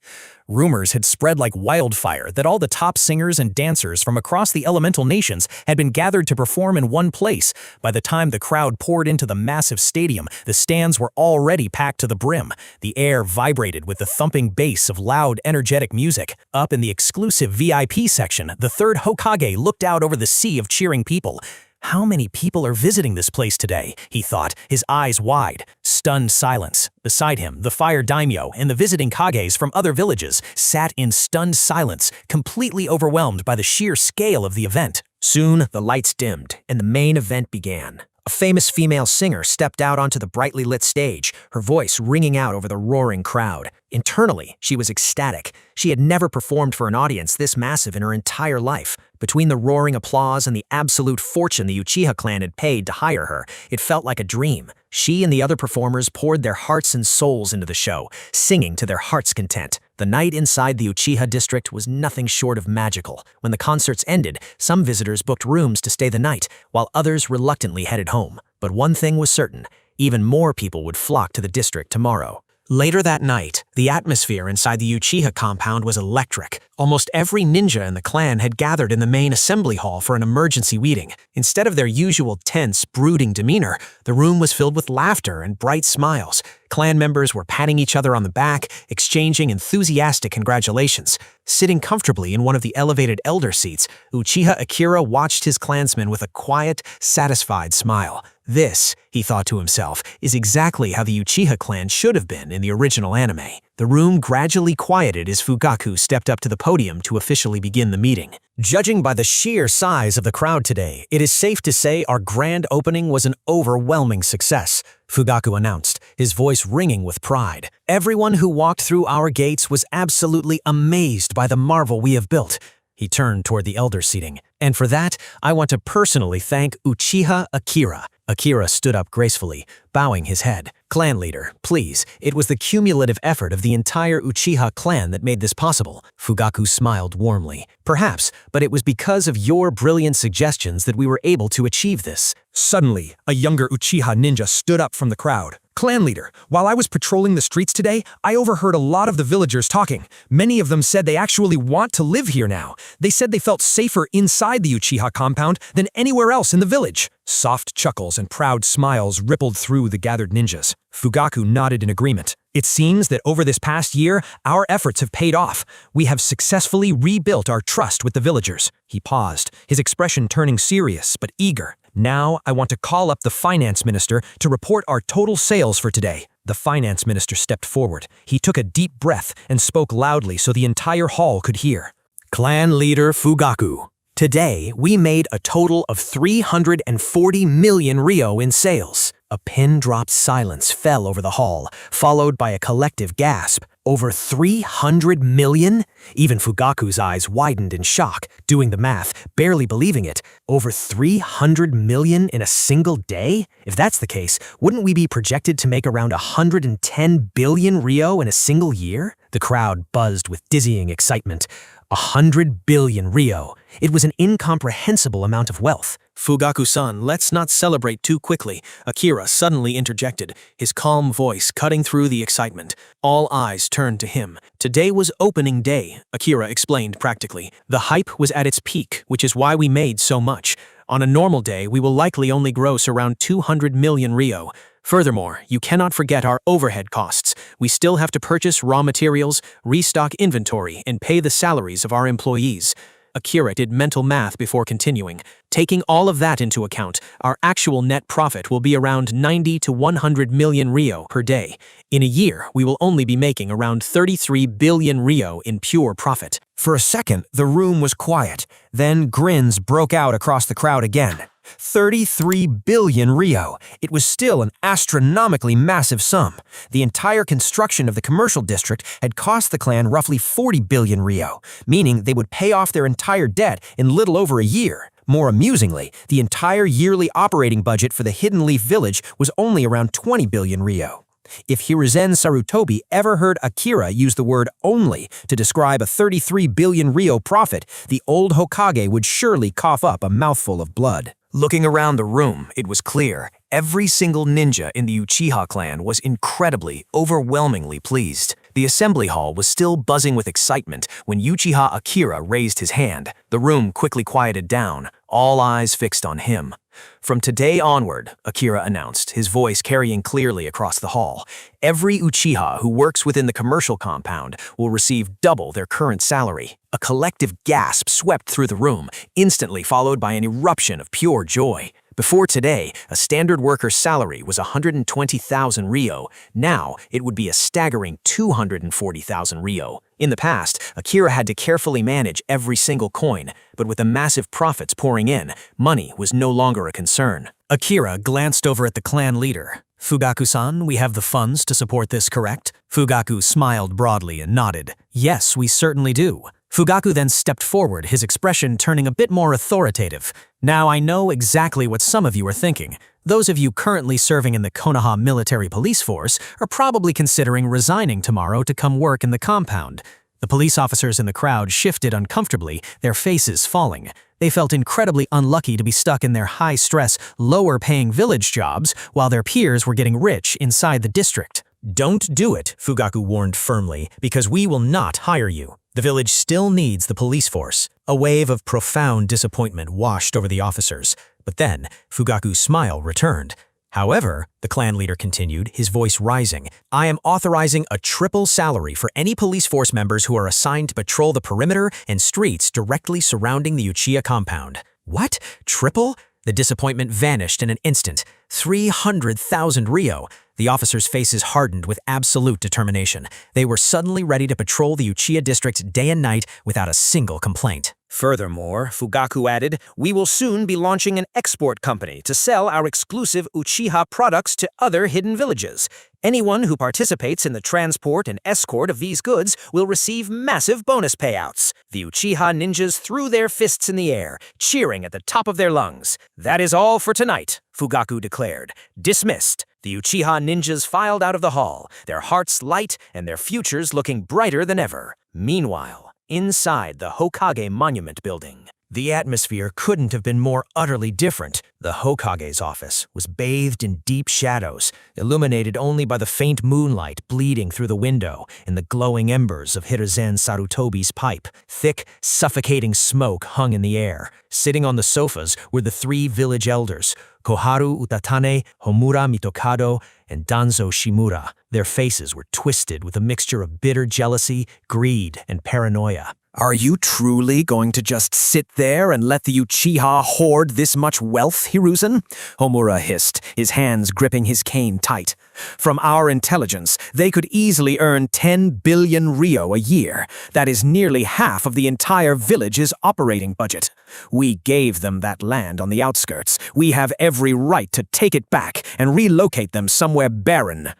Rumors had spread like wildfire that all the top singers and dancers from across the elemental nations had been gathered to perform in one place. By the time the crowd poured into the massive stadium, the stands were already packed to the brim. The air vibrated with the thumping bass of loud, energetic music. Up in the exclusive VIP section, the third Hokage looked out over the sea of cheering people. How many people are visiting this place today? He thought, his eyes wide. Stunned silence. Beside him, the fire daimyo and the visiting kages from other villages sat in stunned silence, completely overwhelmed by the sheer scale of the event. Soon, the lights dimmed, and the main event began. A famous female singer stepped out onto the brightly lit stage, her voice ringing out over the roaring crowd. Internally, she was ecstatic. She had never performed for an audience this massive in her entire life. Between the roaring applause and the absolute fortune the Uchiha clan had paid to hire her, it felt like a dream. She and the other performers poured their hearts and souls into the show, singing to their heart's content. The night inside the Uchiha district was nothing short of magical. When the concerts ended, some visitors booked rooms to stay the night, while others reluctantly headed home. But one thing was certain, even more people would flock to the district tomorrow. Later that night, the atmosphere inside the Uchiha compound was electric. Almost every ninja in the clan had gathered in the main assembly hall for an emergency meeting. Instead of their usual tense, brooding demeanor, the room was filled with laughter and bright smiles. Clan members were patting each other on the back, exchanging enthusiastic congratulations. Sitting comfortably in one of the elevated elder seats, Uchiha Akira watched his clansmen with a quiet, satisfied smile. This, he thought to himself, is exactly how the Uchiha clan should have been in the original anime. The room gradually quieted as Fugaku stepped up to the podium to officially begin the meeting. Judging by the sheer size of the crowd today, it is safe to say our grand opening was an overwhelming success, Fugaku announced, his voice ringing with pride. Everyone who walked through our gates was absolutely amazed by the marvel we have built. He turned toward the elder seating. And for that, I want to personally thank Uchiha Akira. Akira stood up gracefully, bowing his head. Clan leader, please, it was the cumulative effort of the entire Uchiha clan that made this possible. Fugaku smiled warmly. Perhaps, but it was because of your brilliant suggestions that we were able to achieve this. Suddenly, a younger Uchiha ninja stood up from the crowd. Clan leader, while I was patrolling the streets today, I overheard a lot of the villagers talking. Many of them said they actually want to live here now. They said they felt safer inside the Uchiha compound than anywhere else in the village. Soft chuckles and proud smiles rippled through the gathered ninjas. Fugaku nodded in agreement. It seems that over this past year, our efforts have paid off. We have successfully rebuilt our trust with the villagers. He paused, his expression turning serious but eager. Now, I want to call up the finance minister to report our total sales for today. The finance minister stepped forward. He took a deep breath and spoke loudly so the entire hall could hear. Clan leader Fugaku. Today, we made a total of 340 million ryo in sales. A pin-drop silence fell over the hall, followed by a collective gasp. Over 300 million? Even Fugaku's eyes widened in shock, doing the math, barely believing it. Over 300 million in a single day? If that's the case, wouldn't we be projected to make around 110 billion ryo in a single year? The crowd buzzed with dizzying excitement. 100 billion ryo. It was an incomprehensible amount of wealth. Fugaku-san, let's not celebrate too quickly, Akira suddenly interjected, his calm voice cutting through the excitement. All eyes turned to him. Today was opening day, Akira explained practically. The hype was at its peak, which is why we made so much. On a normal day, we will likely only gross around 200 million ryo. Furthermore, you cannot forget our overhead costs. We still have to purchase raw materials, restock inventory, and pay the salaries of our employees. Akira did mental math before continuing. Taking all of that into account, our actual net profit will be around 90 to 100 million ryo per day. In a year, we will only be making around 33 billion ryo in pure profit. For a second, the room was quiet. Then grins broke out across the crowd again. 33 billion ryo. It was still an astronomically massive sum. The entire construction of the commercial district had cost the clan roughly 40 billion ryo, meaning they would pay off their entire debt in little over a year. More amusingly, the entire yearly operating budget for the Hidden Leaf Village was only around 20 billion ryo. If Hiruzen Sarutobi ever heard Akira use the word only to describe a 33 billion ryo profit, the old Hokage would surely cough up a mouthful of blood. Looking around the room, it was clear every single ninja in the Uchiha clan was incredibly, overwhelmingly pleased. The assembly hall was still buzzing with excitement when Uchiha Akira raised his hand. The room quickly quieted down, all eyes fixed on him. From today onward, Akira announced, his voice carrying clearly across the hall, every Uchiha who works within the commercial compound will receive double their current salary. A collective gasp swept through the room, instantly followed by an eruption of pure joy. Before today, a standard worker's salary was 120,000 ryo. Now, it would be a staggering 240,000 ryo. In the past, Akira had to carefully manage every single coin, but with the massive profits pouring in, money was no longer a concern. Akira glanced over at the clan leader. Fugaku-san, we have the funds to support this, correct? Fugaku smiled broadly and nodded. Yes, we certainly do. Fugaku then stepped forward, his expression turning a bit more authoritative. Now I know exactly what some of you are thinking. Those of you currently serving in the Konoha military police force are probably considering resigning tomorrow to come work in the compound. The police officers in the crowd shifted uncomfortably, their faces falling. They felt incredibly unlucky to be stuck in their high-stress, lower-paying village jobs while their peers were getting rich inside the district. Don't do it, Fugaku warned firmly, because we will not hire you. The village still needs the police force. A wave of profound disappointment washed over the officers. But then, Fugaku's smile returned. However, the clan leader continued, his voice rising, I am authorizing a triple salary for any police force members who are assigned to patrol the perimeter and streets directly surrounding the Uchiha compound. What? Triple? The disappointment vanished in an instant. 300,000 Ryo. The officers' faces hardened with absolute determination. They were suddenly ready to patrol the Uchiha district day and night without a single complaint. Furthermore, Fugaku added, we will soon be launching an export company to sell our exclusive Uchiha products to other hidden villages. Anyone who participates in the transport and escort of these goods will receive massive bonus payouts. The Uchiha ninjas threw their fists in the air, cheering at the top of their lungs. That is all for tonight, Fugaku declared. Dismissed. The Uchiha ninjas filed out of the hall, their hearts light and their futures looking brighter than ever. Meanwhile, inside the Hokage Monument building, the atmosphere couldn't have been more utterly different. The Hokage's office was bathed in deep shadows, illuminated only by the faint moonlight bleeding through the window and the glowing embers of Hiruzen Sarutobi's pipe. Thick, suffocating smoke hung in the air. Sitting on the sofas were the three village elders, Koharu Utatane, Homura Mitokado, and Danzo Shimura. Their faces were twisted with a mixture of bitter jealousy, greed, and paranoia. Are you truly going to just sit there and let the Uchiha hoard this much wealth, Hiruzen? Homura hissed, his hands gripping his cane tight. From our intelligence, they could easily earn 10 billion Ryo a year. That is nearly half of the entire village's operating budget. We gave them that land on the outskirts. We have every right to take it back and relocate them somewhere barren.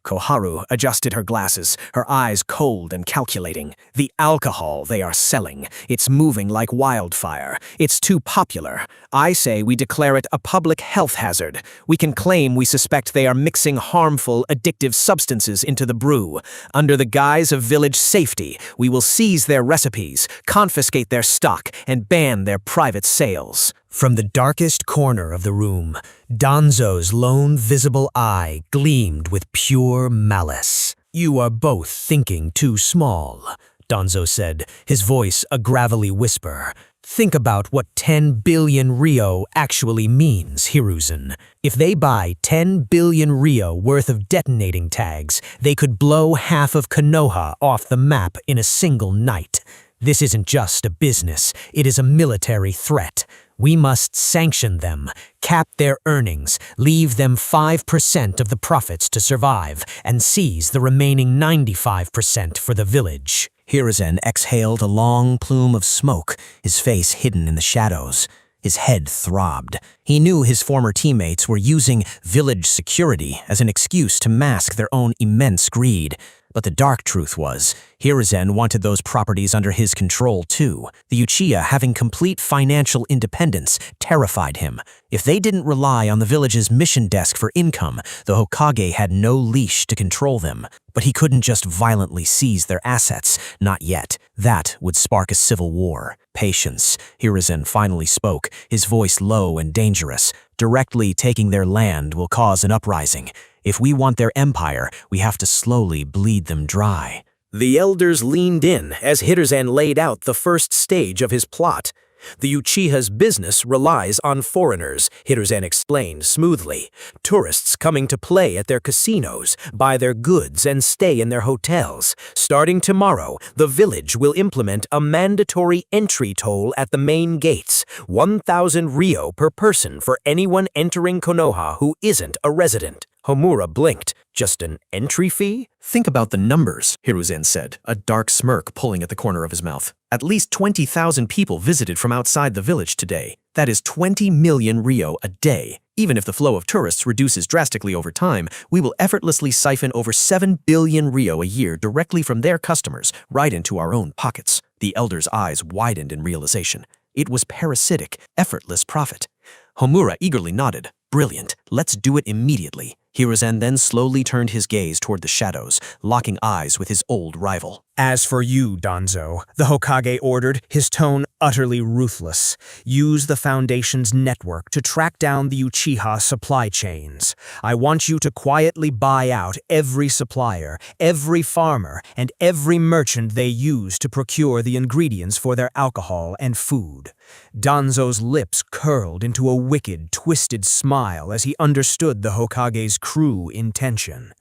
Koharu adjusted her glasses, her eyes cold and calculating. The alcohol they are selling, it's moving like wildfire. It's too popular. I say we declare it a public health hazard. We can claim we suspect they are mixing harmful, addictive substances into the brew. Under the guise of village safety, we will seize their recipes, confiscate their stock, and ban their private sales. From the darkest corner of the room, Danzo's lone visible eye gleamed with pure malice. You are both thinking too small, Danzo said, his voice a gravelly whisper. Think about what 10 billion Ryo actually means, Hiruzen. If they buy 10 billion Ryo worth of detonating tags, they could blow half of Konoha off the map in a single night. This isn't just a business, it is a military threat. We must sanction them, cap their earnings, leave them 5% of the profits to survive, and seize the remaining 95% for the village. Hiruzen exhaled a long plume of smoke, his face hidden in the shadows. His head throbbed. He knew his former teammates were using village security as an excuse to mask their own immense greed. But the dark truth was, Hiruzen wanted those properties under his control too. The Uchiha having complete financial independence terrified him. If they didn't rely on the village's mission desk for income, the Hokage had no leash to control them. But he couldn't just violently seize their assets, not yet. That would spark a civil war. Patience, Hiruzen finally spoke, his voice low and dangerous. Directly taking their land will cause an uprising. If we want their empire, we have to slowly bleed them dry. The elders leaned in as Hiruzen laid out the first stage of his plot. The Uchiha's business relies on foreigners, Hiruzen explained smoothly. Tourists coming to play at their casinos, buy their goods, and stay in their hotels. Starting tomorrow, the village will implement a mandatory entry toll at the main gates, 1,000 Ryo per person for anyone entering Konoha who isn't a resident. Homura blinked. Just an entry fee? Think about the numbers, Hiruzen said, a dark smirk pulling at the corner of his mouth. At least 20,000 people visited from outside the village today. That is 20 million ryo a day. Even if the flow of tourists reduces drastically over time, we will effortlessly siphon over 7 billion ryo a year directly from their customers, right into our own pockets. The elder's eyes widened in realization. It was parasitic, effortless profit. Homura eagerly nodded. Brilliant. Let's do it immediately. Hiruzen then slowly turned his gaze toward the shadows, locking eyes with his old rival. As for you, Danzo, the Hokage ordered, his tone utterly ruthless. Use the Foundation's network to track down the Uchiha supply chains. I want you to quietly buy out every supplier, every farmer, and every merchant they use to procure the ingredients for their alcohol and food. Danzo's lips curled into a wicked, twisted smile as he understood the Hokage's true intention.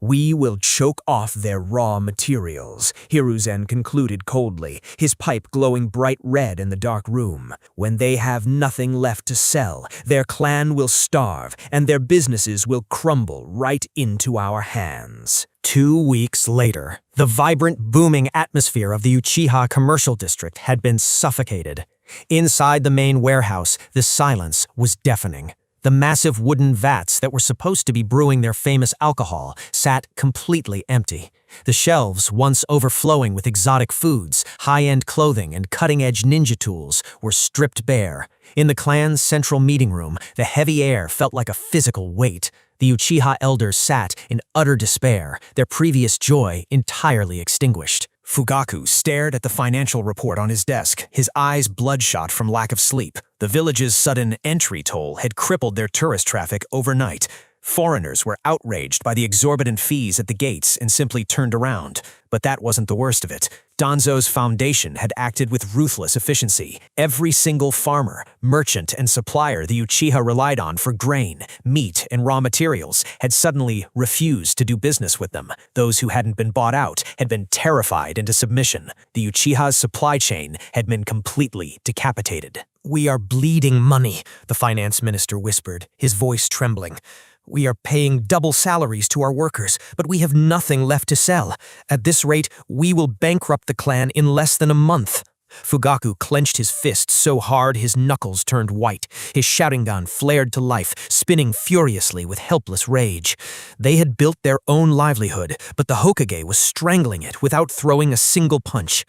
We will choke off their raw materials, Hiruzen concluded coldly, his pipe glowing bright red in the dark room. When they have nothing left to sell, their clan will starve, and their businesses will crumble right into our hands. 2 weeks later, the vibrant, booming atmosphere of the Uchiha commercial district had been suffocated. Inside the main warehouse, the silence was deafening. The massive wooden vats that were supposed to be brewing their famous alcohol sat completely empty. The shelves, once overflowing with exotic foods, high-end clothing, and cutting-edge ninja tools, were stripped bare. In the clan's central meeting room, the heavy air felt like a physical weight. The Uchiha elders sat in utter despair, their previous joy entirely extinguished. Fugaku stared at the financial report on his desk, his eyes bloodshot from lack of sleep. The village's sudden entry toll had crippled their tourist traffic overnight. Foreigners were outraged by the exorbitant fees at the gates and simply turned around. But that wasn't the worst of it. Danzo's foundation had acted with ruthless efficiency. Every single farmer, merchant, and supplier the Uchiha relied on for grain, meat, and raw materials had suddenly refused to do business with them. Those who hadn't been bought out had been terrified into submission. The Uchiha's supply chain had been completely decapitated. "We are bleeding money," the finance minister whispered, his voice trembling. "We are paying double salaries to our workers, but we have nothing left to sell. At this rate, we will bankrupt the clan in less than a month." Fugaku clenched his fist so hard his knuckles turned white. His shouting gun flared to life, spinning furiously with helpless rage. They had built their own livelihood, but the Hokage was strangling it without throwing a single punch.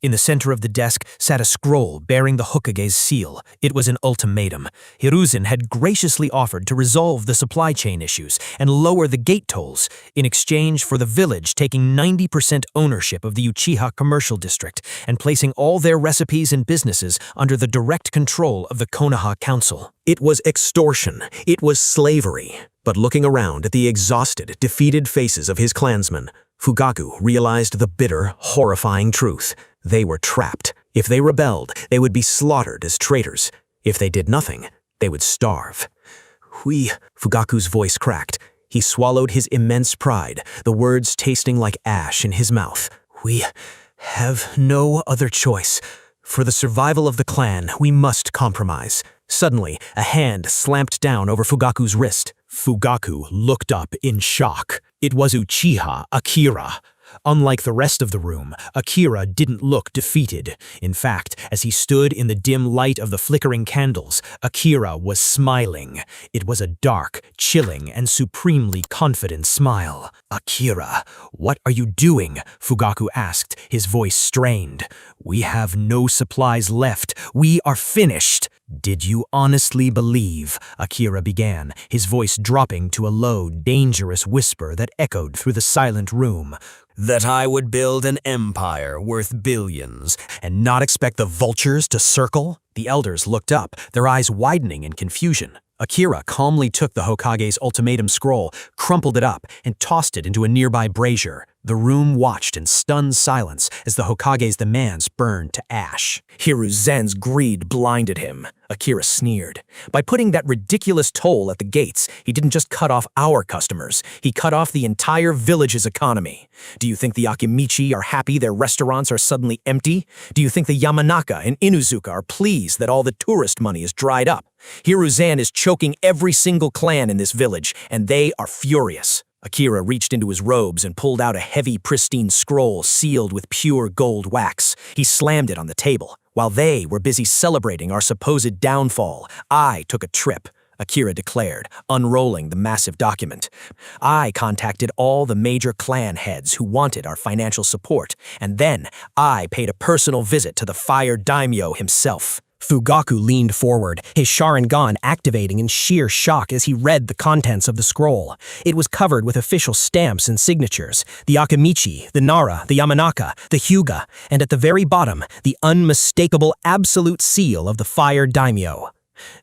In the center of the desk sat a scroll bearing the Hokage's seal. It was an ultimatum. Hiruzen had graciously offered to resolve the supply chain issues and lower the gate tolls in exchange for the village taking 90% ownership of the Uchiha commercial district and placing all their recipes and businesses under the direct control of the Konoha Council. It was extortion. It was slavery. But looking around at the exhausted, defeated faces of his clansmen, Fugaku realized the bitter, horrifying truth. They were trapped. If they rebelled, they would be slaughtered as traitors. If they did nothing, they would starve. Fugaku's voice cracked. He swallowed his immense pride, the words tasting like ash in his mouth. "We have no other choice. For the survival of the clan, we must compromise." Suddenly, a hand slapped down over Fugaku's wrist. Fugaku looked up in shock. It was Uchiha Akira. Unlike the rest of the room, Akira didn't look defeated. In fact, as he stood in the dim light of the flickering candles, Akira was smiling. It was a dark, chilling, and supremely confident smile. "Akira, what are you doing?" Fugaku asked, his voice strained. "We have no supplies left. We are finished." "Did you honestly believe," Akira began, his voice dropping to a low, dangerous whisper that echoed through the silent room, "that I would build an empire worth billions and not expect the vultures to circle?" The elders looked up, their eyes widening in confusion. Akira calmly took the Hokage's ultimatum scroll, crumpled it up, and tossed it into a nearby brazier. The room watched in stunned silence as the Hokage's demands burned to ash. Hiruzen's greed blinded him, Akira sneered. By putting that ridiculous toll at the gates, he didn't just cut off our customers, he cut off the entire village's economy. Do you think the Akimichi are happy their restaurants are suddenly empty? Do you think the Yamanaka and Inuzuka are pleased that all the tourist money is dried up? Hiruzen is choking every single clan in this village, and they are furious. Akira reached into his robes and pulled out a heavy, pristine scroll sealed with pure gold wax. He slammed it on the table. While they were busy celebrating our supposed downfall, I took a trip, Akira declared, unrolling the massive document. I contacted all the major clan heads who wanted our financial support, and then I paid a personal visit to the Fire Daimyo himself. Fugaku leaned forward, his Sharingan activating in sheer shock as he read the contents of the scroll. It was covered with official stamps and signatures, the Akimichi, the Nara, the Yamanaka, the Hyuga, and at the very bottom, the unmistakable absolute seal of the Fire Daimyo.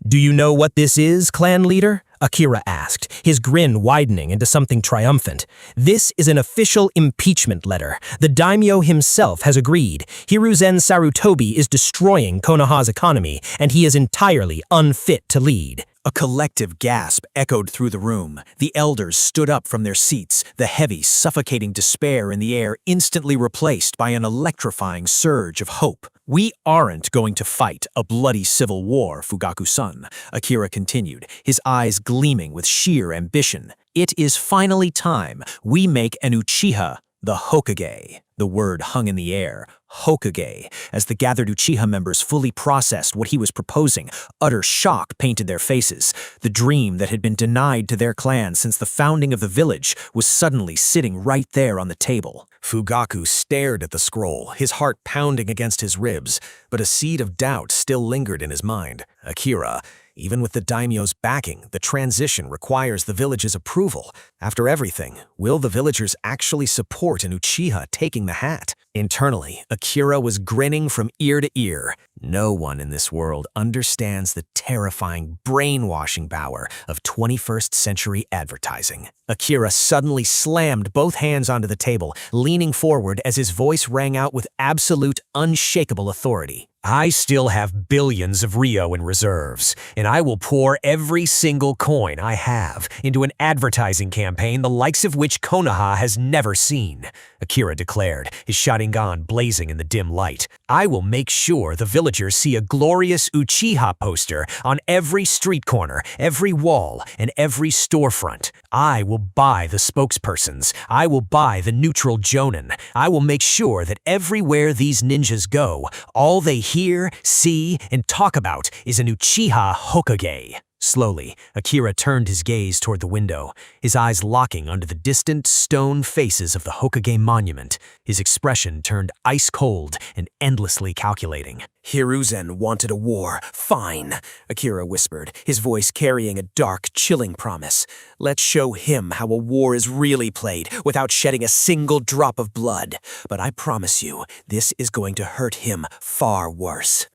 "Do you know what this is, clan leader?" Akira asked, his grin widening into something triumphant. "This is an official impeachment letter. The daimyo himself has agreed. Hiruzen Sarutobi is destroying Konoha's economy, and he is entirely unfit to lead." A collective gasp echoed through the room. The elders stood up from their seats, the heavy, suffocating despair in the air instantly replaced by an electrifying surge of hope. "We aren't going to fight a bloody civil war, Fugaku-san," Akira continued, his eyes gleaming with sheer ambition. "It is finally time we make an Uchiha the Hokage." The word hung in the air, Hokage, as the gathered Uchiha members fully processed what he was proposing. Utter shock painted their faces. The dream that had been denied to their clan since the founding of the village was suddenly sitting right there on the table. Fugaku stared at the scroll, his heart pounding against his ribs, but a seed of doubt still lingered in his mind. Akira, even with the daimyo's backing, the transition requires the village's approval. After everything, will the villagers actually support an Uchiha taking the hat? Internally, Akira was grinning from ear to ear. No one in this world understands the terrifying, brainwashing power of 21st century advertising. Akira suddenly slammed both hands onto the table, leaning forward as his voice rang out with absolute, unshakable authority. "I still have billions of Ryo in reserves, and I will pour every single coin I have into an advertising campaign the likes of which Konoha has never seen," Akira declared, his Sharingan blazing in the dim light. "I will make sure the villagers see a glorious Uchiha poster on every street corner, every wall, and every storefront. I will buy the spokespersons. I will buy the neutral jonin. I will make sure that everywhere these ninjas go, all they hear, see, and talk about is an Uchiha Hokage." Slowly, Akira turned his gaze toward the window, his eyes locking under the distant stone faces of the Hokage monument. His expression turned ice-cold and endlessly calculating. "Hiruzen wanted a war. Fine," Akira whispered, his voice carrying a dark, chilling promise. "Let's show him how a war is really played without shedding a single drop of blood. But I promise you, this is going to hurt him far worse."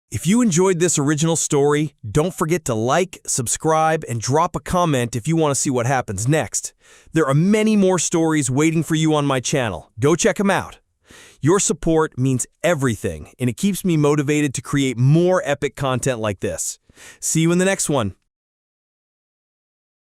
If you enjoyed this original story, don't forget to like, subscribe, and drop a comment if you want to see what happens next. There are many more stories waiting for you on my channel. Go check them out. Your support means everything, and it keeps me motivated to create more epic content like this. See you in the next one.